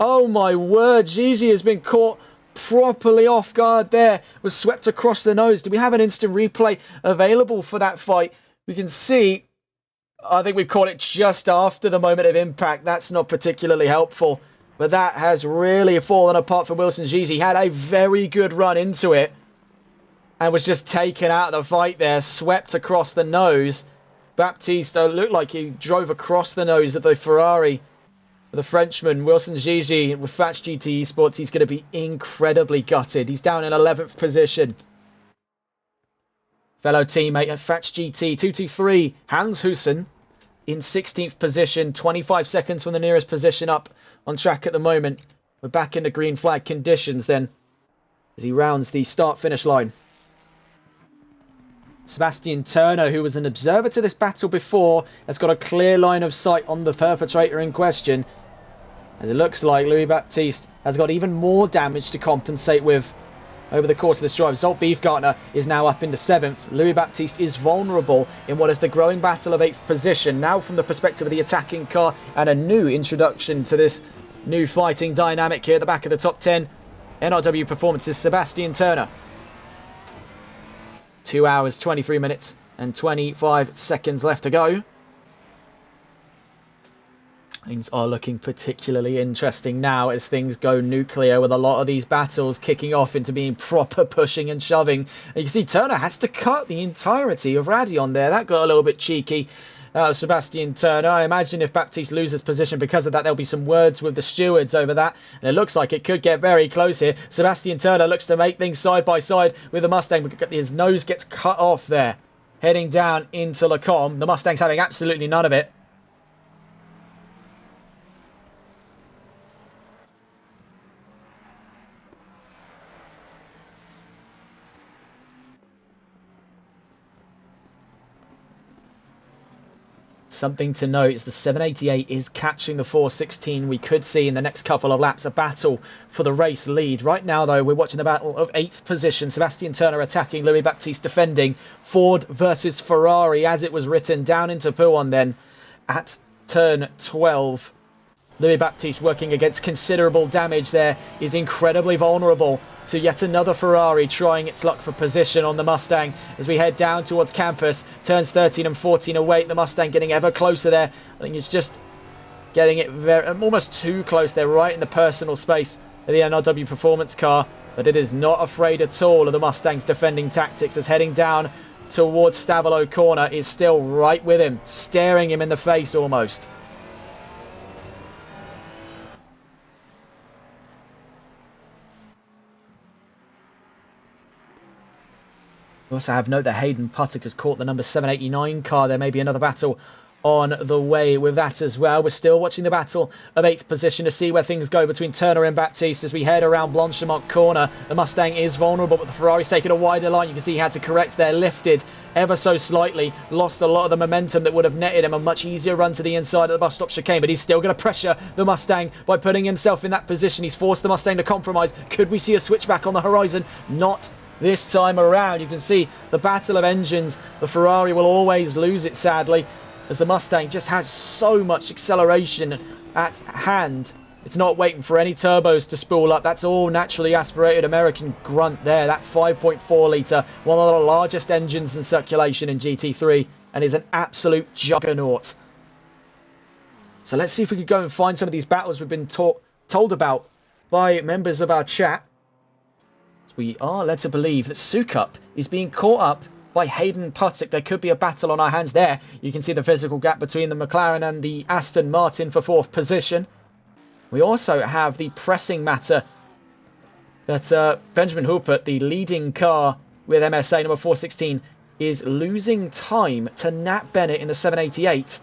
Oh my word, Gigi has been caught properly off guard there. Was swept across the nose. Do we have an instant replay available for that fight? We can see, I think we've caught it just after the moment of impact. That's not particularly helpful. But that has really fallen apart for Wilson Gigi. He had a very good run into it and was just taken out of the fight there. Swept across the nose. Baptiste looked like he drove across the nose of the Ferrari. The Frenchman, Wilson Gigi, with Fats GT Esports, he's going to be incredibly gutted. He's down in 11th position. Fellow teammate at Fats GT, 223, Hans Hussen, in 16th position, 25 seconds from the nearest position up on track at the moment. We're back into green flag conditions then, as he rounds the start-finish line. Sebastian Turner, who was an observer to this battle before, has got a clear line of sight on the perpetrator in question. As it looks like Louis Baptiste has got even more damage to compensate with over the course of this drive. Zolt Beefgartner is now up into 7th. Louis Baptiste is vulnerable in what is the growing battle of 8th position. Now from the perspective of the attacking car, and a new introduction to this new fighting dynamic here at the back of the top 10. NRW Performances, Sebastian Turner. 2 hours, 23 minutes and 25 seconds left to go. Things are looking particularly interesting now as things go nuclear, with a lot of these battles kicking off into being proper pushing and shoving. And you can see Turner has to cut the entirety of Radion there. That got a little bit cheeky. Sebastian Turner. I imagine if Baptiste loses position because of that, there'll be some words with the stewards over that. And it looks like it could get very close here. Sebastian Turner looks to make things side by side with the Mustang. His nose gets cut off there. Heading down into Lacombe. The Mustang's having absolutely none of it. Something to note is the 788 is catching the 416. We could see in the next couple of laps a battle for the race lead. Right now, though, we're watching the battle of 8th position. Sebastian Turner attacking, Louis Baptiste defending. Ford versus Ferrari, as it was written, down into Pouhon then at turn 12. Louis Baptiste working against considerable damage there, is incredibly vulnerable to yet another Ferrari trying its luck for position on the Mustang as we head down towards campus. Turns 13 and 14 away. The Mustang getting ever closer there. I think it's just getting it almost too close there, right in the personal space of the NRW Performance car. But it is not afraid at all of the Mustang's defending tactics, as heading down towards Stavelot corner is still right with him, staring him in the face almost. We also have note that Hayden Puttock has caught the number 789 car. There may be another battle on the way with that as well. We're still watching the battle of 8th position to see where things go between Turner and Baptiste as we head around Blanchemont corner. The Mustang is vulnerable, but the Ferrari's taking a wider line. You can see he had to correct there, lifted ever so slightly, lost a lot of the momentum that would have netted him a much easier run to the inside of the bus stop chicane, but he's still going to pressure the Mustang by putting himself in that position. He's forced the Mustang to compromise. Could we see a switchback on the horizon? Not this time around. You can see the battle of engines. The Ferrari will always lose it, sadly, as the Mustang just has so much acceleration at hand. It's not waiting for any turbos to spool up. That's all naturally aspirated American grunt there. That 5.4 litre, one of the largest engines in circulation in GT3, and is an absolute juggernaut. So let's see if we can go and find some of these battles we've been told about by members of our chat. we are led to believe that Sukup is being caught up by Hayden Puttick. There could be a battle on our hands there. You can see the physical gap between the McLaren and the Aston Martin for 4th position. We also have the pressing matter that Benjamin Huppert, the leading car with MSA number 416, is losing time to Nat Bennett in the 788.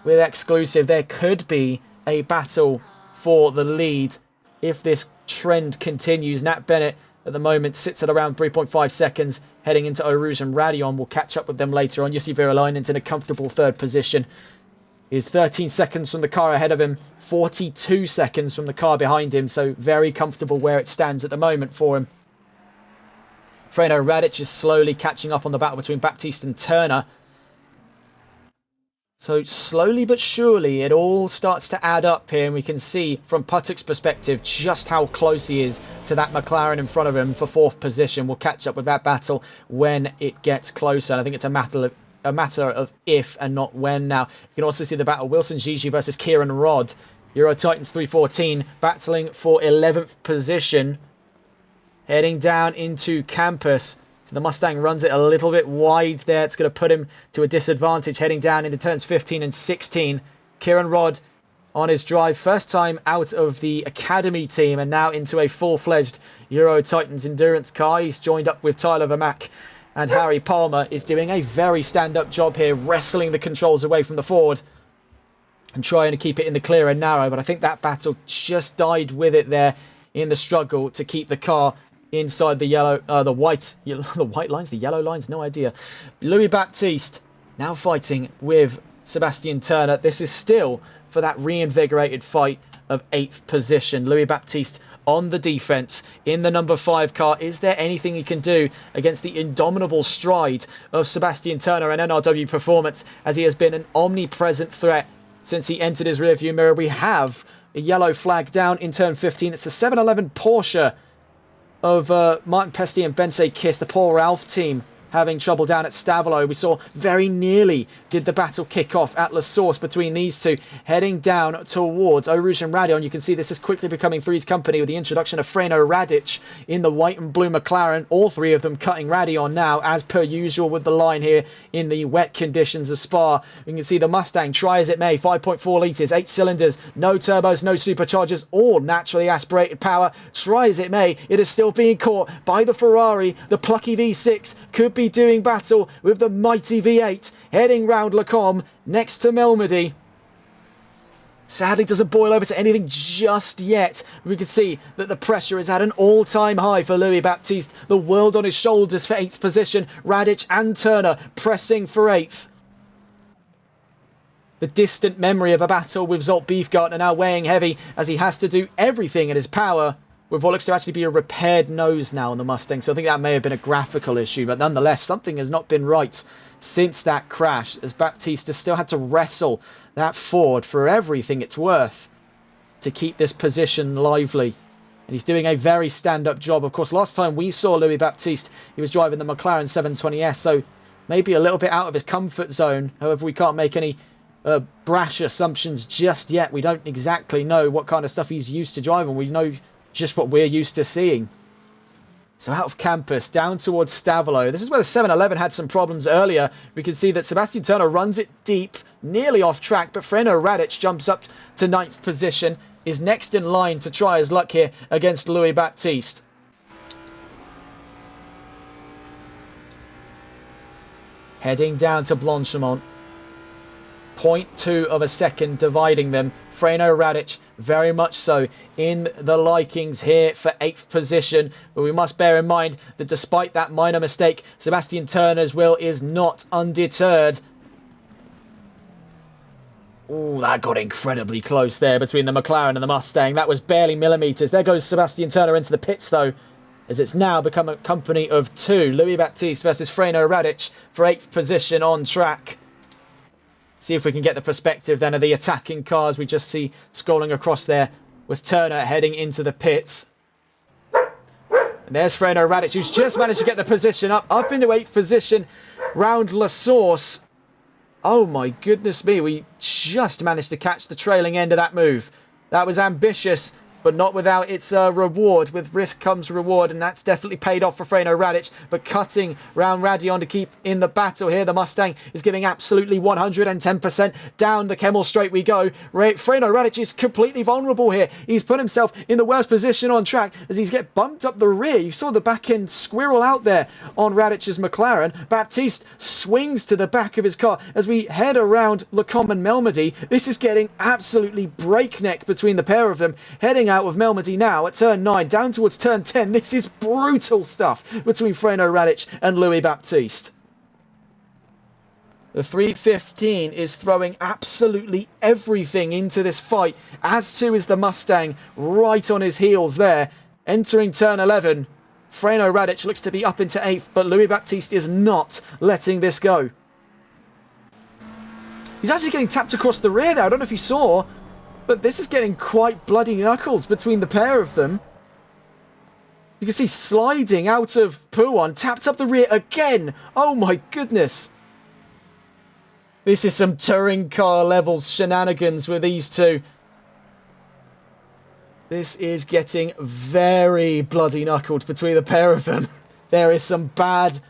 With exclusive, there could be a battle for the lead if this trend continues. Nat Bennett at the moment sits at around 3.5 seconds, heading into Eau Rouge and Radeon. We'll catch up with them later on. Jussi Virolainen's in a comfortable 3rd position. Is 13 seconds from the car ahead of him, 42 seconds from the car behind him, so very comfortable where it stands at the moment for him. Freno Radic is slowly catching up on the battle between Baptiste and Turner. So slowly but surely it all starts to add up here, and we can see from Puttick's perspective just how close he is to that McLaren in front of him for 4th position. We'll catch up with that battle when it gets closer, and I think it's a matter of if and not when now. You can also see the battle Wilson Gigi versus Kieran Rodd. Euro Titans 314 battling for 11th position. Heading down into Campus. So the Mustang runs it a little bit wide there. It's going to put him to a disadvantage heading down into turns 15 and 16. Kieran Rodd on his drive. First time out of the Academy team and now into a full-fledged Euro Titans endurance car. He's joined up with Tyler Vermack, and Harry Palmer is doing a very stand-up job here, wrestling the controls away from the Ford and trying to keep it in the clear and narrow. But I think that battle just died with it there in the struggle to keep the car inside the white lines, the yellow lines, no idea. Louis Baptiste now fighting with Sebastian Turner. This is still for that reinvigorated fight of 8th position. Louis Baptiste on the defense in the number 5 car. Is there anything he can do against the indomitable stride of Sebastian Turner and NRW Performance, as he has been an omnipresent threat since he entered his rearview mirror? We have a yellow flag down in turn 15. It's the 711 Porsche of Martin Pesti and Bensei Kiss, the Paul Ralph team, having trouble down at Stavelot. We saw very nearly did the battle kick off at La Source between these two, heading down towards Eau Rouge and Radeon. You can see this is quickly becoming Three's Company with the introduction of Freno Radic in the white and blue McLaren. All 3 of them cutting Radeon now, as per usual with the line here in the wet conditions of Spa. You can see the Mustang, try as it may, 5.4 litres, 8 cylinders, no turbos, no superchargers, all naturally aspirated power. Try as it may, it is still being caught by the Ferrari. The plucky V6 could be doing battle with the mighty V8 heading round Lacombe next to Melmedy. Sadly doesn't boil over to anything just yet. We can see that the pressure is at an all-time high for Louis Baptiste. The world on his shoulders for 8th position. Radic and Turner pressing for 8th. The distant memory of a battle with Zolt Beefgartner now weighing heavy as he has to do everything in his power with what looks to actually be a repaired nose now on the Mustang. So I think that may have been a graphical issue, but nonetheless, something has not been right since that crash, as Baptiste has still had to wrestle that Ford for everything it's worth to keep this position lively. And he's doing a very stand-up job. Of course, last time we saw Louis Baptiste, he was driving the McLaren 720S, so maybe a little bit out of his comfort zone. However, we can't make any brash assumptions just yet. We don't exactly know what kind of stuff he's used to driving. We know just what we're used to seeing. So out of Campus, down towards Stavelot. This is where the 711 had some problems earlier. We can see that Sebastian Turner runs it deep, nearly off track, but Freno Radic jumps up to 9th position, is next in line to try his luck here against Louis Baptiste. Heading down to Blanchimont. 0.2 of a second dividing them. Freno Radic very much so in the likings here for 8th position, but we must bear in mind that despite that minor mistake, Sebastian Turner's will is not undeterred. Oh, that got incredibly close there between the McLaren and the Mustang. That was barely millimetres. There goes Sebastian Turner into the pits though, as it's now become a company of 2. Louis Baptiste versus Freno Radic for 8th position on track. See if we can get the perspective then of the attacking cars. We just see scrolling across there was Turner heading into the pits. And there's Freno Radic, who's just managed to get the position up into 8th position round La Source. Oh my goodness me, we just managed to catch the trailing end of that move. That was ambitious, but not without its reward. With risk comes reward, and that's definitely paid off for Freno Radic. But cutting round Radion to keep in the battle here. The Mustang is giving absolutely 110%. Down the Kemmel Straight we go. Freno Radic is completely vulnerable here. He's put himself in the worst position on track as he's get bumped up the rear. You saw the back end squirrel out there on Radic's McLaren. Baptiste swings to the back of his car as we head around Lecombe and Melmedy. This is getting absolutely breakneck between the pair of them. Heading out with Melmedy now at turn 9, down towards turn 10. This is brutal stuff between Freno Radic and Louis Baptiste. The 315 is throwing absolutely everything into this fight, as too is the Mustang right on his heels there. Entering turn 11, Freno Radic looks to be up into 8th, but Louis Baptiste is not letting this go. He's actually getting tapped across the rear there. I don't know if you saw, but this is getting quite bloody knuckles between the pair of them. You can see sliding out of Pouon, tapped up the rear again. Oh my goodness. This is some touring car levels shenanigans with these two. This is getting very bloody knuckled between the pair of them. There is some bad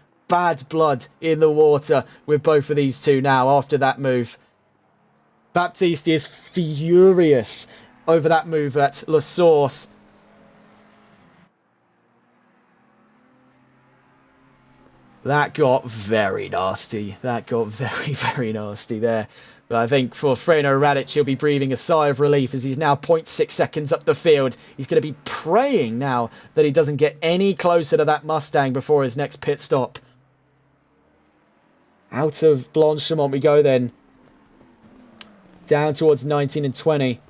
blood in the water with both of these two now after that move. Baptiste is furious over that move at La Source. That got very nasty. That got very nasty there. But I think for Freno Radic, he'll be breathing a sigh of relief as he's now 0.6 seconds up the field. He's going to be praying now that he doesn't get any closer to that Mustang before his next pit stop. Out of Blanchimont we go then. Down towards 19 and 20.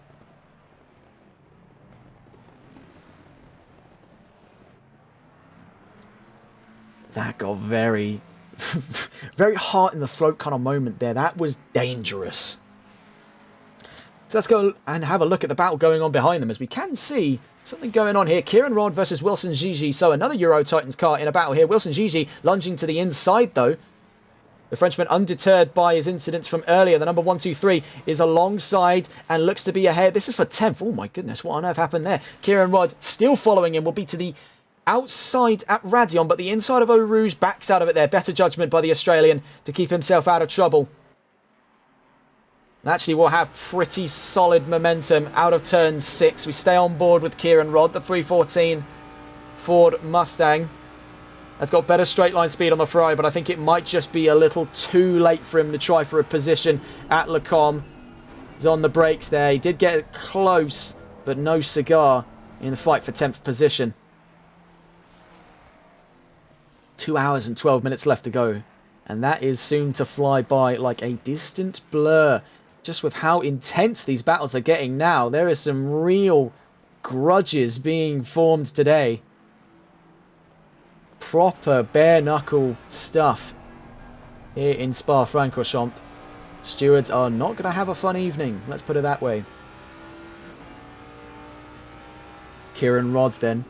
That got very heart in the throat kind of moment there. That was dangerous. So let's go and have a look at the battle going on behind them, as we can see something going on here. Kieran Rod versus Wilson Gigi. So another Euro Titans car in a battle here. Wilson Gigi lunging to the inside though. The Frenchman, undeterred by his incidents from earlier, the number 123 is alongside and looks to be ahead. This is for 10th. Oh my goodness, what on earth happened there? Kieran Rod still following him, will be to the outside at Radion, but the inside of Eau Rouge backs out of it there. Better judgment by the Australian to keep himself out of trouble. And actually, we'll have pretty solid momentum out of turn 6. We stay on board with Kieran Rod, the 314 Ford Mustang. Has got better straight line speed on the Ferrari, but I think it might just be a little too late for him to try for a position at Lecombe. He's on the brakes there. He did get close, but no cigar in the fight for 10th position. 2 hours and 12 minutes left to go, and that is soon to fly by like a distant blur. Just with how intense these battles are getting now, there is some real grudges being formed today. Proper bare knuckle stuff here in Spa-Francorchamps. Stewards are not going to have a fun evening, let's put it that way. Kieran Rod then,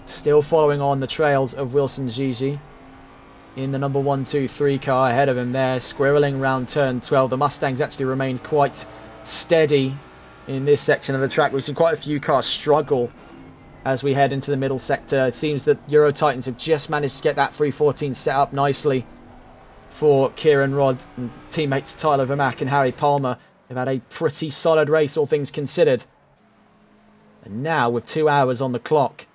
still following on the trails of Wilson Gigi in the number 123 car ahead of him there, squirreling round turn 12. The Mustangs actually remained quite steady in this section of the track. We've seen quite a few cars struggle as we head into the middle sector. It seems that Euro Titans have just managed to get that 314 set up nicely for Kieran Rod and teammates Tyler Vermack and Harry Palmer. They've had a pretty solid race, all things considered. And now, with 2 hours on the clock,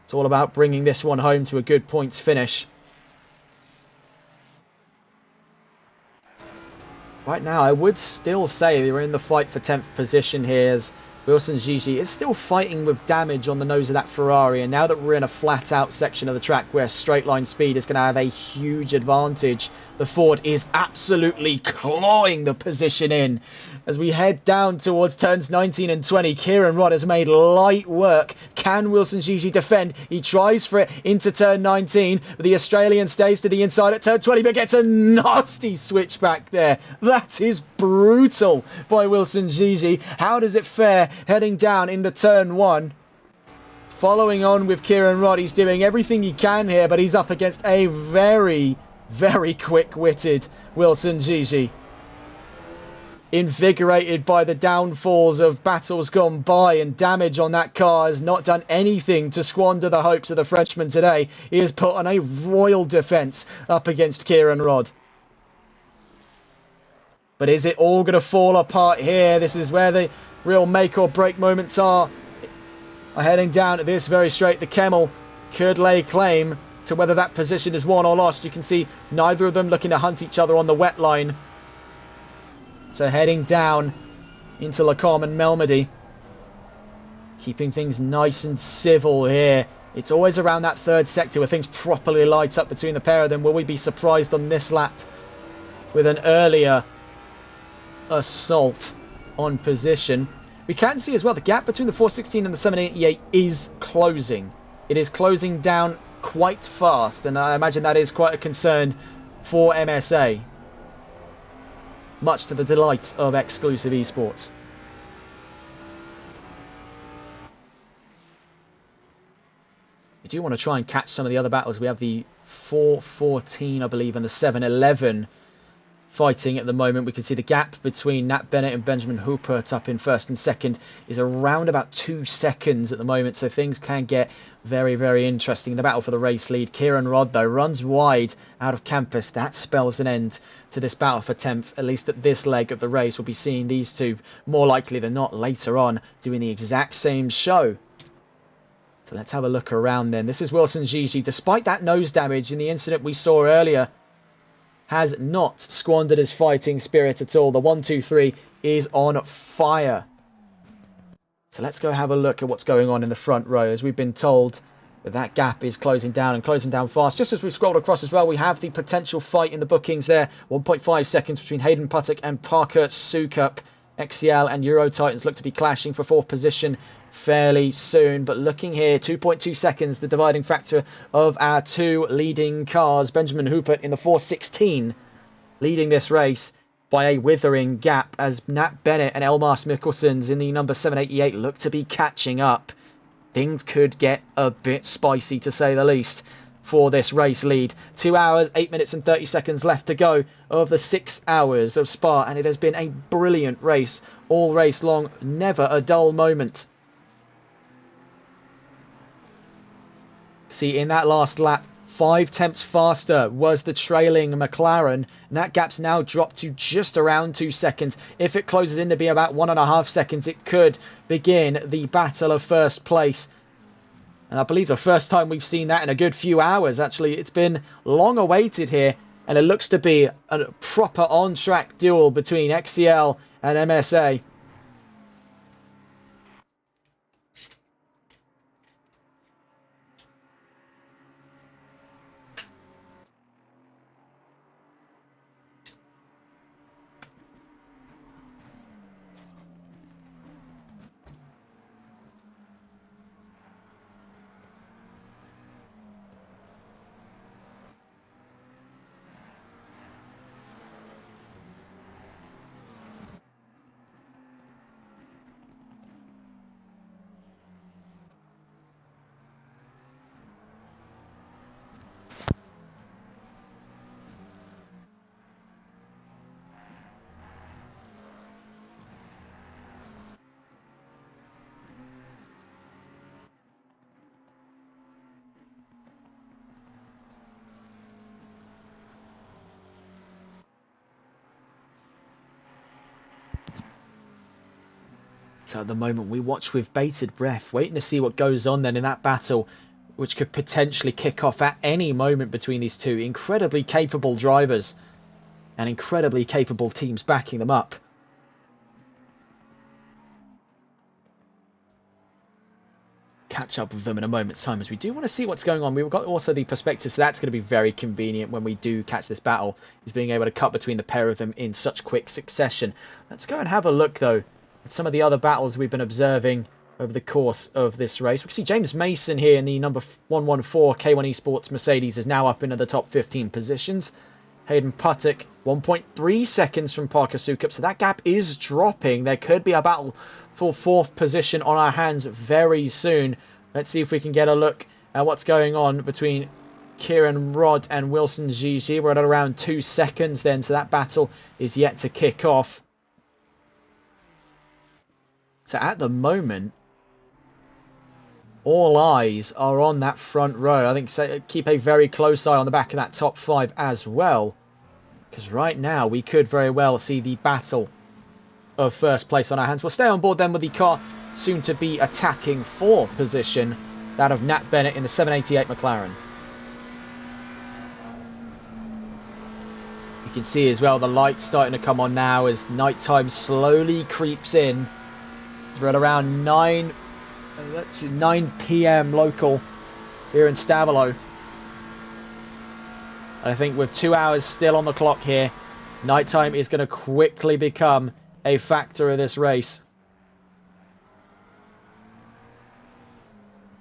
it's all about bringing this one home to a good points finish. Right now, I would still say they were in the fight for 10th position here, as Wilson Gigi is still fighting with damage on the nose of that Ferrari. And now that we're in a flat-out section of the track where straight line speed is going to have a huge advantage, the Ford is absolutely clawing the position in. As we head down towards turns 19 and 20, Kieran Rod has made light work. Can Wilson Gigi defend? He tries for it into turn 19, but the Australian stays to the inside at turn 20, but gets a nasty switchback there. That is brutal by Wilson Gigi. How does it fare heading down into turn 1? Following on with Kieran Rod, he's doing everything he can here, but he's up against a very quick-witted Wilson Gigi. invigorated by the downfalls of battles gone by, and damage on that car has not done anything to squander the hopes of the Frenchman today. He has put on a royal defence up against Kieran Rodd. But is it all going to fall apart here? This is where the real make or break moments are heading down at this very straight. The Kemmel could lay claim to whether that position is won or lost. You can see neither of them looking to hunt each other on the wet line. So heading down into Lacombe and Melmedy. Keeping things nice and civil here. It's always around that third sector where things properly light up between the pair of them. Will we be surprised on this lap with an earlier assault on position? We can see as well the gap between the 416 and the 788 is closing. It is closing down quite fast, and I imagine that is quite a concern for MSA. Much to the delight of Exclusive Esports. We do want to try and catch some of the other battles. We have the 414, I believe, and the 711 fighting at the moment. We can see the gap between Nat Bennett and Benjamin Hupert up in first and second is around about 2 seconds at the moment, so things can get very, very interesting. The battle for the race lead. Kieran Rodd, though, runs wide out of campus. That spells an end to this battle for 10th, at least at this leg of the race. We'll be seeing these two more likely than not later on doing the exact same show. So let's have a look around then. This is Wilson Gigi. Despite that nose damage in the incident we saw earlier, has not squandered his fighting spirit at all. The 1-2-3 is on fire. So let's go have a look at what's going on in the front row. As we've been told that that gap is closing down and closing down fast. Just as we scrolled across as well, we have the potential fight in the bookings there. 1.5 seconds between Hayden Puttock and Parker Sukup. XCL and Euro Titans look to be clashing for 4th position fairly soon. But looking here, 2.2 seconds, the dividing factor of our two leading cars. Benjamin Hupert in the 416 leading this race by a withering gap, as Nat Bennett and Elmas Mikkelsens in the number 788 look to be catching up. Things could get a bit spicy, to say the least, for this race lead. 2 hours, 8 minutes and 30 seconds left to go of the 6 hours of Spa, and it has been a brilliant race all race long. Never a dull moment. See, in that last lap, 5 tenths faster was the trailing McLaren, and that gap's now dropped to just around 2 seconds. If it closes in to be about 1.5 seconds, it could begin the battle of first place. And I believe the first time we've seen that in a good few hours, actually. It's been long awaited here, and it looks to be a proper on-track duel between XCL and MSA. So at the moment, we watch with bated breath, waiting to see what goes on then in that battle, which could potentially kick off at any moment between these two incredibly capable drivers and incredibly capable teams backing them up. Catch up with them in a moment's time, as we do want to see what's going on. We've got also the perspective, so that's going to be very convenient when we do catch this battle, is being able to cut between the pair of them in such quick succession. Let's go and have a look, though, at some of the other battles we've been observing over the course of this race. We can see James Mason here in the number 114 K1 Esports Mercedes is now up into the top 15 positions. Hayden Puttock, 1.3 seconds from Parker Sukup, so that gap is dropping. There could be a battle for 4th position on our hands very soon. Let's see if we can get a look at what's going on between Kieran Rodd and Wilson Gigi. We're at around 2 seconds then, so that battle is yet to kick off. So at the moment, all eyes are on that front row. I think so, keep a very close eye on the back of that top 5 as well. Because right now, we could very well see the battle of first place on our hands. We'll stay on board then with the car soon to be attacking for position. That of Nat Bennett in the 788 McLaren. You can see as well the lights starting to come on now as nighttime slowly creeps in. We're at around 9 p.m. local here in Stavolo. I think with 2 hours still on the clock here, nighttime is going to quickly become a factor of this race.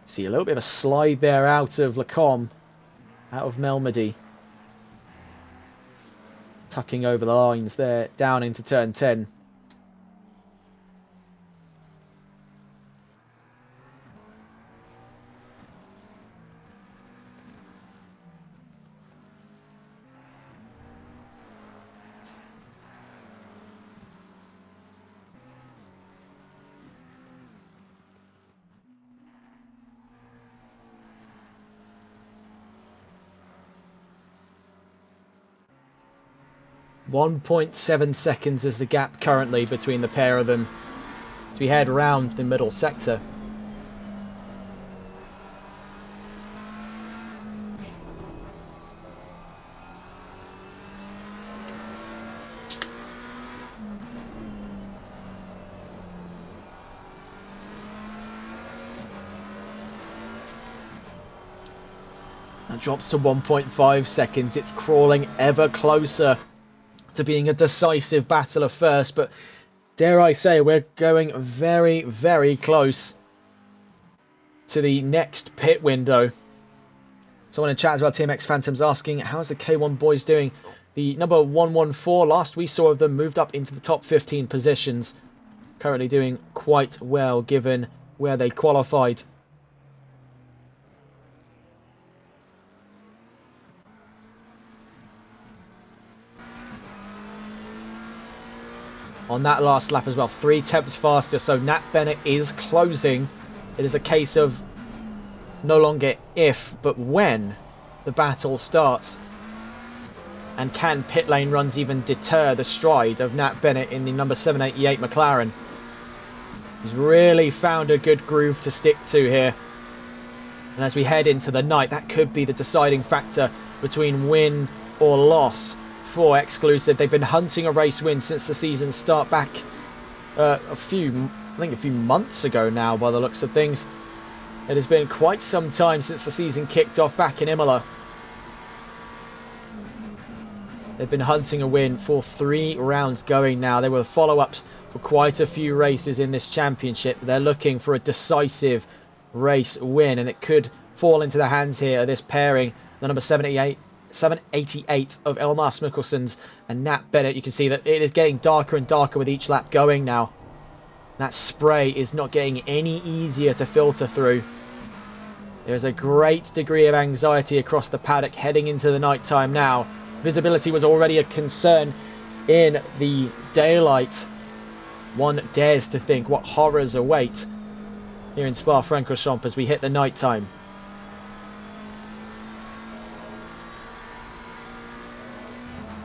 See a little bit of a slide there out of Lacombe, out of Melmedy. Tucking over the lines there, down into turn 10. .7 seconds is the gap currently between the pair of them as we head round the middle sector. That drops to 1.5 seconds. It's crawling ever closer to being a decisive battle of first, but dare I say we're going very, very close to the next pit window. Someone in chat as well, TMX Phantoms, asking how's the K1 boys doing? The number 114, last we saw of them, moved up into the top 15 positions. Currently doing quite well given where they qualified. On that last lap as well, 3/10 faster, so Nat Bennett is closing. It is a case of no longer if, but when the battle starts. And can pit lane runs even deter the stride of Nat Bennett in the number 788 McLaren? He's really found a good groove to stick to here. And as we head into the night, that could be the deciding factor between win or loss for Exclusive. They've been hunting a race win since the season start back I think a few months ago now by the looks of things. It has been quite some time since the season kicked off back in Imola. They've been hunting a win for 3 rounds going now. They were follow-ups for quite a few races in this championship. They're looking for a decisive race win, and it could fall into the hands here of this pairing, the number 788 of Elmar Mikkelsen's and Nat Bennett. You can see that it is getting darker and darker with each lap going now. That spray is not getting any easier to filter through. There's a great degree of anxiety across the paddock heading into the night time now. Visibility was already a concern in the daylight. One dares to think what horrors await here in Spa-Francorchamps as we hit the night time.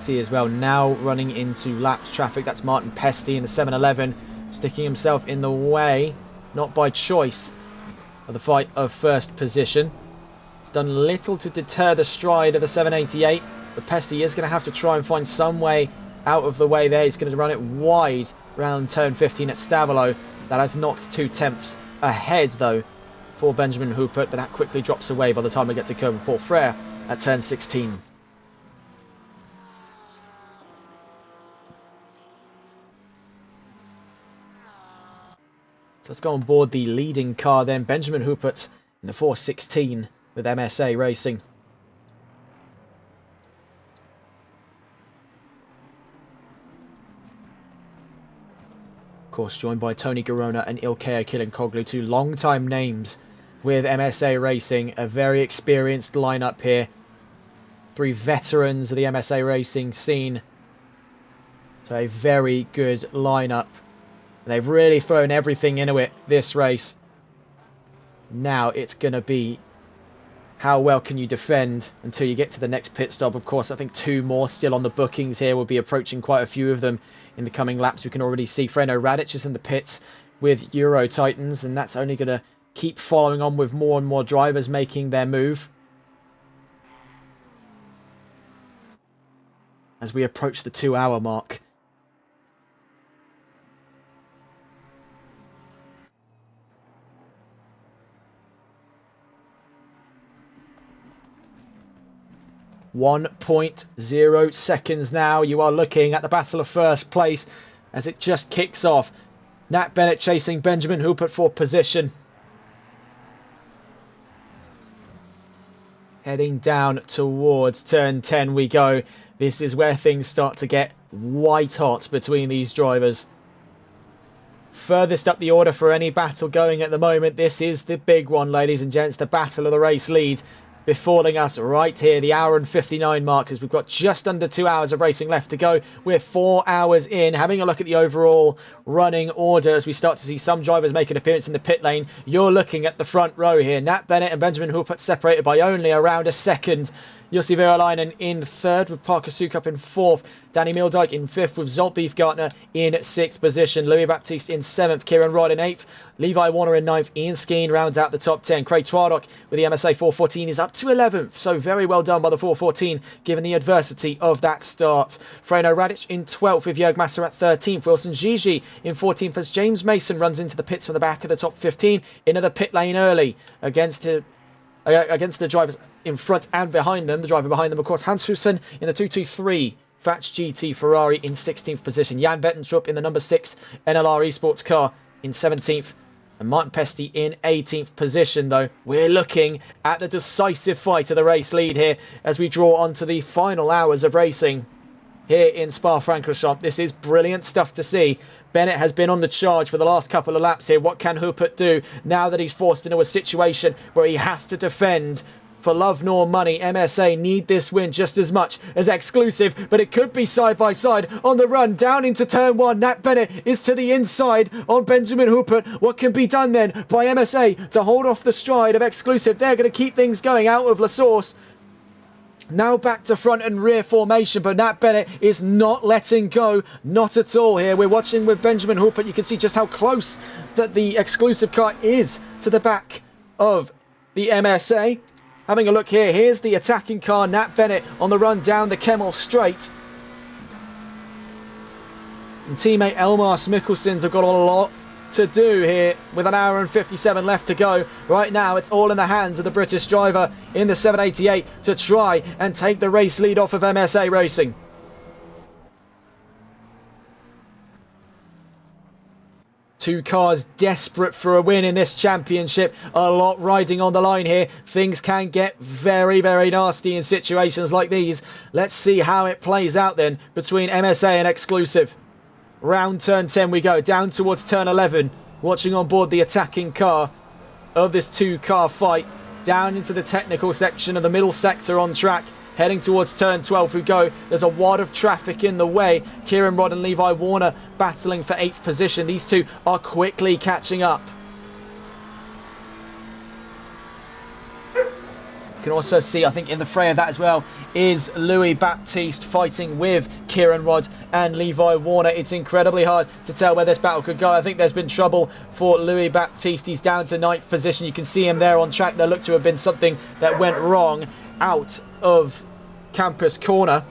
See as well now running into laps traffic. That's Martin Pesty in the 711, sticking himself in the way, not by choice, of the fight of first position. It's done little to deter the stride of the 788, but Pesty is going to have to try and find some way out of the way there. He's going to run it wide round turn 15 at Stavolo. That has knocked 2/10 ahead though for Benjamin Houpert, but that quickly drops away by the time we get to Coburg Paul Frere at turn 16. So let's go on board the leading car then. Benjamin Houpert in the 416 with MSA Racing. Of course, joined by Tony Garona and Ilkea Killankoglu, two long-time names with MSA Racing. A very experienced lineup here. 3 veterans of the MSA Racing scene. So a very good lineup They've really thrown everything into it this race. Now it's going to be how well can you defend until you get to the next pit stop. Of course, I think 2 more still on the bookings here. We'll be approaching quite a few of them in the coming laps. We can already see Freno Radic is in the pits with Euro Titans, and that's only going to keep following on with more and more drivers making their move as we approach the 2-hour mark. .0 seconds now. You are looking at the battle of first place as it just kicks off. Nat Bennett chasing Benjamin Hooper for position. Heading down towards turn 10 we go. This is where things start to get white hot between these drivers. Furthest up the order for any battle going at the moment. This is the big one, ladies and gents. The battle of the race lead befalling us right here, the hour and 59 mark, as we've got just under 2 hours of racing left to go. We're 4 hours in. Having a look at the overall running order as we start to see some drivers make an appearance in the pit lane. You're looking at the front row here. Nat Bennett and Benjamin Hooper separated by only around a second. Jussi Virolainen in third with Parker Sukup in fourth. Danny Mildijk in fifth with Zolt Beefgartner in sixth position. Louis Baptiste in seventh. Kieran Rod in eighth. Levi Warner in ninth. Ian Skeen rounds out the top 10. Craig Twardock with the MSA 414 is up to 11th. So very well done by the 414 given the adversity of that start. Freno Radic in 12th with Jörg Masser at 13th. Wilson Gigi in 14th as James Mason runs into the pits from the back of the top 15. Into the pit lane early against the drivers in front and behind them. The driver behind them, of course, Hans Hussen in the 223 Fats GT Ferrari in 16th position. Jan Bettentrup in the number 6 NLR Esports car in 17th. And Martin Pesti in 18th position, though. We're looking at the decisive fight of the race lead here as we draw on to the final hours of racing here in Spa-Francorchamps. This is brilliant stuff to see. Bennett has been on the charge for the last couple of laps here. What can Hupert do now that he's forced into a situation where he has to defend for love nor money? MSA need this win just as much as Exclusive, but it could be side by side on the run down into turn 1. Nat Bennett is to the inside on Benjamin Hupert. What can be done then by MSA to hold off the stride of Exclusive? They're going to keep things going out of La Source. Now back to front and rear formation, but Nat Bennett is not letting go. Not at all here. We're watching with Benjamin Hooper. You can see just how close that the Exclusive car is to the back of the MSA. Having a look here. Here's the attacking car. Nat Bennett on the run down the Kemmel straight. And teammate Elmar Mikkelsens have got a lot to do here with an hour and 57 left to go. Right now it's all in the hands of the British driver in the 788 to try and take the race lead off of MSA Racing. Two cars desperate for a win in this championship. A lot riding on the line here. Things can get very, very nasty in situations like these. Let's see how it plays out then between MSA and Exclusive. Round turn 10 we go, down towards turn 11. Watching on board the attacking car of this 2-car fight. Down into the technical section of the middle sector on track. Heading towards turn 12 we go. There's a wad of traffic in the way. Kieran Rod and Levi Warner battling for 8th position. These two are quickly catching up. You can also see, I think, in the fray of that as well, is Louis Baptiste fighting with Kieran Rod and Levi Warner. It's incredibly hard to tell where this battle could go. I think there's been trouble for Louis Baptiste. He's down to 9th position. You can see him there on track. There looked to have been something that went wrong out of Campus Corner.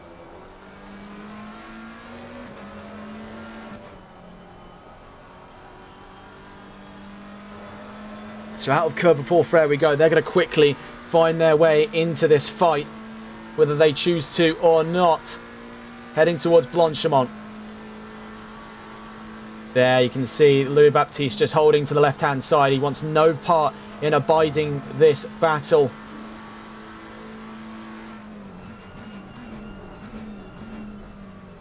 So out of Curva Paul Frere we go. They're going to quickly find their way into this fight, whether they choose to or not. Heading towards Blanchemont. There you can see Louis Baptiste just holding to the left-hand side. He wants no part in abiding this battle.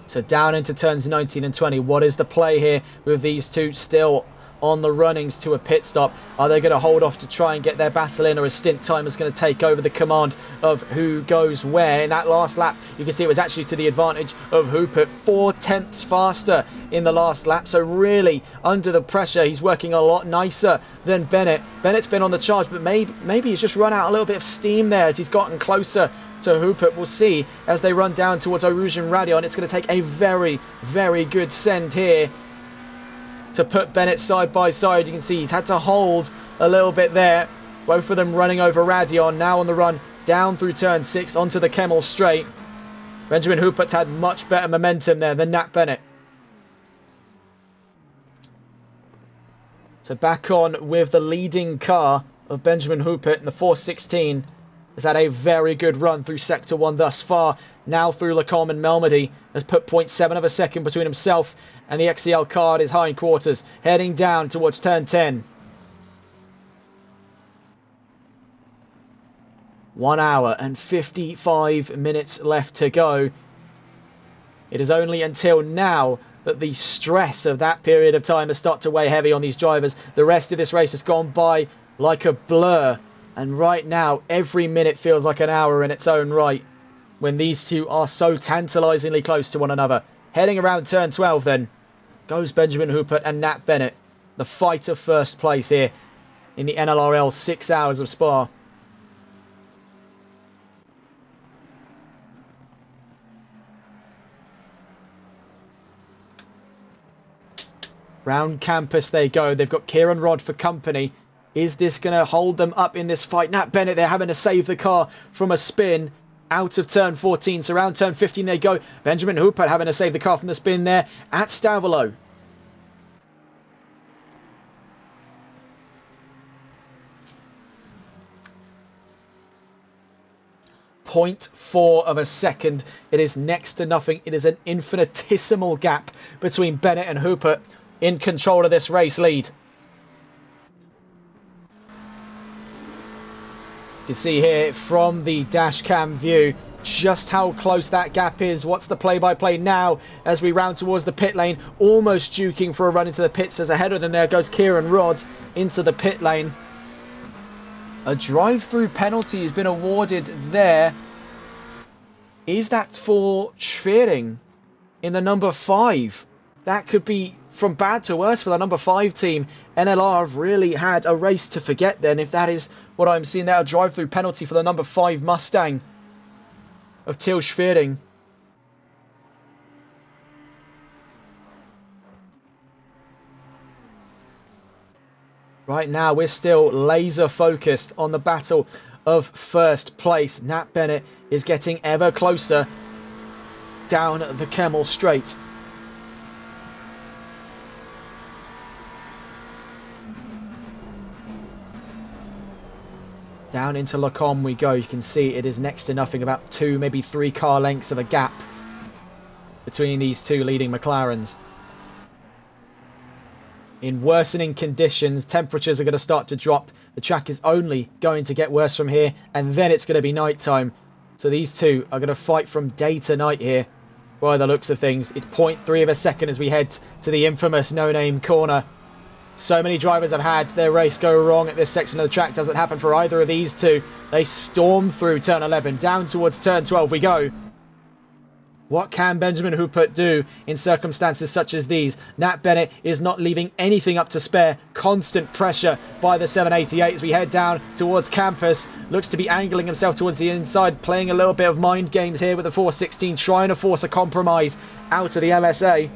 So down into turns 19 and 20. What is the play here with these two still on the runnings to a pit stop. Are they going to hold off to try and get their battle in, or is Stint Timers going to take over the command of who goes where? In that last lap, you can see it was actually to the advantage of Hooper, 4/10 faster in the last lap. So really, under the pressure, he's working a lot nicer than Bennett. Bennett's been on the charge, but maybe he's just run out a little bit of steam there as he's gotten closer to Hooper. We'll see as they run down towards Eau Rouge and Radion. It's going to take a very, very good send here to put Bennett side by side. You can see he's had to hold a little bit there. Both of them running over Radion, now on the run down through turn 6 onto the Kemmel straight. Benjamin Hoopert's had much better momentum there than Nat Bennett. So back on with the leading car of Benjamin Hoopert in the 416. Has had a very good run through Sector 1 thus far. Now through Lacombe and Melmody. Has put 0.7 of a second between himself and the XCL car at his hindquarters. Heading down towards turn 10. 1 hour and 55 minutes left to go. It is only until now that the stress of that period of time has started to weigh heavy on these drivers. The rest of this race has gone by like a blur. And right now, every minute feels like an hour in its own right when these two are so tantalisingly close to one another. Heading around turn 12 then, goes Benjamin Hoopert and Nat Bennett. The fight of first place here in the NLRL 6 Hours of Spa. Round campus they go. They've got Kieran Rod for company. Is this going to hold them up in this fight? Nat Bennett, they're having to save the car from a spin out of turn 14. So around turn 15 they go. Benjamin Hoopert having to save the car from the spin there at Stavelot. .4 of a second. It is next to nothing. It is an infinitesimal gap between Bennett and Hoopert in control of this race lead. You can see here from the dash cam view just how close that gap is. What's the play-by-play now as we round towards the pit lane, almost duking for a run into the pits, as ahead of them there goes Kieran Rod into the pit lane. A drive-through penalty has been awarded there. Is that for Schwering in the number 5? That could be from bad to worse for the number 5 team. NLR have really had a race to forget then, if that is what I'm seeing there. A drive-through penalty for the number 5 Mustang of Til Schwering. Right now, we're still laser focused on the battle of first place. Nat Bennett is getting ever closer down the Kemmel straight. Down into Lacombe we go. You can see it is next to nothing, about 2, maybe 3 car lengths of a gap between these two leading McLarens. In worsening conditions, temperatures are going to start to drop. The track is only going to get worse from here, and then it's going to be night time. So these two are going to fight from day to night here, by the looks of things. It's 0.3 of a second as we head to the infamous no-name corner. So many drivers have had their race go wrong at this section of the track. Doesn't happen for either of these two. They storm through turn 11. Down towards turn 12 we go. What can Benjamin Hoopert do in circumstances such as these? Nat Bennett is not leaving anything up to spare. Constant pressure by the 788 as we head down towards campus. Looks to be angling himself towards the inside, playing a little bit of mind games here with the 416, trying to force a compromise out of the MSA.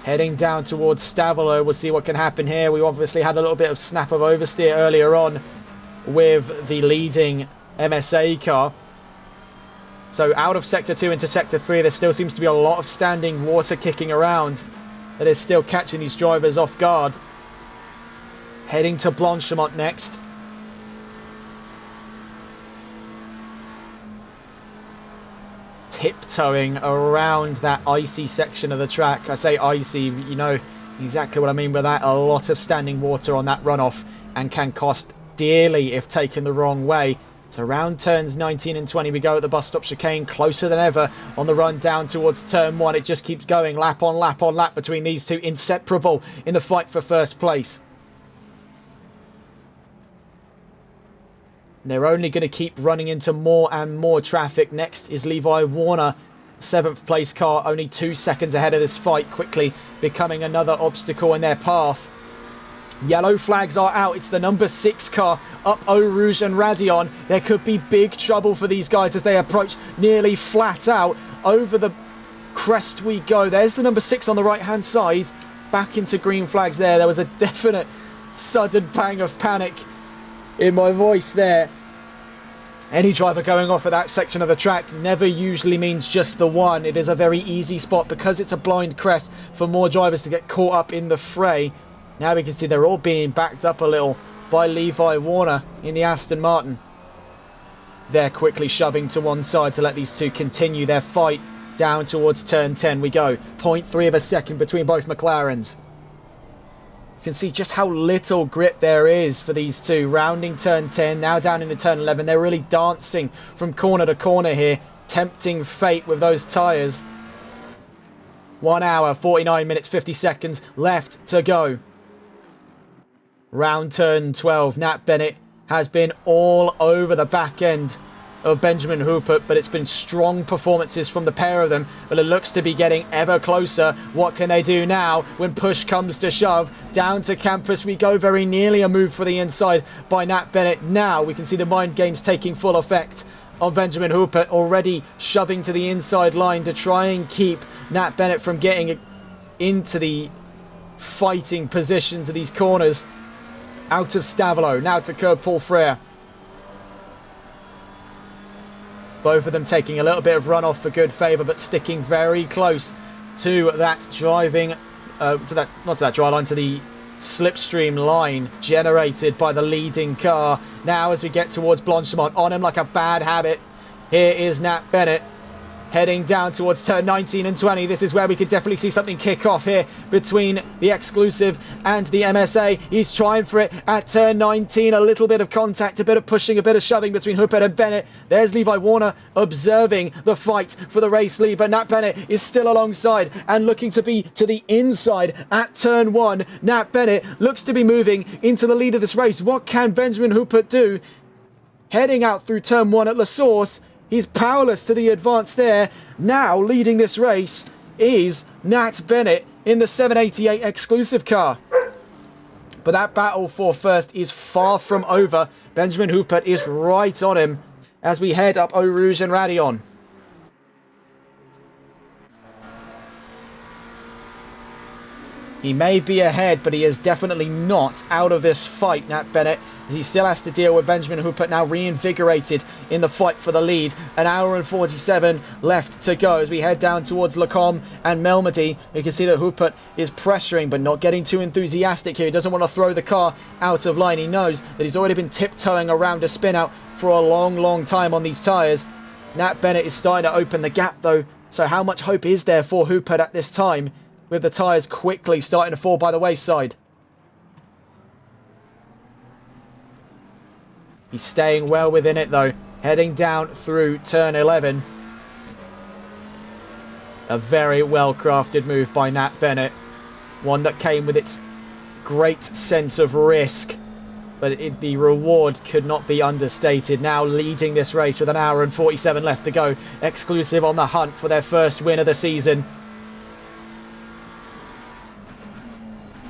Heading down towards Stavelot, we'll see what can happen here. We obviously had a little bit of snap of oversteer earlier on with the leading MSA car. So out of Sector 2 into Sector 3, there still seems to be a lot of standing water kicking around that is still catching these drivers off guard. Heading to Blanchemont next. Tiptoeing around that icy section of the track. I say icy, you know exactly what I mean by that. A lot of standing water on that runoff and can cost dearly if taken the wrong way. So round turns 19 and 20 we go at the bus stop chicane, closer than ever on the run down towards turn 1. It just keeps going, lap on lap on lap between these two, inseparable in the fight for first place. And they're only going to keep running into more and more traffic. Next is Levi Warner, 7th place car, only 2 seconds ahead of this fight, quickly becoming another obstacle in their path. Yellow flags are out. It's the number 6 car up Eau Rouge and Radion. There could be big trouble for these guys as they approach nearly flat out. Over the crest we go. There's the number 6 on the right hand side. Back into green flags there. There was a definite sudden pang of panic in my voice there. Any driver going off at that section of the track never usually means just the one. It is a very easy spot because it's a blind crest for more drivers to get caught up in the fray. Now we can see they're all being backed up a little by Levi Warner in the Aston Martin. They're quickly shoving to one side to let these two continue their fight down towards turn 10 we go. 0.3 of a second between both McLarens. You can see just how little grip there is for these two. Rounding turn 10, now down into turn 11. They're really dancing from corner to corner here, tempting fate with those tyres. 1 hour, 49 minutes, 50 seconds left to go. Round turn 12, Nat Bennett has been all over the back end of Benjamin Hooper, but it's been strong performances from the pair of them, but it looks to be getting ever closer. What can they do now when push comes to shove? Down to campus we go, very nearly a move for the inside by Nat Bennett. Now we can see the mind games taking full effect on Benjamin Hooper, already shoving to the inside line to try and keep Nat Bennett from getting into the fighting positions of these corners. Out of Stavelo, now to curb Paul Frere. Both of them taking a little bit of runoff for good favour, but sticking very close to that driving, not to that dry line, to the slipstream line generated by the leading car. Now as we get towards Blanchimont, on him like a bad habit, here is Nat Bennett. Heading down towards turn 19 and 20. This is where we could definitely see something kick off here between the Exclusive and the MSA. He's trying for it at turn 19. A little bit of contact, a bit of pushing, a bit of shoving between Hooper and Bennett. There's Levi Warner observing the fight for the race lead, but Nat Bennett is still alongside and looking to be to the inside at turn 1. Nat Bennett looks to be moving into the lead of this race. What can Benjamin Hooper do? Heading out through turn 1 at La Source. He's powerless to the advance there. Now leading this race is Nat Bennett in the 788 Exclusive car. But that battle for first is far from over. Benjamin Hooper is right on him as we head up Eau Rouge and Radion. He may be ahead, but he is definitely not out of this fight, Nat Bennett, as he still has to deal with Benjamin Hooper, now reinvigorated in the fight for the lead. 1 hour and 47 left to go as we head down towards Lacombe and Melmedy. We can see that Hooper is pressuring, but not getting too enthusiastic here. He doesn't want to throw the car out of line. He knows that he's already been tiptoeing around a spin out for a long, long time on these tyres. Nat Bennett is starting to open the gap, though. So how much hope is there for Hooper at this time, with the tyres quickly starting to fall by the wayside? He's staying well within it though, heading down through turn 11. A very well crafted move by Nat Bennett, one that came with its great sense of risk, but the reward could not be understated. Now leading this race with 1 hour and 47 left to go. Exclusive on the hunt for their first win of the season.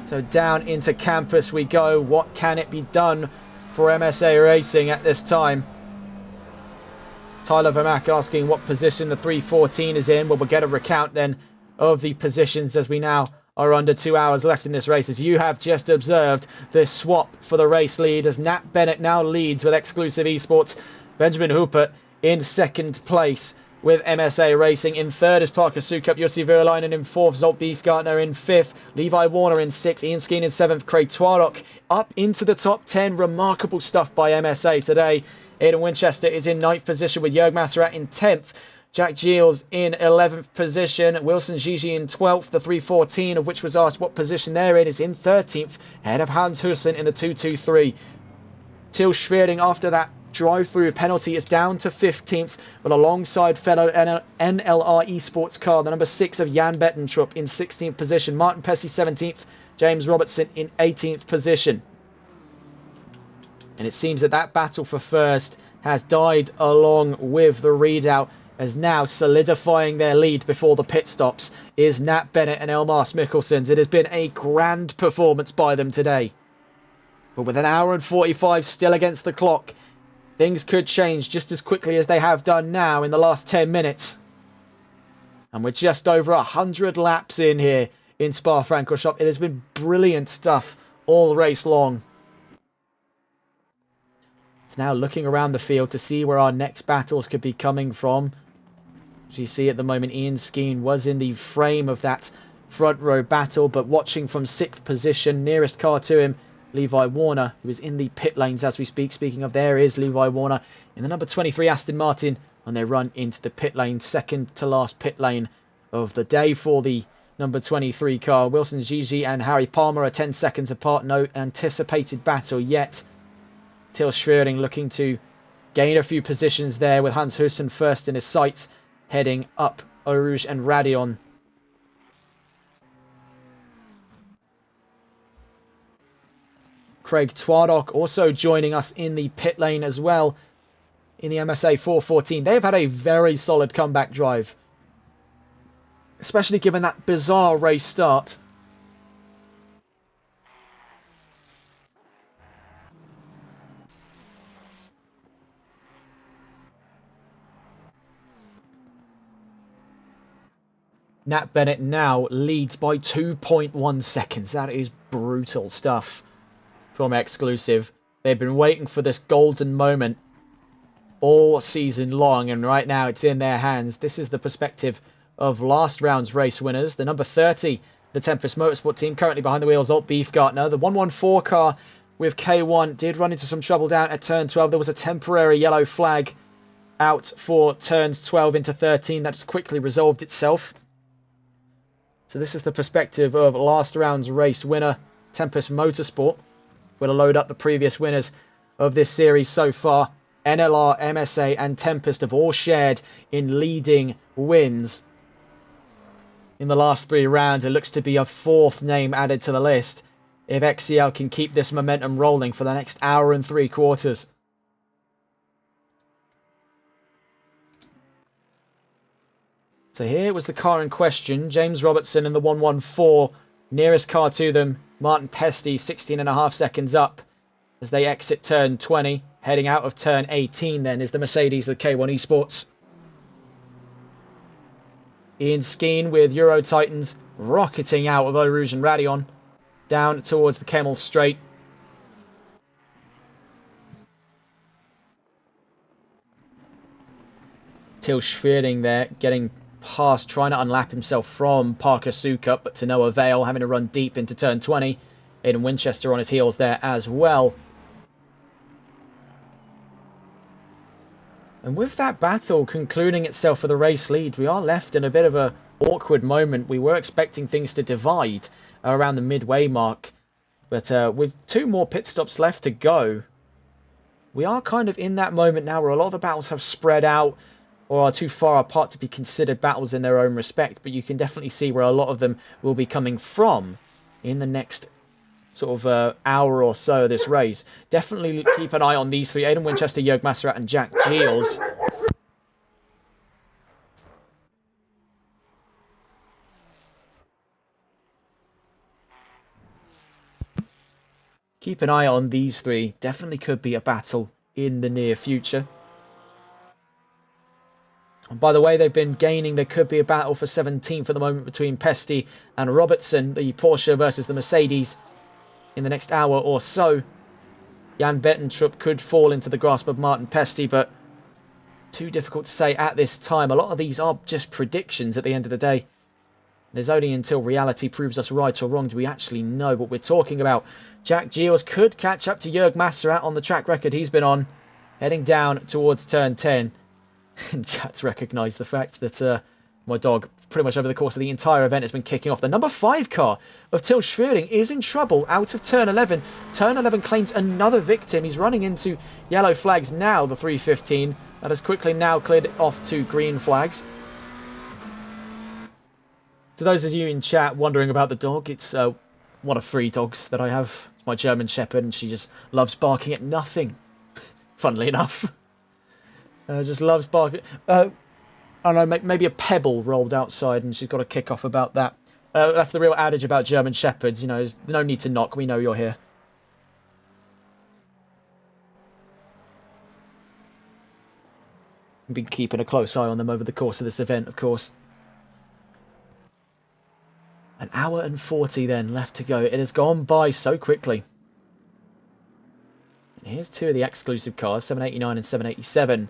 So down into campus we go. What can it be done for MSA Racing at this time? Tyler Vermack asking what position the 314 is in. Well, we'll get a recount then of the positions as we now are under 2 hours left in this race. As you have just observed, the swap for the race lead as Nat Bennett now leads with Exclusive Esports. Benjamin Hooper in second place with MSA Racing. In third is Parker Sukup, Jussi Virolainen in fourth, Zolt Beefgartner in fifth, Levi Warner in sixth, Ian Skeen in seventh, Craig Twarrock up into the top 10. Remarkable stuff by MSA today. Aidan Winchester is in ninth position with Jörg Masserat in 10th. Jack Giles in 11th position. Wilson Gigi in 12th. The 314, of which was asked what position they're in, is in 13th, ahead of Hans Hussen in the 223. Till Schwerding after that drive-through penalty is down to 15th, but alongside fellow NLR Esports car, the number 6 of Jan Bettentrup in 16th position, Martin Pesce 17th, James Robertson in 18th position. And it seems that that battle for first has died along with the readout, as now solidifying their lead before the pit stops is Nat Bennett and Elmas Mikkelsens. It has been a grand performance by them today. But with an hour and 45 still against the clock, things could change just as quickly as they have done now in the last 10 minutes. And we're just over 100 laps in here in Spa-Francorchamps. It has been brilliant stuff all race long. It's now looking around the field to see where our next battles could be coming from. As you see at the moment, Ian Skeen was in the frame of that front row battle, but watching from 6th position, nearest car to him, Levi Warner, who is in the pit lanes as we speak. Speaking of, there is Levi Warner in the number 23 Aston Martin on their run into the pit lane, second to last pit lane of the day for the number 23 car. Wilson Gigi and Harry Palmer are 10 seconds apart. No anticipated battle yet. Till Schwering looking to gain a few positions there with Hans Hussen first in his sights, heading up Eau Rouge and Radion. Craig Twardock also joining us in the pit lane as well in the MSA 414. They've had a very solid comeback drive, especially given that bizarre race start. Nat Bennett now leads by 2.1 seconds. That is brutal stuff from Exclusive. They've been waiting for this golden moment all season long, and right now it's in their hands. This is the perspective of last round's race winners. The number 30, the Tempest Motorsport team, currently behind the wheels of Beefgartner. The 114 car with K1 did run into some trouble down at turn 12. There was a temporary yellow flag out for turns 12 into 13. That just quickly resolved itself. So this is the perspective of last round's race winner, Tempest Motorsport. We'll load up the previous winners of this series so far. NLR, MSA and Tempest have all shared in leading wins in the last 3 rounds. It looks to be a 4th name added to the list if XCL can keep this momentum rolling for the next hour and 3 quarters. So here was the car in question. James Robertson in the 114. Nearest car to them, Martin Pesce, 16.5 seconds up as they exit turn 20. Heading out of turn 18 then is the Mercedes with K1 Esports. Ian Skeen with Euro Titans rocketing out of Eau Rouge and Radion down towards the Kemmel Straight. Till Schwering there getting past, trying to unlap himself from Parker Sukup, but to no avail, having to run deep into turn 20. Aidan Winchester on his heels there as well. And with that battle concluding itself for the race lead, we are left in a bit of an awkward moment. We were expecting things to divide around the midway mark, but with 2 more pit stops left to go, we are kind of in that moment now where a lot of the battles have spread out or are too far apart to be considered battles in their own respect, but you can definitely see where a lot of them will be coming from in the next sort of hour or so of this race. Definitely keep an eye on these 3, Aidan Winchester, Jörg Masserat and Jack Giels. Keep an eye on these 3. Definitely could be a battle in the near future. And by the way, they've been gaining. There could be a battle for 17th at the moment between Pesce and Robertson, the Porsche versus the Mercedes, in the next hour or so. Jan Bettentrup could fall into the grasp of Martin Pesce, but too difficult to say at this time. A lot of these are just predictions at the end of the day. There's only until reality proves us right or wrong do we actually know what we're talking about. Jack Giels could catch up to Jörg Masserat on the track record he's been on, heading down towards turn 10. And Jack's recognised the fact that My dog, pretty much over the course of the entire event, has been kicking off. The number 5 car of Til Schwerding is in trouble out of turn 11. Turn 11 claims another victim. He's running into yellow flags now, the 315. That has quickly now cleared off to green flags. To those of you in chat wondering about the dog, it's one of 3 dogs that I have. It's my German Shepherd, and she just loves barking at nothing. Funnily enough. Just loves barking. I don't know, maybe a pebble rolled outside and she's got a kick off about that. That's the real adage about German Shepherds, you know, there's no need to knock, we know you're here. I've been keeping a close eye on them over the course of this event, of course. An hour and 40 then left to go. It has gone by so quickly. And here's 2 of the exclusive cars, 789 and 787.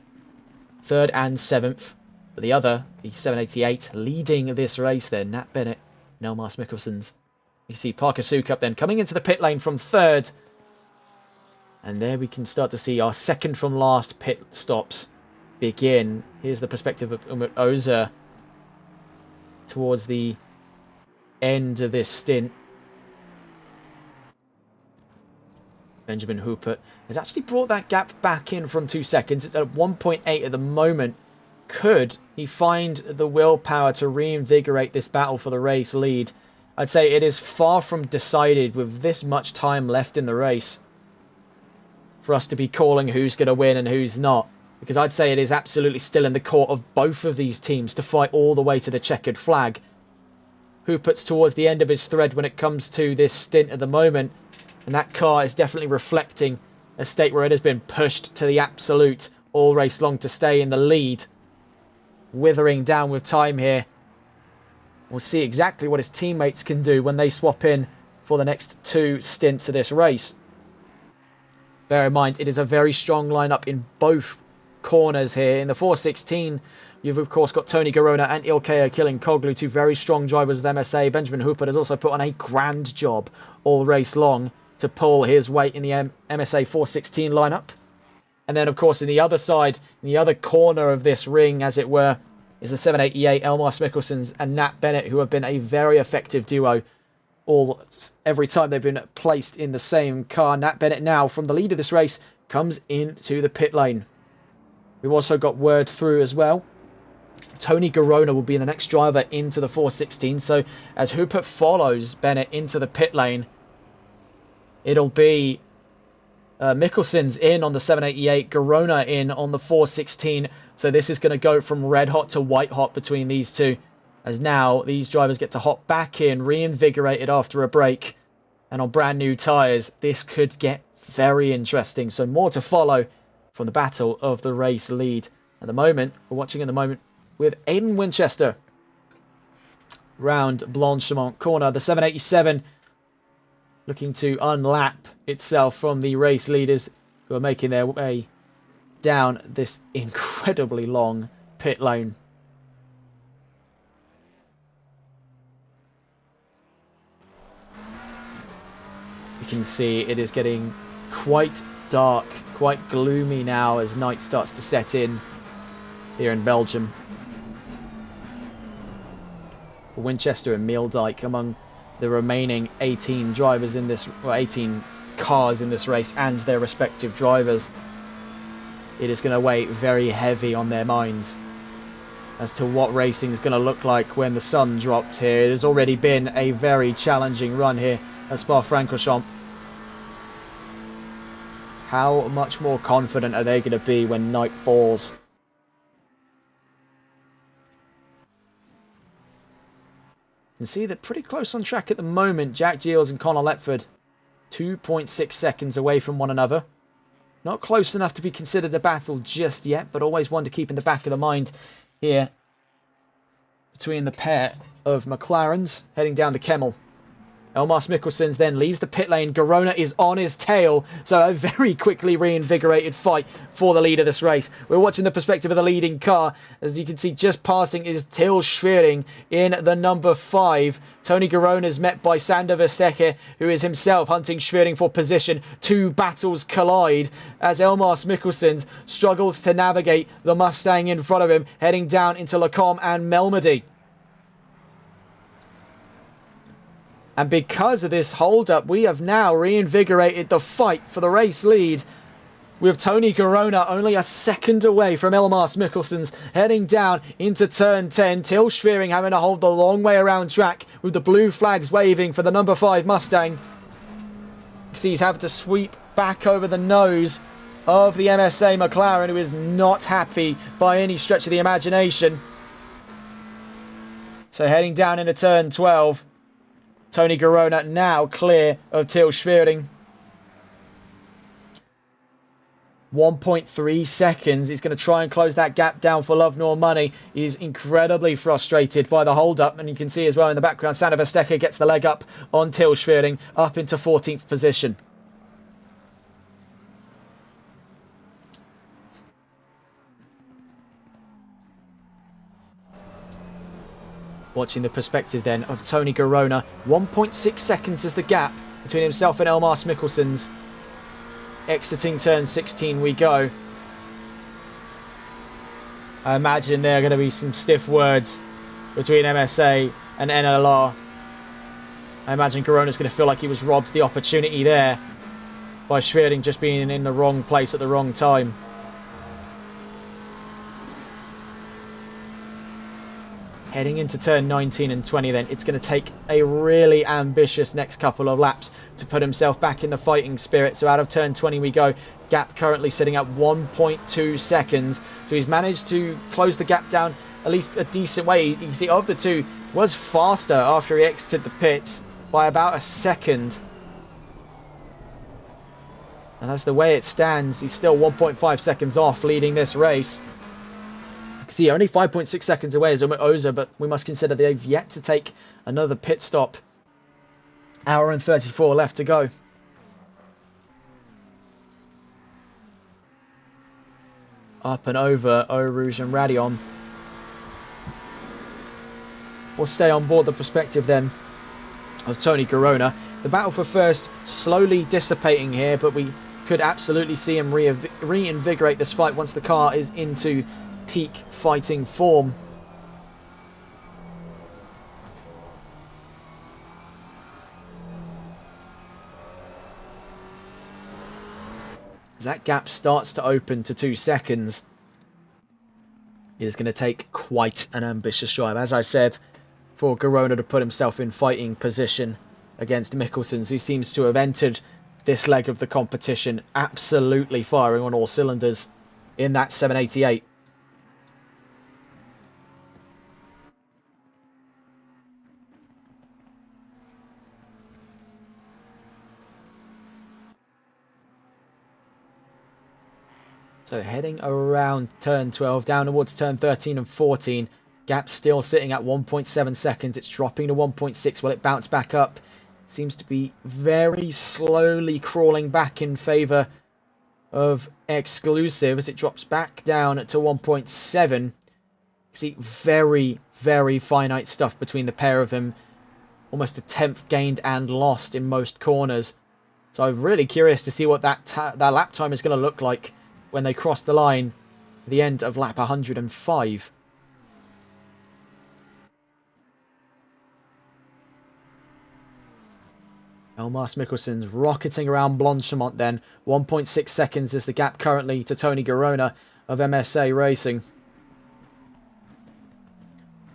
3rd and 7th. But the other, the 788, leading this race then, Nat Bennett and Elmas Mikkelsens. You see Parker Sukup then coming into the pit lane from 3rd. And there we can start to see our second from last pit stops begin. Here's the perspective of Umut Oza towards the end of this stint. Benjamin Hoopert has actually brought that gap back in from 2 seconds. It's at 1.8 at the moment. Could he find the willpower to reinvigorate this battle for the race lead? I'd say it is far from decided with this much time left in the race for us to be calling who's going to win and who's not. Because I'd say it is absolutely still in the court of both of these teams to fight all the way to the checkered flag. Hoopert's towards the end of his thread when it comes to this stint at the moment. And that car is definitely reflecting a state where it has been pushed to the absolute all race long to stay in the lead. Withering down with time here. We'll see exactly what his teammates can do when they swap in for the next 2 stints of this race. Bear in mind, it is a very strong lineup in both corners here. In the 416, you've of course got Tony Garona and Ilkay Kilinkoglu, 2 very strong drivers with MSA. Benjamin Hoopert has also put on a grand job all race long to pull his weight in the MSA 416 lineup. And then, of course, in the other side, in the other corner of this ring, as it were, is the 788 Elmas Mikkelsens and Nat Bennett, who have been a very effective duo every time they've been placed in the same car. Nat Bennett now, from the lead of this race, comes into the pit lane. We've also got word through as well. Tony Garona will be the next driver into the 416. So as Hoopert follows Bennett into the pit lane, it'll be Mikkelsens in on the 788, Garona in on the 416. So this is going to go from red hot to white hot between these two. As now these drivers get to hop back in, reinvigorated after a break. And on brand new tyres, this could get very interesting. So more to follow from the battle of the race lead. At the moment, we're watching at the moment with Aidan Winchester round Blanchimont corner. The 787 looking to unlap itself from the race leaders who are making their way down this incredibly long pit lane. You can see it is getting quite dark, quite gloomy now as night starts to set in here in Belgium. Winchester and Meeldijk among the remaining 18 drivers in this, or 18 cars in this race, and their respective drivers. It is going to weigh very heavy on their minds as to what racing is going to look like when the sun drops here. It has already been a very challenging run here at Spa-Francorchamps. How much more confident are they going to be when night falls? You can see they're pretty close on track at the moment. Jack Giles and Connor Letford, 2.6 seconds away from one another. Not close enough to be considered a battle just yet, but always one to keep in the back of the mind here between the pair of McLarens heading down the Kemmel. Elmas Mikkelsens then leaves the pit lane. Garona is on his tail, so a very quickly reinvigorated fight for the lead of this race. We're watching the perspective of the leading car. As you can see, just passing is Til Schwering in the number 5. Tony Garona is met by Sander Verstecke, who is himself hunting Schwering for position. Two battles collide as Elmas Mikkelsens struggles to navigate the Mustang in front of him, heading down into Lacombe and Melmedy. And because of this hold-up, we have now reinvigorated the fight for the race lead, with Tony Garona only a second away from Elmas Mikkelsens, heading down into turn 10. Til Schwering having to hold the long way around track with the blue flags waving for the number 5 Mustang. You see he's having to sweep back over the nose of the MSA McLaren, who is not happy by any stretch of the imagination. So heading down into turn 12. Tony Garona now clear of Til Schwering. 1.3 seconds. He's going to try and close that gap down for love nor money. He's incredibly frustrated by the hold-up. And you can see as well in the background, Sander Verstecke gets the leg up on Til Schwering, up into 14th position. Watching the perspective then of Tony Garona. 1.6 seconds is the gap between himself and Elmas Mikkelsens. Exiting turn 16 we go. I imagine there are going to be some stiff words between MSA and NLR. I imagine Garona's going to feel like he was robbed the opportunity there by Schwering just being in the wrong place at the wrong time. Heading into turn 19 and 20 then, it's going to take a really ambitious next couple of laps to put himself back in the fighting spirit. So out of turn 20 we go. Gap currently sitting at 1.2 seconds. So he's managed to close the gap down at least a decent way. You can see of the two, was faster after he exited the pits by about a second. And as the way it stands, he's still 1.5 seconds off leading this race. See, only 5.6 seconds away is Umut Oza, but we must consider they've yet to take another pit stop. Hour and 34 left to go. Up and over Eau Rouge and Radion. We'll stay on board the perspective then of Tony Garona. The battle for first slowly dissipating here, but we could absolutely see him reinvigorate this fight once the car is into peak fighting form. That gap starts to open to 2 seconds. It is going to take quite an ambitious drive, as I said, for Garona to put himself in fighting position against Mikkelsens, who seems to have entered this leg of the competition absolutely firing on all cylinders in that 788. So heading around turn 12, down towards turn 13 and 14. Gap still sitting at 1.7 seconds. It's dropping to 1.6. Will it bounce back up? Seems to be very slowly crawling back in favour of Exclusive as it drops back down to 1.7. See, very, very finite stuff between the pair of them. Almost a tenth gained and lost in most corners. So I'm really curious to see what that lap time is going to look like when they cross the line at the end of lap 105. Elmas Mikkelsens rocketing around Blanchimont then. 1.6 seconds is the gap currently to Tony Garona of MSA Racing.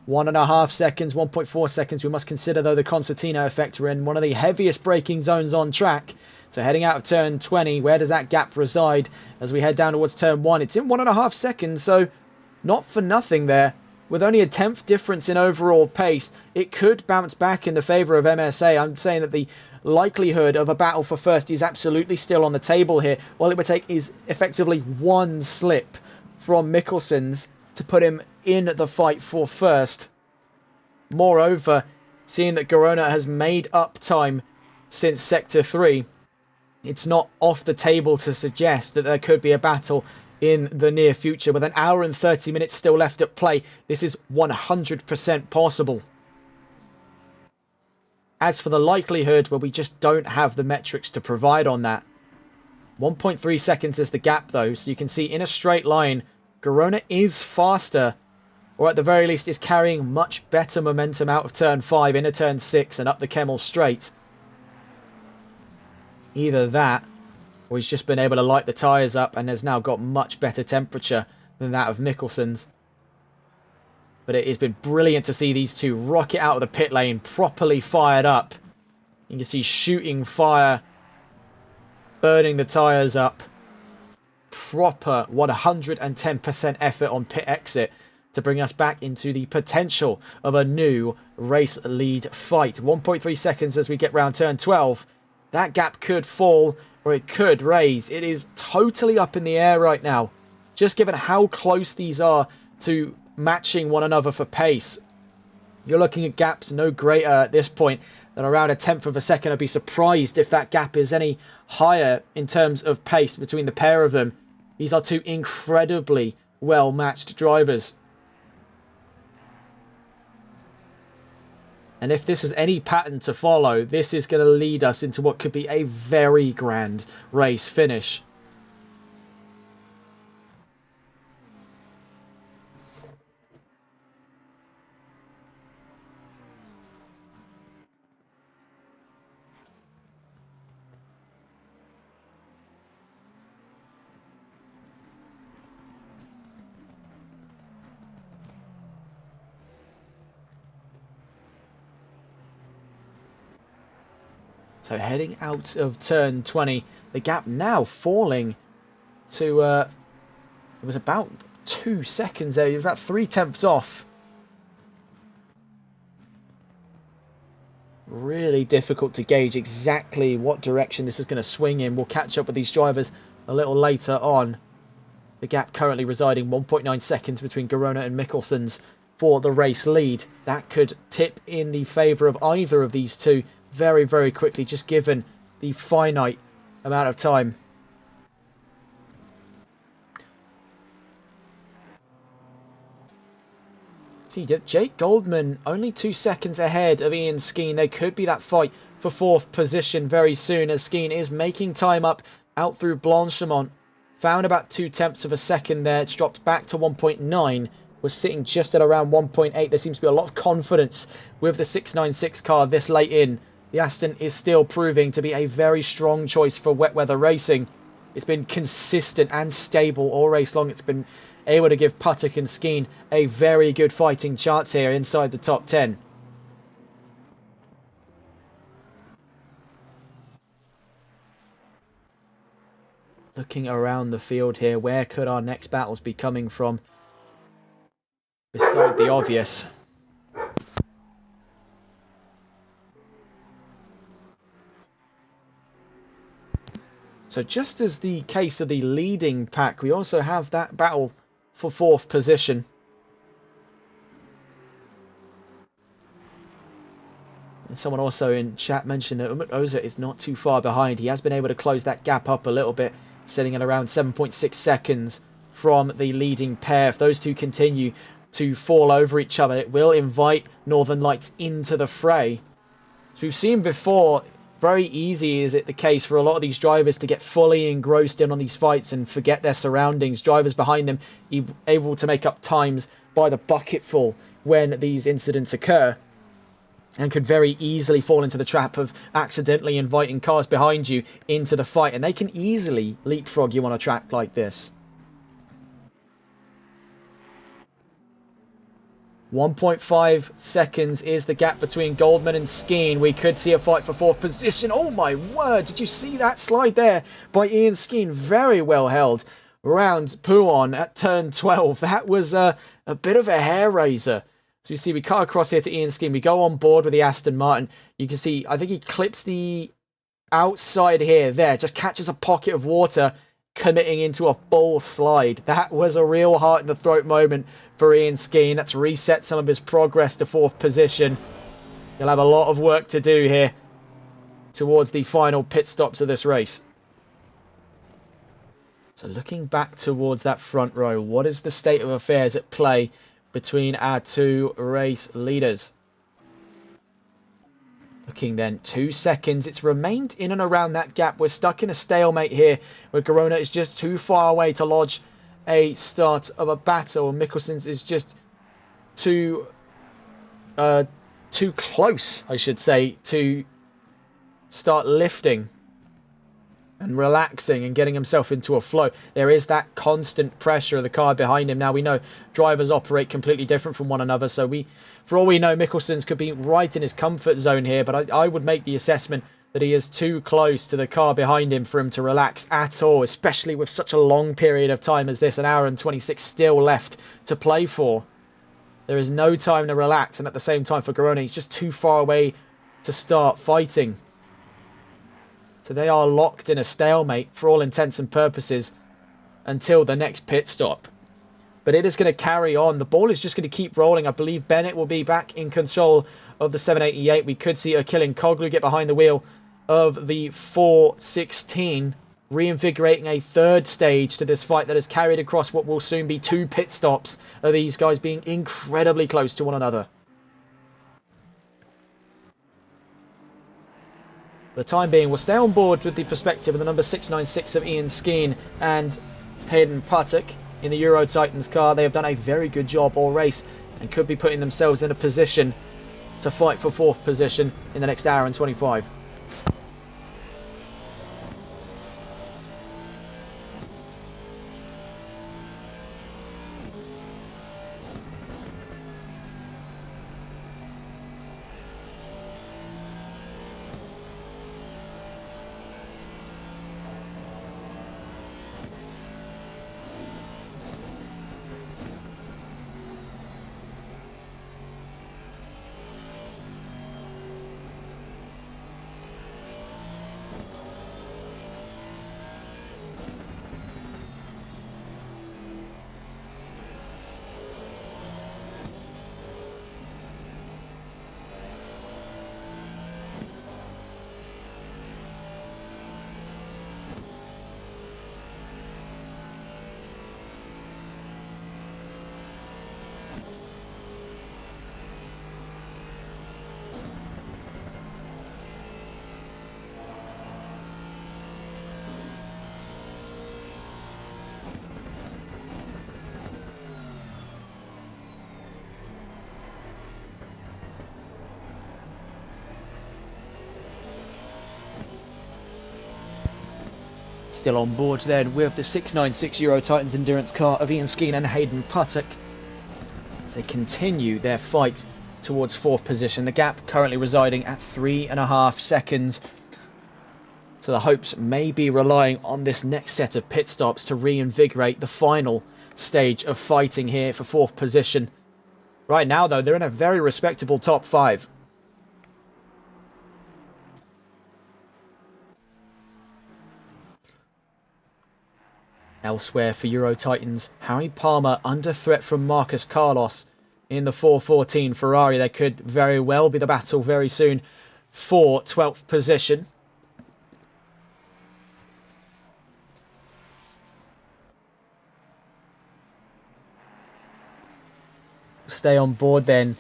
1.5 seconds, 1.4 seconds. We must consider, though, the concertina effect. We're in one of the heaviest braking zones on track. So heading out of turn 20, where does that gap reside as we head down towards turn 1? It's in 1.5 seconds, so not for nothing there. With only a 10th difference in overall pace, it could bounce back in the favour of MSA. I'm saying that the likelihood of a battle for first is absolutely still on the table here. All it would take is effectively one slip from Mikkelsens to put him in the fight for first. Moreover, seeing that Girona has made up time since Sector 3, it's not off the table to suggest that there could be a battle in the near future. With an hour and 30 minutes still left at play, this is 100% possible. As for the likelihood, well, we just don't have the metrics to provide on that. 1.3 seconds is the gap, though, so you can see in a straight line, Girona is faster, or at the very least is carrying much better momentum out of turn 5 into turn 6 and up the Kemmel Straight. Either that, or he's just been able to light the tyres up and has now got much better temperature than that of Mikkelsen's. But it has been brilliant to see these two rocket out of the pit lane, properly fired up. You can see shooting fire, burning the tyres up. Proper 110% effort on pit exit to bring us back into the potential of a new race lead fight. 1.3 seconds as we get round turn 12. That gap could fall or it could raise. It is totally up in the air right now. Just given how close these are to matching one another for pace. You're looking at gaps no greater at this point than around a tenth of a second. I'd be surprised if that gap is any higher in terms of pace between the pair of them. These are two incredibly well-matched drivers. And if this is any pattern to follow, this is going to lead us into what could be a very grand race finish. So heading out of turn 20, the gap now falling to, it was about 2 seconds there. It was about 3/10 off. Really difficult to gauge exactly what direction this is going to swing in. We'll catch up with these drivers a little later on. The gap currently residing 1.9 seconds between Girona and Mikkelsen's for the race lead. That could tip in the favour of either of these two very, very quickly, just given the finite amount of time. See, Jake Goldman only 2 seconds ahead of Ian Skeen. There could be that fight for 4th position very soon, as Skeen is making time up out through Blanchemont. Found about 0.2 of a second there. It's dropped back to 1.9. We're sitting just at around 1.8. There seems to be a lot of confidence with the 696 car this late in. The Aston is still proving to be a very strong choice for wet weather racing. It's been consistent and stable all race long. It's been able to give Puttock and Skeen a very good fighting chance here inside the top 10. Looking around the field here, where could our next battles be coming from? Beside the obvious. So just as the case of the leading pack, we also have that battle for 4th position. And someone also in chat mentioned that Umut Oza is not too far behind. He has been able to close that gap up a little bit, sitting at around 7.6 seconds from the leading pair. If those two continue to fall over each other, it will invite Northern Lights into the fray. As we've seen before, very easy is it the case for a lot of these drivers to get fully engrossed in on these fights and forget their surroundings. Drivers behind them able to make up times by the bucketful when these incidents occur, and could very easily fall into the trap of accidentally inviting cars behind you into the fight, and they can easily leapfrog you on a track like this. 1.5 seconds is the gap between Goldman and Skeen. We could see a fight for 4th position. Oh my word, did you see that slide there by Ian Skeen? Very well held round Pouon at turn 12. That was a bit of a hair raiser. So you see we cut across here to Ian Skeen. We go on board with the Aston Martin. You can see, I think he clips the outside here, there, just catches a pocket of water, committing into a full slide. That was a real heart in the throat moment for Ian Skeen. That's reset some of his progress to 4th position. He'll have a lot of work to do here towards the final pit stops of this race. So looking back towards that front row, what is the state of affairs at play between our two race leaders? Looking then, 2 seconds. It's remained in and around that gap. We're stuck in a stalemate here where Corona is just too far away to lodge a start of a battle. Mikkelsen's is just too close, I should say, to start lifting and relaxing and getting himself into a flow. There is that constant pressure of the car behind him. Now, we know drivers operate completely different from one another, so for all we know, Mikkelsen's could be right in his comfort zone here, but I would make the assessment that he is too close to the car behind him for him to relax at all, especially with such a long period of time as this, an hour and 26 still left to play for. There is no time to relax, and at the same time for Garona, he's just too far away to start fighting. So they are locked in a stalemate for all intents and purposes until the next pit stop. But it is going to carry on. The ball is just going to keep rolling. I believe Bennett will be back in control of the 788. We could see Akilin Koglu get behind the wheel of the 416, reinvigorating a third stage to this fight that has carried across what will soon be 2 pit stops of these guys being incredibly close to one another. For the time being, we'll stay on board with the perspective of the number 696 of Ian Skeen and Hayden Patek in the Euro Titans car. They have done a very good job all race and could be putting themselves in a position to fight for 4th position in the next hour and 25. Still on board then with the 696 Euro Titans endurance car of Ian Skeen and Hayden Patek as they continue their fight towards 4th position. The gap currently residing at 3.5 seconds. So the hopes may be relying on this next set of pit stops to reinvigorate the final stage of fighting here for 4th position. Right now, though, they're in a very respectable top 5. Elsewhere for Euro Titans, Harry Palmer under threat from Marcus Carlos in the 414 Ferrari. There could very well be the battle very soon for 12th position. Stay on board then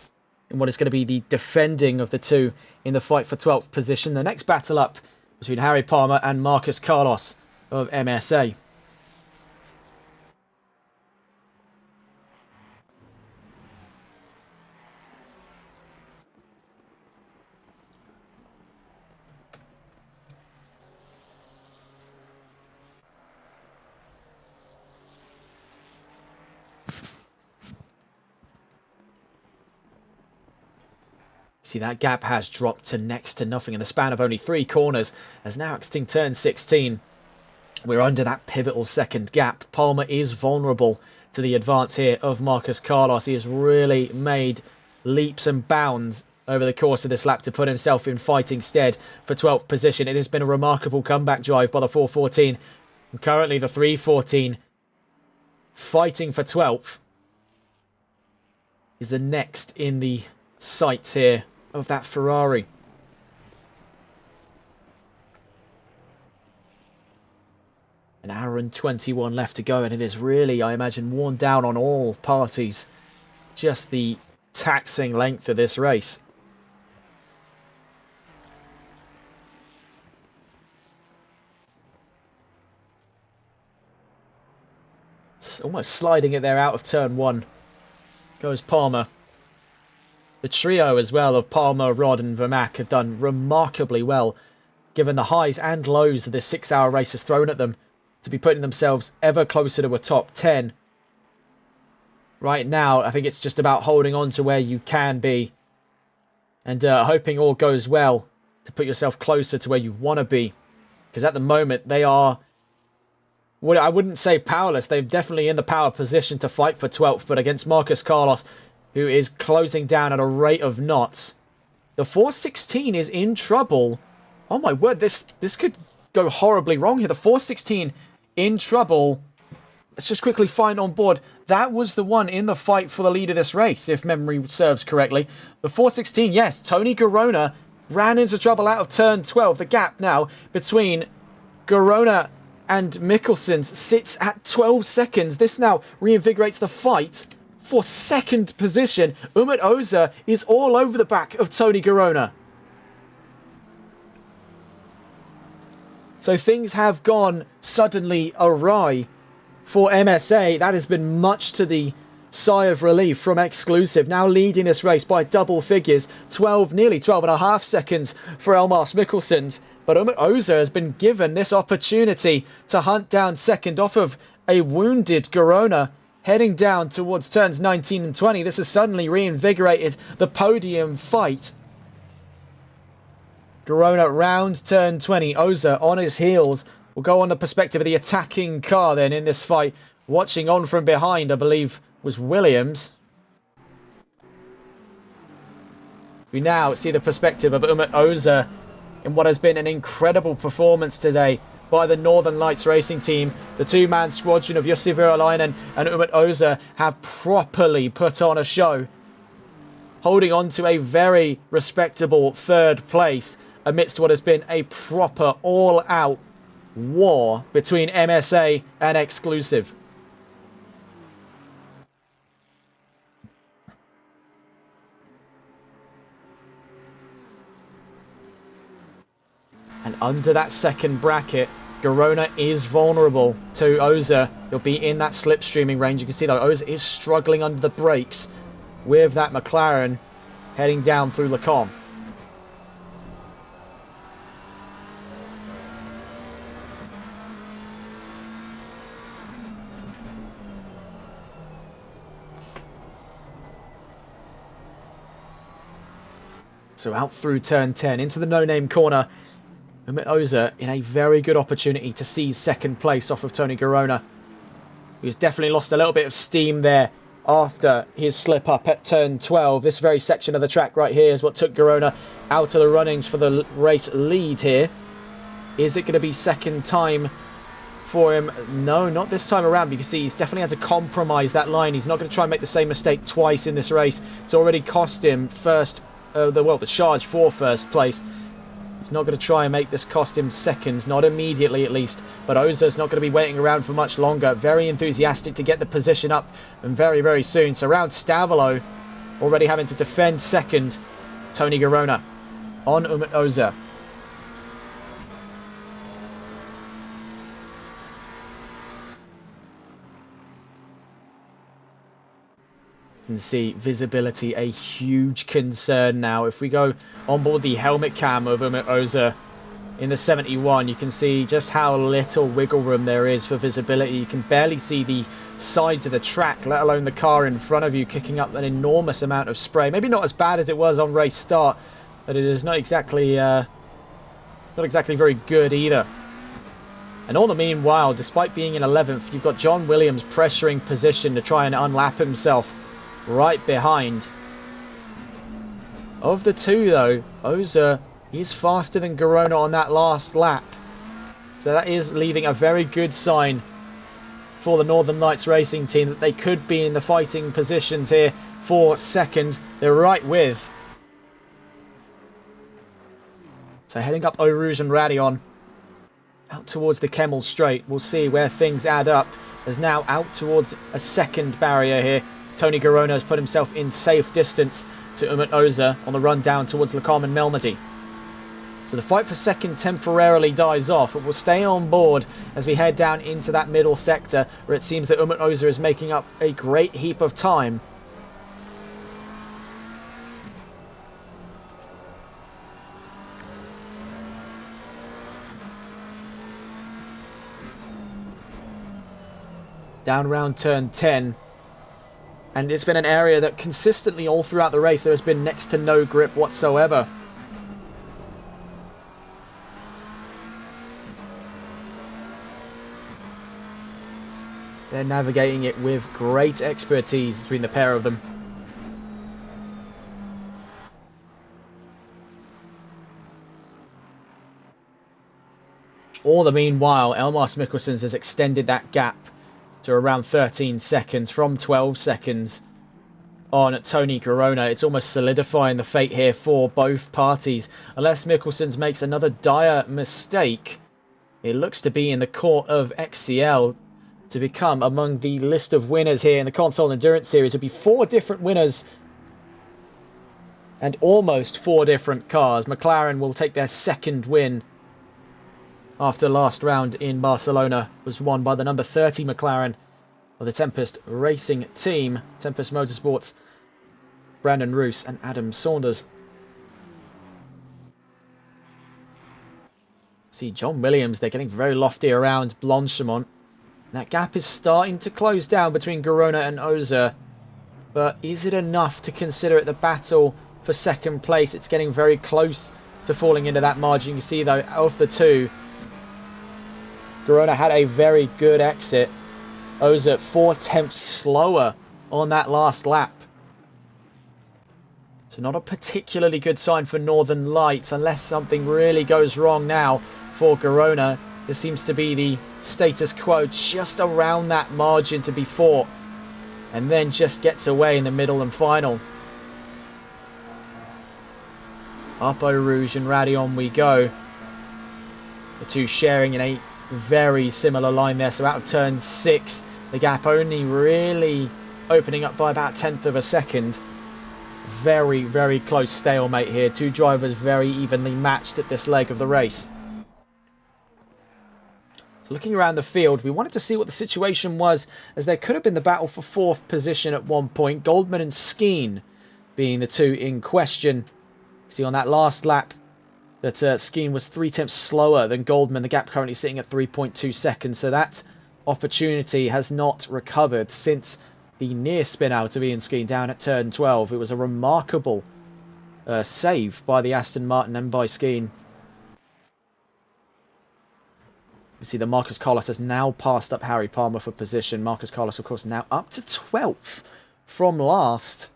in what is going to be the defending of the two in the fight for 12th position. The next battle up between Harry Palmer and Marcus Carlos of MSA. See, that gap has dropped to next to nothing in the span of only 3 corners, as now exiting turn 16. We're under that pivotal second gap. Palmer is vulnerable to the advance here of Marcus Carlos. He has really made leaps and bounds over the course of this lap to put himself in fighting stead for 12th position. It has been a remarkable comeback drive by the 414. And currently the 314 fighting for 12th is the next in the sights here of that Ferrari. An hour and 21 left to go, and it is really, I imagine, worn down on all parties. Just the taxing length of this race. Almost sliding it there out of turn 1. Goes Palmer. The trio as well of Palmer, Rod and Vermaak have done remarkably well, given the highs and lows that this 6-hour race has thrown at them, to be putting themselves ever closer to a top 10. Right now, I think it's just about holding on to where you can be and hoping all goes well to put yourself closer to where you want to be. Because at the moment, they are, well, I wouldn't say powerless. They're definitely in the power position to fight for 12th, but against Marcus Carlos, who is closing down at a rate of knots, the 416 is in trouble. Oh my word, this could go horribly wrong here. The 416 in trouble. Let's just quickly find on board. That was the one in the fight for the lead of this race, if memory serves correctly. The 416, yes, Tony Garona ran into trouble out of turn 12. The gap now between Garona and Mikkelsens sits at 12 seconds. This now reinvigorates the fight for second position. Umut Oza is all over the back of Tony Garona. So things have gone suddenly awry for MSA. That has been much to the sigh of relief from Exclusive, now leading this race by double figures, nearly 12 and a half seconds for Elmas Mikkelsens. But Umut Oza has been given this opportunity to hunt down second off of a wounded Garona, heading down towards turns 19 and 20. This has suddenly reinvigorated the podium fight. Garona round turn 20. Oza on his heels will go on the perspective of the attacking car then in this fight. Watching on from behind, I believe, was Williams. We now see the perspective of Umut Oza in what has been an incredible performance today by the Northern Lights racing team. The two-man squadron of Jussi Virolainen and Umut Oza have properly put on a show, holding on to a very respectable third place amidst what has been a proper all-out war between MSA and Exclusive. And under that second bracket, Garona is vulnerable to Oza. He'll be in that slipstreaming range. You can see that Oza is struggling under the brakes with that McLaren heading down through Lecom. So out through turn 10 into the no-name corner. Umut Oza in a very good opportunity to seize second place off of Tony Garona. He's definitely lost a little bit of steam there after his slip up at turn 12. This very section of the track right here is what took Garona out of the runnings for the race lead here. Is it going to be second time for him? No, not this time around. You can see he's definitely had to compromise that line. He's not going to try and make the same mistake twice in this race. It's already cost him the charge for first place. He's not going to try and make this cost him second, not immediately at least. But Oza's not going to be waiting around for much longer. Very enthusiastic to get the position up, and very, very soon. So around Stavolo, already having to defend second. Tony Garona on Umut Oza. You can see visibility a huge concern now. If we go on board the helmet cam of Umut Oza in the 71, you can see just how little wiggle room there is for visibility. You can barely see the sides of the track, let alone the car in front of you, kicking up an enormous amount of spray. Maybe not as bad as it was on race start, but it is not exactly very good either. And all the meanwhile, despite being in 11th, you've got John Williams pressuring position to try and unlap himself right behind. Of the two, though, Oza is faster than Garona on that last lap. So that is leaving a very good sign for the Northern Lights racing team that they could be in the fighting positions here for second. They're right with So heading up Eau Rouge and Radion. Out towards the Kemmel Strait. We'll see where things add up. As now out towards a second barrier here. Tony Garona has put himself in safe distance to Umut Oza on the run down towards Le Carmen Melmedy. So the fight for second temporarily dies off, but we'll stay on board as we head down into that middle sector where it seems that Umut Oza is making up a great heap of time. Down round turn 10. And it's been an area that consistently all throughout the race there has been next to no grip whatsoever. They're navigating it with great expertise between the pair of them. All the meanwhile, Elmas Mikkelsens has extended that gap to around 13 seconds from 12 seconds on Tony Garona. It's almost solidifying the fate here for both parties. Unless Mikkelsens makes another dire mistake, it looks to be in the court of XCL to become among the list of winners here in the Console Endurance Series. It'll be 4 different winners and almost 4 different cars. McLaren will take their second win after last round in Barcelona was won by the number 30 McLaren of the Tempest Racing team. Tempest Motorsports, Brandon Roos and Adam Saunders. See John Williams, they're getting very lofty around Blanchimont. That gap is starting to close down between Garona and Oza. But is it enough to consider it the battle for second place? It's getting very close to falling into that margin. You see though, of the two, Garona had a very good exit. Oza 4/10 slower on that last lap. So not a particularly good sign for Northern Lights unless something really goes wrong now for Garona. There seems to be the status quo just around that margin to be fought. And then just gets away in the middle and final. Up Eau Rouge and Radion we go. The two sharing in a very similar line there. So out of turn 6, the gap only really opening up by about 1/10 of a second. Very, very close stalemate here. Two drivers very evenly matched at this leg of the race. So looking around the field, we wanted to see what the situation was, as there could have been the battle for 4th position at one point. Goldman and Skeen being the two in question. See on that last lap that Skeen was 3/10 slower than Goldman. The gap currently sitting at 3.2 seconds. So that opportunity has not recovered since the near spin out of Ian Skeen down at turn 12. It was a remarkable save by the Aston Martin and by Skeen. You see that Marcus Carlos has now passed up Harry Palmer for position. Marcus Carlos, of course, now up to 12th from last.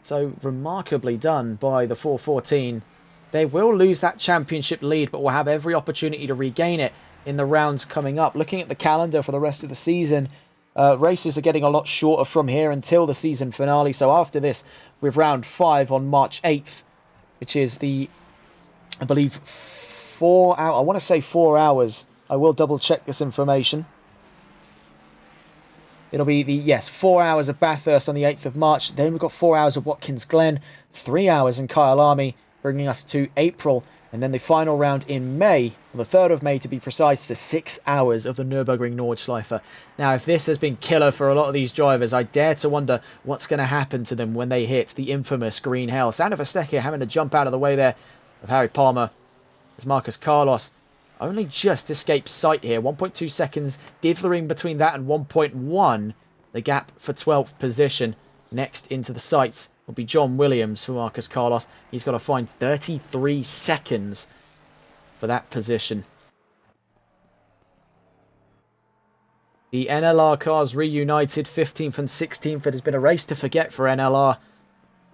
So remarkably done by the 414. They will lose that championship lead, but will have every opportunity to regain it in the rounds coming up. Looking at the calendar for the rest of the season, races are getting a lot shorter from here until the season finale. So after this, with round 5 on March 8th, which is the, I believe, 4 hours. I want to say 4 hours. I will double check this information. It'll be the, yes, 4 hours of Bathurst on the 8th of March. Then we've got 4 hours of Watkins Glen, 3 hours in Kyalami, bringing us to April. And then the final round in May, on the 3rd of May to be precise, the 6 hours of the Nürburgring Nordschleife. Now, if this has been killer for a lot of these drivers, I dare to wonder what's going to happen to them when they hit the infamous green hell. Sander Verstappen having to jump out of the way there of Harry Palmer, as Marcus Carlos only just escaped sight here. 1.2 seconds dithering between that and 1.1. The gap for 12th position. Next into the sights will be John Williams for Marcus Carlos. He's got to find 33 seconds for that position. The NLR cars reunited, 15th and 16th. It has been a race to forget for NLR.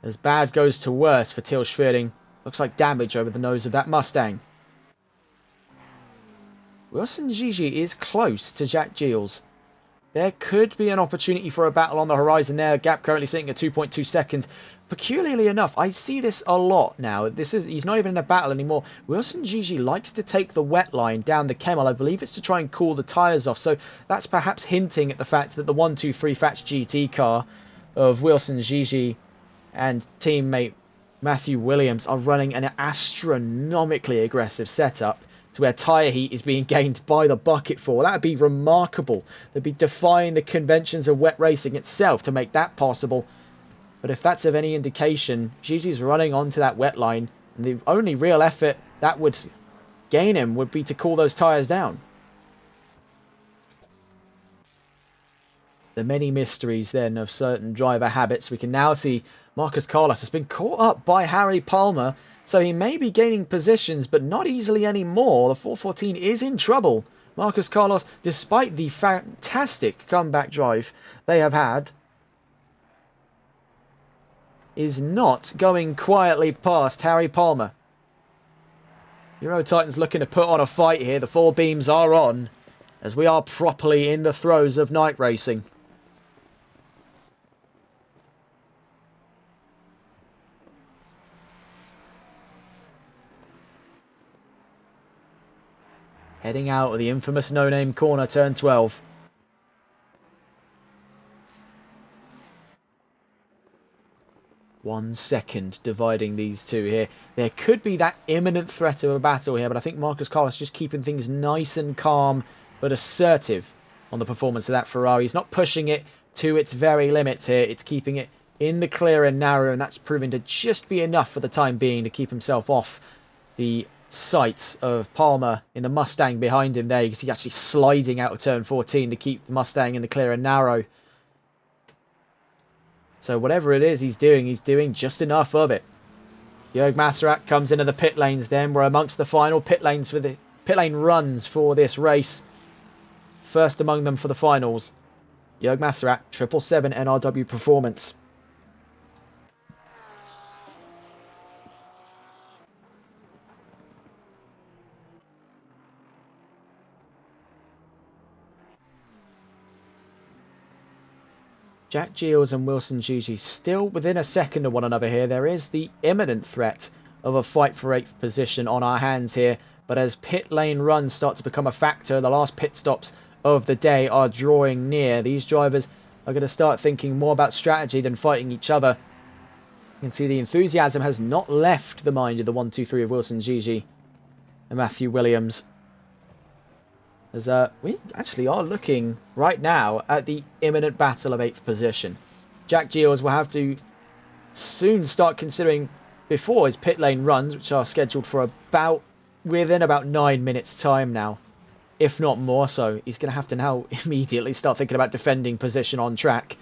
As bad goes to worse for Til Schwerding. Looks like damage over the nose of that Mustang. Wilson Gigi is close to Jack Giles. There could be an opportunity for a battle on the horizon there. Gap currently sitting at 2.2 seconds. Peculiarly enough, I see this a lot now. He's not even in a battle anymore. Wilson Gigi likes to take the wet line down the Camel. I believe it's to try and cool the tyres off. So that's perhaps hinting at the fact that the 1-2-3 Fats GT car of Wilson Gigi and teammate Matthew Williams are running an astronomically aggressive setup to where tyre heat is being gained by the bucketful. That would be remarkable. They'd be defying the conventions of wet racing itself to make that possible. But if that's of any indication, Gigi's running onto that wet line, and the only real effort that would gain him would be to cool those tyres down. The many mysteries then of certain driver habits. We can now see Marcus Carlos has been caught up by Harry Palmer, so he may be gaining positions, but not easily anymore. The 414 is in trouble. Marcus Carlos, despite the fantastic comeback drive they have had, is not going quietly past Harry Palmer. Euro Titans looking to put on a fight here. The four beams are on, as we are properly in the throes of night racing. Heading out of the infamous no-name corner, turn 12. One second dividing these two here. There could be that imminent threat of a battle here, but I think Marcus Carlos just keeping things nice and calm, but assertive on the performance of that Ferrari. He's not pushing it to its very limits here. It's keeping it in the clear and narrow, and that's proven to just be enough for the time being to keep himself off the sights of Palmer in the Mustang behind him there. You can see actually sliding out of turn 14 to keep the Mustang in the clear and narrow. So whatever it is he's doing just enough of it. Jörg Masserat comes into the pit lanes then. We're amongst the final pit lanes for the pit lane runs for this race. First among them for the finals. Jörg Masserat, 777 NRW Performance. Jack Giles and Wilson Gigi still within a second of one another here. There is the imminent threat of a fight for 8th position on our hands here. But as pit lane runs start to become a factor, the last pit stops of the day are drawing near. These drivers are going to start thinking more about strategy than fighting each other. You can see the enthusiasm has not left the mind of the 1-2-3 of Wilson Gigi and Matthew Williams. As we actually are looking right now at the imminent battle of 8th position. Jack Giles will have to soon start considering before his pit lane runs, which are scheduled for within about 9 minutes time now, if not more so. He's going to have to now immediately start thinking about defending position on track.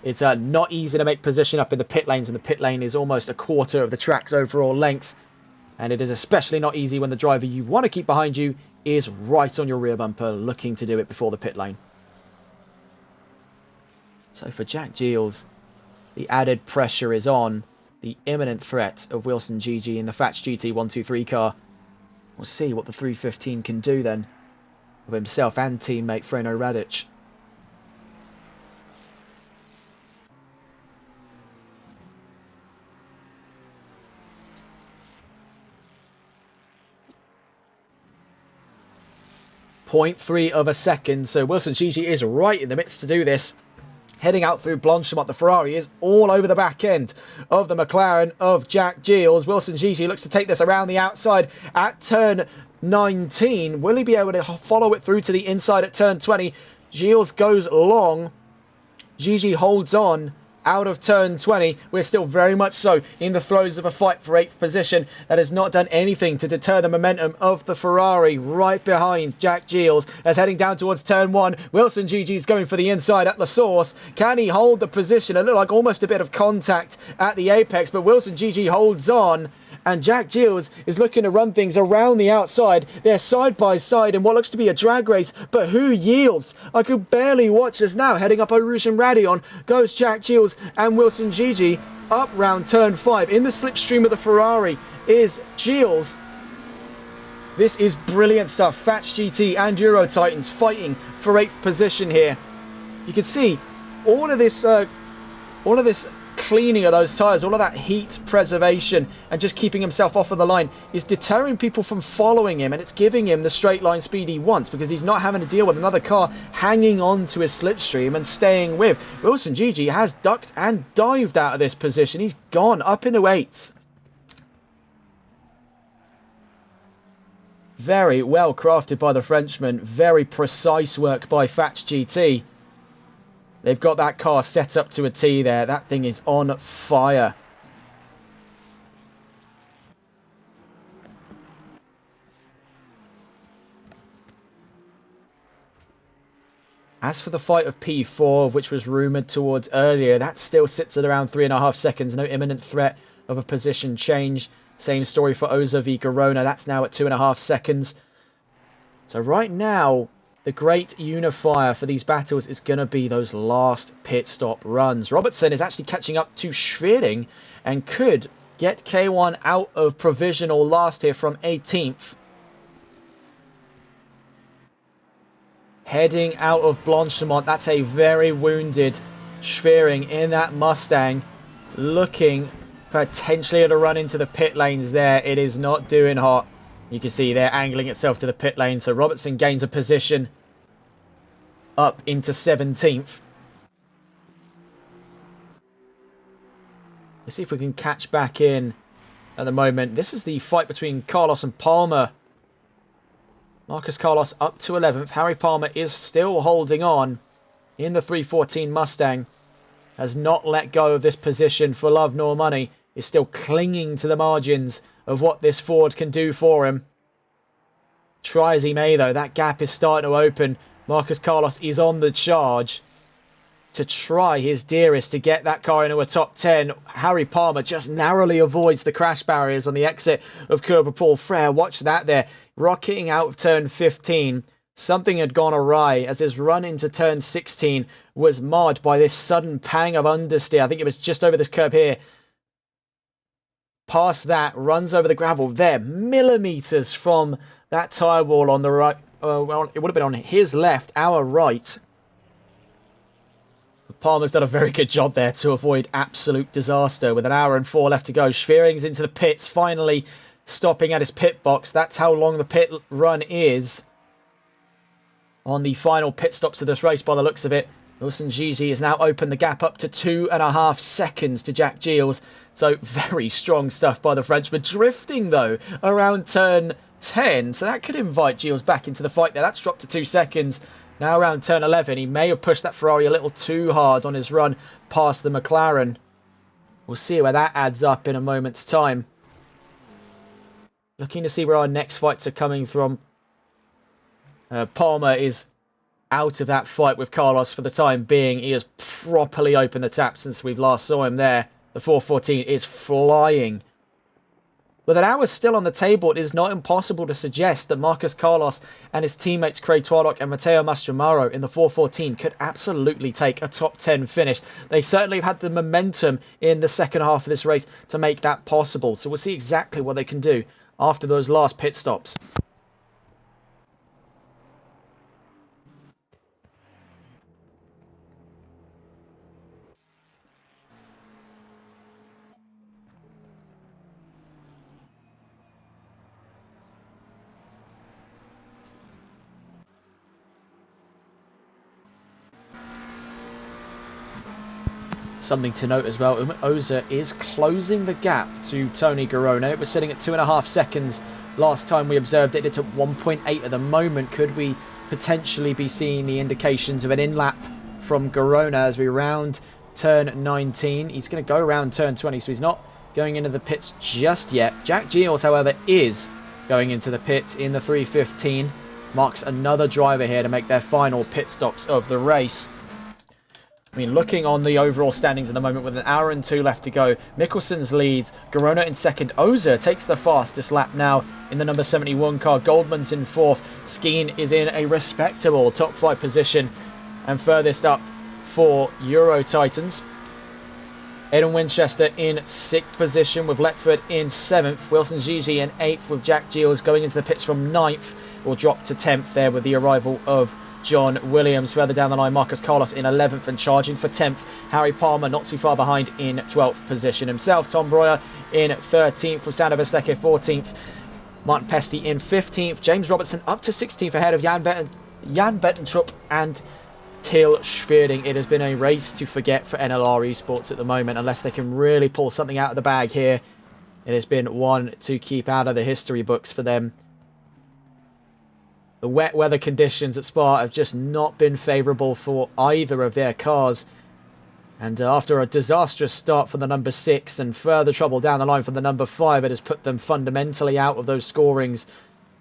It's not easy to make position up in the pit lanes when the pit lane is almost a quarter of the track's overall length. And it is especially not easy when the driver you want to keep behind you is right on your rear bumper, looking to do it before the pit lane. So for Jack Giles, the added pressure is on. The imminent threat of Wilson Gigi in the Fats GT 1-2-3 car. We'll see what the 315 can do then of himself and teammate Freno Radic. .3 of a second, so Wilson Gigi is right in the midst to do this. Heading out through Blanchimont, the Ferrari is all over the back end of the McLaren of Jack Giles. Wilson Gigi looks to take this around the outside at turn 19. Will he be able to follow it through to the inside at turn 20? Giles goes long. Gigi holds on out of turn 20. We're still very much so in the throes of a fight for 8th position. That has not done anything to deter the momentum of the Ferrari right behind Jack Giles. As heading down towards turn 1, Wilson Gigi's going for the inside at La Source. Can he hold the position? It looked like almost a bit of contact at the apex, but Wilson Gigi holds on. And Jack Giles is looking to run things around the outside. They're side by side in what looks to be a drag race, but who yields? I could barely watch this now. Heading up Arush and Radion goes Jack Giles and Wilson Gigi up round turn 5. In the slipstream of the Ferrari is Giles. This is brilliant stuff. Fats GT and Euro Titans fighting for 8th position here. You can see all of this cleaning of those tyres, all of that heat preservation and just keeping himself off of the line is deterring people from following him, and it's giving him the straight line speed he wants because he's not having to deal with another car hanging on to his slipstream and staying with. Wilson Gigi has ducked and dived out of this position. He's gone up into 8th. Very well crafted by the Frenchman. Very precise work by Fatch GT. They've got that car set up to a T there. That thing is on fire. As for the fight of P4, which was rumoured towards earlier, that still sits at around 3.5 seconds. No imminent threat of a position change. Same story for Oza v Garona. That's now at 2.5 seconds. So right now, the great unifier for these battles is going to be those last pit stop runs. Robertson is actually catching up to Schwering and could get K1 out of provisional last here from 18th. Heading out of Blanchimont. That's a very wounded Schwering in that Mustang. Looking potentially to run into the pit lanes there. It is not doing hot. You can see there angling itself to the pit lane. So Robertson gains a position up into 17th. Let's see if we can catch back in at the moment. This is the fight between Carlos and Palmer. Marcus Carlos up to 11th. Harry Palmer is still holding on in the 314 Mustang. Has not let go of this position for love nor money. Is still clinging to the margins of what this Ford can do for him. Try as he may though, that gap is starting to open. Marcus Carlos is on the charge to try his dearest to get that car into a top 10. Harry Palmer just narrowly avoids the crash barriers on the exit of Curb Paul Frere. Watch that there. Rocketing out of turn 15. Something had gone awry as his run into turn 16 was marred by this sudden pang of understeer. I think it was just over this curb here. Past that, runs over the gravel there. Millimetres from that tyre wall on the right. Well, it would have been on his left, our right. Palmer's done a very good job there to avoid absolute disaster with 1 hour and 4 left to go. Schwering's into the pits, finally stopping at his pit box. That's how long the pit run is on the final pit stops of this race by the looks of it. Wilson Gigi has now opened the gap up to 2.5 seconds to Jack Giles. So very strong stuff by the Frenchman. Drifting though around turn 10. So that could invite Giles back into the fight there. That's dropped to 2 seconds. Now around turn 11. He may have pushed that Ferrari a little too hard on his run past the McLaren. We'll see where that adds up in a moment's time. Looking to see where our next fights are coming from. Palmer is out of that fight with Carlos for the time being. He has properly opened the tap since we've last saw him there. The 414 is flying. With 1 hour still on the table, it is not impossible to suggest that Marcus Carlos and his teammates Craig Twardock and Matteo Mastromaro in the 414 could absolutely take a top 10 finish. They certainly have had the momentum in the second half of this race to make that possible. So we'll see exactly what they can do after those last pit stops. Something to note as well, Oza is closing the gap to Tony Garona. It was sitting at 2.5 seconds last time we observed it. It's at 1.8 at the moment. Could we potentially be seeing the indications of an in-lap from Garona as we round turn 19? He's going to go around turn 20, so he's not going into the pits just yet. Jack Giles, however, is going into the pits in the 315. Marks another driver here to make their final pit stops of the race. I mean, looking on the overall standings at the moment with 1 hour and 2 left to go, Mickelson's leads, Garona in second, Oza takes the fastest lap now in the number 71 car, Goldman's in fourth, Skeen is in a respectable top 5 position, and furthest up for Euro Titans. Aidan Winchester in 6th position with Letford in 7th, Wilson Gigi in 8th with Jack Giles going into the pits from 9th, will drop to 10th there with the arrival of John Williams. Further down the line, Marcus Carlos in 11th and charging for 10th. Harry Palmer not too far behind in 12th position himself. Tom Breuer in 13th, with Sander Verstecke 14th. Martin Pesti in 15th. James Robertson up to 16th ahead of Jan Bettentrup and Til Schwerding. It has been a race to forget for NLR Esports at the moment, unless they can really pull something out of the bag here. It has been one to keep out of the history books for them. The wet weather conditions at Spa have just not been favourable for either of their cars. And after a disastrous start for the number 6 and further trouble down the line for the number 5, it has put them fundamentally out of those scorings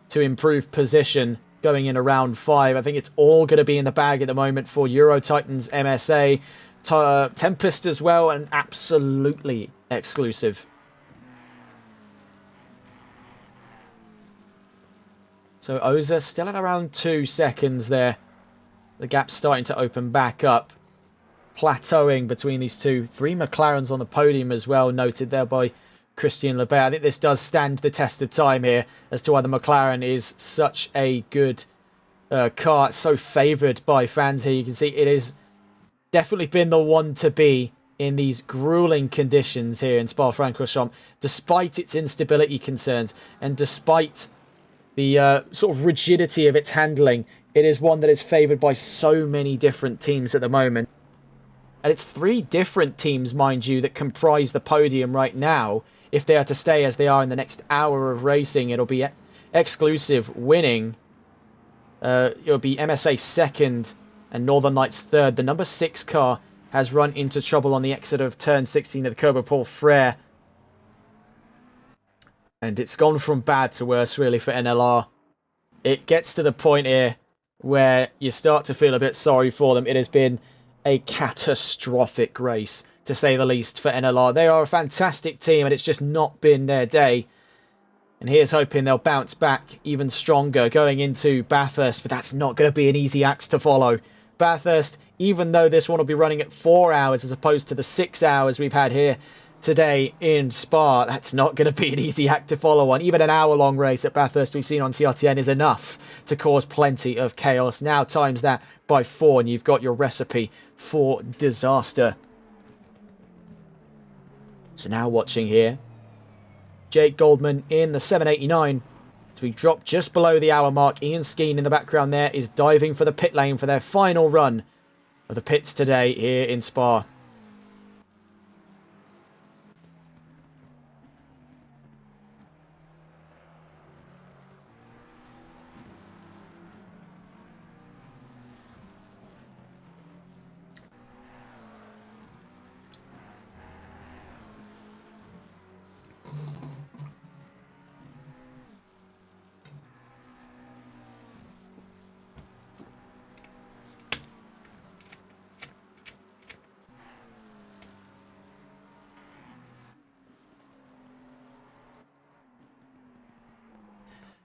to improve position going in round 5. I think it's all going to be in the bag at the moment for Euro Titans, MSA, Tempest as well, and absolutely exclusive. So Oza still at around 2 seconds there. The gap's starting to open back up. Plateauing between these two. 3 McLarens on the podium as well, noted there by Christian Lebet. I think this does stand the test of time here as to why the McLaren is such a good car. It's so favoured by fans here. You can see it has definitely been the one to be in these grueling conditions here in Spa-Francorchamps, despite its instability concerns and despite the sort of rigidity of its handling. It is one that is favoured by so many different teams at the moment. And it's 3 different teams, mind you, that comprise the podium right now. If they are to stay as they are in the next hour of racing, it'll be Exclusive winning. It'll be MSA second and Northern Lights third. The number 6 car has run into trouble on the exit of turn 16 of the Cobra Paul Frere. And it's gone from bad to worse, really, for NLR. It gets to the point here where you start to feel a bit sorry for them. It has been a catastrophic race, to say the least, for NLR. They are a fantastic team, and it's just not been their day. And here's hoping they'll bounce back even stronger going into Bathurst, but that's not going to be an easy axe to follow. Bathurst, even though this one will be running at 4 hours as opposed to the 6 hours we've had here today in Spa, that's not going to be an easy act to follow on. Even an hour-long race at Bathurst we've seen on TRTN is enough to cause plenty of chaos. Now times that by 4 and you've got your recipe for disaster. So now watching here, Jake Goldman in the 789. So we drop just below the hour mark. Ian Skeen in the background there is diving for the pit lane for their final run of the pits today here in Spa.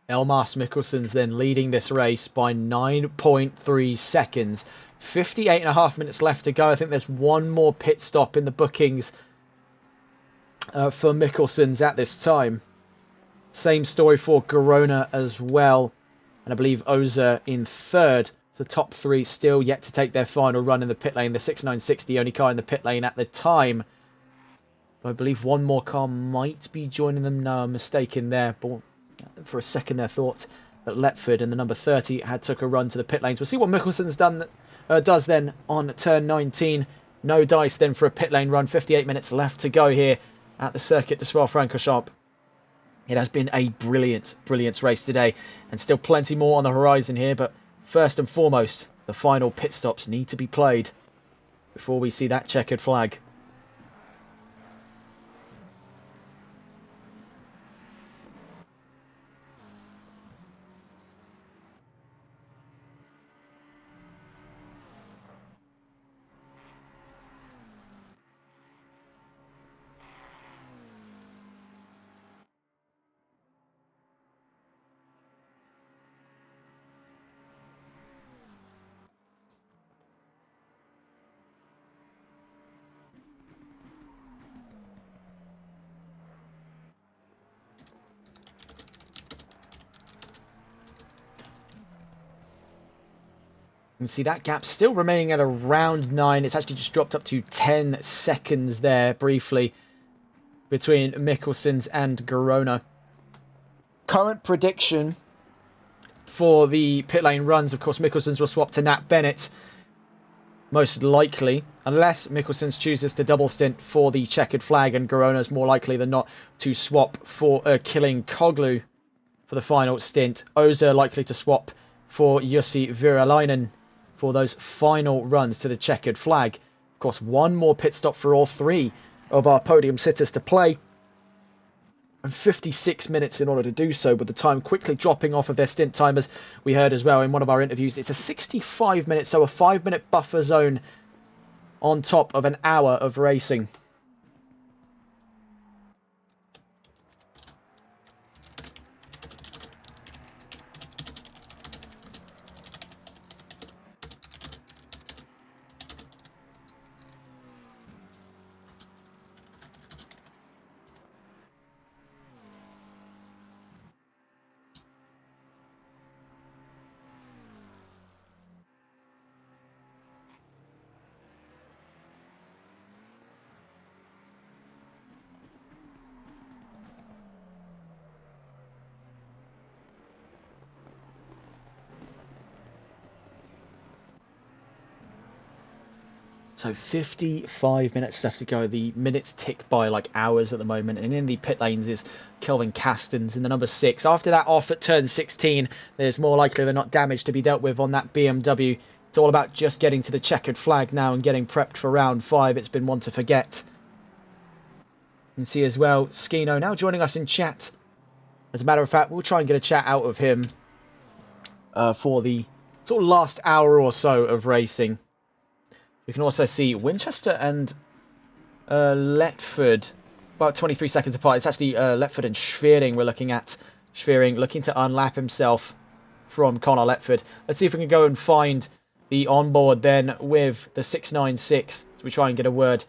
Elmas Mikkelsen's then leading this race by 9.3 seconds. 58.5 minutes left to go. I think there's one more pit stop in the bookings for Mikkelsen's at this time. Same story for Garona as well. And I believe Oza in third. The top 3 still yet to take their final run in the pit lane. The 696, the only car in the pit lane at the time. I believe one more car might be joining them. No, I'm mistaken there. But for a second there, thought that Letford and the number 30 had took a run to the pit lanes. We'll see what Mikkelsen's does then on turn 19. No dice then for a pit lane run. 58 minutes left to go here at the circuit de Spa-Francorchamps. It has been a brilliant, brilliant race today, and still plenty more on the horizon here. But first and foremost, the final pit stops need to be played before we see that checkered flag. And see that gap still remaining at around 9. It's actually just dropped up to 10 seconds there briefly between Mikkelson's and Garona. Current prediction for the pit lane runs, of course, Mikkelson's will swap to Nat Bennett, most likely, unless Mikkelson's chooses to double stint for the checkered flag, and Garona's more likely than not to swap for Killing Koglu for the final stint. Oza likely to swap for Jussi Viralainen for those final runs to the checkered flag. Of course, one more pit stop for all three of our podium sitters to play, and 56 minutes in order to do so, with the time quickly dropping off of their stint timers. We heard as well in one of our interviews, it's a 65 minutes, so a 5-minute buffer zone on top of an hour of racing. So 55 minutes left to go. The minutes tick by like hours at the moment. And in the pit lanes is Kelvin Castens in the number 6. After that off at turn 16, there's more likely than not damage to be dealt with on that BMW. It's all about just getting to the checkered flag now and getting prepped for round 5. It's been one to forget. You can see as well, Skino now joining us in chat. As a matter of fact, we'll try and get a chat out of him for the sort of last hour or so of racing. We can also see Winchester and Letford about 23 seconds apart. It's actually Letford and Schwering we're looking at. Schwering looking to unlap himself from Connor Letford. Let's see if we can go and find the onboard then with the 696. So we try and get a word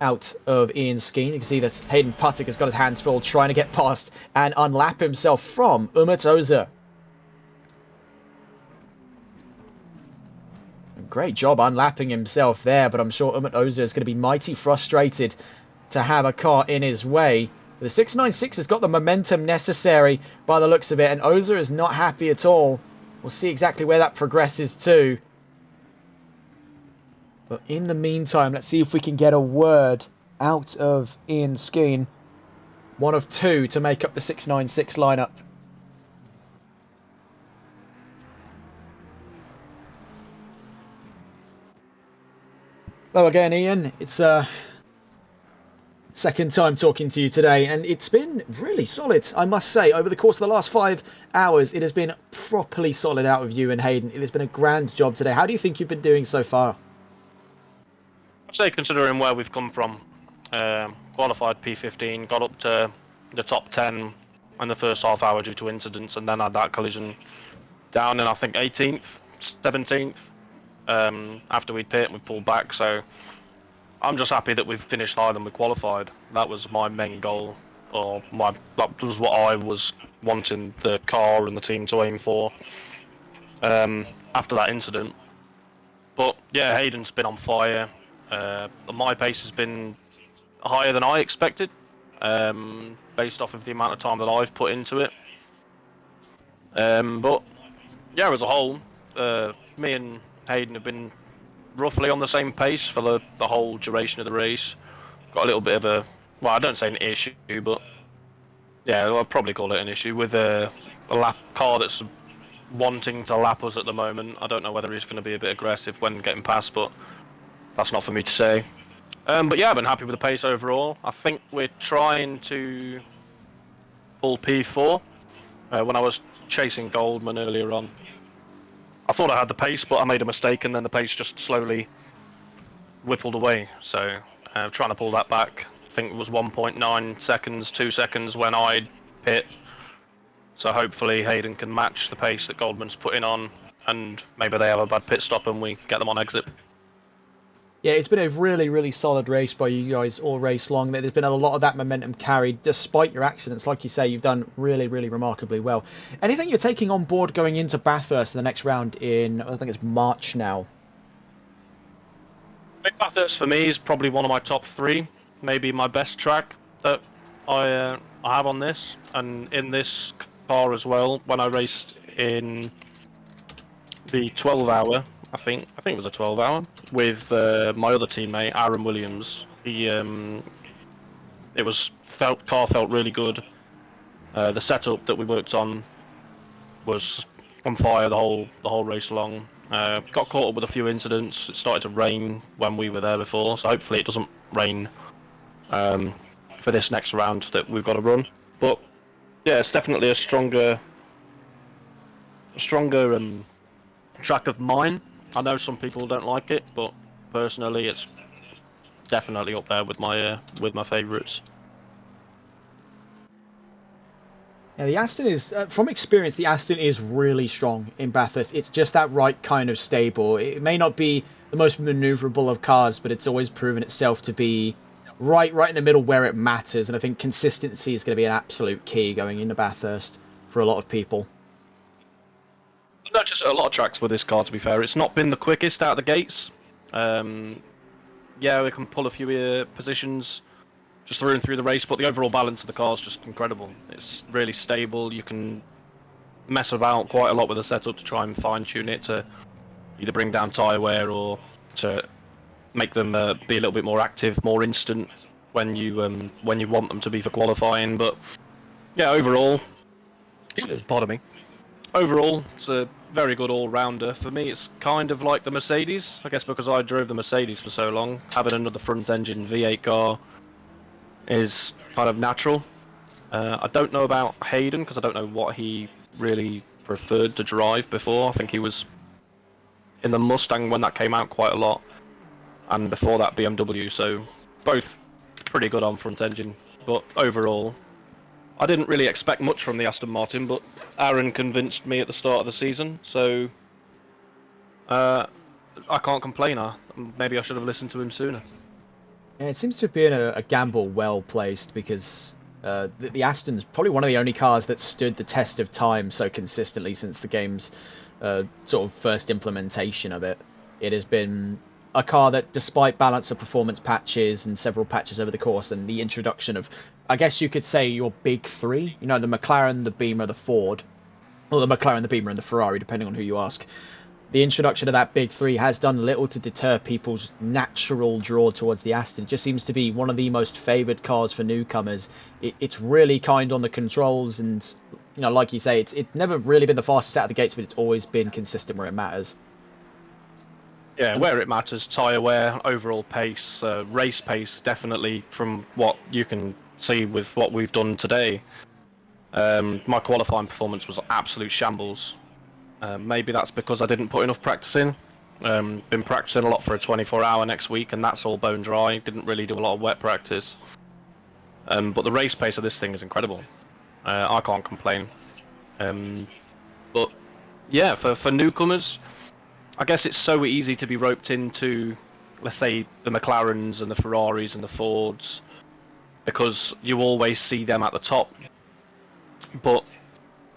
out of Ian Skeen. You can see that Hayden Puttick has got his hands full trying to get past and unlap himself from Umut Oza. Great job unlapping himself there, but I'm sure Umut Oza is going to be mighty frustrated to have a car in his way. The 696 has got the momentum necessary by the looks of it, and Oza is not happy at all. We'll see exactly where that progresses to. But in the meantime, let's see if we can get a word out of Ian Skeen. One of two to make up the 696 lineup. Hello again, Ian. It's second time talking to you today, and it's been really solid, I must say. Over the course of the last 5 hours, it has been properly solid out of you and Hayden. It has been a grand job today. How do you think you've been doing so far? I'd say, considering where we've come from, qualified P15, got up to the top 10 in the first half hour due to incidents, and then had that collision down in, I think, 18th, 17th. After we'd pit, we pulled back, so I'm just happy that we've finished higher than we qualified. That was my main goal, or that was what I was wanting the car and the team to aim for after that incident. But yeah, Hayden's been on fire. My pace has been higher than I expected, based off of the amount of time that I've put into it. But yeah, as a whole, me and Hayden have been roughly on the same pace for the whole duration of the race. Got a little bit of a, well, I don't say an issue, but yeah, I'll probably call it an issue with a lap car that's wanting to lap us at the moment. I don't know whether he's going to be a bit aggressive when getting past, but that's not for me to say. But yeah, I've been happy with the pace overall. I think we're trying to pull P4. When I was chasing Goldman earlier on, I thought I had the pace, but I made a mistake, and then the pace just slowly whippled away. So trying to pull that back. I think it was 1.9 seconds, 2 seconds when I pit. So hopefully Hayden can match the pace that Goldman's putting on, and maybe they have a bad pit stop and we get them on exit. Yeah, it's been a really, really solid race by you guys all race long. There's been a lot of that momentum carried despite your accidents. Like you say, you've done really, really remarkably well. Anything you're taking on board going into Bathurst in the next round in, I think it's March now? Big Bathurst for me is probably one of my top 3, maybe my best track that I have on this, and in this car as well. When I raced in the 12-hour, I think it was a 12-hour with my other teammate Aaron Williams. Car felt really good. The setup that we worked on was on fire the whole race long. Got caught up with a few incidents. It started to rain when we were there before, so hopefully it doesn't rain for this next round that we've got to run. But yeah, it's definitely a stronger track of mine. I know some people don't like it, but personally, it's definitely up there with my favourites. Yeah, the Aston is, from experience, the Aston is really strong in Bathurst. It's just that right kind of stable. It may not be the most manoeuvrable of cars, but it's always proven itself to be right in the middle where it matters. And I think consistency is going to be an absolute key going into Bathurst for a lot of people. Not just a lot of tracks with this car, to be fair. It's not been the quickest out of the gates. Yeah, we can pull a few positions just through and through the race, but the overall balance of the car is just incredible. It's really stable. You can mess about quite a lot with the setup to try and fine-tune it to either bring down tyre wear or to make them be a little bit more active, more instant when you want them to be for qualifying. But yeah, overall, pardon me. Overall, it's a very good all-rounder. For me, it's kind of like the Mercedes. I guess because I drove the Mercedes for so long, having another front-engine V8 car is kind of natural. I don't know about Hayden because I don't know what he really preferred to drive before. I think he was in the Mustang when that came out quite a lot, and before that BMW. So both pretty good on front engine, but overall, I didn't really expect much from the Aston Martin. But Aaron convinced me at the start of the season, so I can't complain. Maybe I should have listened to him sooner. Yeah, it seems to have been a gamble well placed because the Aston's probably one of the only cars that stood the test of time so consistently since the game's sort of first implementation of it. It has been a car that, despite balance of performance patches and several patches over the course and the introduction of, I guess you could say, your big 3, you know, the McLaren, the Beamer, the Ford, or the McLaren, the Beamer, and the Ferrari, depending on who you ask. The introduction of that big 3 has done little to deter people's natural draw towards the Aston. It just seems to be one of the most favoured cars for newcomers. It's really kind on the controls, and you know, like you say, it's never really been the fastest out of the gates, but it's always been consistent where it matters. Yeah, where it matters, tyre wear, overall pace, race pace, definitely from what you can see with what we've done today. My qualifying performance was absolute shambles. Maybe that's because I didn't put enough practice in. Been practicing a lot for a 24-hour next week, and that's all bone dry. Didn't really do a lot of wet practice. But the race pace of this thing is incredible. I can't complain. But yeah, for newcomers, I guess it's so easy to be roped into, let's say, the McLarens and the Ferraris and the Fords, because you always see them at the top. But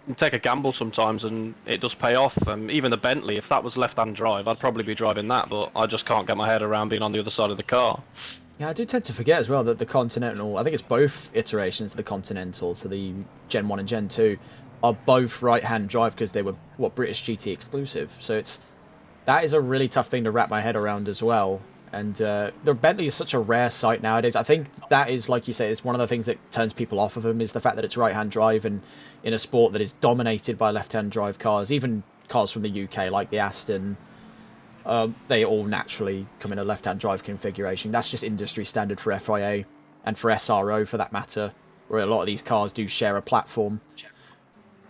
you take a gamble sometimes and it does pay off. Even the Bentley, if that was left-hand drive, I'd probably be driving that, but I just can't get my head around being on the other side of the car. Yeah, I do tend to forget as well that the Continental, I think it's both iterations of the Continental, so the Gen 1 and Gen 2, are both right-hand drive because they were, British GT exclusive. So that is a really tough thing to wrap my head around as well. And the Bentley is such a rare sight nowadays. I think that is, like you say, it's one of the things that turns people off of them, is the fact that it's right-hand drive, and in a sport that is dominated by left-hand drive cars, even cars from the UK like the Aston, they all naturally come in a left-hand drive configuration. That's just industry standard for FIA and for SRO for that matter, where a lot of these cars do share a platform.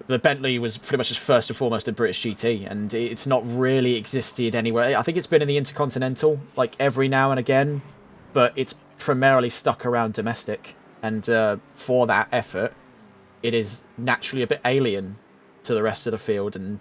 The Bentley was pretty much just first and foremost a British GT, and it's not really existed anywhere. I think it's been in the Intercontinental, like, every now and again, but it's primarily stuck around domestic. And for that effort, it is naturally a bit alien to the rest of the field. And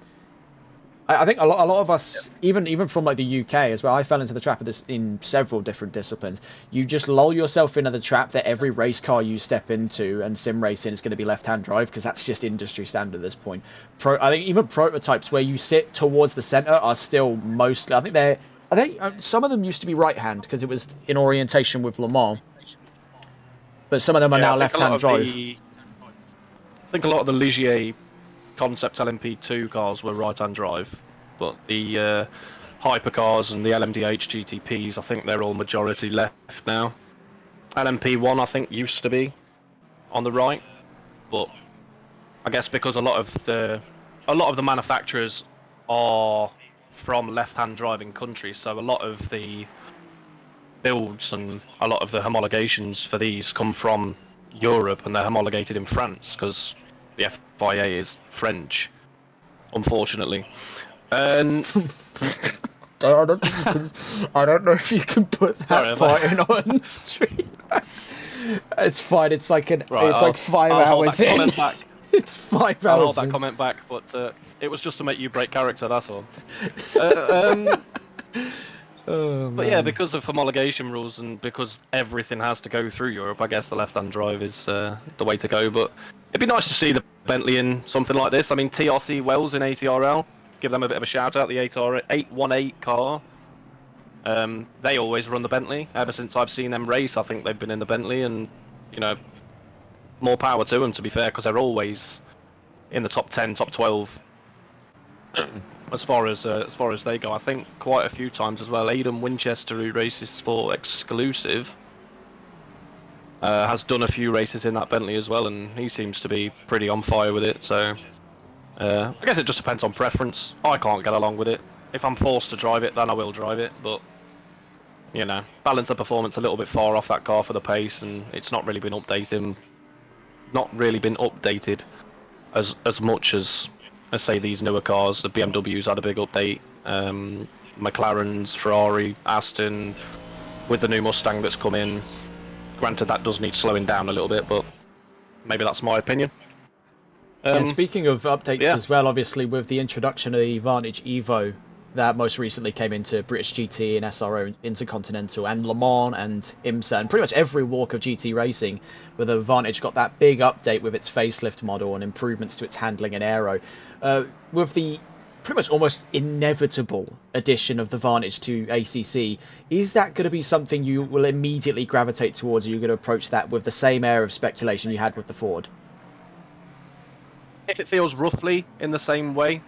I think a lot of us, even from like the UK as well, I fell into the trap of this in several different disciplines. You just lull yourself into the trap that every race car you step into and sim racing is going to be left-hand drive, because that's just industry standard at this point. I think even prototypes where you sit towards the center are still mostly. I think some of them used to be right-hand because it was in orientation with Le Mans, but some of them are Yeah, now left-hand drive. I think a lot of the Ligier concept LMP2 cars were right-hand drive, but the hypercars and the LMDH GTPs, I think they're all majority left now. LMP1, I think, used to be on the right, but I guess because a lot of the manufacturers are from left-hand driving countries, so a lot of the builds and a lot of the homologations for these come from Europe, and they're homologated in France because the FIA is French, unfortunately. And I don't think you can. I don't know if you can put that part in on stream. It's fine. It's like right, it's like 5 hours in. Comment back. It's 5 hours. I'll hold that in. comment back, but it was just to make you break character. That's all. But yeah, because of homologation rules and because everything has to go through Europe, I guess the left-hand drive is the way to go. But it'd be nice to see the Bentley in something like this. I mean, TRC Wells in ATRL, give them a bit of a shout out. The 818 car, they always run the Bentley. Ever since I've seen them race, I think they've been in the Bentley, and you know, more power to them. To be fair, because they're always in the top 10, top 12. As far as they go, I think quite a few times as well. Aidan Winchester, who races for Exclusive, has done a few races in that Bentley as well, and he seems to be pretty on fire with it. So I guess it just depends on preference. I can't get along with it. If I'm forced to drive it, then I will drive it. But you know, balance of performance a little bit far off that car for the pace, and it's not really been updated. As much as say these newer cars. The BMWs had a big update. McLaren's, Ferrari, Aston, with the new Mustang that's come in. Granted, that does need slowing down a little bit, but maybe that's my opinion. And speaking of updates as well, obviously with the introduction of the Vantage Evo that most recently came into British GT and SRO Intercontinental and Le Mans and IMSA and pretty much every walk of GT racing, where the Vantage got that big update with its facelift model and improvements to its handling and aero. With the pretty much almost inevitable addition of the Vantage to ACC, is that going to be something you will immediately gravitate towards, or are you going to approach that with the same air of speculation you had with the Ford? If it feels roughly in the same way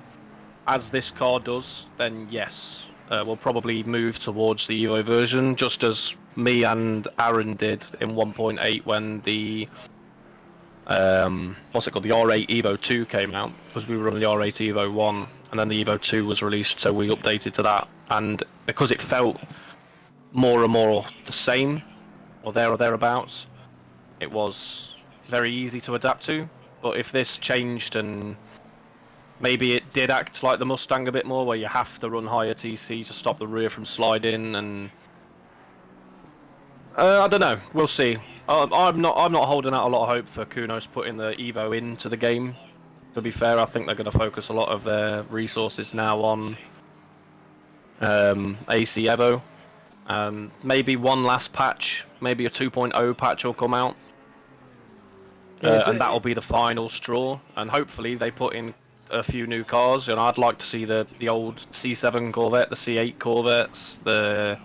as this car does, then yes, we'll probably move towards the Evo version, just as me and Aaron did in 1.8 when the what's it called, the R8 Evo 2 came out, because we were on the R8 Evo 1, and then the Evo 2 was released, so we updated to that, and because it felt more and more the same, or there or thereabouts, it was very easy to adapt to. But if this changed and maybe it did act like the Mustang a bit more, where you have to run higher TC to stop the rear from sliding, and I don't know. We'll see. I'm not holding out a lot of hope for Kunos putting the Evo into the game. To be fair, I think they're going to focus a lot of their resources now on AC Evo. Maybe one last patch, maybe a 2.0 patch will come out, and that'll be the final straw. And hopefully they put in a few new cars. And I'd like to see the old C7 Corvette, the C8 Corvettes, the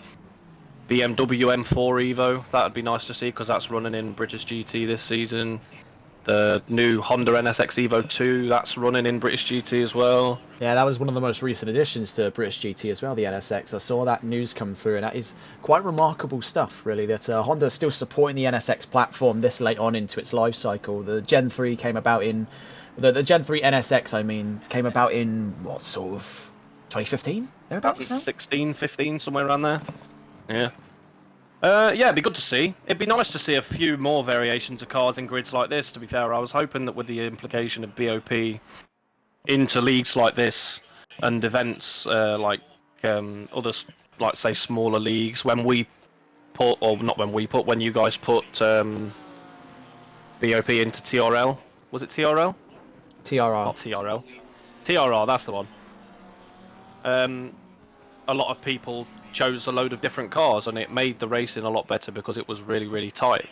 BMW M4 Evo. That'd be nice to see, because that's running in British GT this season. The new Honda NSX Evo 2, that's running in British GT as well. Yeah, that was one of the most recent additions to British GT as well, the NSX. I saw that news come through, and that is quite remarkable stuff, really, that Honda is still supporting the NSX platform this late on into its life cycle. The Gen 3 came about in... The Gen 3 NSX, I mean, came about in, what, sort of 2015? Thereabouts now? 16, 15, somewhere around there. Yeah. Yeah, it'd be good to see. It'd be nice to see a few more variations of cars in grids like this, to be fair. I was hoping that with the implication of BOP into leagues like this and events like others, like say smaller leagues, when we put, or not when we put, when you guys put BOP into TRL. Was it TRL? TRR. Not TRL. TRR, that's the one. a lot of people chose a load of different cars, and it made the racing a lot better because it was really, really tight.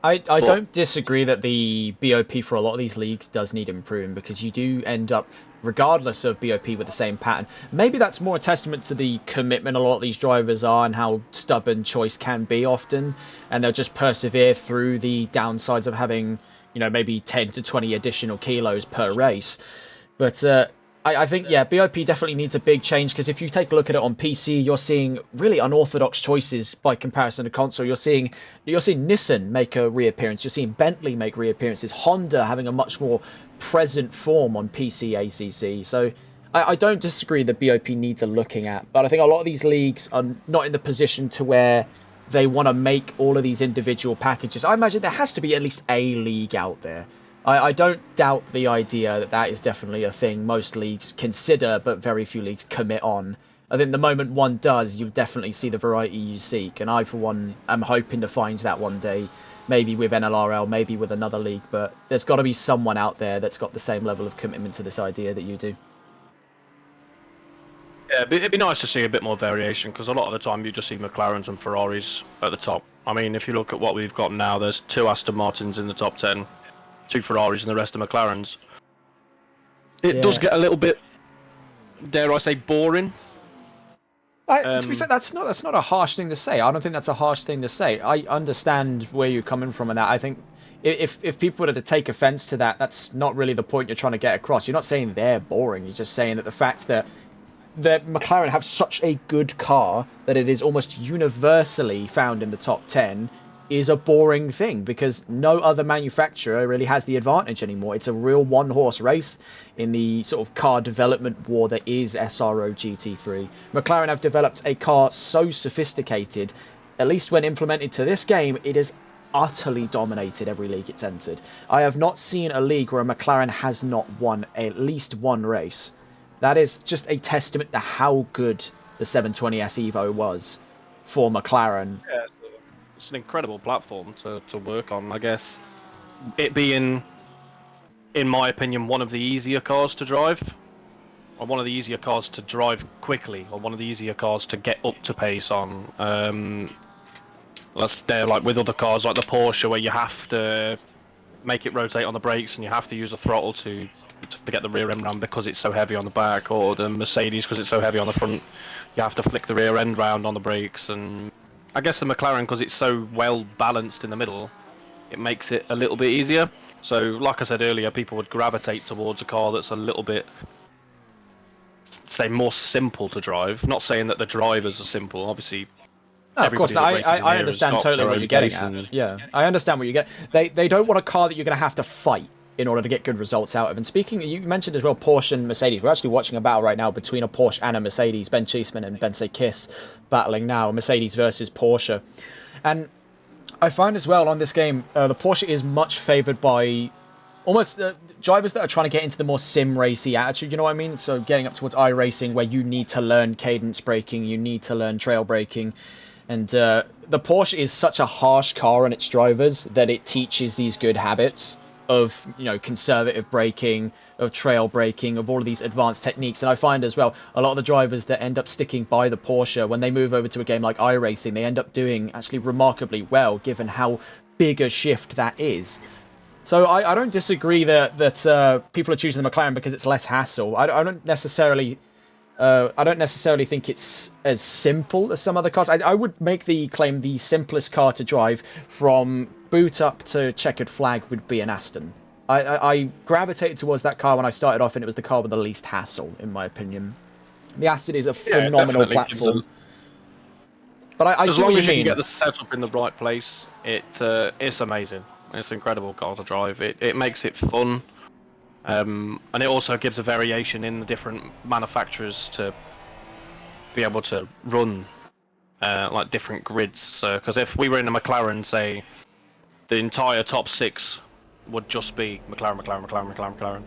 I don't disagree that the BOP for a lot of these leagues does need improving, because you do end up, regardless of BOP, with the same pattern. Maybe that's more a testament to the commitment a lot of these drivers are and how stubborn choice can be often, and they'll just persevere through the downsides of having, you know, maybe 10 to 20 additional kilos per race. But I think, yeah, BOP definitely needs a big change, because if you take a look at it on PC, you're seeing really unorthodox choices by comparison to console. You're seeing Nissan make a reappearance. You're seeing Bentley make reappearances. Honda having a much more present form on PC ACC. So I don't disagree that BOP needs a looking at, but I think a lot of these leagues are not in the position to where they want to make all of these individual packages. I imagine there has to be at least a league out there. I don't doubt the idea that that is definitely a thing most leagues consider, but very few leagues commit on. I think the moment one does, you definitely see the variety you seek, and I, for one, am hoping to find that one day, maybe with NLRL, maybe with another league, but there's got to be someone out there that's got the same level of commitment to this idea that you do. Yeah, it'd be nice to see a bit more variation, because a lot of the time you just see McLarens and Ferraris at the top. I mean, if you look at what we've got now, there's 2 Aston Martins in the top 10. 2 Ferraris and the rest are McLarens. It does get a little bit, dare I say, boring. To be fair, that's not a harsh thing to say. I don't think that's a harsh thing to say. I understand where you're coming from in that. I think if people were to take offense to that, that's not really the point you're trying to get across. You're not saying they're boring. You're just saying that the fact that McLaren have such a good car that it is almost universally found in the top 10 is a boring thing, because no other manufacturer really has the advantage anymore. It's a real one-horse race in the sort of car development war that is SRO GT3. McLaren have developed a car so sophisticated, at least when implemented to this game, it has utterly dominated every league it's entered. I have not seen a league where a McLaren has not won at least one race. That is just a testament to how good the 720S Evo was for McLaren. Yeah, it's an incredible platform to work on, I guess. It being, in my opinion, one of the easier cars to drive, or one of the easier cars to drive quickly, or one of the easier cars to get up to pace on. Let's say, like with other cars like the Porsche, where you have to make it rotate on the brakes and you have to use a throttle to get the rear end round because it's so heavy on the back, or the Mercedes because it's so heavy on the front, you have to flick the rear end round on the brakes. And I guess the McLaren, because it's so well balanced in the middle, it makes it a little bit easier. So like I said earlier, people would gravitate towards a car that's a little bit, say, more simple to drive. Not saying that the drivers are simple, obviously. No, of course, I understand totally what you're getting at. Yeah, I understand what you get. They don't want a car that you're going to have to fight in order to get good results out of. And speaking, you mentioned as well Porsche and Mercedes. We're actually watching a battle right now between a Porsche and a Mercedes. Ben Cheeseman and Bense Kiss battling now, Mercedes versus Porsche. And I find as well on this game, the Porsche is much favoured by almost drivers that are trying to get into the more sim racy attitude, you know what I mean? So getting up towards iRacing, where you need to learn cadence braking, you need to learn trail braking. And the Porsche is such a harsh car on its drivers that it teaches these good habits of, you know, conservative braking, of trail braking, of all of these advanced techniques. And I find as well, a lot of the drivers that end up sticking by the Porsche, when they move over to a game like iRacing, they end up doing actually remarkably well, given how big a shift that is. So I don't disagree that people are choosing the McLaren because it's less hassle. I don't necessarily think it's as simple as some other cars. I would make the claim the simplest car to drive from boot up to checkered flag would be an Aston. I gravitated towards that car when I started off, and it was the car with the least hassle, in my opinion. The Aston is a phenomenal platform. But I see what you mean. As long as you can get the setup in the right place, it's amazing. It's an incredible car to drive. It makes it fun. And it also gives a variation in the different manufacturers to be able to run like different grids. Because if we were in a McLaren, say, the entire top 6 would just be McLaren.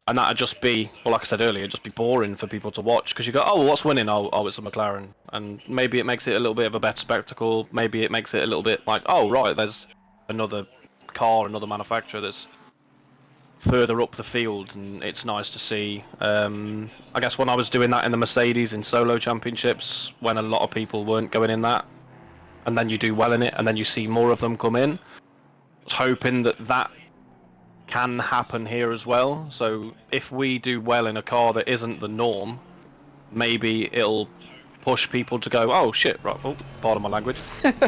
And that'd just be, well, like I said earlier, it'd just be boring for people to watch, because you go, oh, what's winning? Oh, it's a McLaren. And maybe it makes it a little bit of a better spectacle. Maybe it makes it a little bit like, oh, right, there's another car, another manufacturer that's further up the field, and it's nice to see. I guess when I was doing that in the Mercedes in solo championships, when a lot of people weren't going in that, and then you do well in it, and then you see more of them come in. I was hoping that that can happen here as well. So if we do well in a car that isn't the norm, maybe it'll push people to go, oh shit, right, oh, pardon my language.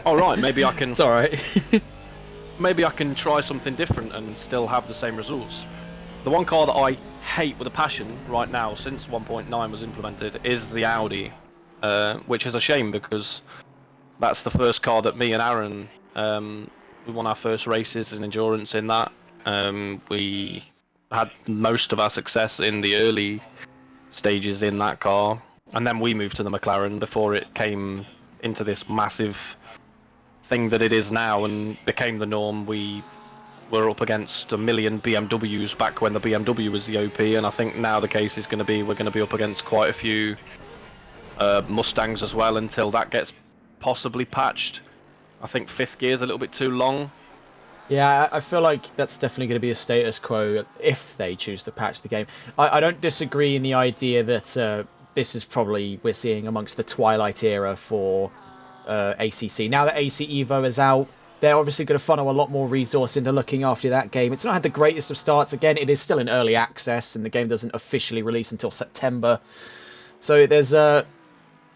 All right, maybe I can. It's all right. Maybe I can try something different and still have the same results. The one car that I hate with a passion right now, since 1.9 was implemented, is the Audi, which is a shame because that's the first car that me and Aaron, we won our first races in endurance in that. We had most of our success in the early stages in that car, and then we moved to the McLaren before it came into this massive thing that it is now and became the norm. We were up against a million BMWs back when the BMW was the OP, and I think now the case is going to be we're going to be up against quite a few Mustangs as well until that gets possibly patched. I think fifth gear is a little bit too long. Yeah, I feel like that's definitely going to be a status quo if they choose to patch the game. I don't disagree in the idea that this is probably, we're seeing amongst the twilight era for ACC. Now that AC Evo is out, they're obviously going to funnel a lot more resource into looking after that game. It's not had the greatest of starts. Again, it is still in early access, and the game doesn't officially release until September. So there's a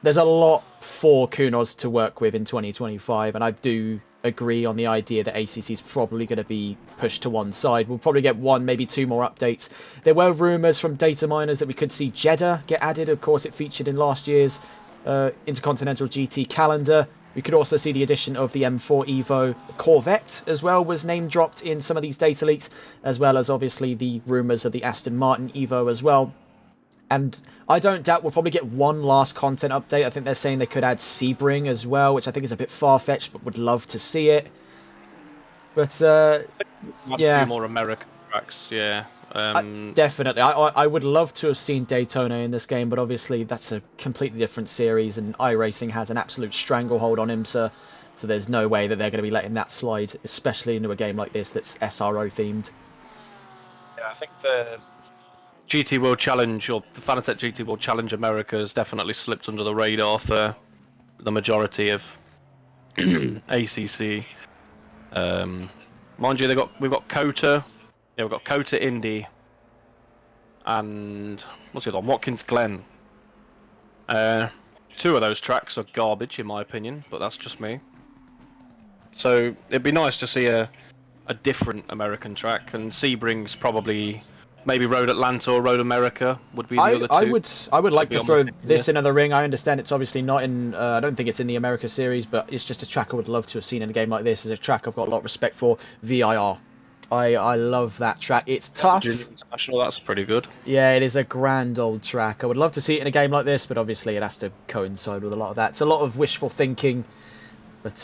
lot for Kunos to work with in 2025, and I do agree on the idea that ACC is probably going to be pushed to one side. We'll probably get one, maybe two more updates. There were rumours from data miners that we could see Jeddah get added. Of course, it featured in last year's Intercontinental GT calendar. We could also see the addition of the M4 Evo. Corvette as well was name dropped in some of these data leaks, as well as obviously the rumours of the Aston Martin Evo as well. And I don't doubt we'll probably get one last content update. I think they're saying they could add Sebring as well, which I think is a bit far-fetched, but would love to see it. But yeah, a few more American tracks, yeah. Definitely. I would love to have seen Daytona in this game, but obviously that's a completely different series, and iRacing has an absolute stranglehold on IMSA, so there's no way that they're going to be letting that slide, especially into a game like this that's SRO themed. Yeah, I think the GT World Challenge, or the Fanatec GT World Challenge America, has definitely slipped under the radar for the majority of ACC. Mind you, we've got COTA. Yeah, we've got COTA Indy and what's the other one? Watkins Glen. Two of those tracks are garbage in my opinion, but that's just me. So it'd be nice to see a different American track, and Sebring's probably maybe Road Atlanta or Road America would be the other two. I would like to throw this into the ring. I understand it's obviously not in. I don't think it's in the America series, but it's just a track I would love to have seen in a game like this. It's a track I've got a lot of respect for. VIR. I love that track. It's tough. International, that's pretty good. Yeah, it is a grand old track. I would love to see it in a game like this, but obviously it has to coincide with a lot of that. It's a lot of wishful thinking, but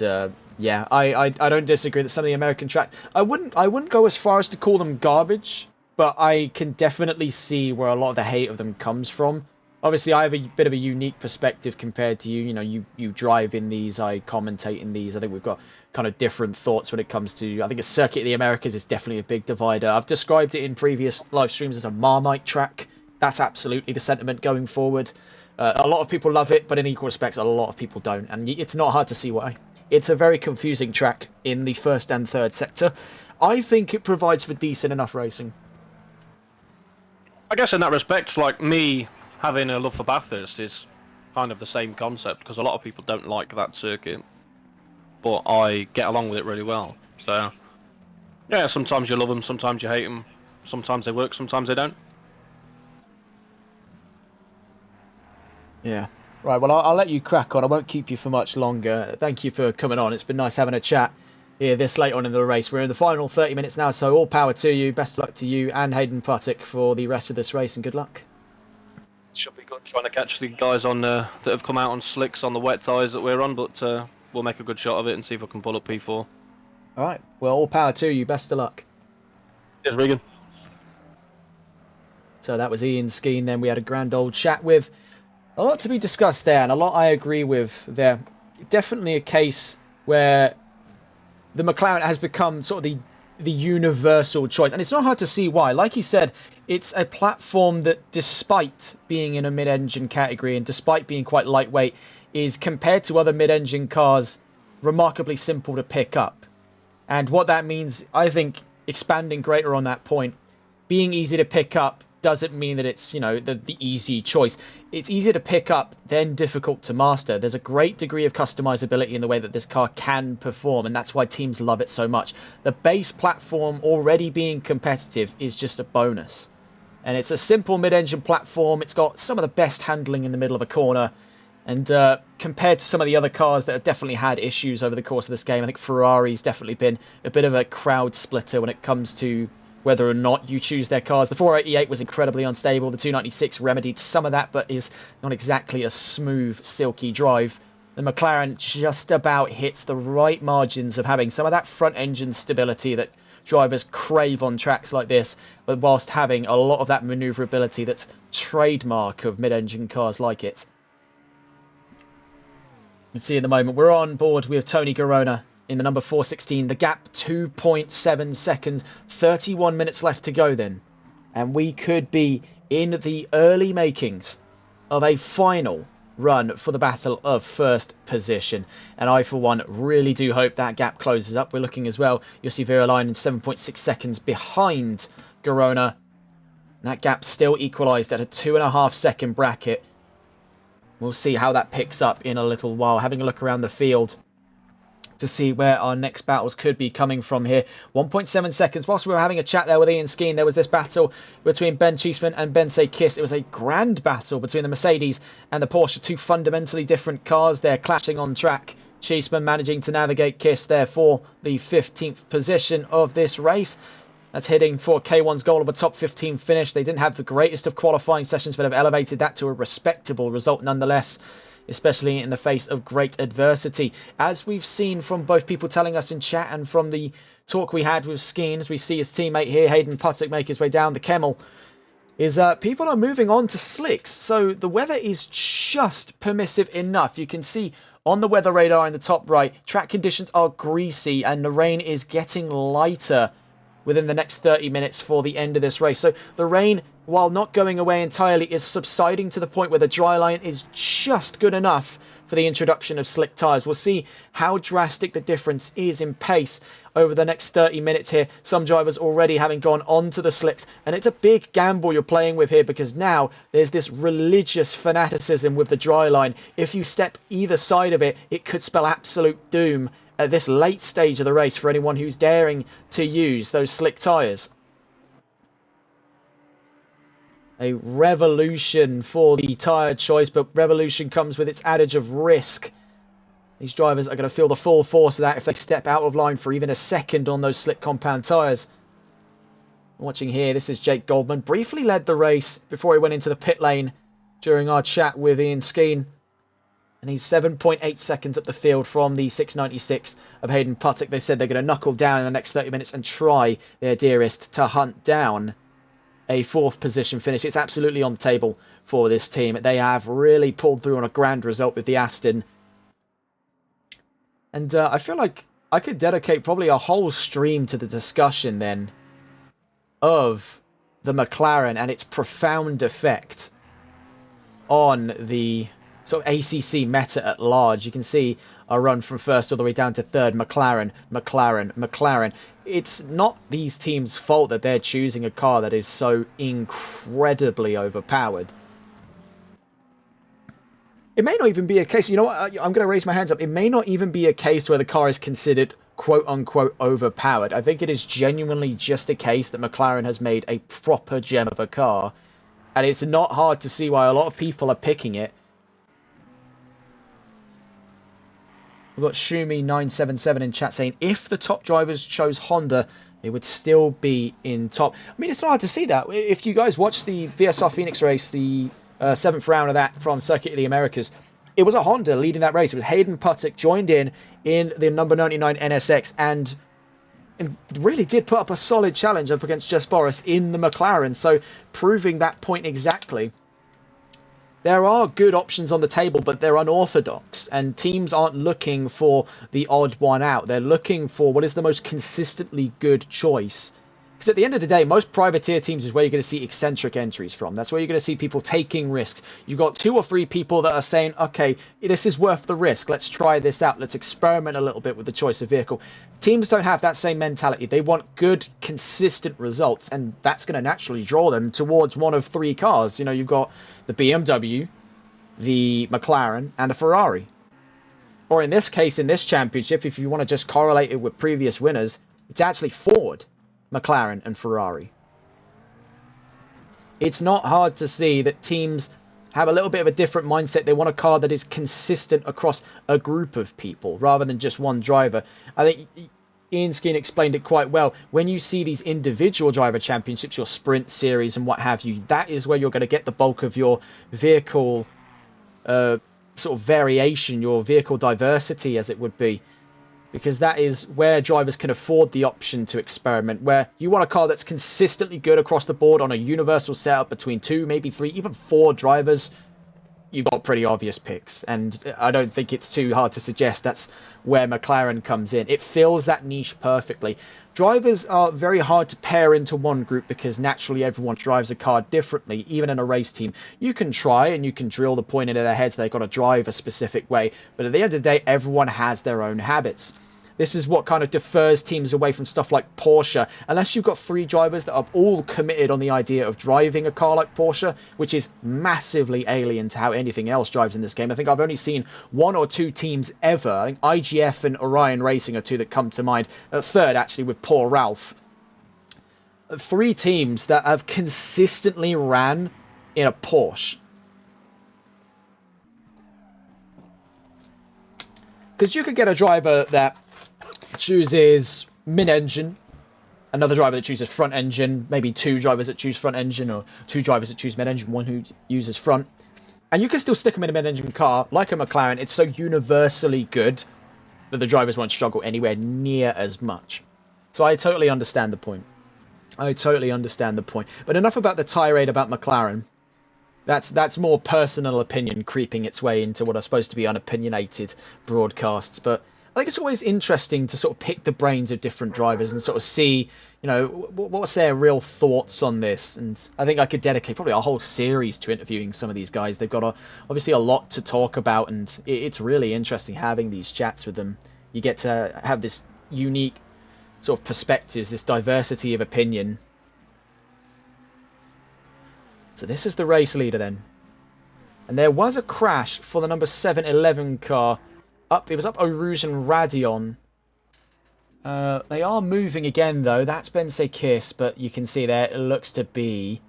yeah, I don't disagree that some of the American tracks. I wouldn't go as far as to call them garbage, but I can definitely see where a lot of the hate of them comes from. Obviously, I have a bit of a unique perspective compared to you. You know, you drive in these, I commentate in these. I think we've got kind of different thoughts when it comes to, I think a Circuit of the Americas is definitely a big divider. I've described it in previous live streams as a Marmite track. That's absolutely the sentiment going forward. A lot of people love it, but in equal respects, a lot of people don't. And it's not hard to see why. It's a very confusing track in the first and third sector. I think it provides for decent enough racing. I guess in that respect, like me having a love for Bathurst is kind of the same concept, because a lot of people don't like that circuit, but I get along with it really well. So yeah, sometimes you love them, sometimes you hate them, sometimes they work, sometimes they don't. Yeah. Right, well, I'll let you crack on. I won't keep you for much longer. Thank you for coming on. It's been nice having a chat here this late on in the race. We're in the final 30 minutes now, so all power to you. Best of luck to you and Hayden Puttick for the rest of this race, and good luck. Should be good trying to catch the guys on that have come out on slicks on the wet tyres that we're on, but we'll make a good shot of it and see if I can pull up P4. All right, well, all power to you. Best of luck. Cheers, Regan. So that was Ian Skeen. Then we had a grand old chat with. A lot to be discussed there, and a lot I agree with there. Definitely a case where the McLaren has become sort of the the universal choice. And it's not hard to see why. Like you said, it's a platform that, despite being in a mid-engine category and despite being quite lightweight, is, compared to other mid-engine cars, remarkably simple to pick up. And what that means, I think, expanding greater on that point, being easy to pick up doesn't mean that it's, you know, the easy choice. It's easier to pick up, then difficult to master. There's a great degree of customizability in the way that this car can perform, and that's why teams love it so much. The base platform already being competitive is just a bonus. And it's a simple mid-engine platform. It's got some of the best handling in the middle of a corner. And compared to some of the other cars that have definitely had issues over the course of this game, I think Ferrari's definitely been a bit of a crowd splitter when it comes to whether or not you choose their cars. The 488 was incredibly unstable. The 296 remedied some of that, but is not exactly a smooth, silky drive. The McLaren just about hits the right margins of having some of that front engine stability that drivers crave on tracks like this, but whilst having a lot of that maneuverability that's trademark of mid-engine cars like it. You can see in the moment we're on board with Tony Garona in the number 416. The gap 2.7 seconds, 31 minutes left to go then. And we could be in the early makings of a final run for the battle of first position. And I, for one, really do hope that gap closes up. We're looking as well, you'll see Vera Line in 7.6 seconds behind Garona. That gap still equalised at a 2.5 second bracket. We'll see how that picks up in a little while. Having a look around the field to see where our next battles could be coming from here. 1.7 seconds. Whilst we were having a chat there with Ian Skeen, there was this battle between Ben Cheeseman and Bensei Kiss. It was a grand battle between the Mercedes and the Porsche. Two fundamentally different cars there clashing on track. Cheeseman managing to navigate Kiss there for the 15th position of this race. That's hitting for K1's goal of a top 15 finish. They didn't have the greatest of qualifying sessions, but have elevated that to a respectable result nonetheless, especially in the face of great adversity. As we've seen from both people telling us in chat and from the talk we had with Skeen, as we see his teammate here, Hayden Puttock, make his way down the Kemmel, is people are moving on to slicks. So the weather is just permissive enough. You can see on the weather radar in the top right, track conditions are greasy and the rain is getting lighter within the next 30 minutes for the end of this race. So the rain, while not going away entirely, is subsiding to the point where the dry line is just good enough for the introduction of slick tyres. We'll see how drastic the difference is in pace over the next 30 minutes here. Some drivers already having gone onto the slicks, and it's a big gamble you're playing with here because now there's this religious fanaticism with the dry line. If you step either side of it, it could spell absolute doom at this late stage of the race for anyone who's daring to use those slick tyres. A revolution for the tyre choice, but revolution comes with its adage of risk. These drivers are going to feel the full force of that if they step out of line for even a second on those slick compound tyres. Watching here, this is Jake Goldman. Briefly led the race before he went into the pit lane during our chat with Ian Skeen. And he's 7.8 seconds up the field from the 696 of Hayden Puttock. They said they're going to knuckle down in the next 30 minutes and try their dearest to hunt down a 4th position finish. It's absolutely on the table for this team. They have really pulled through on a grand result with the Aston. And I feel like I could dedicate probably a whole stream to the discussion then of the McLaren and its profound effect on the sort of ACC meta at large. You can see a run from first all the way down to third. McLaren, McLaren, McLaren. It's not these teams' fault that they're choosing a car that is so incredibly overpowered. It may not even be a case, you know what, I'm going to raise my hands up. It may not even be a case where the car is considered quote-unquote overpowered. I think it is genuinely just a case that McLaren has made a proper gem of a car. And it's not hard to see why a lot of people are picking it. We've got Shumi977 in chat saying, if the top drivers chose Honda, it would still be in top. I mean, it's not hard to see that. If you guys watched the VSR Phoenix race, the 7th round of that from Circuit of the Americas, it was a Honda leading that race. It was Hayden Puttock joined in the number 99 NSX and really did put up a solid challenge up against Jess Boris in the McLaren. So proving that point exactly. there are good options on the table, but they're unorthodox, and teams aren't looking for the odd one out. They're looking for what is the most consistently good choice. Because at the end of the day, most privateer teams is where you're going to see eccentric entries from. That's where you're going to see people taking risks. You've got 2 or 3 people that are saying, okay, this is worth the risk. Let's try this out. Let's experiment a little bit with the choice of vehicle. Teams don't have that same mentality. They want good, consistent results, and that's going to naturally draw them towards one of 3 cars. You know, you've got the BMW, the McLaren, and the Ferrari. Or in this case, in this championship, if you want to just correlate it with previous winners, it's actually Ford, McLaren, and Ferrari. It's not hard to see that teams have a little bit of a different mindset. They want a car that is consistent across a group of people rather than just one driver. I think Ian Skeen explained it quite well. When you see these individual driver championships, your sprint series and what have you, that is where you're going to get the bulk of your vehicle sort of variation, your vehicle diversity, as it would be. Because that is where drivers can afford the option to experiment, where you want a car that's consistently good across the board on a universal setup between 2, maybe 3, even 4 drivers. You've got pretty obvious picks, and I don't think it's too hard to suggest that's where McLaren comes in. It fills that niche perfectly. Drivers are very hard to pair into one group because naturally everyone drives a car differently, even in a race team. You can try and you can drill the point into their heads they've got to drive a specific way, but at the end of the day, everyone has their own habits. This is what kind of defers teams away from stuff like Porsche. Unless you've got 3 drivers that are all committed on the idea of driving a car like Porsche, which is massively alien to how anything else drives in this game. I think I've only seen 1 or 2 teams ever. I think IGF and Orion Racing are 2 that come to mind. A third, actually, with Paul Ralph. 3 teams that have consistently ran in a Porsche. Because you could get a driver that chooses mid-engine, another driver that chooses front engine, maybe 2 drivers that choose front engine, or 2 drivers that choose mid-engine, 1 who uses front. And you can still stick them in a mid-engine car, like a McLaren. It's so universally good that the drivers won't struggle anywhere near as much. So I totally understand the point. I totally understand the point. But enough about the tirade about McLaren. That's more personal opinion creeping its way into what are supposed to be unopinionated broadcasts. But I think it's always interesting to sort of pick the brains of different drivers and sort of see, you know, what's their real thoughts on this. And I think I could dedicate probably a whole series to interviewing some of these guys. They've got obviously a lot to talk about, and it's really interesting having these chats with them. You get to have this unique sort of perspectives, this diversity of opinion. So this is the race leader then. And there was a crash for the number 711 car. It was up Eau Rouge and Radion. They are moving again, though. That's Bensei Kiss, but you can see there it looks to be,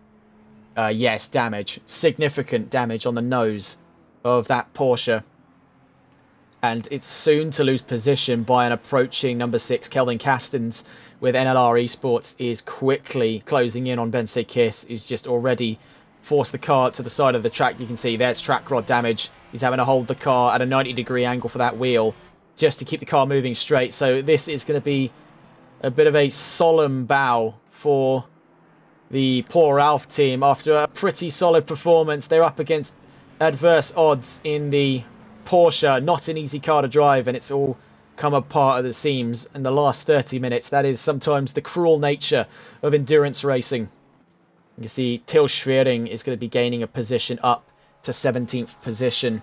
yes, damage. Significant damage on the nose of that Porsche. And it's soon to lose position by an approaching number 6, Kelvin Castens, with NLR Esports is quickly closing in on Bensei Kiss. He's just already forced the car to the side of the track. You can see there's track rod damage. He's having to hold the car at a 90-degree angle for that wheel just to keep the car moving straight. So this is going to be a bit of a solemn bow for the Poor Ralph team. After a pretty solid performance, they're up against adverse odds in the Porsche. Not an easy car to drive, and it's all come apart at the seams in the last 30 minutes. That is sometimes the cruel nature of endurance racing. You can see Til Schwering is going to be gaining a position up to 17th position.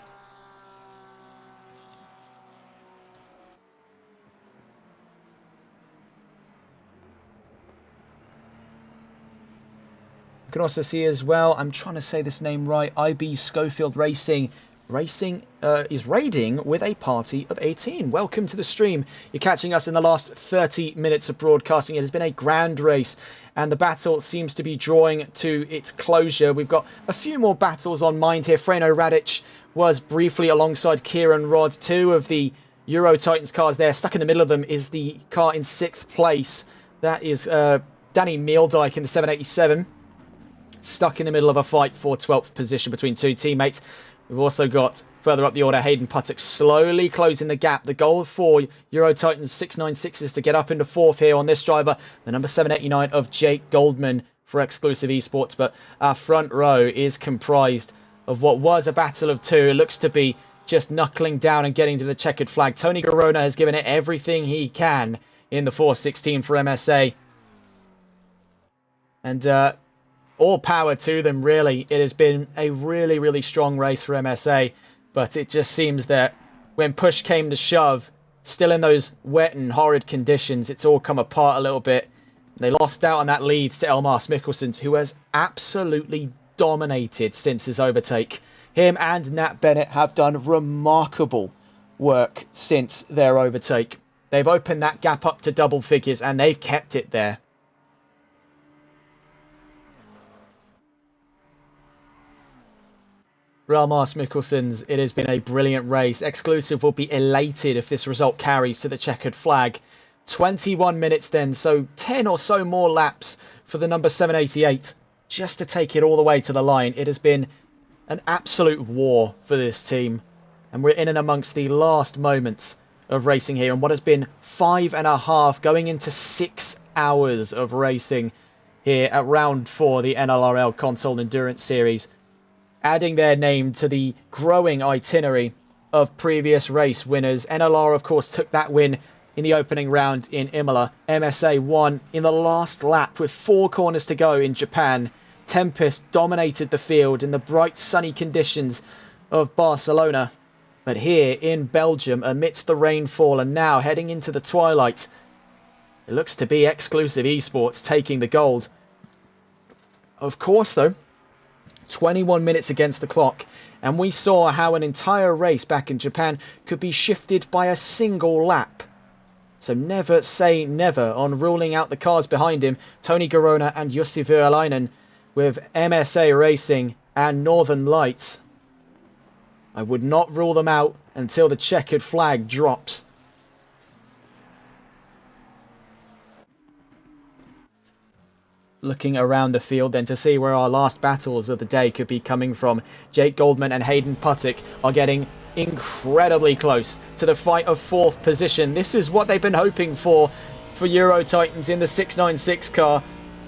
You can also see as well, I'm trying to say this name right, IB Schofield Racing. Racing is raiding with a party of 18. Welcome to the stream. You're catching us in the last 30 minutes of broadcasting. It has been a grand race, and the battle seems to be drawing to its closure. We've got a few more battles on mind here. Freno Radic was briefly alongside Kieran Rod. 2 of the Euro Titans cars there. Stuck in the middle of them is the car in 6th place. That is Danny Meeldijk in the 787. Stuck in the middle of a fight for 12th position between 2 teammates. We've also got, further up the order, Hayden Puttock slowly closing the gap. The goal for Euro Titans 696 is to get up into 4th here on this driver, the number 789 of Jake Goldman for Exclusive Esports. But our front row is comprised of what was a battle of two. It looks to be just knuckling down and getting to the checkered flag. Tony Garona has given it everything he can in the 4:16 for MSA. And all power to them, really. It has been a really, really strong race for MSA. But it just seems that when push came to shove, still in those wet and horrid conditions, it's all come apart a little bit. They lost out on that lead to Elmas Mikkelsen, who has absolutely dominated since his overtake. Him and Nat Bennett have done remarkable work since their overtake. They've opened that gap up to double figures and they've kept it there. Elmas Mikkelsen's, it has been a brilliant race. Exclusive will be elated if this result carries to the checkered flag. 21 minutes then, so 10 or so more laps for the number 788 just to take it all the way to the line. It has been an absolute war for this team, and we're in and amongst the last moments of racing here, and what has been 5.5 going into 6 hours of racing here at round 4, the NLRL Console Endurance Series, adding their name to the growing itinerary of previous race winners. NLR, of course, took that win in the opening round in Imola. MSA won in the last lap with 4 corners to go in Japan. Tempest dominated the field in the bright sunny conditions of Barcelona. But here in Belgium, amidst the rainfall and now heading into the twilight, it looks to be Exclusive Esports taking the gold. Of course, though, 21 minutes against the clock, and we saw how an entire race back in Japan could be shifted by a single lap. So never say never on ruling out the cars behind him, Tony Garona and Jussi Vuolainen, with MSA Racing and Northern Lights. I would not rule them out until the checkered flag drops. Looking around the field then to see where our last battles of the day could be coming from. Jake Goldman and Hayden Puttick are getting incredibly close to the fight of 4th position. This is what they've been hoping for Euro Titans in the 696 car.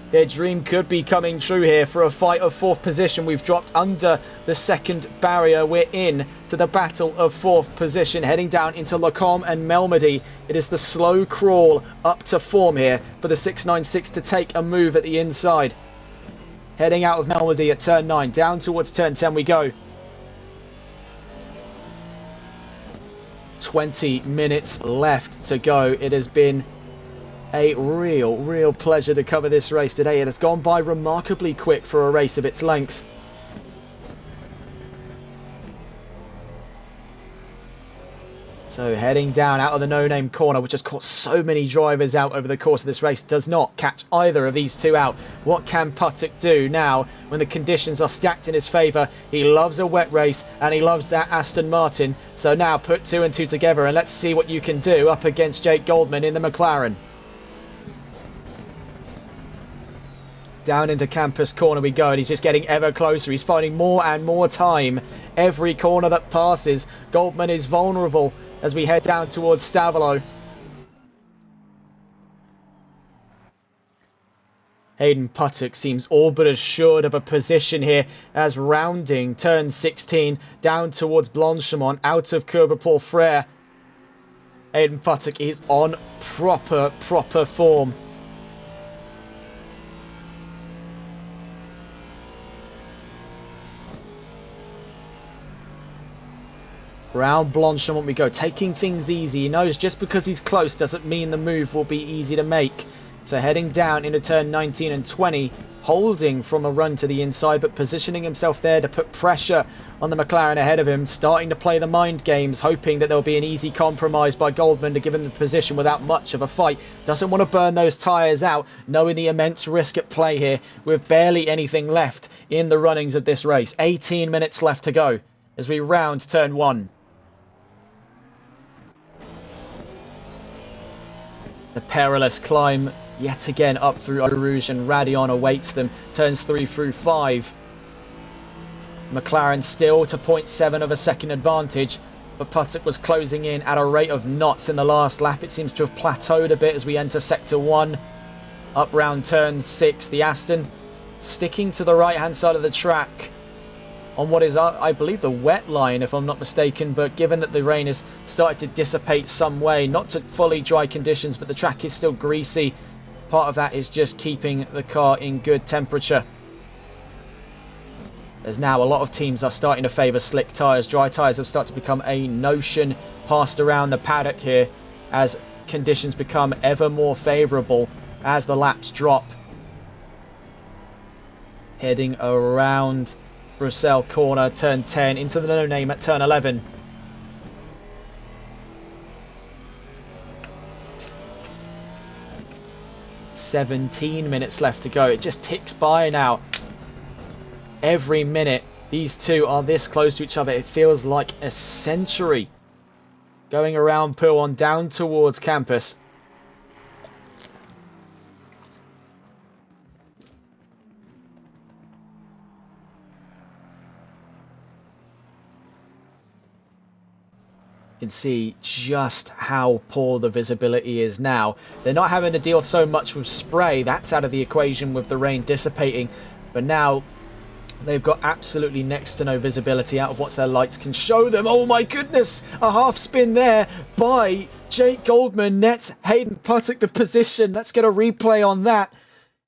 Their dream could be coming true here for a fight of 4th position. We've dropped under the 2nd barrier. We're in to the battle of 4th position, heading down into Lacombe and Melmedy. It is the slow crawl up to form here for the 696 to take a move at the inside. Heading out of Melmedy at turn 9, down towards turn 10 we go. 20 minutes left to go. It has been a real pleasure to cover this race today. It has gone by remarkably quick for a race of its length. So heading down out of the no-name corner, which has caught so many drivers out over the course of this race, does not catch either of these two out. What can Puttick do now when the conditions are stacked in his favour? He loves a wet race and he loves that Aston Martin. So now put 2 and 2 together and let's see what you can do up against Jake Goldman in the McLaren. Down into Campus Corner we go, and he's just getting ever closer. He's finding more and more time every corner that passes. Goldman is vulnerable as we head down towards Stavolo. Hayden Puttick seems all but assured of a position here as rounding turn 16 down towards Blanchemont out of Courbe Paul Frere. Hayden Puttick is on proper form. Round Blanchemont we go, taking things easy. He knows just because he's close doesn't mean the move will be easy to make. So heading down into turn 19 and 20, holding from a run to the inside, but positioning himself there to put pressure on the McLaren ahead of him, starting to play the mind games, hoping that there'll be an easy compromise by Goldman to give him the position without much of a fight. Doesn't want to burn those tyres out, knowing the immense risk at play here, with barely anything left in the runnings of this race. 18 minutes left to go as we round turn 1. The perilous climb yet again up through Eau Rouge, and Radion awaits them. Turns 3 through 5. McLaren still to 0.7 of a second advantage, but Puttick was closing in at a rate of knots in the last lap. It seems to have plateaued a bit as we enter sector 1. Up round turn 6, the Aston sticking to the right hand side of the track on what is, I believe, the wet line, if I'm not mistaken. But given that the rain has started to dissipate some way, not to fully dry conditions, but the track is still greasy, part of that is just keeping the car in good temperature. As now a lot of teams are starting to favour slick tyres. Dry tyres have started to become a notion passed around the paddock here as conditions become ever more favourable as the laps drop. Heading around Bruxelles corner, turn 10, into the no-name at turn 11. "17 minutes left to go." It just ticks by now. Every minute these two are this close to each other, it feels like a century. Going around Pouillon down towards campus. You can see just how poor the visibility is now. They're not having to deal so much with spray. That's out of the equation with the rain dissipating. But now they've got absolutely next to no visibility out of what their lights can show them. Oh my goodness! A half spin there by Jake Goldman. Nets Hayden Puttock the position. Let's get a replay on that.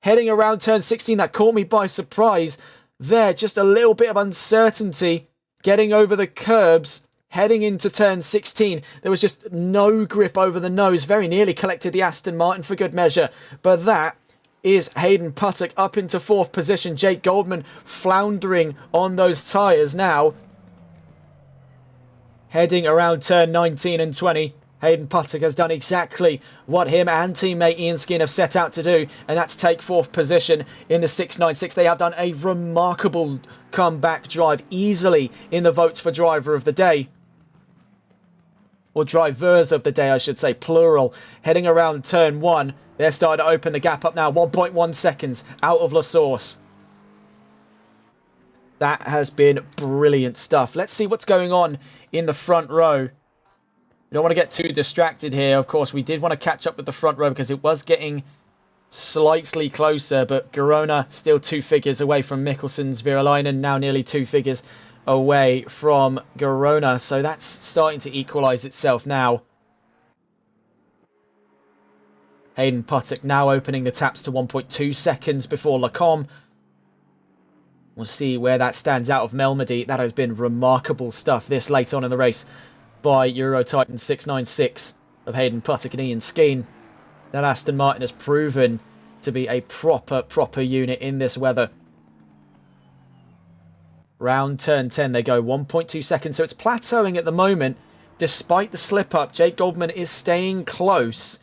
Heading around turn 16. That caught me by surprise. There, just a little bit of uncertainty. Getting over the curbs. Heading into turn 16, there was just no grip over the nose. Very nearly collected the Aston Martin for good measure. But that is Hayden Puttock up into 4th position. Jake Goldman floundering on those tyres now. Heading around turn 19 and 20. Hayden Puttock has done exactly what him and teammate Ian Skin have set out to do, and that's take 4th position in the 696. They have done a remarkable comeback drive, easily in the votes for driver of the day. Or drivers of the day, I should say, plural. Heading around turn 1. They're starting to open the gap up now. 1.1 seconds out of La Source. That has been brilliant stuff. Let's see what's going on in the front row. We don't want to get too distracted here. Of course, we did want to catch up with the front row because it was getting slightly closer. But Girona still 2 figures away from Mikkelsen's Virolainen. Now nearly 2 figures away from Girona. So that's starting to equalise itself now. Hayden Puttock now opening the taps to 1.2 seconds before Lacombe. We'll see where that stands out of Melmedy. That has been remarkable stuff this late on in the race by Euro Titan 696 of Hayden Puttock and Ian Skeen. That Aston Martin has proven to be a proper unit in this weather. Round turn 10, they go 1.2 seconds, so it's plateauing at the moment. Despite the slip-up, Jake Goldman is staying close,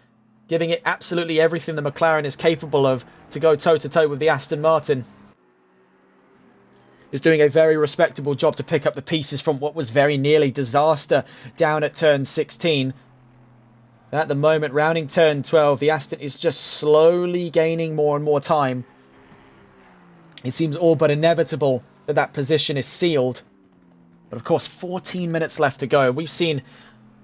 giving it absolutely everything the McLaren is capable of to go toe-to-toe with the Aston Martin. Is doing a very respectable job to pick up the pieces from what was very nearly disaster down at turn 16. At the moment, rounding turn 12, the Aston is just slowly gaining more and more time. It seems all but inevitable that position is sealed. But of course, 14 minutes left to go. We've seen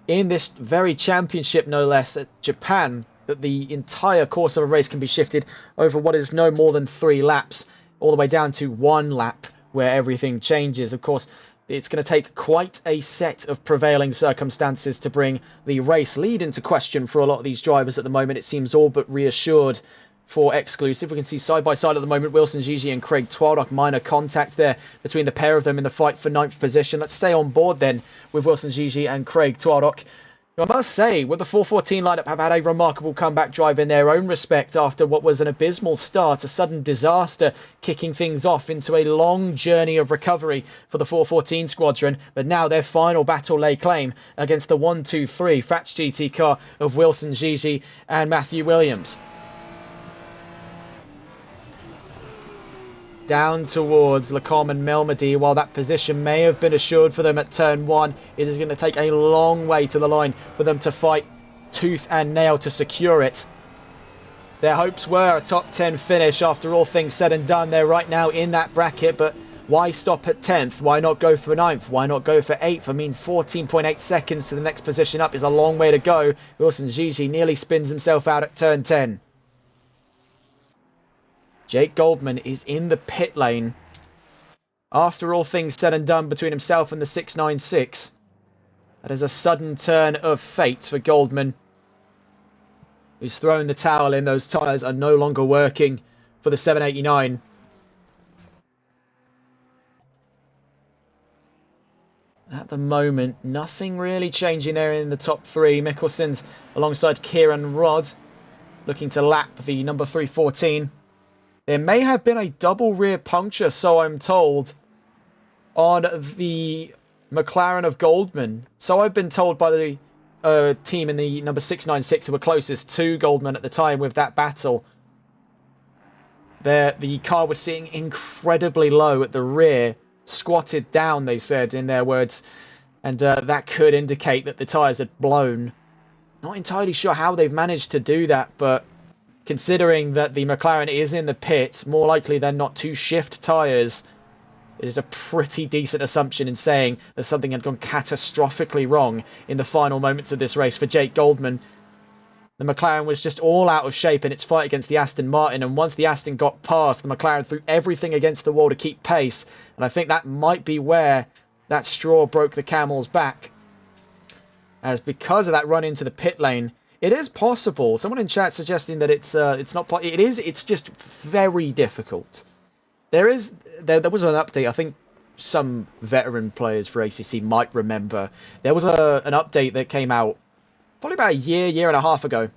in this very championship, no less, at Japan, that the entire course of a race can be shifted over what is no more than 3 laps, all the way down to 1 lap, where everything changes. Of course, it's going to take quite a set of prevailing circumstances to bring the race lead into question for a lot of these drivers at the moment. It seems all but reassured for Exclusive. We can see side by side at the moment Wilson Gigi and Craig Twardock. Minor contact there between the pair of them in the fight for 9th position. Let's stay on board then with Wilson Gigi and Craig Twardock, who I must say, with the 414 lineup, have had a remarkable comeback drive in their own respect after what was an abysmal start, a sudden disaster, kicking things off into a long journey of recovery for the 414 squadron. But now their final battle lay claim against the 1-2-3 Fats GT car of Wilson Gigi and Matthew Williams. Down towards Lacombe and Melmedy. While that position may have been assured for them at turn 1, it is going to take a long way to the line for them to fight tooth and nail to secure it. Their hopes were a top 10 finish after all things said and done. They're right now in that bracket, but why stop at 10th? Why not go for 9th? Why not go for 8th? I mean, 14.8 seconds to the next position up is a long way to go. Wilson Gigi nearly spins himself out at turn 10. Jake Goldman is in the pit lane. After all things said and done between himself and the 696, that is a sudden turn of fate for Goldman, who's thrown the towel in. Those tyres are no longer working for the 789. At the moment, nothing really changing there in the top three. Mikkelsen's alongside Kieran Rodd, looking to lap the number 314. There may have been a double rear puncture, so I'm told, on the McLaren of Goldman. So I've been told by the team in the number 696 who were closest to Goldman at the time with that battle. The car was sitting incredibly low at the rear, squatted down, they said in their words, and that could indicate that the tyres had blown. Not entirely sure how they've managed to do that, but considering that the McLaren is in the pit, more likely than not to shift tyres, it is a pretty decent assumption in saying that something had gone catastrophically wrong in the final moments of this race for Jake Goldman. The McLaren was just all out of shape in its fight against the Aston Martin, and once the Aston got past, the McLaren threw everything against the wall to keep pace, and I think that might be where that straw broke the camel's back. As because of that run into the pit lane, it is possible. Someone in chat suggesting that it's not. It is. It's just very difficult. There was an update. I think some veteran players for ACC might remember. There was an update that came out probably about a year and a half ago,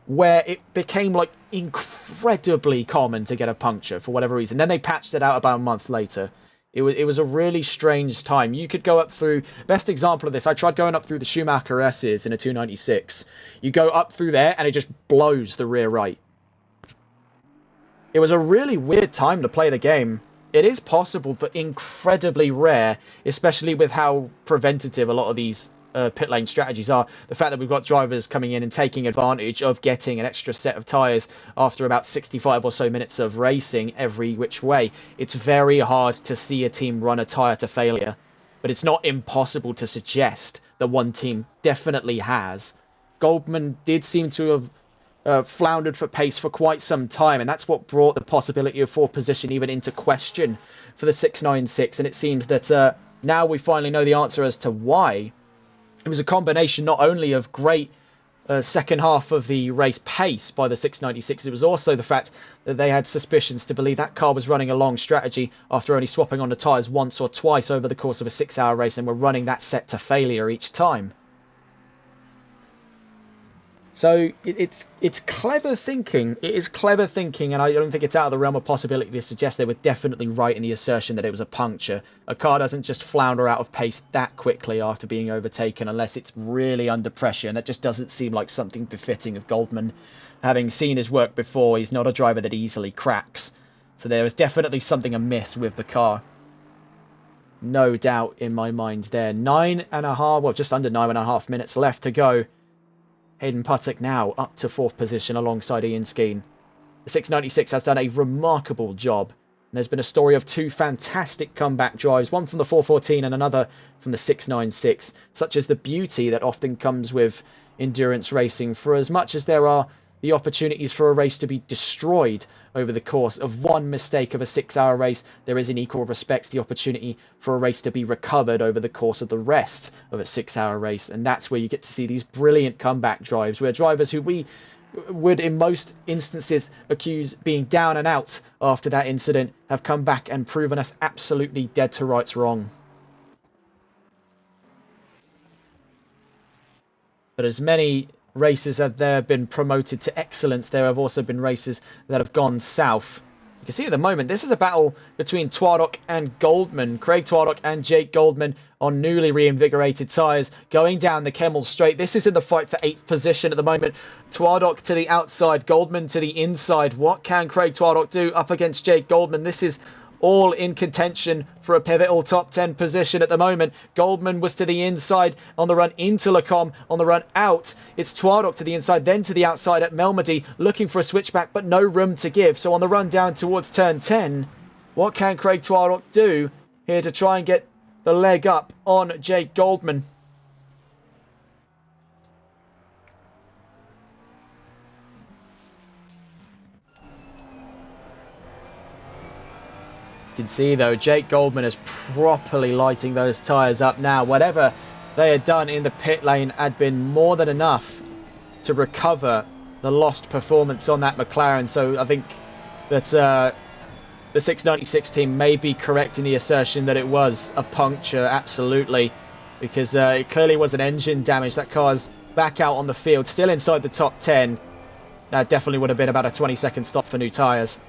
where it became like incredibly common to get a puncture for whatever reason. Then they patched it out about a month later. It was a really strange time. You could go up through, best example of this, I tried going up through the Schumacher S's in a 296. You go up through there and it just blows the rear right. It was a really weird time to play the game. It is possible, but incredibly rare, especially with how preventative a lot of these pit lane strategies are. The fact that we've got drivers coming in and taking advantage of getting an extra set of tyres after about 65 or so minutes of racing every which way. It's very hard to see a team run a tyre to failure, but it's not impossible to suggest that one team definitely has. Goldman did seem to have floundered for pace for quite some time, and that's what brought the possibility of fourth position even into question for the 696, and it seems that now we finally know the answer as to why. It was a combination not only of great second half of the race pace by the 696, it was also the fact that they had suspicions to believe that car was running a long strategy after only swapping on the tyres once or twice over the course of a 6-hour race, and were running that set to failure each time. So it's clever thinking. It is clever thinking, and I don't think it's out of the realm of possibility to suggest they were definitely right in the assertion that it was a puncture. A car doesn't just flounder out of pace that quickly after being overtaken unless it's really under pressure, and that just doesn't seem like something befitting of Goldman. Having seen his work before, he's not a driver that easily cracks. So there is definitely something amiss with the car. No doubt in my mind there. 9.5, well, just under 9.5 minutes left to go. Hayden Puttock now up to fourth position alongside Ian Skeen. The 696 has done a remarkable job. And there's been a story of two fantastic comeback drives, one from the 414 and another from the 696, such as the beauty that often comes with endurance racing. For as much as there are the opportunities for a race to be destroyed over the course of one mistake of a 6-hour race, there is in equal respects the opportunity for a race to be recovered over the course of the rest of a 6-hour race. And that's where you get to see these brilliant comeback drives, where drivers who we would in most instances accuse being down and out after that incident have come back and proven us absolutely dead to rights wrong. But as many races have there been promoted to excellence, there have also been races that have gone south. You can see at the moment, this is a battle between Twardock and Goldman. Craig Twardock and Jake Goldman on newly reinvigorated tyres going down the Kemmel Straight. This is in the fight for 8th position at the moment. Twardock to the outside, Goldman to the inside. What can Craig Twardock do up against Jake Goldman? This is all in contention for a pivotal top 10 position at the moment. Goldman was to the inside on the run into Lacombe. On the run out, it's Twardock to the inside, then to the outside at Melmedy, looking for a switchback, but no room to give. So on the run down towards turn 10, what can Craig Twardock do here to try and get the leg up on Jake Goldman? can see though, Jake Goldman is properly lighting those tyres up now. Whatever they had done in the pit lane had been more than enough to recover the lost performance on that McLaren. So I think that the 696 team may be correct in the assertion that it was a puncture, absolutely, because it clearly was an engine damage. That car's back out on the field, still inside the top 10. That definitely would have been about a 20-second stop for new tyres.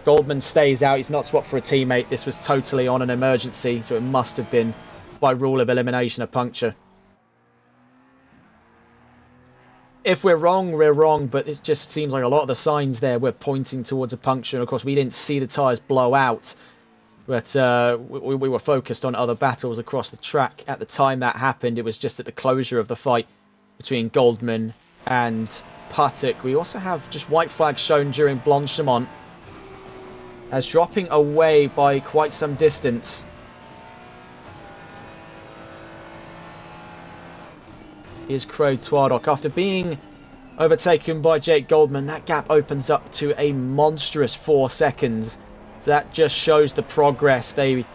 Goldman stays out. He's not swapped for a teammate. This was totally on an emergency, so it must have been, by rule of elimination, a puncture. If we're wrong, but it just seems like a lot of the signs there were pointing towards a puncture. And of course, we didn't see the tyres blow out, but we were focused on other battles across the track. At the time that happened, it was just at the closure of the fight between Goldman and Patek. We also have just white flags shown during Blanchimont as dropping away by quite some distance. Is Craig Twardock. After being overtaken by Jake Goldman, that gap opens up to a monstrous 4 seconds. So that just shows the progress they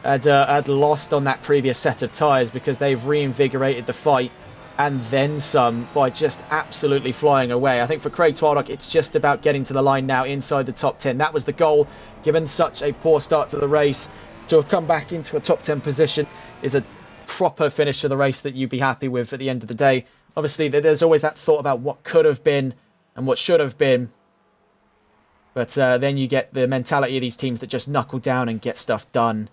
had lost on that previous set of tyres, because they've reinvigorated the fight and then some by just absolutely flying away. I think for Craig Twardock, it's just about getting to the line now inside the top 10. That was the goal, given such a poor start to the race. To have come back into a top 10 position is a proper finish to the race that you'd be happy with at the end of the day. Obviously, there's always that thought about what could have been and what should have been. But then you get the mentality of these teams that just knuckle down and get stuff done.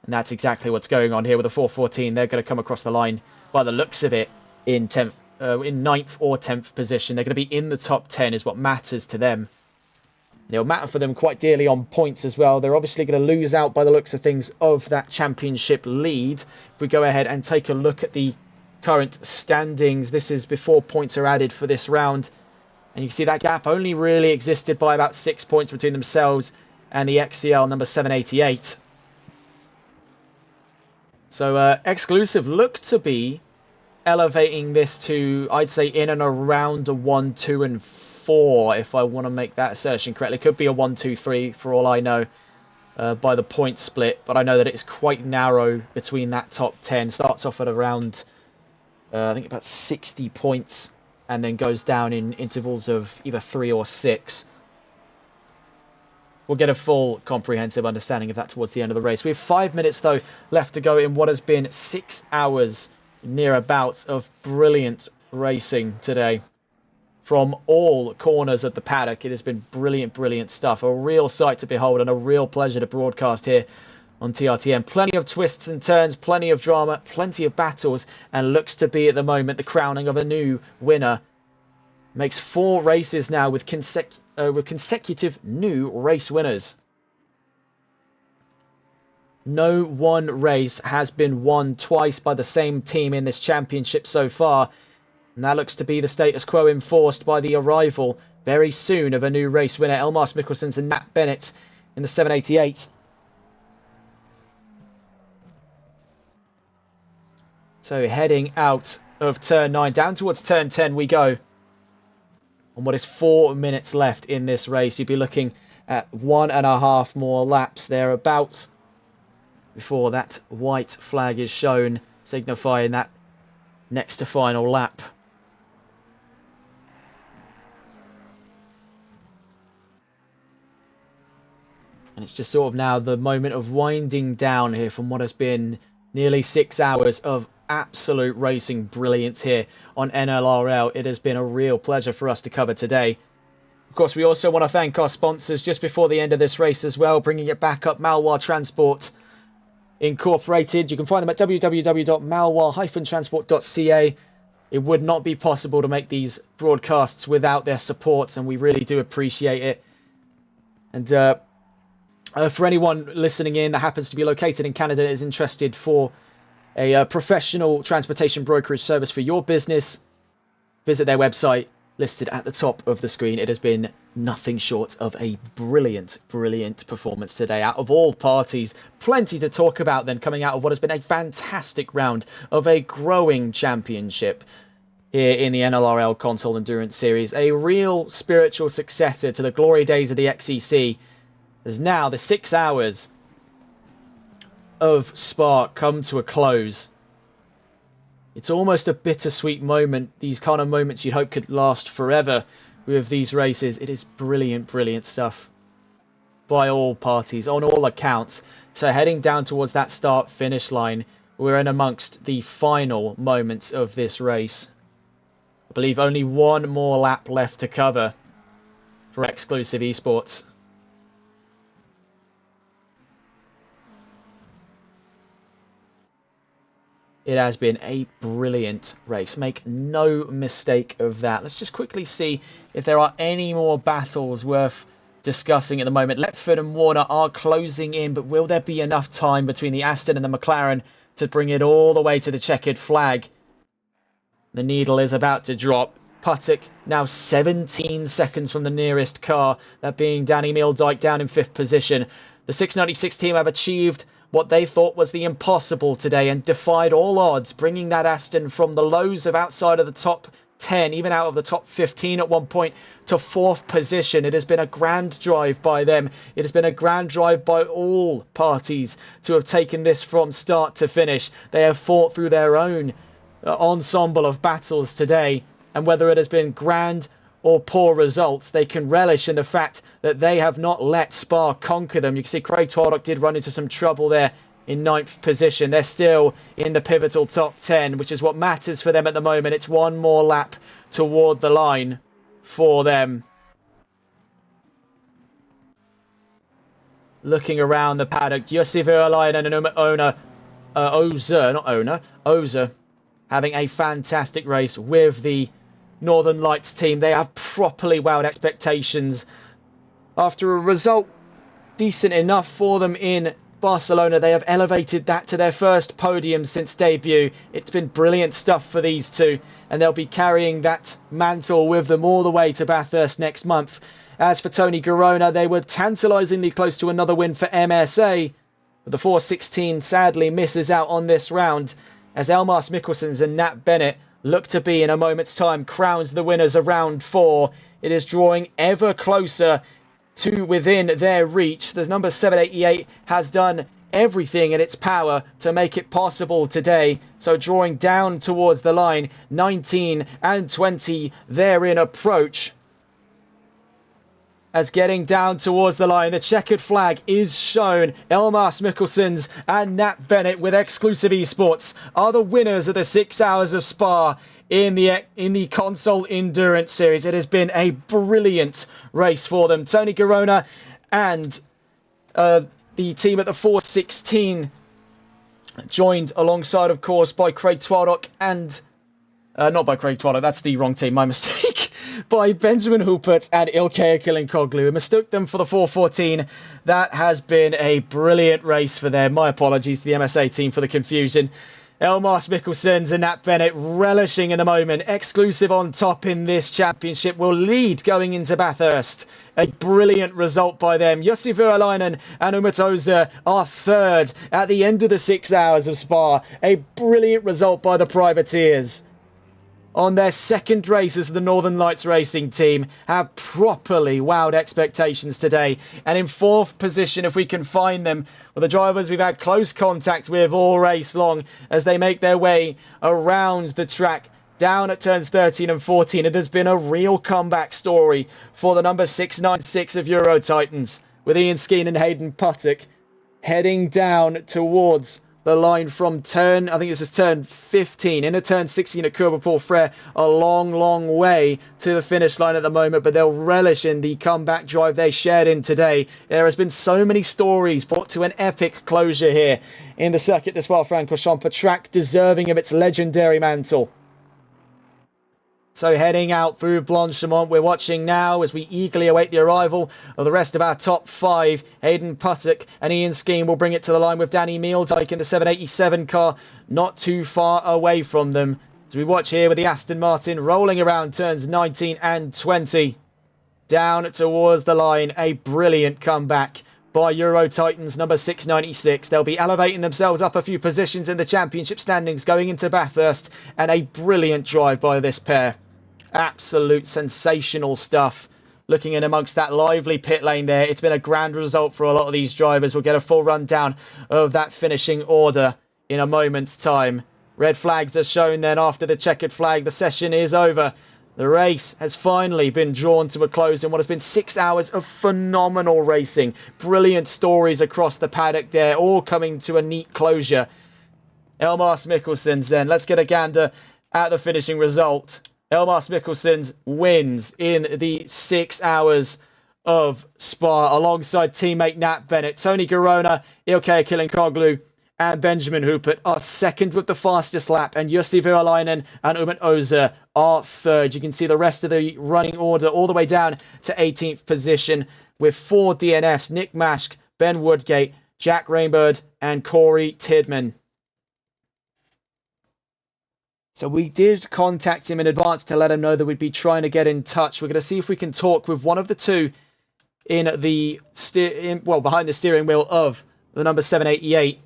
And that's exactly what's going on here with the 414. They're going to come across the line, by the looks of it, in 10th, in 9th or 10th position. They're going to be in the top 10 is what matters to them. It'll matter for them quite dearly on points as well. They're obviously going to lose out, by the looks of things, of that championship lead. If we go ahead and take a look at the current standings, this is before points are added for this round. And you can see that gap only really existed by about 6 points between themselves and the XCL number 788. So Exclusive look to be elevating this to, I'd say, in and around a 1, 2, and 4, if I want to make that assertion correctly. It could be a 1, 2, 3 for all I know by the point split, but I know that it's quite narrow between that top 10. Starts off at around, I think, about 60 points, and then goes down in intervals of either 3 or 6. We'll get a full comprehensive understanding of that towards the end of the race. We have 5 minutes, though, left to go in what has been 6 hours near about of brilliant racing today. From all corners of the paddock, it has been brilliant, brilliant stuff. A real sight to behold and a real pleasure to broadcast here on TRTM. Plenty of twists and turns, plenty of drama, plenty of battles, and looks to be at the moment the crowning of a new winner. Makes 4 races now with consecutive new race winners. No one race has been won twice by the same team in this championship so far. And that looks to be the status quo enforced by the arrival very soon of a new race winner, Elmas Mikkelsens and Nat Bennett in the 788. So heading out of turn 9, down towards turn 10 we go. On what is 4 minutes left in this race, you'd be looking at 1.5 more laps thereabouts before that white flag is shown, signifying that next to final lap. And it's just sort of now the moment of winding down here from what has been nearly 6 hours of absolute racing brilliance here on NLRL. It has been a real pleasure for us to cover today. Of course, we also want to thank our sponsors just before the end of this race as well, bringing it back up, Malwar Transport Incorporated. You can find them at www.malwar-transport.ca. It would not be possible to make these broadcasts without their support, and we really do appreciate it. And for anyone listening in that happens to be located in Canada and is interested for a professional transportation brokerage service for your business, visit their website listed at the top of the screen. It has been nothing short of a brilliant, brilliant performance today. Out of all parties, plenty to talk about then coming out of what has been a fantastic round of a growing championship here in the NLRL Console Endurance Series. A real spiritual successor to the glory days of the XEC. As now the 6 hours of Spa come to a close. It's almost a bittersweet moment. These kind of moments you'd hope could last forever with these races. It is brilliant, brilliant stuff by all parties, on all accounts. So heading down towards that start-finish line, we're in amongst the final moments of this race. I believe only one more lap left to cover for Exclusive Esports. It has been a brilliant race. Make no mistake of that. Let's just quickly see if there are any more battles worth discussing at the moment. Letford and Warner are closing in, but will there be enough time between the Aston and the McLaren to bring it all the way to the checkered flag? The needle is about to drop. Puttick now 17 seconds from the nearest car, that being Danny Meeldijk down in 5th position. The 696 team have achieved what they thought was the impossible today and defied all odds, bringing that Aston from the lows of outside of the top 10, even out of the top 15 at one point, to 4th position. It has been a grand drive by them. It has been a grand drive by all parties to have taken this from start to finish. They have fought through their own ensemble of battles today, and whether it has been grand or poor results, they can relish in the fact that they have not let Spa conquer them. You can see Craig Twardock did run into some trouble there in 9th position. They're still in the pivotal top 10, which is what matters for them at the moment. It's one more lap toward the line for them. Looking around the paddock, Jussi Virolainen and Oza having a fantastic race with the Northern Lights team. They have properly wowed expectations. After a result decent enough for them in Barcelona, they have elevated that to their first podium since debut. It's been brilliant stuff for these two, and they'll be carrying that mantle with them all the way to Bathurst next month. As for Tony Garona, they were tantalisingly close to another win for MSA, but the 416 sadly misses out on this round, as Elmas Mikkelsens and Nat Bennett look to be in a moment's time crowned the winners of round 4. It is drawing ever closer to within their reach. The number 788 has done everything in its power to make it possible today. So drawing down towards the line, 19 and 20 therein approach. As getting down towards the line, the checkered flag is shown. Elmas Mikkelsens and Nat Bennett with Exclusive Esports are the winners of the 6 hours of Spa in the Console Endurance Series. It has been a brilliant race for them. Tony Garona and the team at the 416 joined alongside, of course, by Craig Twardock and... not by Craig Twardock, that's the wrong team, my mistake. By Benjamin Houpert and Ilkay Kilinkoglu, who mistook them for the 414. That has been a brilliant race for them. My apologies to the MSA team for the confusion. Elmas Mikkelsens and Nat Bennett relishing in the moment. Exclusive on top in this championship will lead going into Bathurst. A brilliant result by them. Jussi Virolainen and Umut Oza are third at the end of the 6 hours of Spa. A brilliant result by the privateers. On their second race as the Northern Lights racing team, have properly wowed expectations today. And in 4th position, if we can find them, with the drivers we've had close contact with all race long as they make their way around the track, down at turns 13 and 14. It has been a real comeback story for the number 696 of Euro Titans, with Ian Skeen and Hayden Puttick heading down towards the line from turn, I think this is turn 15, into turn 16 at Courbevoie Frere. A long, long way to the finish line at the moment, but they'll relish in the comeback drive they shared in today. There has been so many stories brought to an epic closure here in the Circuit de Spa-Francorchamps, a track deserving of its legendary mantle. So heading out through Blanchimont, we're watching now as we eagerly await the arrival of the rest of our top 5. Hayden Puttick and Ian Skeen will bring it to the line with Danny Meeldijk in the 787 car, not too far away from them. As we watch here with the Aston Martin rolling around turns 19 and 20. Down towards the line, a brilliant comeback by Euro Titans number 696. They'll be elevating themselves up a few positions in the championship standings going into Bathurst, and a brilliant drive by this pair. Absolute sensational stuff. looking in amongst that lively pit lane there. It's been a grand result for a lot of these drivers. We'll get a full rundown of that finishing order in a moment's time. Red flags are shown then after the checkered flag. The session is over. The race has finally been drawn to a close in what has been 6 hours of phenomenal racing. Brilliant stories across the paddock there, all coming to a neat closure. Elmas Mikkelsen's then. Let's get a gander at the finishing result. Elmas Mikkelsen's wins in the 6 hours of Spa alongside teammate Nat Bennett. Tony Garona, Ilkay Killankoglu and Benjamin Hupert are second with the fastest lap, and Jussi Virolainen and Umut Ozer are third. You can see the rest of the running order all the way down to 18th position with 4 DNFs, Nick Mashk, Ben Woodgate, Jack Rainbird and Corey Tidman. So we did contact him in advance to let him know that we'd be trying to get in touch. We're going to see if we can talk with one of the two in the behind the steering wheel of the number 788.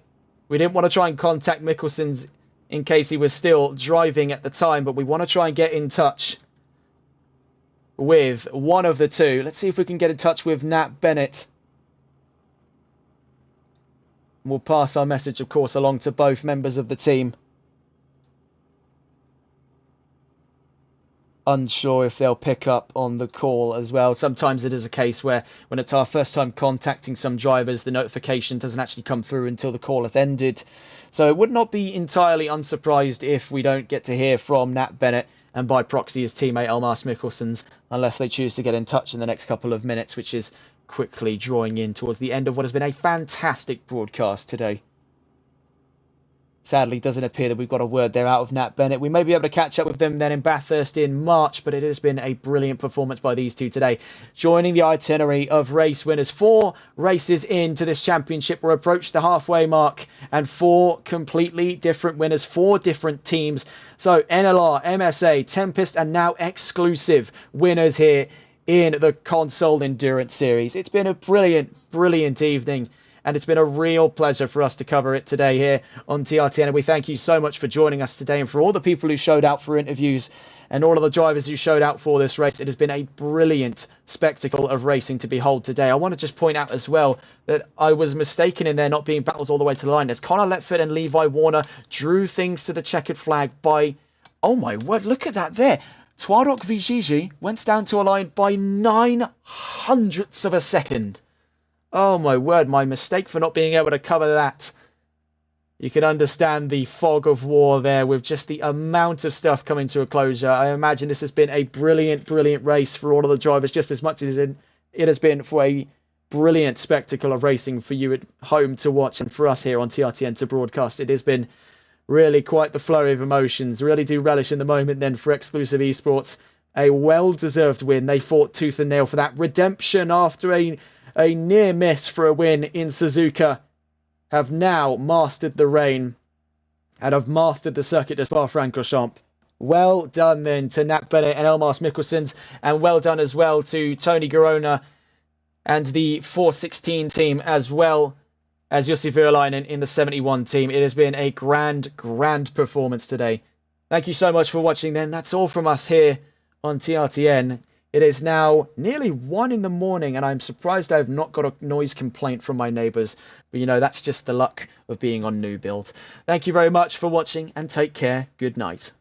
We didn't want to try and contact Mikkelsen's in case he was still driving at the time, but we want to try and get in touch with one of the two. Let's see if we can get in touch with Nat Bennett. We'll pass our message, of course, along to both members of the team. Unsure if they'll pick up on the call as well. Sometimes it is a case where when it's our first time contacting some drivers, the notification doesn't actually come through until the call has ended. So it would not be entirely unsurprised if we don't get to hear from Nat Bennett and by proxy his teammate Elmas Mikkelsen's, unless they choose to get in touch in the next couple of minutes, which is quickly drawing in towards the end of what has been a fantastic broadcast today. Sadly, doesn't appear that we've got a word there out of Nat Bennett. We may be able to catch up with them then in Bathurst in March, but it has been a brilliant performance by these two today. Joining the itinerary of race winners. 4 races into this championship. We're approached the halfway mark and 4 completely different winners, 4 different teams. So NLR, MSA, Tempest and now exclusive winners here in the Console Endurance Series. It's been a brilliant, brilliant evening. And it's been a real pleasure for us to cover it today here on TRTN. And we thank you so much for joining us today and for all the people who showed out for interviews and all of the drivers who showed out for this race. It has been a brilliant spectacle of racing to behold today. I want to just point out as well that I was mistaken in there not being battles all the way to the line, as Connor Letford and Levi Warner drew things to the checkered flag by, oh my word, look at that there. Twadok Vijiji went down to a line by 9/100ths of a second. Oh my word, my mistake for not being able to cover that. You can understand the fog of war there with just the amount of stuff coming to a closure. I imagine this has been a brilliant, brilliant race for all of the drivers, just as much as it has been for a brilliant spectacle of racing for you at home to watch and for us here on TRTN to broadcast. It has been really quite the flurry of emotions. Really do relish in the moment then for Exclusive Esports. A well-deserved win. They fought tooth and nail for that redemption after a near miss for a win in Suzuka, have now mastered the rain and have mastered the circuit de Spa-Francorchamps. Well done then to Nat Bennett and Elmas Mikkelsen's, and well done as well to Tony Garona and the 416 team, as well as Jussi Virolainen in the 71 team. It has been a grand, grand performance today. Thank you so much for watching then. That's all from us here on TRTN. It is now nearly 1 in the morning, and I'm surprised I have not got a noise complaint from my neighbours. But, you know, that's just the luck of being on new build. Thank you very much for watching, and take care. Good night.